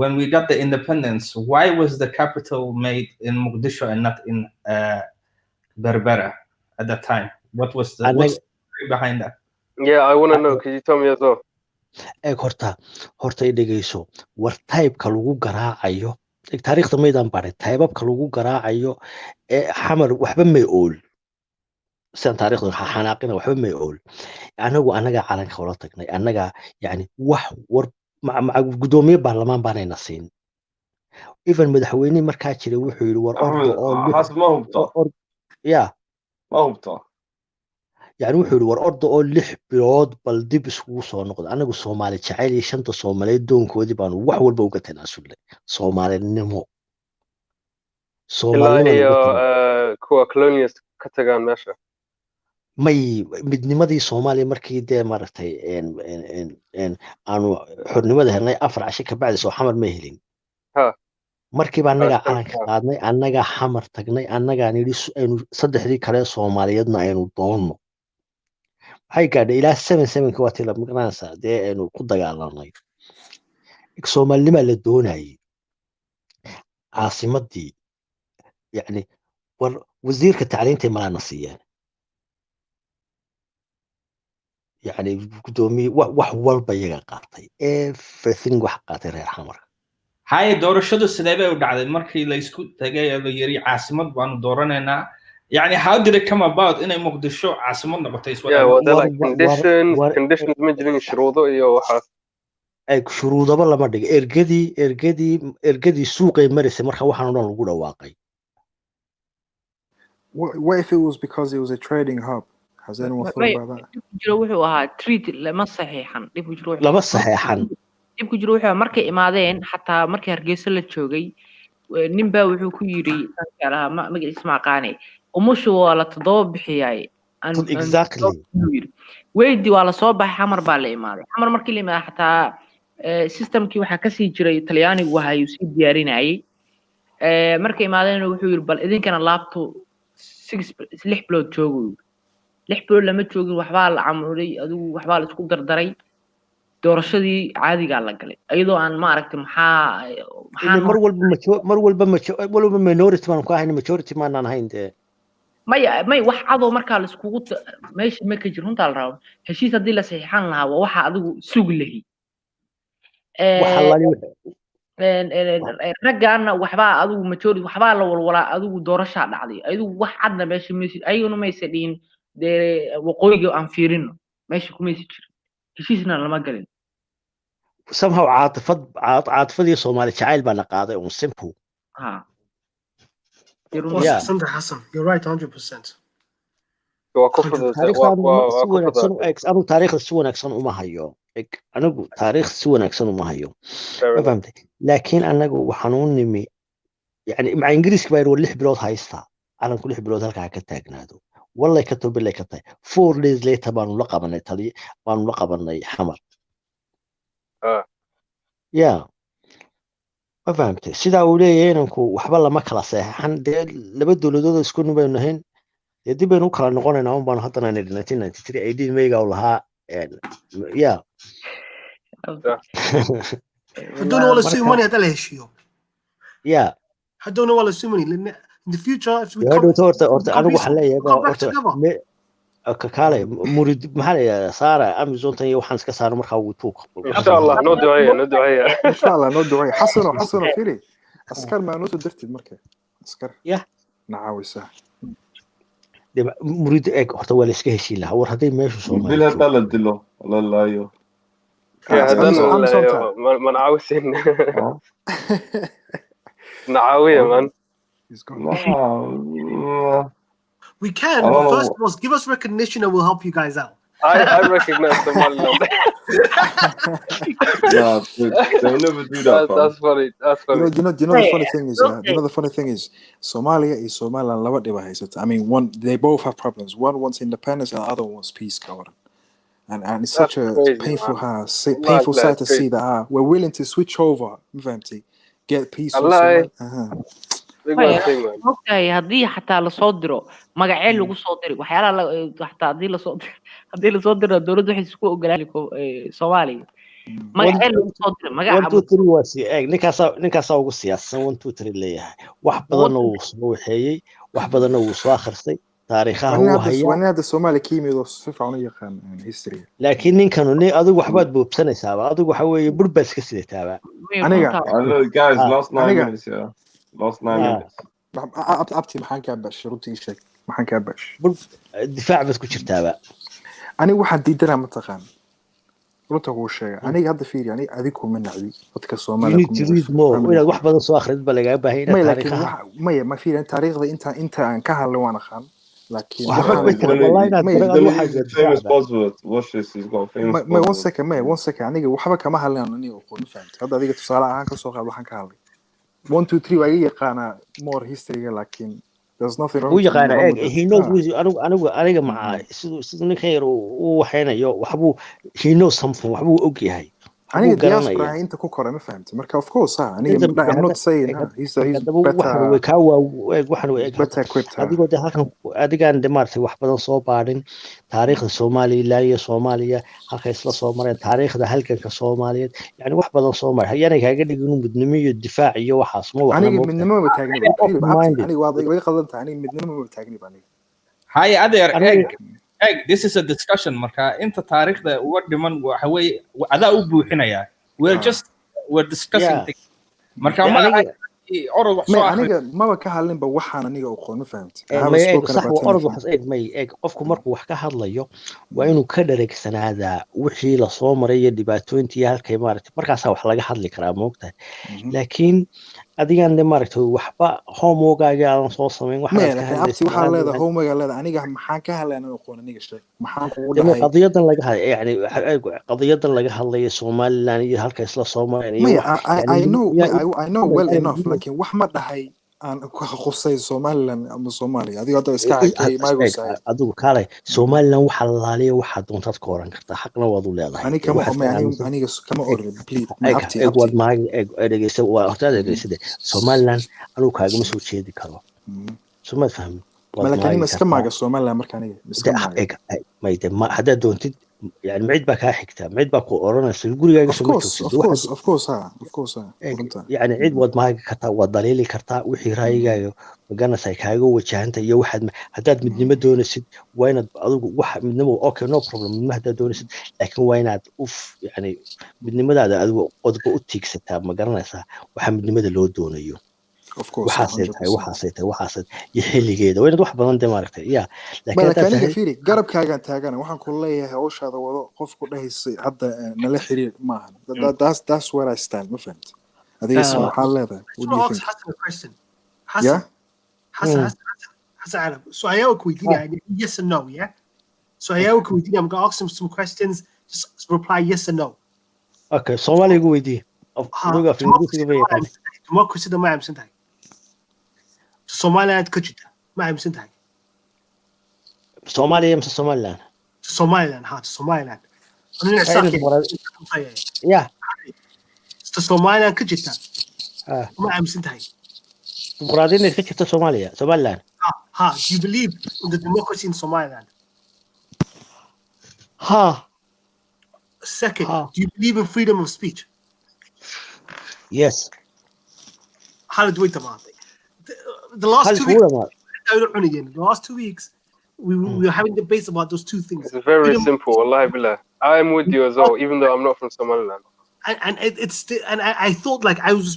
when we got the independence why was the capital made in Mogadishu and not in Berbera at that time what's the story behind that yeah I want to know could you tell me as well horta idhageyso war type-ka lagu garaacayo taariikhda meedan baray taybabka lagu garaacayo ee xamar waxba may ool sidan taariikhda xanaaqina waxba may ool anaga calanka wala tagnay anaga yani wax war gudoomiye baarlamaan baanayna siin even madaxweyne markaa jiray wuxuu yiri war yani wuxuu yiri war ordo oo 6 bilood bal dib iskugu soo noqdo anagu Soomaali jacayl iyo shanta Soomaaliyeed doonkoodii baan wax walba uga tanaasulay Soomaalinimo kuwa colonialist ka tagaan meesha may midnimadii Soomaaliya markii de maaragtay aanu xornimada helnay 4 casho ka bacdi soo xamar ma helin markii baa anaga calanka qaadnay anaga xamar tagnay anaga nidhi aynu saddexdii kale Soomaaliyeedna aynu doonno waxay gaadhay ilaa 77 waa tila maqnaansa dee aynu ku dagaalanay Soomaalinimo la doonayay caasimadii yani war wasiirka tacliinta malana siiyeen يعني قدومي والبا يغا قاطي everything wax qaatay reer xamar hay doorashadu sidee bay u dhacday markii la isku tagay la yiri caasimad baan dooranayna yani how did it come about inay Muqdisho caasimad noqotay conditions majrin shuruudo iyo waxa ay shuruudaba lama dhig ergadii suuqay marisay marka waxaan oo dhan lagu dhawaaqay what if it was because it was a trading hub has anyone thought about that jiro wuxuu ahaa treat lama saxiixan dib jiro lama saxiixan dib jiro wuxuu markay imaadeen xataa markii Hargeysa la joogay ninba wuxuu ku yiri magaciisa ma qaanay umushu waa la 7 bixiyay exactly weydii waa la soo baxay xamar baa la imaaday xamar markii la imaaday xataa systemkii waxaa kasii jiray talyaanigu waxay sii diyaarinayay markay imaadeen wuxuu yiri bal idinkana laabto 6 bilood joogo 6 bilood lama joogin waxbaa la camuray adigu waxbaa la isku dardaray doorashadii caadiga la galay ayadoo aan ma aragtay maxaa mar walba minority man ku ahayn majority man aan ahayn may wax cadoo markaa la iskugu meesha ma ka jiro runta la rabo heshiis hadii la saxiixan lahaa waa waxa adigu suug lahi raggaana waxbaa adigu majority waxbaa la walwalaa adigu doorashaa dhacday adigu wax cadna meesha meesha ayaguna ma aysadhiin dee waqooyiga aan fiirino meesha kuma aysan jirin heshiisna lama galin somehow caatifadii Soomaali jacayl baa la qaaday oo simple You're right 100%. أنا تاريخ السوون أكسن وما هيو أنا تاريخ السوون أكسن وما هيو فهمت لكن أنا وحنون نمي يعني مع إنجليز كبير واللي حبلوت هايستا أنا كل حبلوت هلك عكتاجنا هذا والله كتب بالله كتاج 4 days later بانو لقبنا إيطالي بانو لقبنا حمر يا ما فهمت سيدا وليه إنكو وحبلا ما كلا صحيح ده لبدو لدود يسكنوا بينهن يدي بينو كلا نقول إنهم بانو حطنا نيل 1993 أيدي ميجا ولها يعني يا هدون ولا سوي money هذا ليش يو يا هدون ولا سوي money لأن in the future if we come أنا بحلي كالي مريد محل صار أمازون تاني وحنس كسر مرخا وتوك إن شاء الله ندعي إن شاء الله ندعي حسنا فيري أسكر ما نوت درت المركب أسكر نعاوسه مريد هرت ولا إسكه شيء له ورهدي ما يشوف صومه بلا تلد له والله أيوه هذا ما نعاوسين نعاوية من We can, but first of all, give us recognition and we'll help you guys out. I recognize Somaliland. Nah, they'll never do that. That's funny. That's funny. You know the funny thing is, the funny thing is, Somalia is Somaliland. Love it. I mean, they both have problems. One wants independence, and the other wants peace, and it's such a painful sight to see that we're willing to switch over, get peace. Okay, haddii xataa la soo diro magaceel lagu soo diro waxyaalaha xataa haddii la soo diro dawladdu waxay isku ogolaan Soomaaliya magaceel lagu soo diro magaca 1 2 3 wasi ninkaas ugu siyaasan 1 2 3 leeyahay wax badan oo soo waxeeyay wax badan oo soo akhristay taariikhaha uu hayaa wanada Soomaali kiimido si fiican u yaqaan history laakiin ninkan adigu waxbaad boobsanaysaa adigu waxa weeye burbaas ka sidataaba aniga guys last 9 minutes last 9 minutes abti maxaan ka bash runtii sheeg maxaan ka bash difaac bad ku jirtaaba aniga waxaan diidanaa ma taqaan runta uu sheegay aniga hadda fiiri aniga adigu ma nacdi dadka Soomaaliya inaad wax badan soo akhrid ba laga baahay inaad taariikhaha ma fiiri taariikhda inta aan ka hadlo waan aqaan laakiin one second aniga waxba kama hadlaan aniga qoon fahamta hadda adiga tusaale ahaan ka soo qaad waxaan ka hadlay 1 2 3 waa yaqaana more history laakiin there's nothing wrong with it. He knows aniga ma sidoo ninka yar uu waxaynayo waxbuu he knows something waxbuu og yahay aniga diaspora inta ku koray ma fahamta marka of course aniga I'm not saying he's better equipped adigan demartay wax badan soo baadhin taariikhda Soomaaliya iyo Soomaaliya halka isla soo mareen taariikhda halkanka Soomaaliyeed yani wax badan soo maray yana kaaga dhigin midnimo iyo difaac iyo waxaas ma waxna aniga midnimo ma taagni aniga waa way qadantaa aniga midnimo ma taagni bani hay adeer this is a discussion marka inta taariikhda uga dhiman waxa way adaa u buuxinaya we're discussing things marka ma orod wax soo aniga ma ka hadlin ba waxaan aniga u qoon ma fahamtay orod wax qofku markuu wax ka hadlayo waa inuu ka dhareegsanaada wixii la soo maray iyo dhibaatooyintii halkay maartay markaas wax laga hadli karaa moogtahay laakiin adigan de maartay waxba homeworkaaga aan soo sameyn waxaan leedahay homework leedahay aniga maxaan ka hadlaynaa oo qoon aniga sheeg maxaan kugu dhahay qadiyadan laga hadlay yani qadiyadan laga hadlayo Soomaaliland iyo halka isla soo mareen I know well enough laakiin wax ma dhahay aan ku khusay Somaliland ama Soomaaliya adiga hadda iska arkay maagu saay adigu kale Somaliland waxa la laaliyo waxa doontaad ka oran kartaa xaqna waad u leedahay aniga kama oran please ma abti wad maag dhageysa waa horta dhageysade Somaliland anu kaaga ma soo jeedi karo suma fahmi malakani ma iska maaga Somaliland markaan iska maaga ma hada doontid يعني معيد بك حكتها معيد بك أورانا سلقولي جاي of course يعني عيد واد ما كتا ودليلي كرتا وحي راي جايو وجانا سايكايو وجهنت يو واحد هداد من دون سد وين واحد من نمو أوكي no problem ما هداد دون سد لكن وين أوف يعني من هذا أدو قد بقولتك ستة ما جانا سا واحد من مدة لو دون يو وحاسيتها يحل كده وين واحد بدن دماركته يا لكن كان فيري قرب كاغان تاغانا waxaan ku leeyahay hawshaada wado qofku dhahaysay hadda nala xiriir maahan that's where I stand ma fahmt adiga waxa leedahay Hassan Arab so I have a question yes or no yeah so I have a question I'm going to ask him some questions just reply yes or no okay Somali gu weydii afduga fiidiga democracy da ma amsantahay Somaliland ka jirta ma amsantahay Soomaaliya mise Somaliland Somaliland yeah Somaliland ka jirta ma amsantahay muradin ka jirta Somaliland do you believe in the democracy in Somaliland second do you believe in freedom of speech yes how do we about it the last 2 weeks we were having debates about those two things. It's very simple, wallahi billah. I am with you as well, even though I'm not from Somaliland. And it's and I thought like I was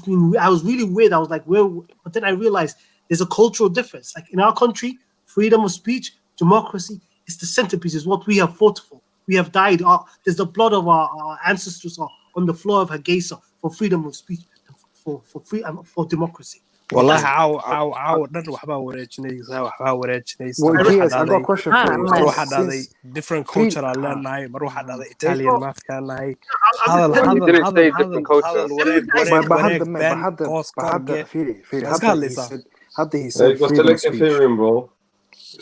really weird. I was like, well, but then I realized there's a cultural difference. Like in our country, freedom of speech, democracy is the centerpiece, is what we have fought for. We have died. There's the blood of our ancestors on the floor of Hargeisa for freedom of speech, for democracy. والله عاو در waxba wareejinaysa I got a question for you waxa dhacday different culture aan leenahay mar waxa dhacday Italian mafia nahay hadal hadda he said freedom bro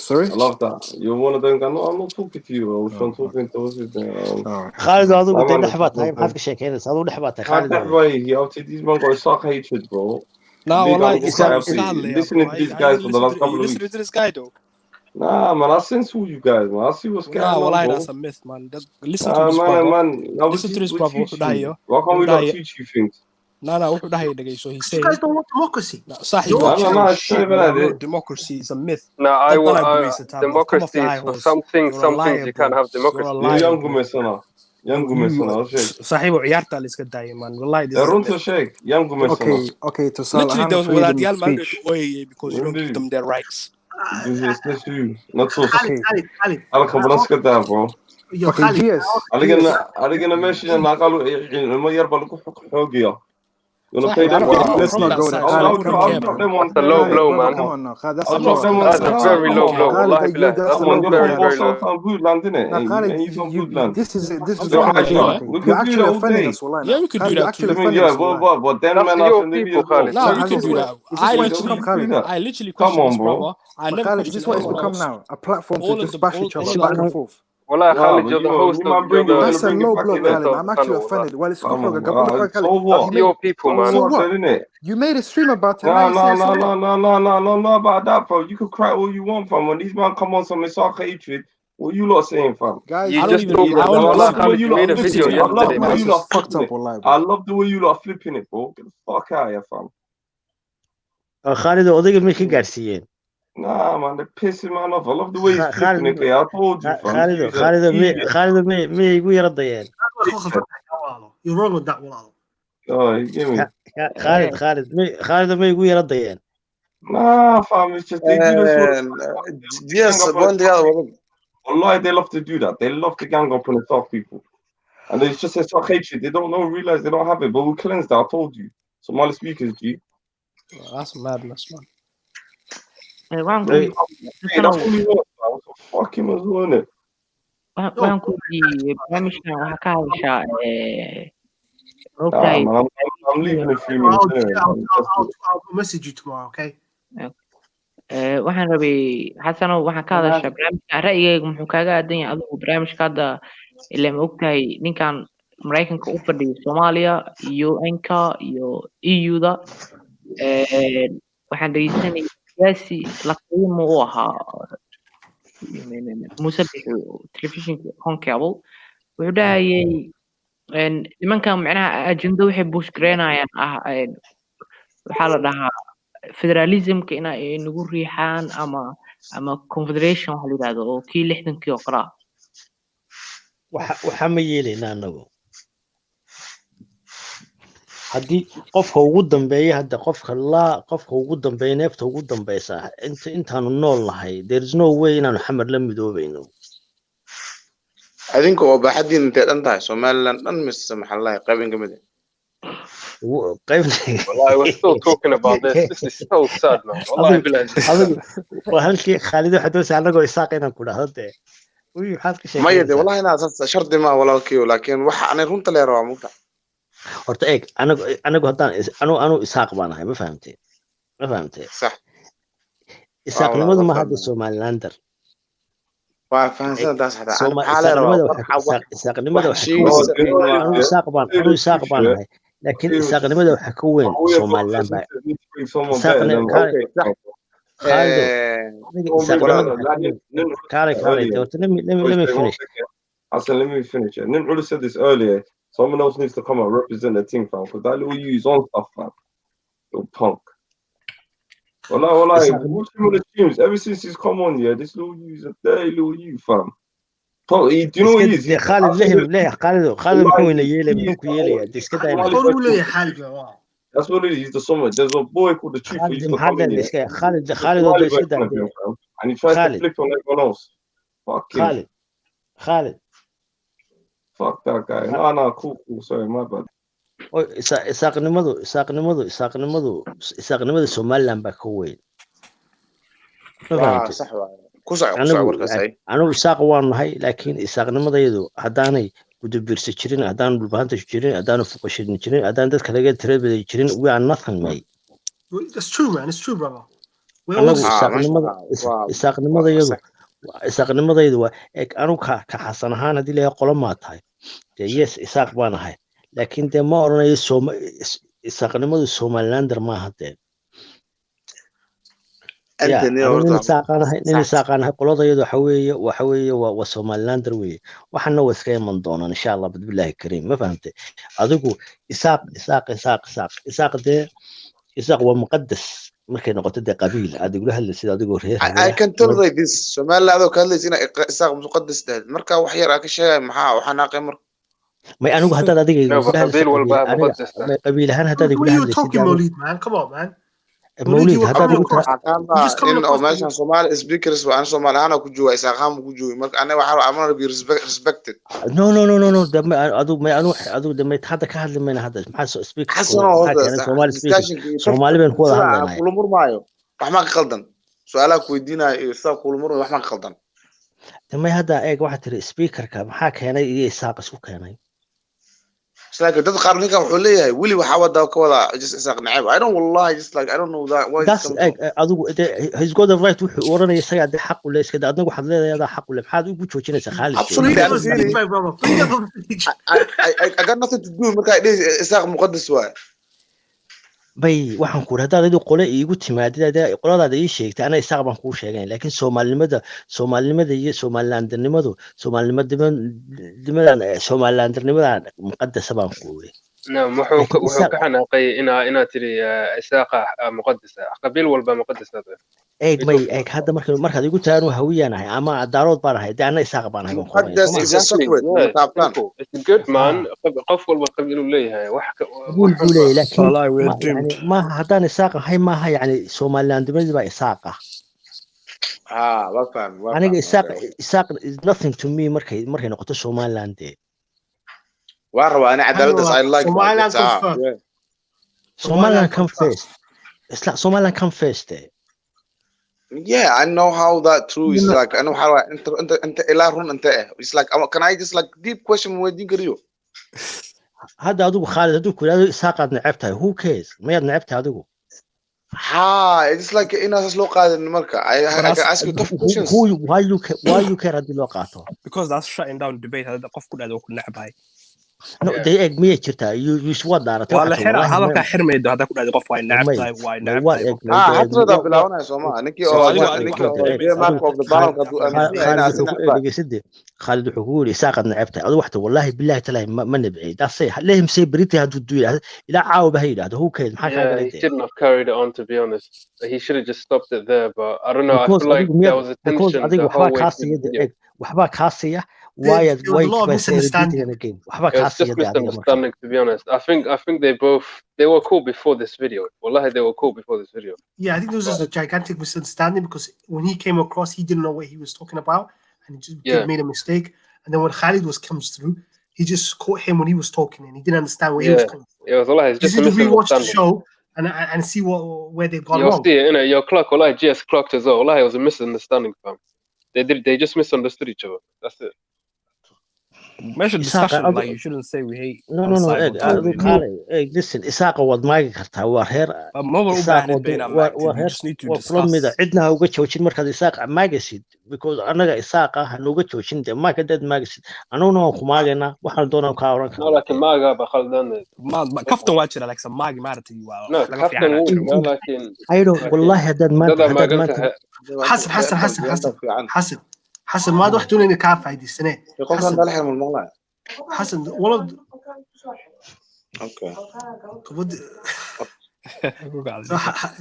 sorry I love that you're one of them I'm not talking to you bro I'm talking to Khalid adigu dhaxba tahay maxaad ka sheekeynaysaa adigu dhaxba tahay Khalid these man got suck hatred bro No, wallahi, listening to these guys for the last couple of weeks. Listen to this guy, though. Nah, man, I sense who you guys, man. I see what's going on. Nah, wallahi, that's a myth, man. Listen to this, brother. Listen to this, brother. Why can't we not teach you things? No, what the hell, so he says. You guys don't want democracy. No, democracy is a myth. No, I want democracy is for some things you can't have democracy. Young Mesona, صاحبه عيارته اللي اسكت man. والله runta sheeg young Mesona. Okay to sell literally those without the man way because you don't give them their rights. This you not so Khalid. Ala khabras ka daa bro. Khalid. Aligana meeshi na qalu ilmo yar bal ku xoogiyo. Let's not go there. That's a low blow, man. That's a very low blow. Wallahi billah. That's very low. This is you're actually offending us, wallahi. Yeah, we could do that. But then man, people, Khalid. No, we could do that. I literally come on, bro. Khalid, this is what it's become now. A platform to just bash each other back and forth. Wallah, Khalid, you're the host of that's a low blow, Khalid. I'm actually offended. Well, it's your people, man. So what? You made a stream about it. No about that, bro. You can cry all you want, fam. When these man come on some Misaka hatred, what you lot saying, fam? Guys, you just made a video yesterday, man. I love the way you lot flipping it, bro. Get the fuck out of here, fam. Khalid, odayga ma ka gaarsiiyeen? Nah, man, they're pissing man off. I love the way he's flipping it. I told you, fam. Khalid, me igu yara dayeen. You're wrong with that one. Oh, you give me. Khalid, me igu yara dayeen. Nah, fam, it's just they do this. Yes, one the other one. Wallahi, they love to do that. They love to gang up on the top people. And it's just a suck hatred. They don't realize they don't have it. But we cleanse that, I told you. Somali speakers, G. That's madness, man. That's what we want, man. Fuck him as well, innit? Waan ku weydiiyey barnaamijkan waxaa ka hadashaa I'm leaving in 3 minutes. I'll message you tomorrow, okay? waxaan rabay xasanow waxaan ka hadashaa barnaamijka ra'yigayga muxuu kaaga aadan yahay adigu barnaamijka hadda ilaa ma ogtahay ninkan maraykanka u fadhiya soomaaliya UN-ka iyo EU-da waxaan dhegeysanayay siyaasi la qiimo u ahaa muuse telefishinka Concable wuxuu dhahayay nimankan macnaha ajenda waxay bush gareynayaan waxaa la dhahaa federalismka in ay nagu riixaan ama confederation waxa la yidhahdo oo kii 60kii oo kale waxa ma yeelaynaa anagu haddii qofka ugu dambeeya hadda qofka ugu dambeeya neefta ugu dambeysa intaanu nool nahay there is no way inaanu xamar la midoobayno adinka oo baaxadiin intee dhan tahay Somaliland dhan mise maxaa la qaybin kamid Wallahi we're still talking about this. This is so sad, man. Wallahi billahi. وهلكي خالد حدوث عنك ويساقينا كلها هذا وي حاسك شيء ما يدي والله انا شرط ما ولا كيو لكن waxa aan runta leeyahay muqta horta eeg anagu hadaan anu isaaq baanahay ma fahamtay sax isaaqnimadu ma hadda Somalilander waa fahansantaas hada isaaqnimada anu isaaq baanahay لكن إساقنمده waxa ka weyn Somaliland baa let me finish. Let me finish. And then Rudy said this earlier. Someone else needs to come and represent the team, fam, because that little use on stuff, fam. Little punk. Well, watch him on the streams. Ever since he's come on, yeah, this little use a dirty little you, fam. Do you know what he is? خالد خالد محوين يلي منكم يلي ديس كده That's what it is. He's the summer. There's a boy called the Chief. خالد ديس كده and he tries to flip on everyone else. Fuck him. خالد Fuck that guy. No, cool. Sorry, my bad. isaaqnimadu Somaliland baa ka weyn صح anigu isaaq waan nahay laakiin isaaqnimadaydu haddaanay gudubirsi jirin haddaan dhulbaanta jirin haddaan fuqashin jirin haddaan dadka laga tirabada jirin we are nothing mate. That's true, man. It's true, brother. isaaqnimadaydu waa anu ka xasan ahaan haddii laga qolo maa tahay yes isaaq baan nahay laakiin dee ma oranayo isaaqnimadu Somalilander maaha dee nin isaaqaanahay qoladayadu waxa weeye waa Somalilander weeye waxana waa iska iman doonaan insha Allah bidbillaahi kariim ma fahamtay adigu isaaq dee isaaq waa muqaddas markay noqoto dee qabiil adigu la hadlaysid adigoo reer I can tolerate this Somaliland oo ka hadlaysid isaaq muqaddas tahay marka wax yar ka sheegay maxaa waxaan aqay mar ما أنا قلت هذا دقيقة قبيل هان هذا يقول مولد man come on man مولد هذا إن أو ماشان Somali speakers وأنا Somali أنا كجوا إساقهم كجوا مرك أنا وحنا be respected no ده ما أدو ده ما يتحدى كهذا من هذا ما حس speak Somali بين كل هذا كل مر معه وحنا قلدن سؤالك ويدينا إساق كل مر وحنا قلدن ما هذا إيه واحد ترى speaker كم حاك هنا إساق سو كهنا لكن dad qaar ninka wuxuu leeyahay wili waxa wada ka wada just isaaq nacab I don't wallahi just like I don't know that why that's adigu he's got the right wuxuu oranaya isaga de xaq u leeyahay iska adnagu waxaad leedahay xaq u leeyahay maxaad ugu joojinaysaa Khalid I got nothing to do marka isaaq muqaddas waay bay waxaan ku radaa adigu qole iigu timaadida qoladaada ii sheegtay ana isaaq baan kuu sheegay laakiin Soomaalinimada iyo Somalilandnimadu Somalilandnimada muqaddas baan ku weey wuxuu ka xanaaqay ina tiri isaaq muqaddas qabiil walba muqaddas eeg hadda markaad igu taanu hawiyanahay ama daarood baan ahay ana isaaq baan ahay muqaddas is a sacred it's good man qof walba qabiil uu leeyahay wax laakiin ما هذا نساق هاي ما هي يعني Somaliland بالنسبة إساقة. بفهم. أنا إساق is nothing to me مركي نقطة Somaliland. واروا أنا عدالة I like Somaliland come first. It's like Somaliland come first. Yeah, I know how that true is like. I know how أنت إلى رون أنت. It's like can I just like deep question وين you? هذا أدوك خالد أدوك ولا ساقط نعبتها who cares ما يد نعبتها أدوك It's like in as low qaadin marka. I can ask you tough questions. Why you care hadii loo qaato? Because that's shutting down debate hada qof ku dhacdo ku nacbay. No, they egg me jirtaa. You swad daaratay. Wala xira hadalka xirmaydo hada ku dhacdo qof way nacbay. Hadrada bilaawanay Soomaa ninkii marka of the balance adu aaminsan Khalid wuxuu ku yiri saaqad nacabtay adu waxta wallahi billahi talaahi ma nabci daasay leehim say briti hadu duuya ila caaw ba hayraado who cares maxaa ka galay he shouldn't have carried it on to be honest he should have just stopped it there but I don't know I feel like there was a tension the whole way waxba kaasiya why misunderstanding again waxba kaasiya misunderstanding to be honest I think they were cool before this video wallahi they were cool before this video yeah I think there was just a gigantic misunderstanding because when he came across he didn't know what he was talking about and he just made a mistake. And then when Khalid comes through, he just caught him when he was talking and he didn't understand where he was coming from. It was Allah. Just to rewatch the show and see where they've gone wrong. See, your clock, Allah, GS clocked as well. Allah, it was a misunderstanding, fam. They just misunderstood each other. That's it. Mention discussion like you shouldn't say we hate. No. Listen, Isaac wad maagi kartaa waa heer. Just need to discuss. Cidna uga joojin markaad Isaac magasid because anaga Isaac hanuga joojin de ma ka dad magasid anuna ku maagayna waxaan doonaa ka oran karaa. Laakiin maaga ba khaldan. Ma kaftan waa jira like maagi maartay waa. No, kaftan laakiin I don't wallahi hadad ma Hassan ما واحد تقول إني كافة هذه السنة. حسن ولد. Okay.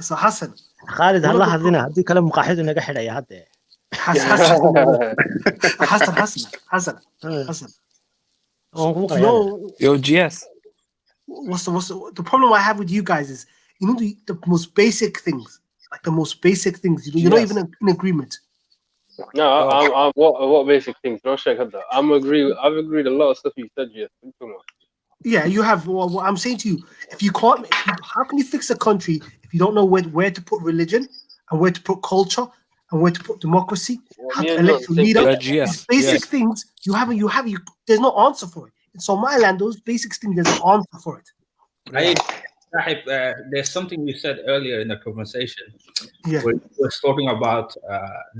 So حسن. خالد هلا هذينا هذي كلام مقاحد ونجح حدا يا هذا. حسن. Yo GS. What's the problem I have with you guys is you know the most basic things like the most basic things you're not even in agreement. No, I'm what basic things? No shake that. I've agreed a lot of stuff you said. Yeah, you have. Well, what I'm saying to you, how can you fix a country if you don't know where to put religion and where to put culture and where to put democracy? How to elect a leader? These basic things there's no answer for it. In Somaliland, those basic things there's an answer for it. There's something you said earlier in the conversation. Yeah. Where you were talking about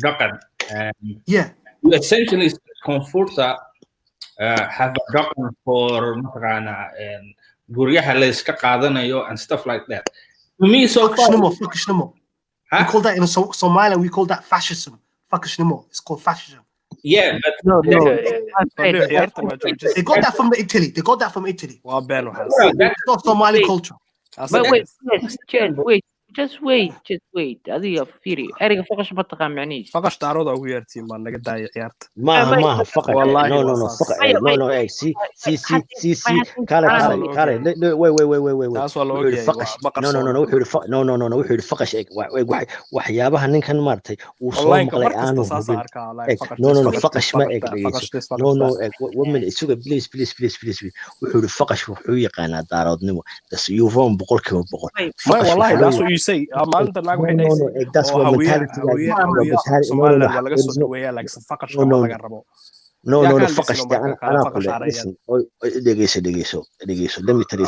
Dhakan. And you essentially Konfurta have a Dhakan for Makarana and Guryaha la iska qaadanayo and stuff like that. To me, so far. We call that in Somalia, we call that fascism. It's called fascism. Yeah, but no. They got that from Italy. Well, Benno has. It's not Somali culture. But just wait. هذه فيري أريك فقش بتقام معنيش. فقش تعرض أو يرتي ما نقدر دايعيرت. ما فقط. والله. No. فقط. No. See. كاري. wait. That's what لو فقش. No. وحول فقش وحيابها نين كان مرتي. والله إنك No. فقش ما No. ومن السوق please. وحول فقش وحوي قناة دارود نمو. بس يوفون بقول كم بقول. والله that's what you say. Amanda like when they say that's what mentality No, فقش أنا أقول listen دقيقة let me tell you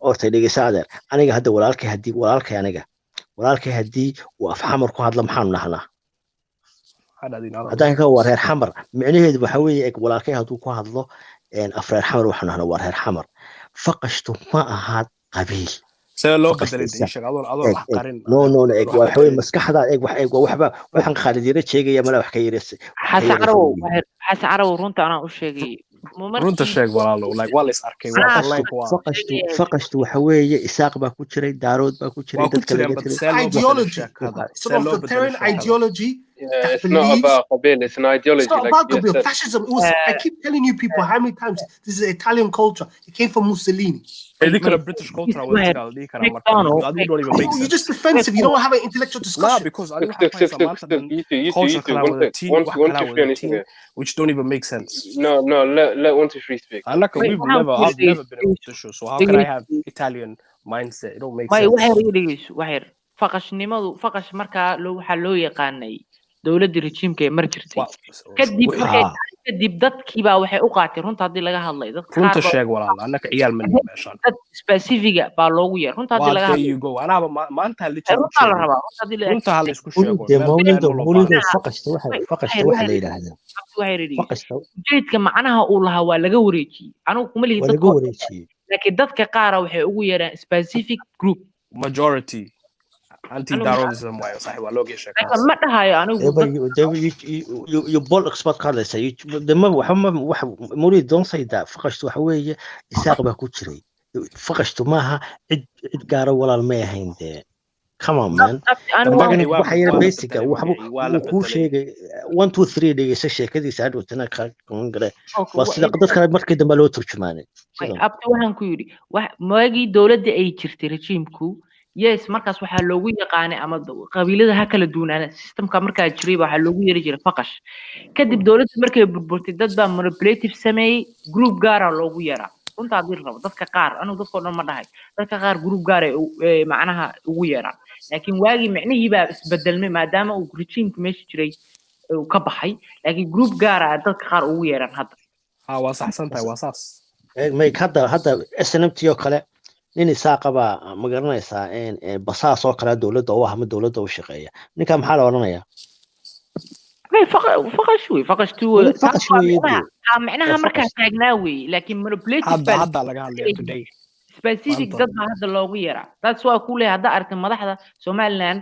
أوتي دقيقة هذا أنا هذا ولالك هدي وأفحمر كهذا لمحن نحنا هذا هو ورهر حمر معنيه هذا بحوي ولالك هدو كهذا إن أفراد حمر وحنا هنا ورهر حمر فقشتو ما أحد قبيل سلو بدل أظن حقارين no وحوي مسكحة وحن خالديرة شيء يا ملا وحكي حس عرو رونت أنا أشيء رونت الشيء والله like والله أركي فقشت وحوي إساق باكوتشري دارود باكوتشري ideology it's an authoritarian ideology it's not about Qabil, it's an ideology. It's not about Qabil. Fascism. I keep telling you people how many times this is Italian culture. It came from Mussolini. British culture. You're just defensive. You don't have an intellectual discussion. Because which don't even make sense. No. Let 1 2 3 speak. I've never been a British, so how can I have Italian mindset? It don't make sense. فقش marka waxa loo yaqaanay dawladda rejiimka ee mar jirtay kadib markay kadib dadkii baa waxay u qaateen runta haddii laga hadlay dadka runta sheeg walaal annaka ciyaal ma nihin meeshaan dad specifiga baa loogu yeer runta haddii laga hadlay you go anaaba maanta runta la rabaa runta hal isku sheego mawlido faqashta waxa la yiraahdaa ujeedka macnaha uu lahaa waa laga wareejiyey anigu kuma lihi dadka laakiin dadka qaara waxay ugu yeeraan specific group majority anti-Darwinism waayo sax waa loo geeshay ma dhahayo anigu you ball expert ka hadlaysa wax mawlid don't say that faqashtu waxa weeye isaaq baa ku jiray faqashtu maaha cid gaara walaal ma ahayn dee come on man waxa yar basic waxba ku sheegay 1 2 3 dhigaysa sheekadiisa hadhowtana ka gare waa sida dadka markii dambe loo turjumaanay abta waxaan ku yiri maagii dawladda ay jirtay rejiimku yes markaas waxaa loogu yaqaanay ama qabiilada ha kala duwanaana systemka markaa jiray waxaa loogu yeeri jiray faqash kadib dawladda markay burburtay dad baa manipulative sameeyay group gaara loogu yeeraa runta hadii rabo dadka qaar anigu dadka dhan ma dhahay dadka qaar group gaar ay macnaha ugu yeeraan laakiin waagi macnihii baa isbedelmay maadaama uu rejiimka meesha jiray uu ka baxay laakiin group gaara dadka qaar ugu yeeraan hadda waa saxsantahay waa saas hadda SNMT oo kale nin isaaqaba ma garanaysaa basaas oo kale dawladda oo ama dawladda u shaqeeya ninka maxaa la oranayaa faqash macnaha markaa taagnaa weeye laakiin manipulative hadda laga hadlaya today specific dad baa hadda loogu yeeraa that's why ku leeyahay hadda aragtay madaxda Somaliland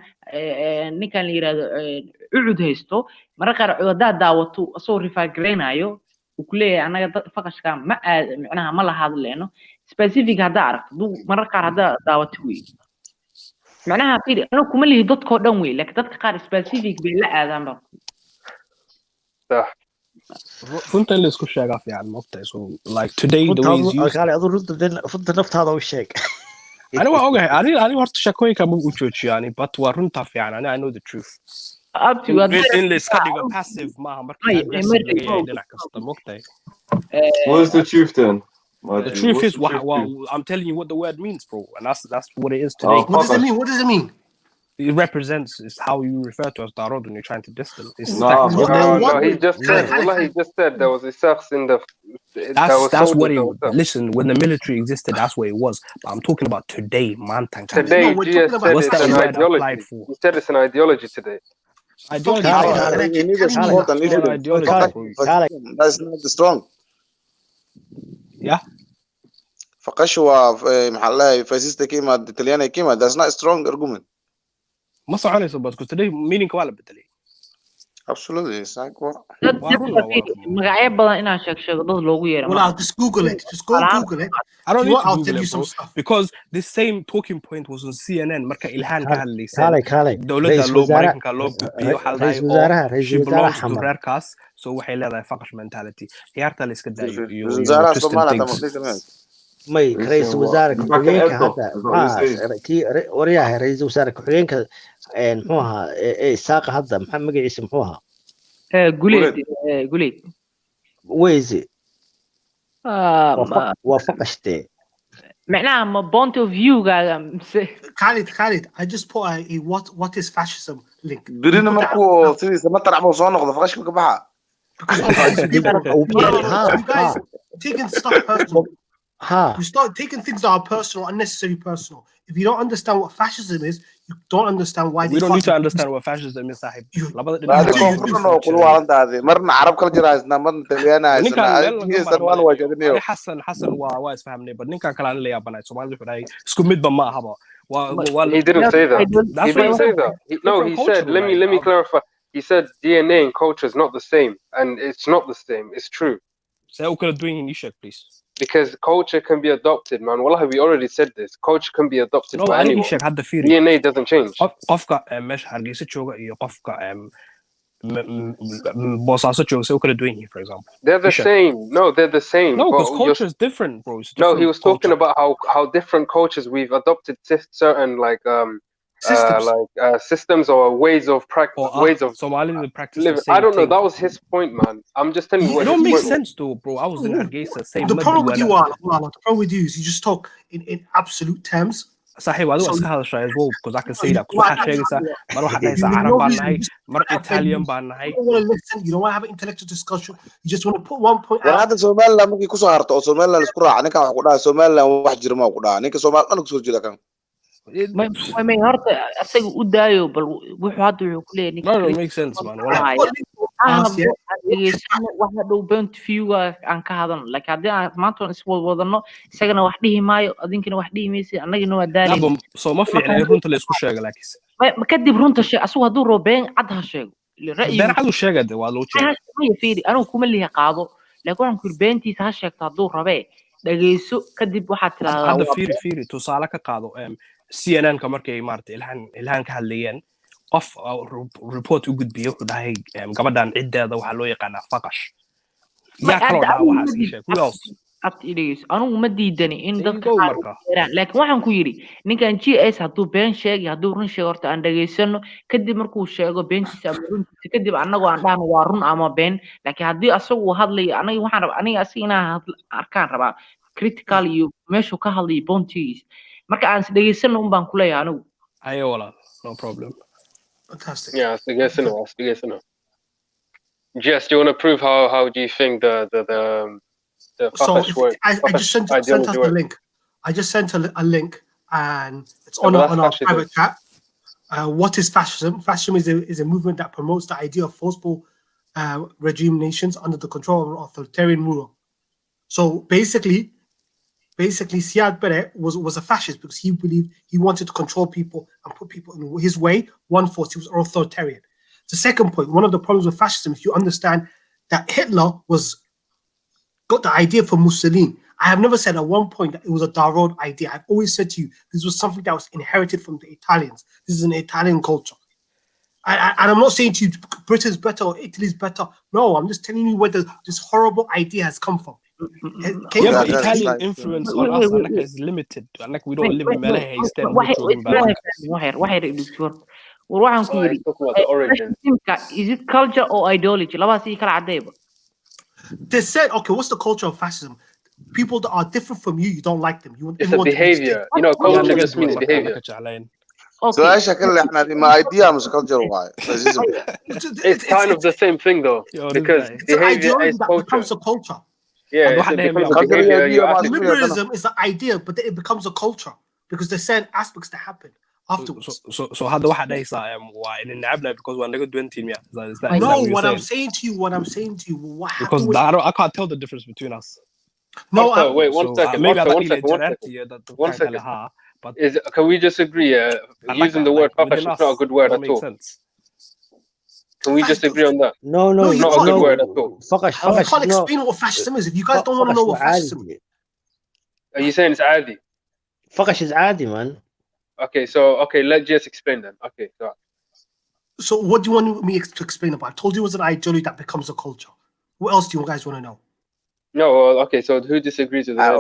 ninkan la yiraahdo ucud haysto marka qaar codada daawato soo rifagreenayo uu ku leeyahay anaga faqashka ma macnaha ma la hadleeno specific hadda aragto marka qaar hadda daawato weey macnaha fiiri anu kuma lihi dadkoo dhan weey laakiin dadka qaar specific bay la aadaan ba runta la isku sheegaa fiican maqtay so like today the way is used runta naftaada u sheeg ani waa ogahay ani horta shaqooyinka ma u joojiyaan but waa runta fiican I know the truth up to in the study passive maaha marka dhinac kasta maqtay what is the truth then the truth is I'm telling you what the word means bro and that's what it is today what does it mean it represents is how you refer to as Darod when you're trying to distill. No, he just said there was a sex in the. That's what it. Listen, when the military existed, that's what it was. But I'm talking about today, man. Today, GS said it's an ideology. He said it's an ideology today. That's not strong. Yeah. فقشوا محلها فاسيستا كيما الإيطاليان كيما that's not a strong argument. ما صحيح بس كنت ليه meaning ولا بدلي absolutely exactly magacyo badan inaan sheego dad loogu yeero well just google it I don't need to Google it, some stuff because the same talking point was on CNN marka ilhaan ka hadlaysay dawladda loo Mareykanka loo gudbiyo xalay she belongs to reerkaas so waxay leedahay faqash mentality ciyaarta la iska daayo iyo may ra'iisul wasaarka ku-xigeenka hadda kii wariyaha ra'iisul wasaarka ku-xigeenka muxuu ahaa isaaqa hadda maxaa magaciisa muxuu ahaa guleed weyse waa faqashte macnaha ma point of view gaaga Khalid I just put a what is fascism link birina markuu sidiisa ma taracmo soo noqdo faqashka ka baxa you guys taking stuff personal you start taking things that are personal, unnecessarily personal. If you don't understand what fascism is, you don't understand why we don't need to understand what fascism is, Sahib. مرنا عرب كل جرايزنا مرنا تبيانا حسن وايس فهمني but ninkan kala la yaabanaay Soomaalidu xuray isku mid ba ma ahaba he didn't say that no he said let me clarify he said DNA and culture is not the same and it's not the same it's true say u kala duwan yihiin ishak please because culture can be adopted, man. Wallahi, we already said this. Culture can be adopted by anyone. DNA doesn't change. Qofka mesh hargeysa jooga iyo qofka boosaaso jooga say u kala duwan yihiin, for example. They're the same. No, they're the same. No, because culture is different, bro. No, he was talking about how different cultures we've adopted certain systems or ways of ways of Somali practice. I don't know. That was his point, man. I'm just telling you. It don't make sense, though, bro. I was in Hargeisa. The problem with you is you just talk in absolute terms. صحيح وهذا So اسكا هذا شيء as well because I can say you that واحد شيء مر واحد ليس عرب no بان reason, نهاي you just مر wanna have Italian values. بان You نهاي don't want to listen, you don't want to have an intellectual discussion, you just want to put one point war out. hadda Somaliland markii ku soo harto oo Somaliland isku raaca ninka wax ku dhahay Somaliland wax jirma ku dhahay ninka Somaliland ku soo jeeda kan ما horta asaga u daayo bal wuxuu hadda wuxuu ku leeyahay no it makes sense man والله waxa dhow point view aan ka hadalno laakiin haddii aan maanta is wadano isagana wax dhihi maayo adinkina wax dhihi maysid annagina waa daalay soo ma fiicna in runta la isku sheego laakiin ma kadib runta sheeg asagu hadduu rabo been cad ha sheego been cad u sheegade waa loo jeedaa ma fiiri anigu kuma lihi qaado laakiin waxaan ku yiri beentiisa ha sheegto hadduu rabee dhageyso kadib waxaad tiraahdaa hadda fiiri tusaale ka qaado CNN ka markay maartay ilhaan ka hadlayeen qof report u gudbiyay wuxuu dhahay gabadhan ciddeeda waxaa loo yaqaanaa faqash yaa kaloo dhaha waxaa sii sheeg who else abti idhigeys anigu ma diidani in dadka qaaraan laakiin waxaan ku yidhi ninkan GS hadduu been sheegay hadduu run sheego horta aan dhageysano kadib markuu sheego beentiisa ama runtiisa kadib annagoo aan dhahno waa run ama been laakiin haddii asagu uu hadlayo aniga waxaan rabaa aniga asiga inaan arkaan rabaa critical iyo meeshuu ka hadlayo boontigiisa marka aan dhageysano un baan ku leeyahay anigu ayo walaal no problem Fantastic. Yeah, I guess no. Jess, do you want to prove how do you think the so I just sent us the link. I just sent a link and it's on our private chat. What is fascism? Fascism is a movement that promotes the idea of forceful regime nations under the control of an authoritarian ruler. So basically Siad Barre was a fascist because he believed he wanted to control people and put people in his way. One force, he was authoritarian. The second point, one of the problems with fascism, if you understand that Hitler got the idea from Mussolini. I have never said at one point that it was a Darod idea. I've always said to you, this was something that was inherited from the Italians. This is an Italian culture. And I'm not saying to you, Britain's better or Italy's better. No, I'm just telling you where this horrible idea has come from. Yeah, but Italian influence on us is limited. Like we don't live in Malaha, is it culture or ideology? They said, okay, what's the culture of fascism? People that are different from you, you don't like them. You want it's a behavior. You know, culture just means behavior. So I shall my idea was culture. Why? It's kind of the same thing though, because behavior is culture. Becomes a culture. Yeah, liberalism is the idea, but then it becomes a culture because there's certain aspects that happen afterwards. So how do I why in Nabla because we're not doing team yet? No, what I'm saying to you, what because I can't tell the difference between us. No, wait one second. Maybe one second. But can we just agree? Using the word "papa" is not a good word at all. Can we just agree on that? No, not a good word at all. I can't explain what fascism is if you guys don't want to know what fascism is. Are you saying it's adi? Faqash is adi, man. Okay, so let's just explain then. Okay, go. So what do you want me to explain about? I told you it was an ideology that becomes a culture. What else do you guys want to know? No, okay, so who disagrees with that?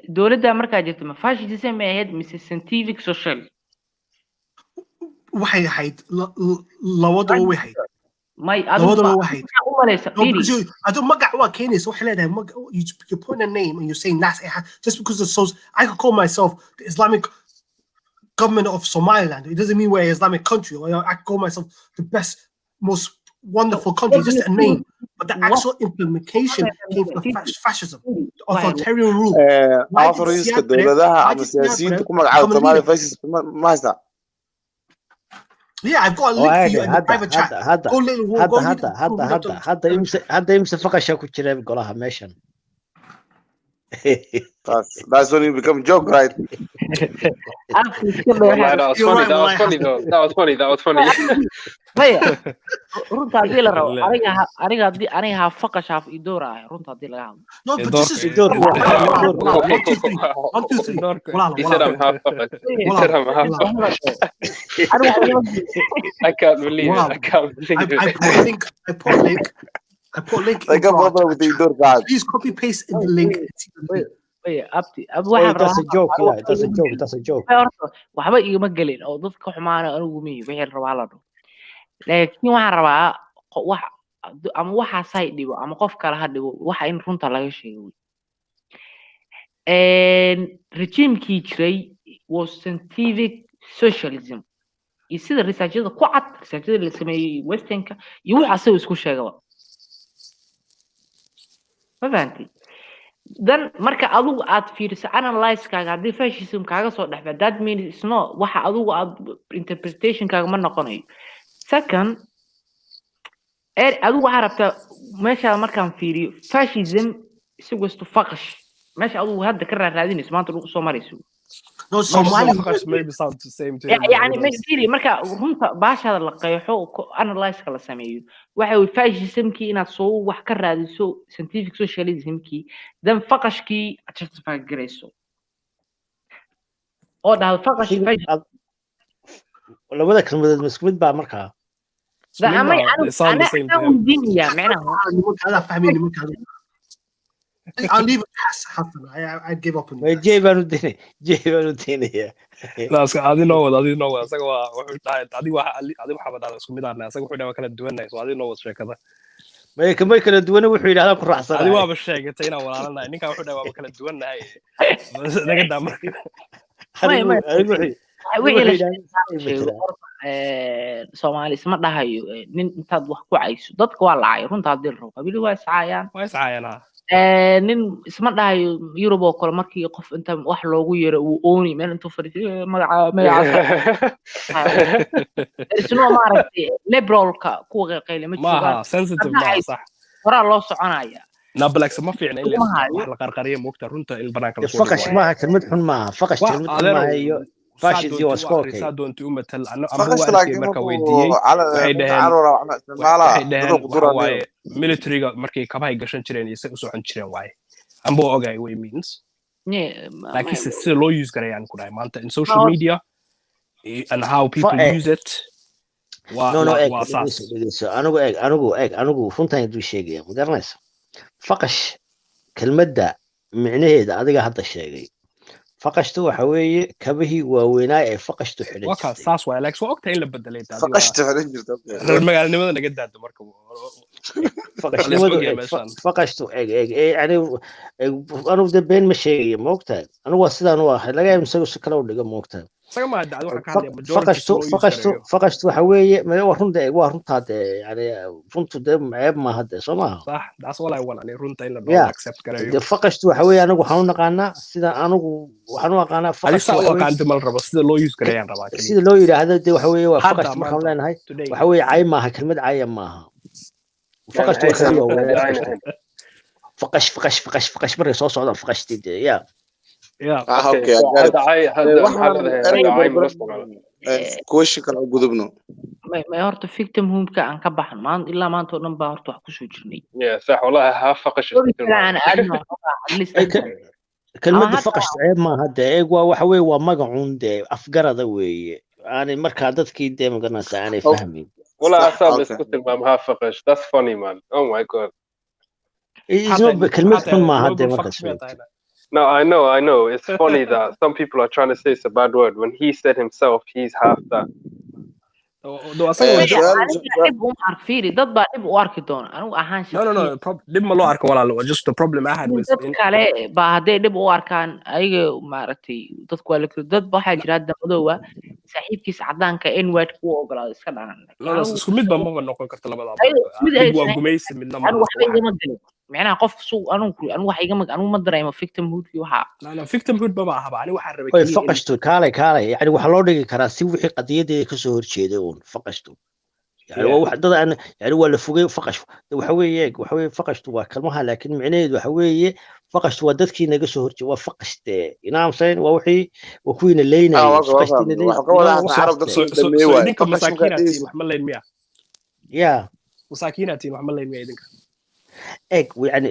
دولة أمريكا جت ما فاش تسمى هاد مثل scientific social. واحد لوضع واحد. ما لوضع واحد. I don't مقع واكيني سو حلنا you put a name and you say Nas just because it's so I could call myself the Islamic government of Somaliland. It doesn't mean we're an Islamic country. Or I could call myself the best, most wonderful country, just a name, but the actual implementation came from fascism, authoritarian rule. Yeah, I've got a link for you in the private chat. هذا يمسك فقش أكو كذا بقولها ماشان. That's when you become joke, right? That was funny. runta hadii la rabo aniga faqash af idora runta hadii laga hadlo no but this is idor 1 2 3 he said I'm half faqash I can't believe it I put link like a brother with the idor guy please copy paste in the link that's a joke that's a joke waxba igama galin oo dadka xumaana anigu miyi wixii rabaa la dhaho laakiin waxaan rabaa wax ama waxa say dhibo ama qof kale ha dhibo waxa in runta laga sheego regimekii jiray was scientific socialism iyo sida researchada ku cad researchada la sameeyey westernka iyo waxa asaga isku sheegaba ma fahanti dan marka adigu aad fiiriso analyze-kaaga haddii fascism kaaga soo dhexba that means it's not waxa adigu aad interpretation-kaaga ma noqonayo second adigu waxaa rabtaa meesha markaan fiiriyo fascism isagu istu faqash meesha adigu hadda ka raadinayso maanta dhulka soo marayso No, Somali maybe sound the same to يعني ما يدري مركا هم باش هذا اللقيحو analyze كلا سميه واحد fascism كي إن صو واحد كرر سو scientific socialism كي دم فقش كي أشتغل في جريسو أو ده فقش ولا بدك المسكوت بقى مركا لا أنا الدنيا معناها هذا فاهمين ممكن I'll leave it happen. I give up on it. جيبان الدنيا جيبان الدنيا. لا هذه نوع هذه نوع سقوا هذه واحد هذه محبة على اسكو ميدان سقوا حنا ما كنا دونا هذه نوع شيء كذا. ما كنا دونا وحيد هذا كل راح صار. هذه واحد الشيء تينا ولا لنا إنك حنا ما كنا دونا هاي. ده قدام. Soomaali isma dhahayo nin intaad wax ku cayso dadka waa lacay runta hadii roo qabili waa iscaayaan nin isma dhahayo Europe oo kale markii qof inta wax loogu yeero uu ooni meel intuu fadhiyo magaca isnoo maaragtay liberalka kuwa qeyle ma joogaan sensitive ma sax waraa loo soconaya نابلكس ما في يعني إلا القرقرية موقتها رنتا البناك فقش معها كلمة حن معها فقش كلمة معها هي فاشل دي وسكوكي سادو أنت أمة أنا فقش لكن على military مركي كباي قشن ترين يسقسوا عن ترين واي أم بو أوجي وي means لكن still low use كره يعني كره ما أنت in social media and how people use it أنا فهمت دو شيء مقرنس فقش كلمة دا معناه هذا حتى الشيء فقشتو حوي كبهي وويناي فقشتو حلج وكا ساس وايلكس وقتها إلا بدليت فقشتو حلج المقال نمدنا قد مركب فقشتو يعني أنا بدي بين مشي موقتها أنا وصلنا أنا واحد لقى مسوي شكله ولا موقتها فقشتو حوي ما هو رنت هذا يعني رنت ده عيب ما هذا سماه صح ده أصلا أول يعني رنت إلا أكسبت كره فقشتو حوي أنا وحنا قانا سيدا أنا وحنا قانا فقشتو هذا كان تمر ربع سيدا لو يوز كره يعني ربع سيدا لو يرى هذا ده حوي وفقشت ما خلنا هاي وحوي عاي معها كلمة عاي معها فقشتو حوي فقش مرة صوص على فقشت يا اوكي كويش كلا غدبنو ما هرت فيكتم هم كان كبحن ما إلا ما أنتوا نبى هرت وحكوشوا جرني يا صح والله هافقش أنا أدنى كلمة فقش عيب ما هذا إيجوا وحوي ومقعون ده أفقر ذا وي أنا مركادت كيد ما قلنا سأني فهمي ولا أصاب اسكت المام هافقش that's funny man oh my god كلمة ما هذا مركز No, I know. It's funny that some people are trying to say it's a bad word when he said himself he's half that. No, dib ma loo arko walaalo just the problem I had with kale ba haday dib u arkaan ayaga maaragtay dadku waa la dad waxa jira damadoowa saaxiibkiis cadaanka in word ku ogolaado iska dhanan isku mid ba ma noqon karto labada waa gumaysi midna ma معناها قف سوق أنا wax iga mag anu ma dareemo victimhood iyo waxa la victimhood ba aha ani waxa rabay faqashtu kaalay yani waxa loo dhigi karaa si wixii qadiyadeeda ka soo horjeeday oo faqashtu yani wax dad aan yani wala fogay faqash waxa weeye faqashtu waa kalmaha laakiin macnaheedu waxa weeye faqashtu waa dadkii naga soo horjeeday waa faqashte inaam sayn waa wixii waa kuwina leeynay faqashtina leeynay ninka masaakiinati wax ma leyn miya ya masaakiinati wax ma leyn miya idinka يعني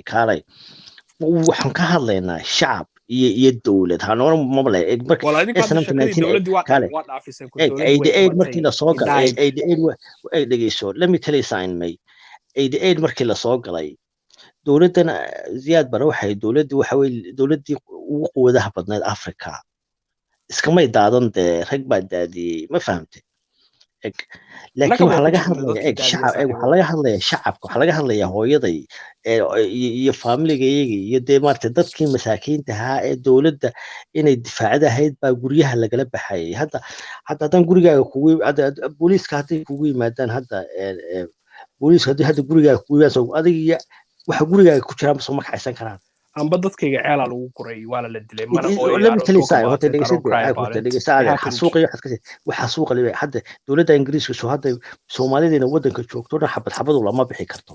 كالي waxaan ka hadlaynaa shacab iyo dawlad hanoo mabla markii la soo galay dhegeyso let me tell you sign may 88 markii la soo galay dawladdan ziyaad bara waxay dawladdii ugu quwadaha badneed Afrika iskamay daadan dee rag baa daadiyey ma fahamtay laakiin waxaa laga hadlayaa waxaa laga hadlayaa shacabka waxaa laga hadlayaa hooyaday iyo faamiliga iyaga iyo dee maaragtay dadkii masaakiinta ahaa ee dowladda inay difaacada ahayd baa guryaha lagala baxayay hadda haddaan gurigaaga booliiska hadday kugu yimaadaan hadda booliiska haddii hadda gurigaaga kugu yimaadaan adiga waxa gurigaaga ku jiraan soo ma kacaysan karaan amba dadkayga ceelaa lagu guray waana la dilay mana waxaa suuqa leeyahay hadda dowladda ingiriiska soo hadda soomaalideena waddanka joogto dhan xabadu lama bixi karto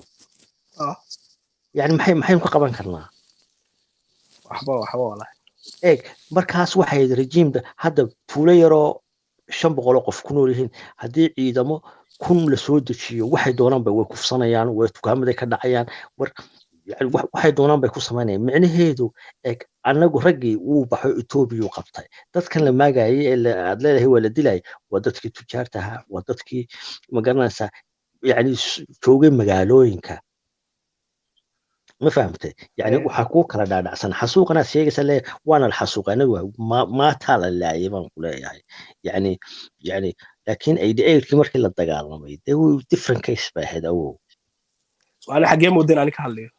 yani maxaynu ka qaban karnaa waxba walahi markaas waxay rejiimda hadda tuulo yaroo 500 qof ku nool yihiin haddii ciidamo kun la soo dejiyo waxay doonaan bay way kufsanayaan way tukaamaday ka dhacayaan يعني waxay doonaan bay ku sameynayaan micnaheedu anagu raggii uu baxo Ethiopia qabtay dadkan la maagayay ee aad leedahay waa la dilay waa dadkii tujaarta ahaa waa dadkii magaranaysa yani joogay magaalooyinka ma fahamtay yani waxa ku kala dhaadhacsan xasuuqana sheegaysa le waana la xasuuqana ma taala laayay baan ku leeyahay yani laakiin ay deeylkii markii la dagaalamay they were different case bay ahayd awow su'aal xagee moodeen ani ka hadlayo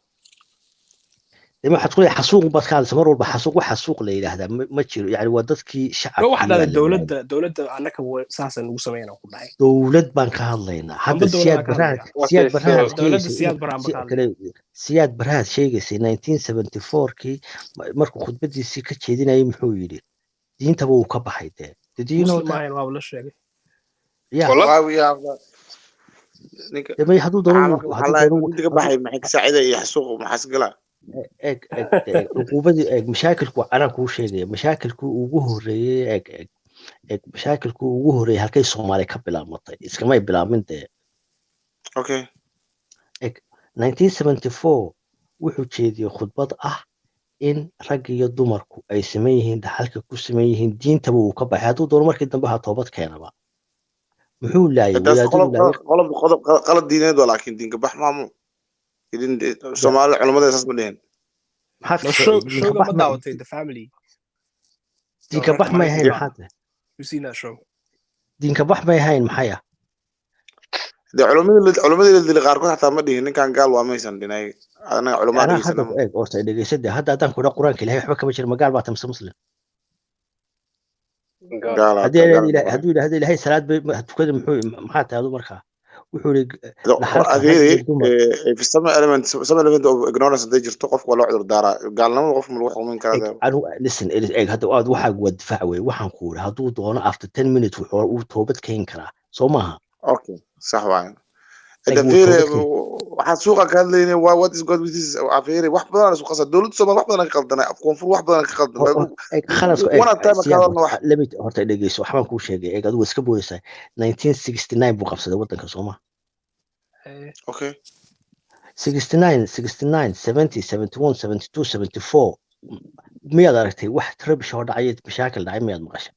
لما حتقولي حسوق بس كان سمر والبحسوق وحسوق لي هذا ما تشيل يعني ودتك شعب واحد هذا الدولة أنك هو أساسا وسمينا وكل حاجة دولة بنك هاللينا هذا سياد برهاد شيء سي 1974 كي مركو خد بدي سكة شيء أي محويلي دين تبو كبح هيدا تدينه ما هي ولا شيء يا والله يا لما يحدوا ضروري والله بدك بحي معك ساعدة يحسوق محسقلا عقوبة مشاكلكو أنا كل شيء مشاكلكو وجوهرية مشاكلكو وجوهرية هالكي الصومالي كبلا مطي إسكما يبلا من ده أوكي 1974 wuxuu jeediyay khudbad ah in rag iyo dumarku ay sameeyeen dhaxalka ku sameeyeen diintaba uu ka baxay haduu door markii dambe ha toobad keenaba muxuu laayay qalad diineed laakiin diinka bax maamu idin Soomaali culimada saas ma dheen show ma daawatay the family diinka bax ma yahay maxaa you seen that show diinka bax ma yahay maxaya culimada la qaar kood xataa ma dhihin ninkan gaal waa maysan dhinay anaga culimada oo say dhageysada hadda adan ku quraanka ilaahay waxba kama jiro magaal baa tamsa muslim hadii ilaahay salaad bay tukada maxaa taado markaa wuxuu في some element of ignorance they jirto qofku waa loo cudur daaraa gaalnimada qof ma lagu xukumin karaa listen hadda aad waxa waa difaac weey waxaan ku yiri haduu doono after 10 minutes uu toobad keen karaa soo maaha okay صح waay الدفير waxaa suuqa ka hadlaynay what is god with this afeere wax badan isku qasad dawladda Soomaaliya wax badan ka qaldanay koonfur wax badan ka qaldanay wana taama kaalana wax limit horta dhageyso waxaan ku sheegay adigu iska booyisay 1969 buu qabsaday wadanka Soomaaliya okay 69 70 71 72 74 miyaad aragtay wax trabish oo dhacay mashaakil dhacay miyaad maqashay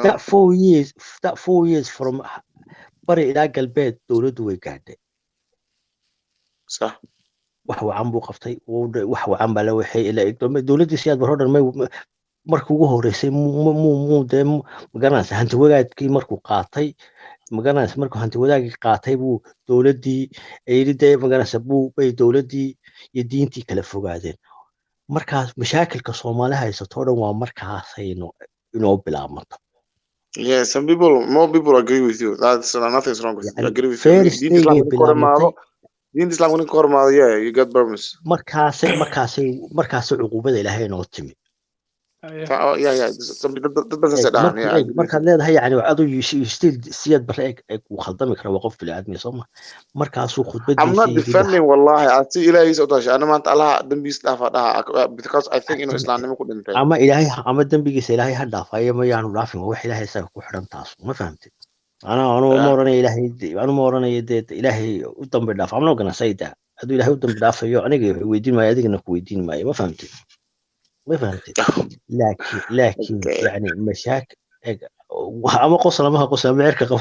that 4 years from bari ilaa galbeed dawladdu way gaadhay صح wax wacan buu qabtay wax wacan baa la waxay ilaa dawladdu siyaad baroodhan markii ugu horeysay magaranaysa hanti wadaagkii markuu qaatay magaranaysa markuu hanti wadaagii qaatay buu dawladdii ayridee magaranaysa bay dawladdii iyo diintii kala fogaadeen markaas mashaakilka Soomaaliya haysato dhan waa markaasayno inoo bilaabmato. Yeah, more people agree with you. That's nothing's wrong with you. I agree with you. Diin Islam wani kormaado, yeah, you got permission. markaasay cuqubada Ilaahay noo timi. Yeah. markaad leedahay yani adu still siyad bareeg ku khaldami kara waa qof bili aadmi Soomaa markaasuu khudbadiisa I'm not defending wallahi ati Ilaahay soo taashay ana maanta Allah dambiis dhaafa dhaha because I think inuu islaamnimo ku dhintay ama Ilaahay ama dambigiisa Ilaahay ha dhaafayo ma yaanu dhaafin wax Ilaahay isaga ku xiran taas ma fahamtid ana ma oranay Ilaahay u dambi dhaaf amno gana sayda haduu Ilaahay u dambi dhaafayo aniga weydiin maayo adigana ku weydiin maayo ma fahamtid ما فهمت لكن يعني مشاكل اما قصه ما قصه معركه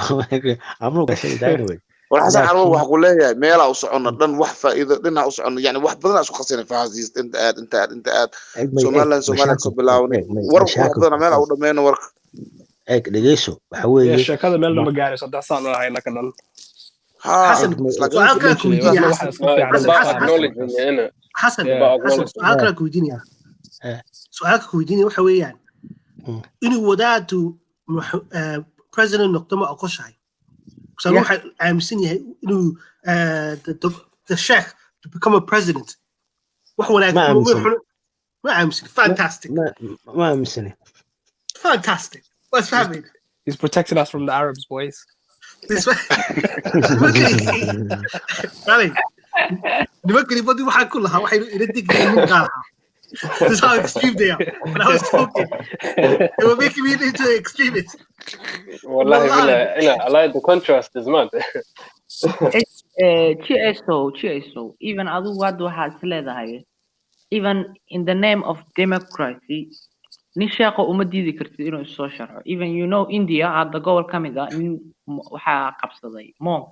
عمرو قشي داينوي والحسن عروه waxa ku leeyahay meel aan u socono dhan wax faa'iido dhinac u socono yani wax badan isku qasina faasiis inta aad Soomaaliland ku bilaaway war badan meel aan u dhameeyno warka eeg dhegeyso waxa weeye sheekada meel lama gaarayso hadda saan u hayna ka dhan حسن سؤال كذا كويديني يا حسن حسن سؤال كذا كويديني سؤال كويديني waxa weeyaan inuu wadaadu president noqdo ma aqoonshay so waxa aaminsan yahay inuu the sheikh to become a president wax wanaagsan ما aaminsan fantastic ما aaminsan fantastic what's happening he's protecting us from the Arabs boys nimankani badi waxaa ku lahaa waxay ila digayeen nin qaalaha this is how extreme they are when I was talking they were making me into an extremist wallahi billah I like the contrast is mad GSO even adu wad waxaad leedahay even in the name of democracy nin sheekho uma diidi kartid inuu soo sharxo even you know India hadda gobol kamid ah waxaa qabsaday monk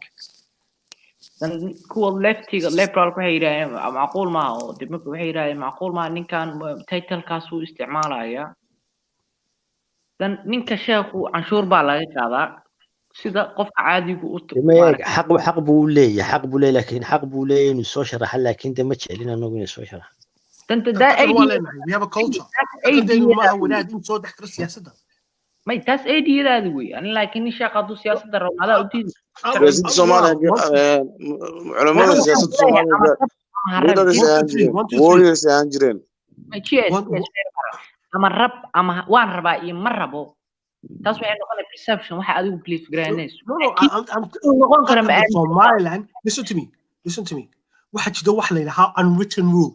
dan kuwa leftiga liberal waxay yiraahdeen macquul ma oo dibna waxay yiraahdeen macquul ma ninkan title-kaas uu isticmaalaya dan ninka sheekhu canshuur baa laga qaadaa sida qofka caadigu u xaq buu leeyahay laakiin xaq buu leeyahay inuu soo sharaxo laakiin ma jecelina anagu inuu soo sharaxo we have a culture ما ولادين soo dhaxkara siyaasadda may taas eediyadaadu way ani laakiin shaqadu siyaasadda rawada u diiday siyaasadda Soomaaliya culimada siyaasadda Soomaaliya warriors aan jireen ama rab ama waan rabaa iyo ma rabo taas waxay noqonay perception waxa adigu believe garanayso noqon kara ma Somaliland listen to me waxa jiro wax la yiraahdo unwritten rule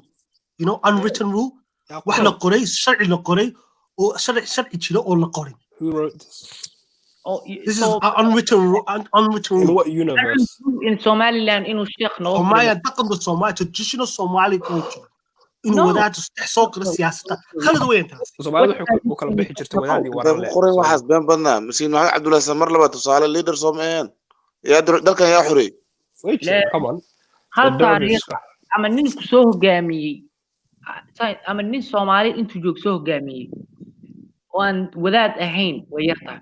you know unwritten rule wax la qoray sharci la qoray oo sharci jiro oo la qoray who wrote this this is unwritten rule in what universe in Somaliland inuu sheekh noo Somalia dhaqanka Soomaaliya traditional Somali culture inuu wadaad soo kala siyaasadda khalad weyn taas Soomaalida waxay ku kala bixi jirtay wadaadii waran leh qoray waxaas been badnaa masiin maxamed Cabdullaahi Samar laba tusaale leader Soomaaliyan yaa dalkan yaa xurey come on hal taariikh ama nin ku soo hogaamiyay ama nin Soomaali intuu joog soo hogaamiyay waan wadaad ahayn way yartaa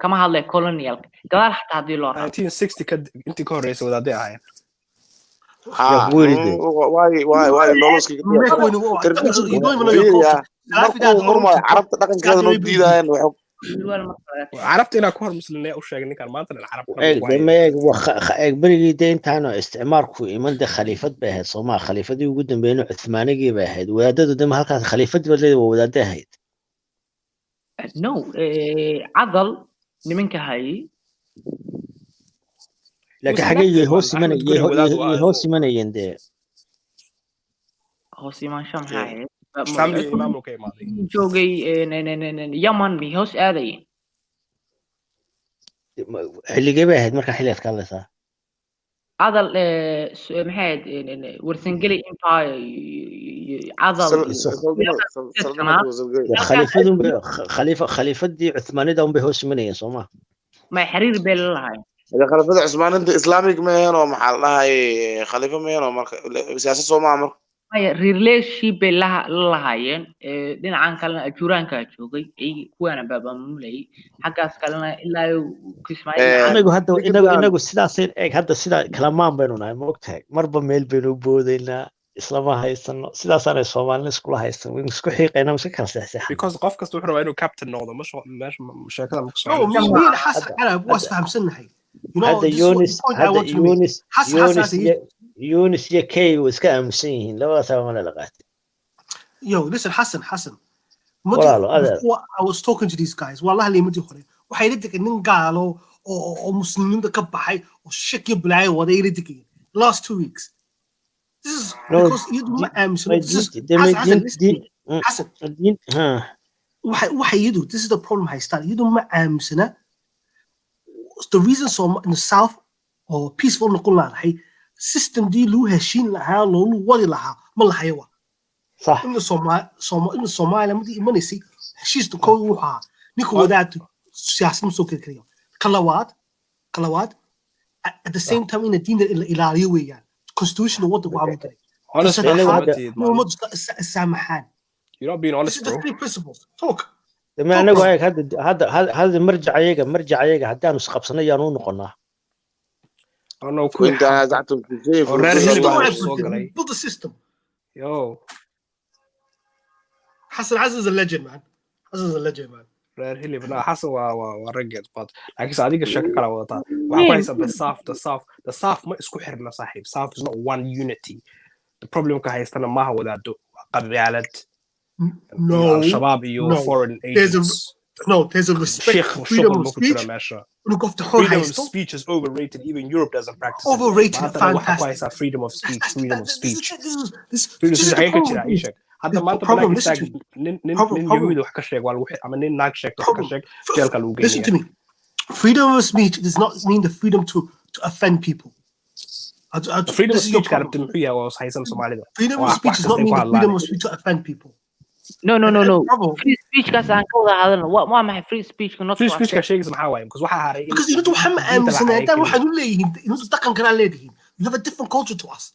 kama hadlay colonial gadaal xataa hadii loo raaco 1960 intii ka horeysay wadaadii ahayn why noloski carabta dhaqankeeda noo diidayaan carabta inaa ku hor muslimnay u sheegay ninkan maanta carab berigii intaanu isticmaalku iman de khaliifad bay ahayd Soomaa khaliifadii ugu dambeeyay Uthmaanigii bay ahayd wadaadadu dama halkaas khaliifadii badleed waa wadaad ahayd no adal nimanka hay laakiin xagee hoos imanayeen de hoos imansho maxay joogay Yaman bi hoos aadayeen xilligee bay ahayd marka xilligaad ka hadlaysaa adal maxay warsangeli empire adal khaliifadii Uthmaanida un bay hoos imanayeen Soomaa ma xiriir beel lahayn khaliifada Cusmaanida Islaamic ma ahayn oo maxaa la dhahay khaliifo ma ahayn oo marka siyaasad Soomaa marka relationship lahaayeen dhinacan kalena ajuraanka joogay ay kuwana baabamulay xagaas kalena ilaa inagu sidaas eeg hadda sida kalamaan baynu nahay ma ogtahay marba meel baynu boodaynaa islama haysano sidaasaan Soomaaliya isku haysan way isku xiiqayna iska kala saxsax because qof kasta wuxuu rabaa inuu captain noqdo sheekada ma soo mid xasan arab was fahamsanahay Yunus iyo Kay iska aamusan yihiin labadaas ma la qaatay listen Hassan I was talking to these guys wallahi leemadii hore waxay la degan nin gaalo oo muslimiinta ka baxay oo shaki bilaay waday la degan last 2 weeks this is because you don't aamusan Hassan waxay yadu this is the problem haystaan you don't aamusana the reason so in the south or peaceful noqon lahayd system dii loo heshiin lahaa loo wadi lahaa ma lahayo صح إنه Soomaaliya madii imanaysi heshiiska koow waxa ninku wadaad siyaasad soo kale kalawaad at the same time in diinta ilaaliyo weeyaan constitution wadda waa mudday honestly samaxaan You're not being honest, This is the bro. 3 principles. Talk. ما أنا قايل هذا مرجع يجا حتى نسخبصنا يانو نقولنا. أنا وأنت زعتم في شيء. Build a system. Yo. Hassan is a legend, man. Hassan is a legend, man. Rare Hilly, but Hassan ورجعت but like صديق الشكل على وطا. وعايز the South ما اسكو حرنا صاحب. South is not one unity. The problem كهيستنا ما هو ذا قبيلة. No. الشباب يو foreign agents. There's a respect for freedom of speech. Look off the whole freedom of speech is overrated. Even Europe doesn't practice it. Overrated. Fantastic. Freedom of speech. Freedom of speech. This is the problem. هذا ما تبغى نحتاج نيهود وحكشك والوحيد عملنا ناقشك وحكشك جالك الوجيه. Listen to me. Freedom of speech does not mean the freedom to offend people. Freedom of speech كانت تمحيها وصحيح سومالي. Freedom of speech does not mean the freedom of speech to offend people. No. Free speech كاس عن كذا هذا ما ما free speech كنوت. Free speech كشيء اسمه حوايم because واحد هاري. Because you know محمد مسنا أنت واحد نقول you know تكن كلام ليه. You have a different culture to us.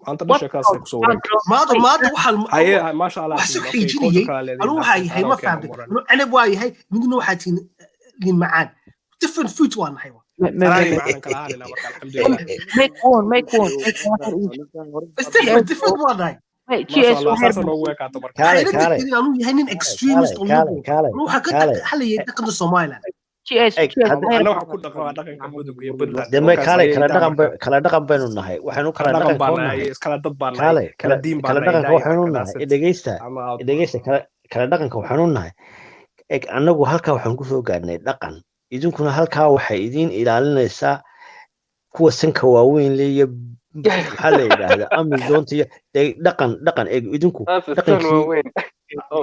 أنت ليش كاسك صورك؟ ما واحد. هي ما شاء الله. وحسك حيجيني أنا هاي ما فهمت. أنا بواي هاي من دون واحد لين معان. Different food one هاي. Make one. It's different one هاي. هنين extremist حالي يتقد الصومالي. kala dhaqan baynu nahay waxaanu kala dhaqanka waxaanu nahay anagu halkaa waxaan kusoo gaadhnay dhaqan idinkuna halkaa waxay idiin ilaalinaysaa kuwa sanka waaweyn leeya maxaa la yidhaahda amizoonta iyo dhaqan eeg idinku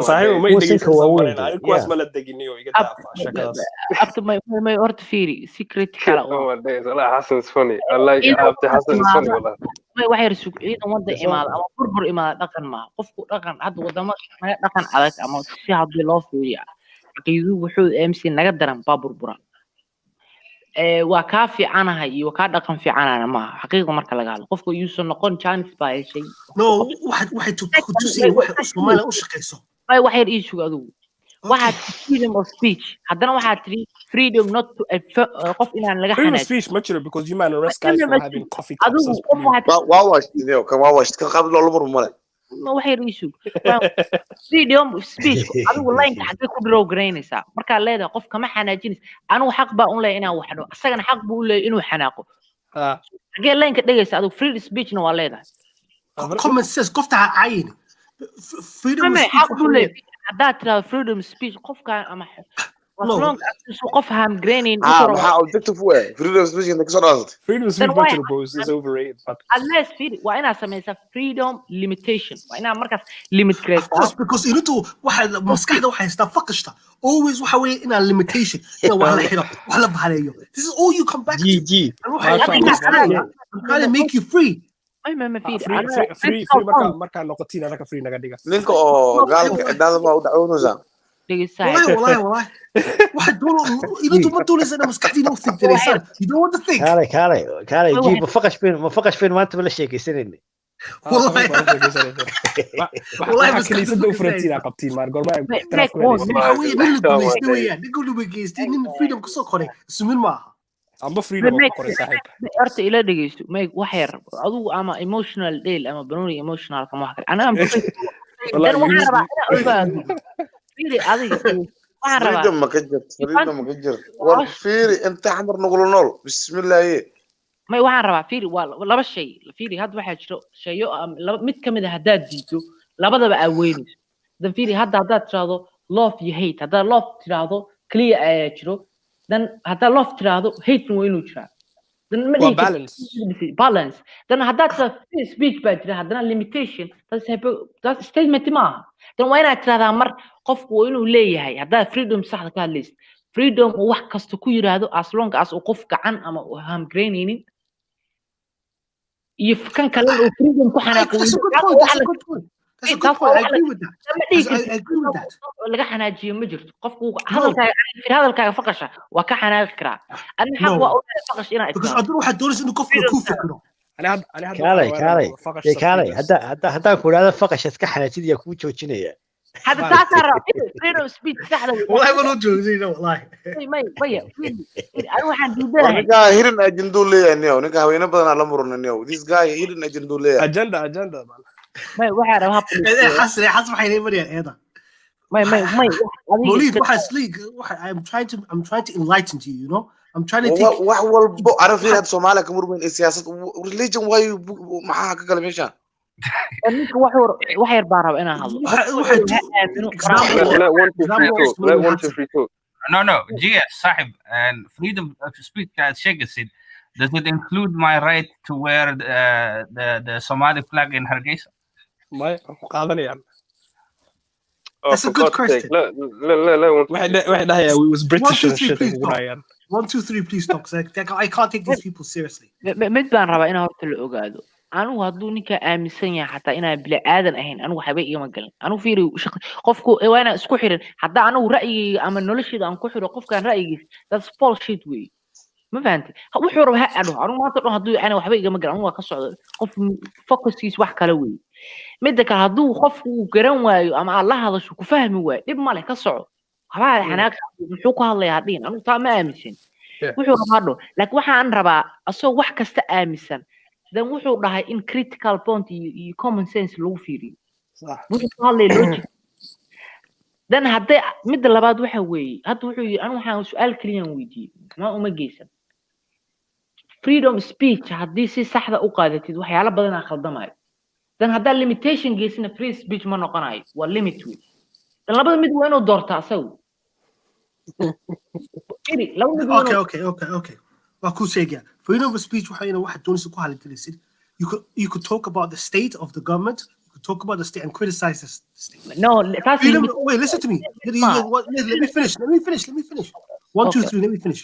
صحيح وما يدقيش الصومالي كواس ما لدقيني ويقدر after my orthopedic secret kala والله Hassan's funny I like after Hassan's funny والله ما waxay rasuuqiyada wada imaad ama burbur imaad dhaqan ma qofku dhaqan hadda wadamo dhaqan adag ama si hadii loo fiiriyo aqeedu wuxuu MC naga daran burbura waa ka fiicanahay iyo ka dhaqan fiicanana ma xaqiiqo marka laga hadlo qofku yuusan noqon chance baa shay no waxay tusiyo wax Soomaaliya u shaqeyso waxay issue adigu waxa freedom of speech haddana waxa tiri freedom not to qof inaan laga xanaaj freedom of speech ma jiro because you man arrest guys for having coffee cups waa ka qablo laba rumale ma waxay issue freedom of speech adigu line xaqay ku draw graynaysa marka leedahay qof kama xanaajinaysa anigu xaq baa u leeyahay inaan waxdo asagana xaq buu u leeyahay inuu xanaaqo xaqay line ka dhigaysa adigu free speech na waa leedahay common sense qofta cayin freedom of speech xaq buu leeyahay hadda tira freedom speech qofka ama qof ham graining maxaa objective way freedom of speech inta soo dhaasatay freedom of speech is overrated but unless waa ina sameeysa freedom limitation waa ina markaas limit create because you know waxa maskaxda waxa haysta faqashta always waxa weey ina limitation ina wax la xiro wax la bahaleeyo this is all you come back to I'm trying to make you free ما free marka noqotiin anaka free naga dhiga ninka oo gaalka cidaada ma u dacoonaysa والله واحد دول يبدو ما دول انا مسكحتين وقت الدراسات you don't want to think كالي جيب ما فقش فين ما انت ولا شيء يسنني والله بس كنيسة دو فرنتينا قبتين مار قول ما نقولوا بجيستين إن فريدم كسر خوري سمين معها أما فريدم خوري صاحب أرت إلى دقيقة ما وحير أضو أما emotional ديل أما بنوري emotional كم واحد أنا أم فريدم ما كجر والفيري أنت حمر نقول نول بسم الله ما waxaan rabaa fiiri waa laba shay fiiri had waxa jiro shayo mid kamid ah hadaad diido labadaba aa weynayso dan fiiri hadda tiraado love you hate hadda love tiraado clear ay jiro dan hadda love tiraado hate waa inuu jiraa dan ma balance dan hadda speech baa jira haddana limitation that's statement ma dan waa inaad tiraahdaa mar qofku waa inuu leeyahay hadda freedom saxda ka hadlaysid freedom wax kasta ku yiraahdo as long as uu qof gacan ama uu ham graininin يفكن كلام freedom كحنا لقى حنا جي مجرد قفكو هذا الكاي فقشه وكحنا فكره انا حق واقول فقش انا بس اروح الدورس انه كفر كفر كالي هدا كل هذا فقش اسك حناتيد يا كو جوجينيا هذا تاسع freedom of speech صحده والله ما نوجه والله ما أنا واحد ninka hidden agenda leeyahay niyo ninka haweeney badan la murno niyo this guy hidden agenda leeyahay agenda ما واحد راه حس waxay leeyahay eeda ما Molid waxaa sleek I'm trying to enlighten you, you know. I'm trying to take wax walbo arafin had Soomaaliya ka murmeen siyaasad religion way maxaa ka kala meesha ninka wax yar baan rabaa inaan hadlo no GS صاحب and freedom of speech as Sheikh said, does it include my right to wear the Somali flag in Hargeisa? ما قادنيان That's a good question. واحد we was British and shit. 1 2 3 please talk. I can't take these people seriously. mid baan rabaa inaan horta la ogaado anigu hadduu ninka aaminsan yahay xataa inaan bili aadan ahayn anigu waxba igama galin anigu fiiri qofku waa inaan isku xirin hadda anigu ra'yigayga ama noloshayda aan ku xiro qofkaan ra'yigiisa that's bullshit way ma fahanti wuxuu raba ha adho anigu maanta dhan hadduu ana waxba igama galin anigu waa ka socdo qof focuskiis wax kale way midda kale hadduu qofku uu garan waayo ama aad la hadasho ku fahmi waayo dhib male ka soco waxbaa xanaaq muxuu ku hadlayaa hadhiin anigu taa ma aaminsan wuxuu rabaa hadho laakiin waxaan rabaa asoo wax kasta aaminsan dan wuxuu dhahay in critical point iyo common sense lagu fiiriyo wuxuu ku hadlaya logic dan hadday midda labaad waxa weeye hadda wuxuu yidhi anigu waxaan su-aal keliyaan weydiiyey ma uma geysan freedom speech haddii si saxda u qaadatid waxyaalo badan aan khaldamayo dan haddaa limitation geysina free speech ma noqonayo waa limit wey dan labada mid waa inuu doorta asagu okay waa ku sheegaya freedom of speech waxa ina waxa doonaysa ku halintirisid you could talk about the state of the government you could talk about the state and criticize the state no wait listen to me let me finish 1 2 3 let me finish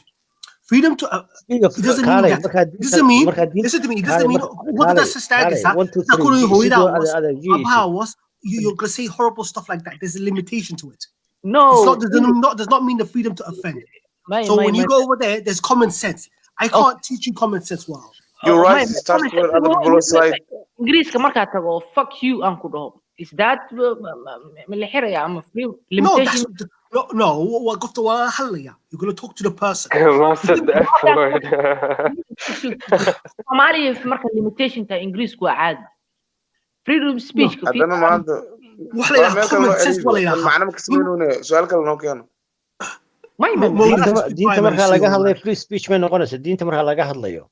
freedom to it doesn't mean that listen to me it doesn't mean what does the status you're going to say horrible stuff like that there's a limitation to it does not mean the freedom to offend so when you go over there there's common sense I can't teach you common sense well you're right start with other people's side Ingiriiska marka tago fuck you aan ku dhaho is that la xiraya ama free limitation no what qofta waa halaya you're going to talk to the person Soomaaliya marka limitation ta Ingiriisku waa caadi freedom speech ka hadana maanta wax la yiraahdo common sense wala yiraahdo macna ma kasmeynone su'aal kale noo keeno diinta marka laga hadlayo free speech ma noqonaysa diinta marka laga hadlayo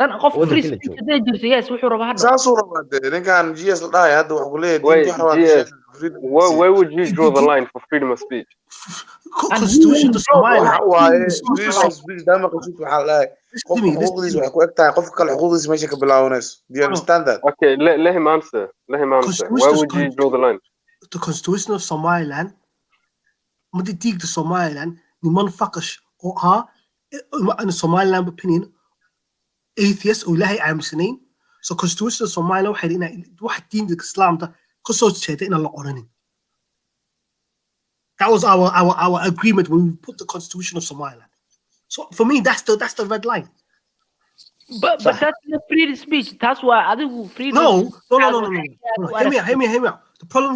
tan qof free speech hadda jirto yes wuxuu rabaa hadda saasuu rabaa ninkan GS la dhahay hadda wax ku leeyahay diinta where would you draw the line for freedom of speech constitution to Somalia freedom of speech dama qofku waxa la xuquuqdiisa wax ku egtahay qofka kale xuquuqdiisa meesha ka bilaabanayso do you understand that okay let him answer where would you draw the line the constitution of Somaliland muddo diigta Somaliland niman faqash oo in Somaliland opinion atheist oo ilaahay aaminsanayn so constitution of Somaliland waxay inay wax diinta islaamka ka soo jeeda in la qoranin that was our agreement when we put the constitution of Somaliland so for me that's the red line but that's the freedom of speech that's why adigu freedom no hear me the problem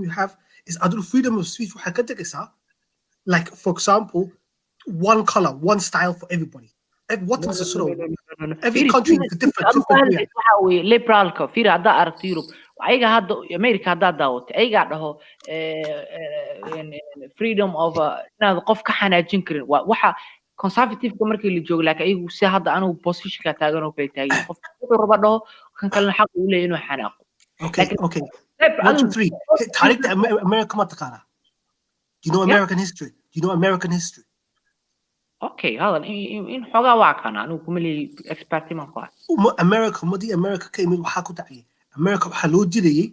you have is adigu freedom of speech waxa ka tagaysaa like for example one color one style for everybody what is the sort of every country is different way liberal ka fiir hadda aragto Europe ayaga hadda America hadda daawatay ayaga dhaho freedom of inaad qof ka xanaajin karin waxa conservative ka markii la joogo laakiin ayagu si hadda anigu position ka taagan oo kay taagan qof wuxuu raba dhaho kan kale xaq u leeyahay inuu xanaaqo okay 1 2 3 taariikhda America ma taqaana do you know American history okay هذا in xogaa waa kana anigu kuma leeyahay expert ma qaa America ka imid waxa ku dhacay America waxa loo dilayay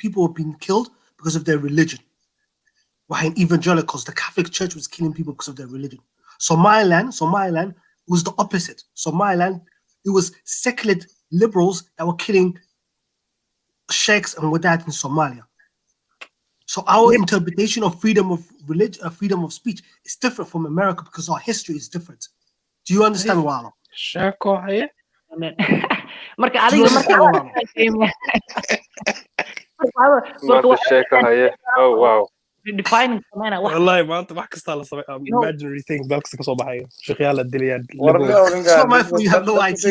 people have been killed because of their religion waxa evangelicals the Catholic Church was killing people because of their religion Somaliland was the opposite Somaliland it was secular liberals that were killing sheikhs and wadat in Somalia so our interpretation of freedom of religion freedom of speech is different from America because our history is different do you understand Walo shako haya marka adiga marka maanta sheeko haye oh wow defining sameyna wax والله ما انت ما كستا لا سمي imaginary thing box ka soo baxayo shaqaale diliyaan It's not my fault you have no IQ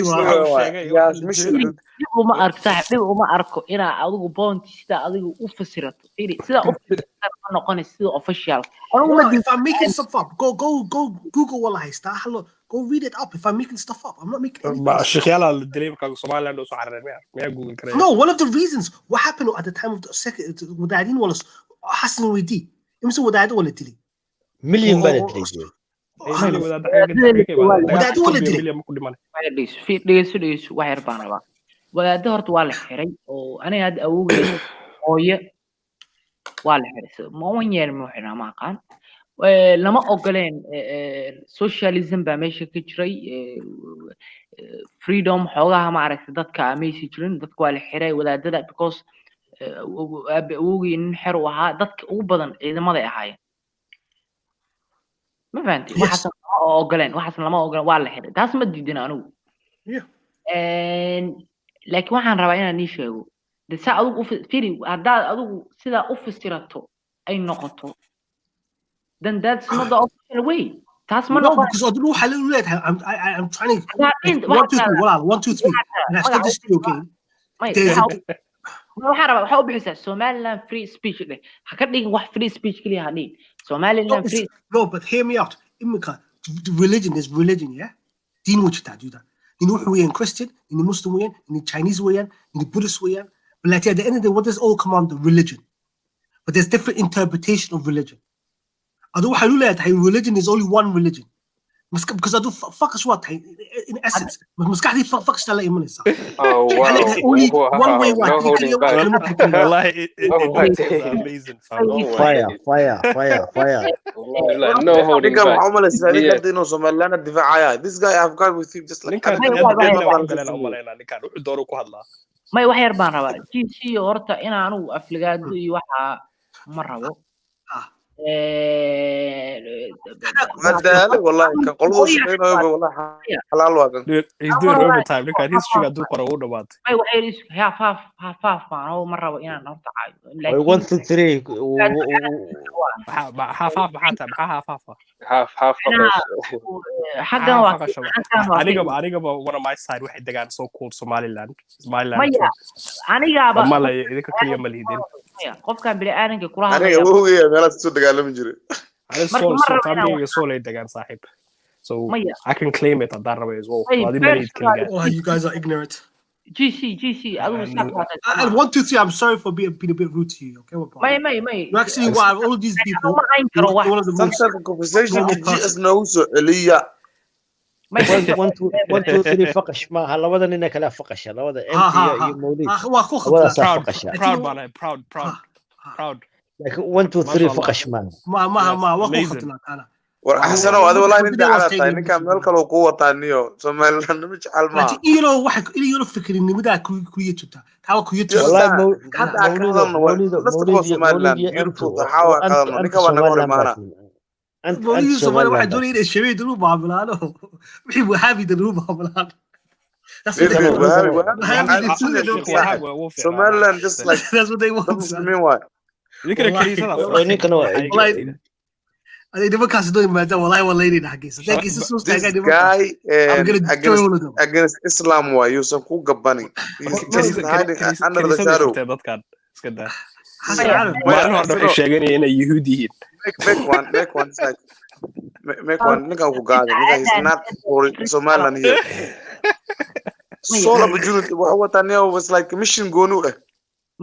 dib uma arko saaxiib dib uma arko inaa adigu bounty sida adigu u fasirato sida u fasirato noqonay sida official if I'm making stuff up go Google wallahi star hello go read it up if I'm making stuff up I'm not making anything shaqaale la dilay marka Soomaaliland oo soo xararay ma Google karay no one of the reasons what happened at the time of the second wadaadin wala Hassan Widi imse wadaad wala dilay مليون بلد تريجي wadaadda horta waa la xiray oo aniga hadda awowgay hooyo waa la xiray ma wan yeer ma xirna ma aqaan lama ogoleen socialism baa meesha ka jiray freedom xoogaha ma aragtay dadka amaysi jirin dadka waa la xiray wadaadada because awowgay nin xer u ahaa dadka ugu badan ciidamada ay ahaayeen ما فهمتي waxaas lama ogoleen waa la xiray taas ma diidin anigu laakiin waxaan rabaa inaan ii sheego saa adigu firi haddaad adigu sidaa u fasirato ay noqoto then that's not the official way taas ma noqon because adigu waxa la leeyahay I'm trying to 1 2 3 and I said this to you okay waxaan rabaa waxa u bixisaa Somaliland free speech leh ha ka dhigin wax free speech kaliya hadii Somaliland free no but hear me out imika religion is religion yeah din wajita duda in wuxuu weeyaan Christian in Muslim weeyaan in Chinese weeyaan in Buddhist weeyaan but like at the end of the day what does all come under religion but there's different interpretation of religion adu waxa lu leeyahay religion is only one religion because adu focus what in essence maskaxdii focus la imanaysa only one way what wallahi it's amazing fire no holding back no Somaliland difaacaya this guy I've got with him just like may wax yar baan rabaa GC horta in aanu afligaado iyo waxa ma rabo مدالي والله كان قلوه شقينه والله حلال واقع he's doing overtime look at his sugar do قرا و dhawaad ay waxay is half baan oo mar rabo inaan horta caayo like 1 2 3 half حقا aniga one of my side waxay degaan so called Somaliland aniga ba ma la idinka kaliya ma liidin qofkan bili aadanka kula hadlay aniga wuxuu meelaha soo dagaalami jiray family so lay degaan saaxiib so I can claim it at that way as well you guys are ignorant GC and 1 2 3 I'm sorry for being a bit rude to you okay may actually why all of these people one of the most conversation GS knows Elia 1 2 3 فقش ما لبدا نينا كلا فقش لبدا انت يا مولود proud like 1 2 3 فقش ما وقفت لك انا واحسن هذا والله انت عادتها انك مeel kale ku wataaniyo Somaliland ma jecel ma ilo wax ilo fikrin nimada ku yitubta tawa ku yitubta wallahi mawlid Somaliland yurtu hawa kadan ninka wana hore maana انت Somaliland waxa doonayay shabeed uu baabulaano wixii wahabi dad uu baabulaano Somaliland just like that's what they want meanwhile I never cast doing matter wallahi wallahi dhageysa dhageysa soo taagay guy against Islam waa yuusan ku gabanin under the shadow dadkan iska daa waxaan hor sheeganay inay yahuudiyiin make one ninka ku gaaday ninka is not for Somaliland here solo opportunity waxa wataniyo was like mission goonu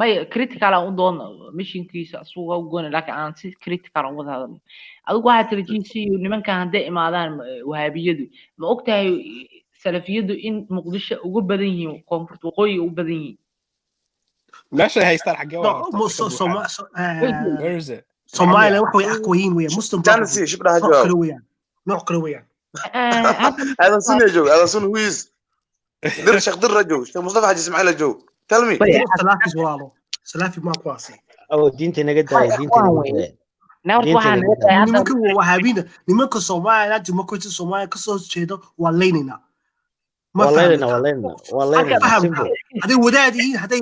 may critical aan doon missionkiisa suuqa u goon laakiin aan si critical aan wada hadalno adigu waxa tirjiisi nimanka hadday imaadaan wahabiyadu ma ogtahay salafiyadu in muqdisho ugu badan yihiin koonfurta waqooyi ugu badan yihiin meesha haystaan xagee where is it Somalia waxay aqooyin weeyaan muslim jansi shibda hajo nooc kale weeyaan هذا سنة جو هذا سنة ويز در شيخ در جو شيخ مصطفى حاج اسماعيل جو tell me سلافي والله سلافي ما كواسي او دينتي نقدر دينتي nimanka wahabina nimanka Soomaaliya nimanka Soomaaliya ka soo jeedo waa leynina والله هذا ودادي هذا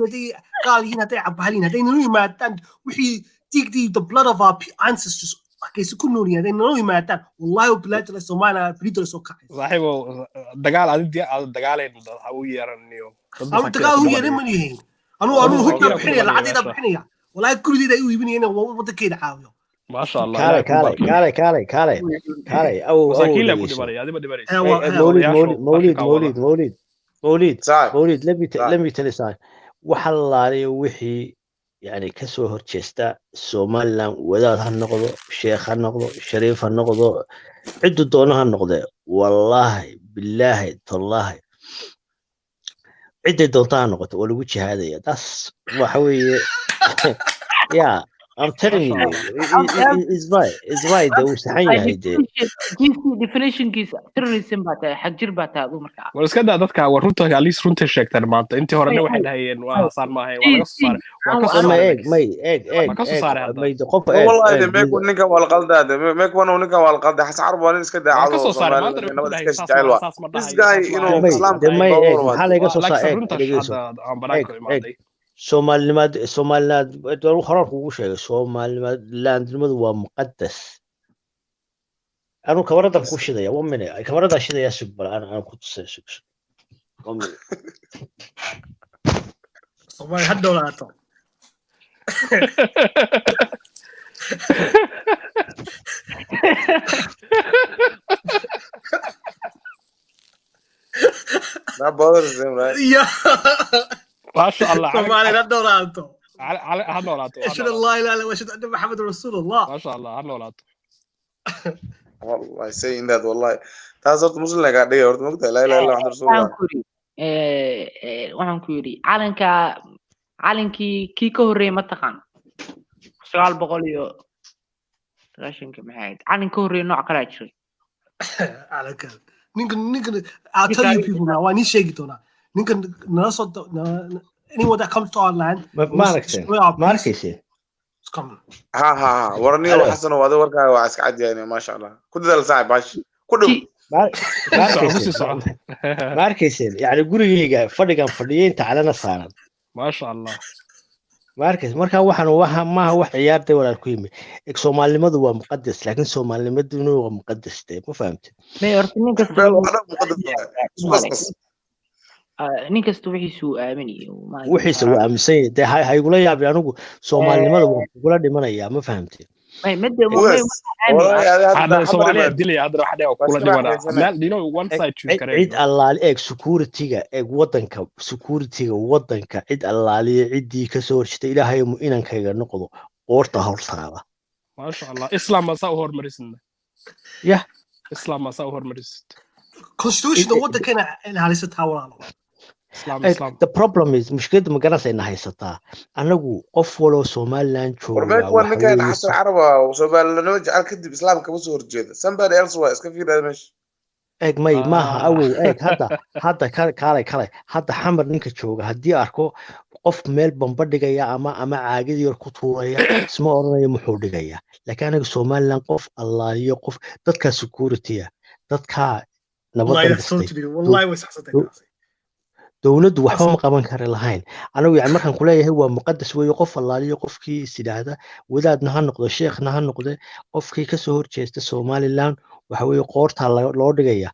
قال هنا هذا عبالين هذا نوي ما تان وحي تيجي the blood of our ancestors كيس كنوني هذا نوي ما تان والله وبلاد الصومال بريد السوكا صاحبه دجال عدي دجال هو يرنيو دجال هو يرمني أنا هو بحني العديد بحني والله كل دي ده يبني هنا وده كده عاوي ما شاء الله كاري او مولد لم يتلسان وحلالي وحي يعني كسو هرشيستا سومالان وداد هالنقضو شيخ هالنقضو شريف هالنقضو عدو دونه هالنقضو والله بالله تالله عدو دونتا هالنقضو ولوجه هذا داس وحوي يا I'm telling you, it's right. ده وسحية هيدا. definition كيس terrorism بات حجر بات هذا مركع. ولسكدا دتك ورنته على رنته شكتر ما أنت هرنا واحد هين وصار ما هي ولا صار. ما يدقف. والله إذا ما يكون نكوا والقلدة ده ما يكون ونكوا والقلدة حسعرب ولا نسكدا عضو. This guy, you know, Islam. حاله يقص صار. Somaliland دارو خراب وشيء Somaliland المدو مقدس أنا كبرت أكوش ده يا ومني كبرت أشيد يا سبب أنا كنت سيسك صباح حد ولا أطول That bothers him, right? Yeah. ما شاء الله على هالنوراتو على هالنوراتو اشهد الله لا اله واشهد ان محمد رسول الله ما شاء الله هالنوراتو والله saying that والله تاسرت مسلم لا قاعد يورد مقطع لا اله الا الله رسول الله waxaan ku yiri calankii kii ka horeeyay ma taqaan 900 raashinka maxay calanka ka horeeyay nooc kala jiray calanka ninka I'll tell you people now waan sheegi doonaa ninkan nala soo anyone that comes to our land Markese ها ورني وحسن وهذا وركا وعسكعد يعني ما شاء الله كل ذا الساعة باش كله Markese يعني gurigeyga fadhigan fadhiyeen tacalana saaran ما شاء الله Markese marka waxaan ma wax ciyaartay walaal ku yimi Soomaalinimadu waa muqaddas laakiin Soomaalinimadu waa muqaddas ma fahamtid may ortininka nin kasta wixiisuu aaminayo wixiisa waa aaminsan de haygula yaab anigu Soomaalinimada waa kula dhimanayaa ma fahamtid may madda hada Soomaaliya dilay hadda waxa ay kula dhimanaa meel dino one side choose kare cid allaali security-ga wadanka security-ga wadanka cid allaali cidii ka soo horjeestay ilaahay mu inankayga noqdo qoorta hortaada ma sha Allah Islam ma soo hormarisin ya Islam ma soo hormarisin constitution wadankana ilaalisataa walaalo The problem is مشكلة ما قرأت إنها يسطا أنا جو قفلوا Somaliland شو وربك وين كان حتى العرب وسومال نوجع الكذب إسلام كبصور جد somebody else was كيف هذا مش ماي ما أو هذا كاري هذا حمر نيك شو هدي أركو قف ميل بمبرد جاية أما عاجز يركضوا يا اسمه أورنا يمحور جاية لكن أنا Somaliland قف الله يقف تذكر security تذكر والله وسحستك dawladdu waxba ma qaban kara lahayn anigu yani markaan ku leeyahay waa muqaddas weeyo qof allaaliyo qofkii sidaada wadaadna ha noqdo sheekhna ha noqdo qofkii ka soo horjeesta Somaliland waxa weeye qoorta loo dhigaya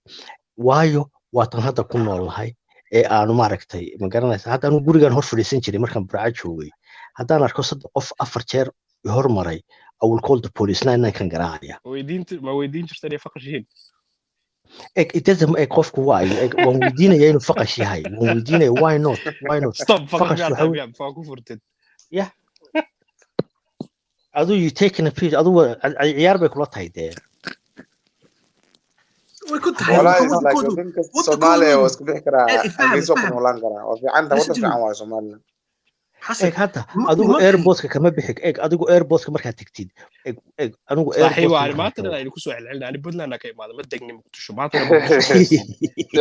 waayo waatan hadda ku noolahay ee aanu maaragtay ma garanaysa hadda anu gurigan hor fadhiisan jiray markaan burca joogay haddaan arko saddex qof afar jeer hormaray I will call the police 999 kan garaacaya weydiin jirtay faqashiin it doesn't make qofku waay waan weydiinaya inuu faqash yahay waan weydiinaya why not stop faqash waxa ku furtid yeah adu you taking a piece adu ciyaar bay kula tahay dee way ku tahay wala Soomaaliya waa isku bixi karaa ay soo kunolaan karaa oo fiican tahay wada fiican waa Soomaaliya hadda adigu airportka kama bixi adigu airportka markaad tagtid anigu airportka maanta inaan ku soo celcelinaa ani Puntland ka imaado ma degni Muqdisho maanta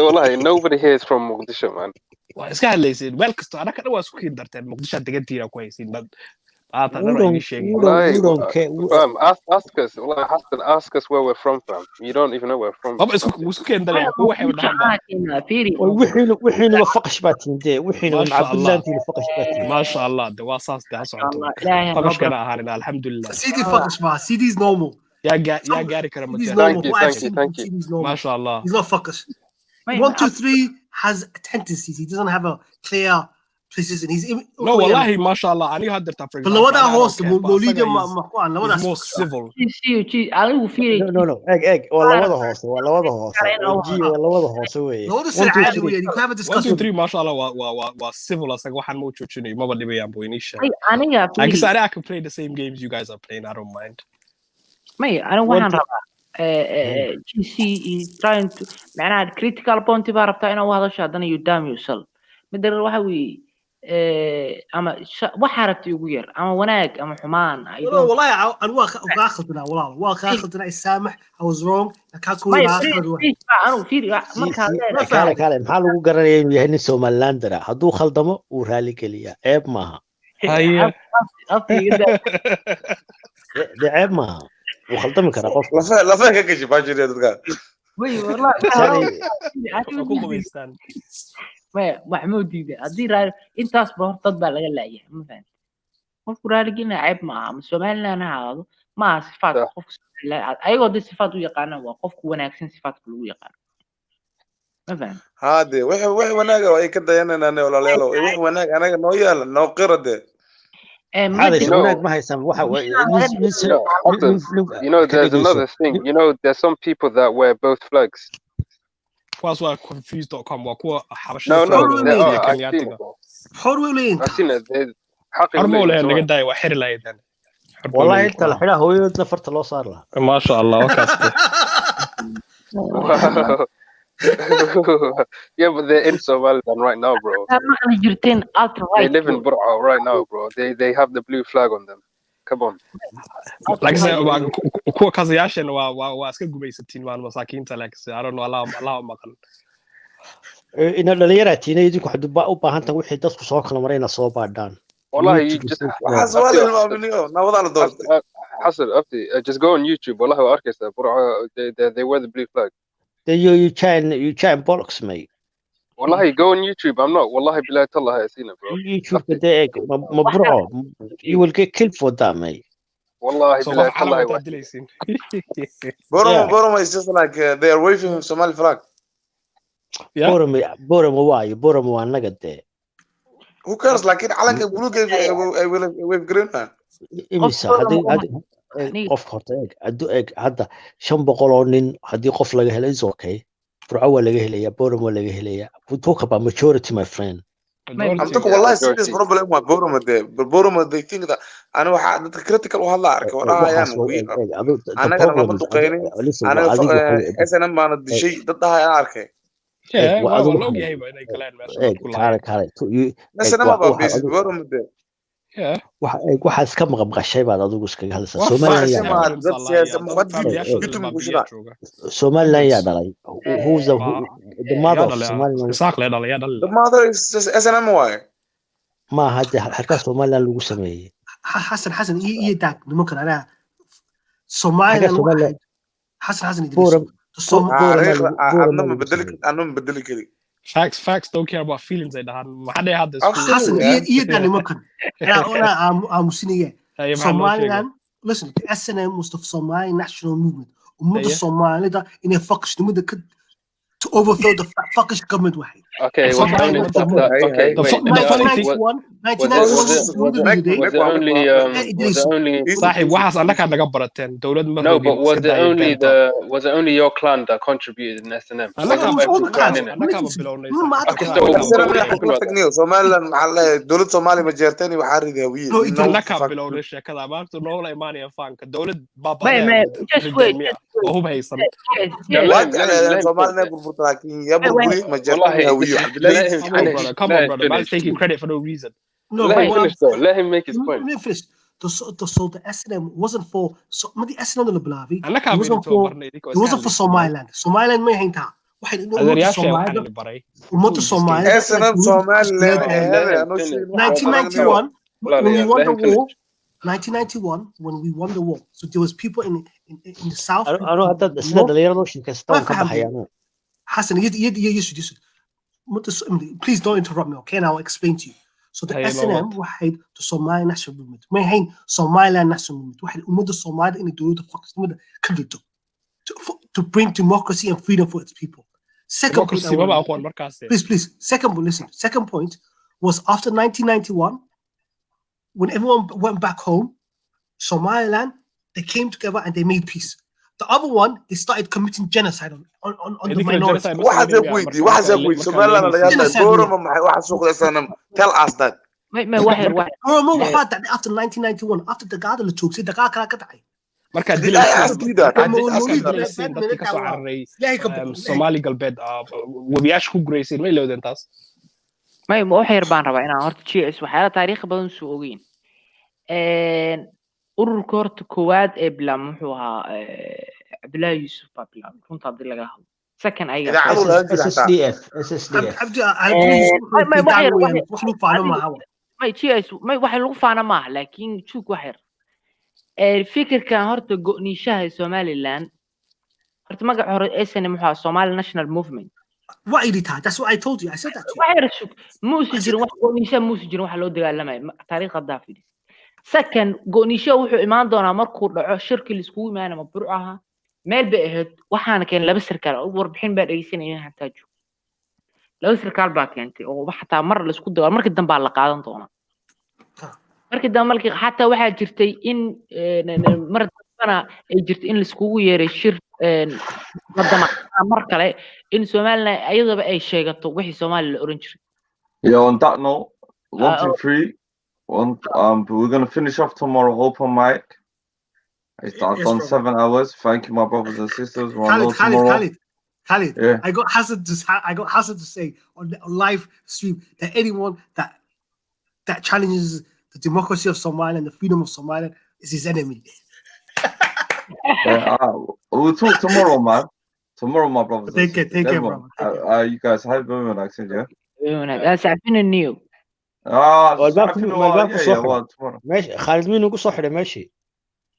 wallahi nobody here is from Muqdisho man waa iska hadlaysid meel kasta ana ka dhawaas ku kiin darteen Muqdisho degantiina ku haysiin dad Fam, ask us. Well, Hassan, ask us where we're from, fam. You don't even know where we're from. وحين وفقش باتين دي وحين عبد الله انت وفقش باتين ما شاء الله ده اساس ده فقش كده هارنا الحمد لله سيدي فقش ما سيدي is normal يا جاري كرم Thank you. ما شاء الله he's not fuckers 1 2 3 has tendencies he doesn't have a clear places and he's no والله ما شاء الله أنا هقدر تفرق but لو ده host موليد مخوان لو ده most civil أنا وفي no ولا وضع هوس جي ولا وضع هوس وين لو ده سرعة ويا you have a discussion 1 2 3 ما شاء الله و civil أصلا واحد مو تشوفني ما بدي بيان بوينيش أنا I can play the same games you guys are playing I don't mind أنا واحد GC is trying to معناها critical point بعرفته أنا وهذا الشيء أنا يدام يوصل مدري واحد أما وحاربتي وغير أما وناك أما حمان والله أنا واخذنا والله واخذنا السامح I was wrong كاكو أنا في كاله maxaa lagu garanaya inuu yahay nin Somalilander ah haduu khaldamo uu raali geliya ceeb maaha ceeb maaha uu khaldami kara qof lafa ka gaji baajiriya dadka way wallahi محمود دي هذه رأي أنت أصبح تطبع لك لا ما فهمت قف رأينا عيب معه مسؤولنا أنا هذا ما صفات قف لا أيوة دي صفات ويقعنا وقف وناكسين صفات كله ويقعنا ما فهمت هذه وح وناقة وأي كده أنا ولا لا وح وناقة أنا نويا نوقرة ده هذا وناقة ما هيسمى واحد there's another thing there's some people that wear both flags That's why confused.com وكوا حبش no حرولين حرموله اللي قد داي وحر لا يدنا والله انت الحين هو نفرت لو صار له ما شاء الله وكاسته yeah but they're in Somaliland right now bro they live in Bur'a right now bro they have the blue flag on them come on like I said kuwa kazayaashan waa iska gumaysatiin waan masaakiinta like I don't know Allah maqan ina dhalinyaraatiin idinku xadba u baahan tahay wixii dadku soo kala marayna soo baadhaan wallahi su'aal ilmaaminiyo nabadana doortay Hassan just go on YouTube wallahi waa arkaysaa Bur'a they wear the blue flag you can bollocks mate wallahi go on YouTube I'm not wallahi billahi tallahi I seen it bro YouTube ده مبروع you will get killed for that mate wallahi billahi tallahi Boroma is just like they are waving Somali flag Boroma waa naga de who cares laakiin calanka buluug ay wave green imisa hadii qof horta hadda 500 oo nin hadii qof laga helay is okay Bur'a waa laga helaya Boroma laga helaya we talk about majority my friend I'm talking wallahi serious problem with Boroma they think that أنا واحد critical وهلا أركي وراها يعني أنا كنا ما بتقيني أنا أصلا ما ندي شيء ضدها أنا أركي والله جاي بين الكلام كاره بس أنا ما ببيس Boroma ده waxaad iska maqashay baad adigu iskaga hadlaysaa Somaliland yaa dhalay who's the mother of Somaliland the mother is SNM waaye ma hadda halka Somaliland lagu sameeyay حسن إيه داك ممكن أنا Somaliland حسن أنا مبدلك كذي Facts don't care about feelings like that. ما حدا يحدث. حسن إيه داني ممكن. أنا مسنية. Somaliland. Listen, the SNM was the Somali national movement. ومدة Somali ده إنه فقش نمدة كد to overthrow the فقش government واحد. Okay. The funny thing. 1991. صحيح واحد أنا كان نقبرتين دولة. No, but was it only your clan that contributed in SNM? أنا كان Somaliland على دولة Somali مجرتني وحارد هوية. أنا كان بلون الشيء كذا ما أنت نقول إيماني فانك دولة بابا. just wait. وهو بيصل. Somaliland لكن يا بقولي مجرتني هوية. Come on, brother. I'm taking credit for no reason. No, let him make his point. Let me finish. So the SNM wasn't for the SNM اللي بلافي. It wasn't for Somaliland. Somaliland ما يهينتها. واحد إنه Somaliland. وموت Somaliland. SNM Somaliland. 1991 when we won the war. 1991 when we won the war. So there was people in the south. I know that sida dhalinyarada sheekastaan ka baxayaan. Hassan, please don't interrupt me, okay? And I'll explain to you. So the SNM واحد the Somali National Movement. ما هي Somaliland National Movement. واحد أمة الصومال إن الدولة فقط كذلته to bring democracy and freedom for its people. Second point, please. Second point, listen. Second point was after 1991, when everyone went back home, Somaliland, they came together and they made peace. The other one, they started committing genocide on the minorities. Tell us that. After 1991, after the Gadala took, the Gadala marka Somali galbeed wabiyaash ku gureysay ma ilowdan taas ma waxay rabaan rabaa inaan horta GS waxyaala taariikh badan soo ogeyn ururka horta koowaad ee bilaam wuxuu ahaa Abdullahi Yusuf Bilaam runta hadii laga hadlo second ayaga SSDF ma GS ma waxa lagu faana ma laakiin joog waxyar fikirkan horta go'niishaha Somaliland horta magaca hore SNM waxa Somali National Movement what is it that's what I told you I said that waxyar shuk muusi jirin wax go'niisha muusi jirin waxa loo dagaalamay taariikhda daafid second go'niisha wuxuu imaan doonaa markuu dhaco shirki la isku imaanay mabruuc aha meel bay ahayd waxaana keen laba sarkaal oo warbixin baa dhageysanayeen hataa joog laba sarkaal baa keentay oo xataa mar la isku dagaal markii dambe la qaadan doonaa markii dambe xataa waxa jirtay in markana ay jirtay in la isku yeeray shir wadama mar kale in Soomaaliland ayadaba ay sheegato wixii Soomaali la oran jiray yeah on that note 1 2 3 we're going to finish off tomorrow open mic it's on 7 hours thank you my brothers and sisters Khalid yeah. I got Hassan to say on live stream that anyone that challenges the democracy of Somalia and the freedom of Somalia is his enemy. We'll talk tomorrow, man. Tomorrow, my brothers. Take care, bro. You guys have women accent, yeah? That's happening new. ماشي خالد مين ugu soo xiray meeshii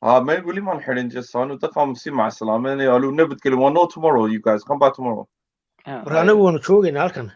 ما يقول لي ما نحرين جس أنا تقام سي مع السلامة يعني قالوا نبت كلمة no tomorrow you guys come back tomorrow anagu waan joogayna halkan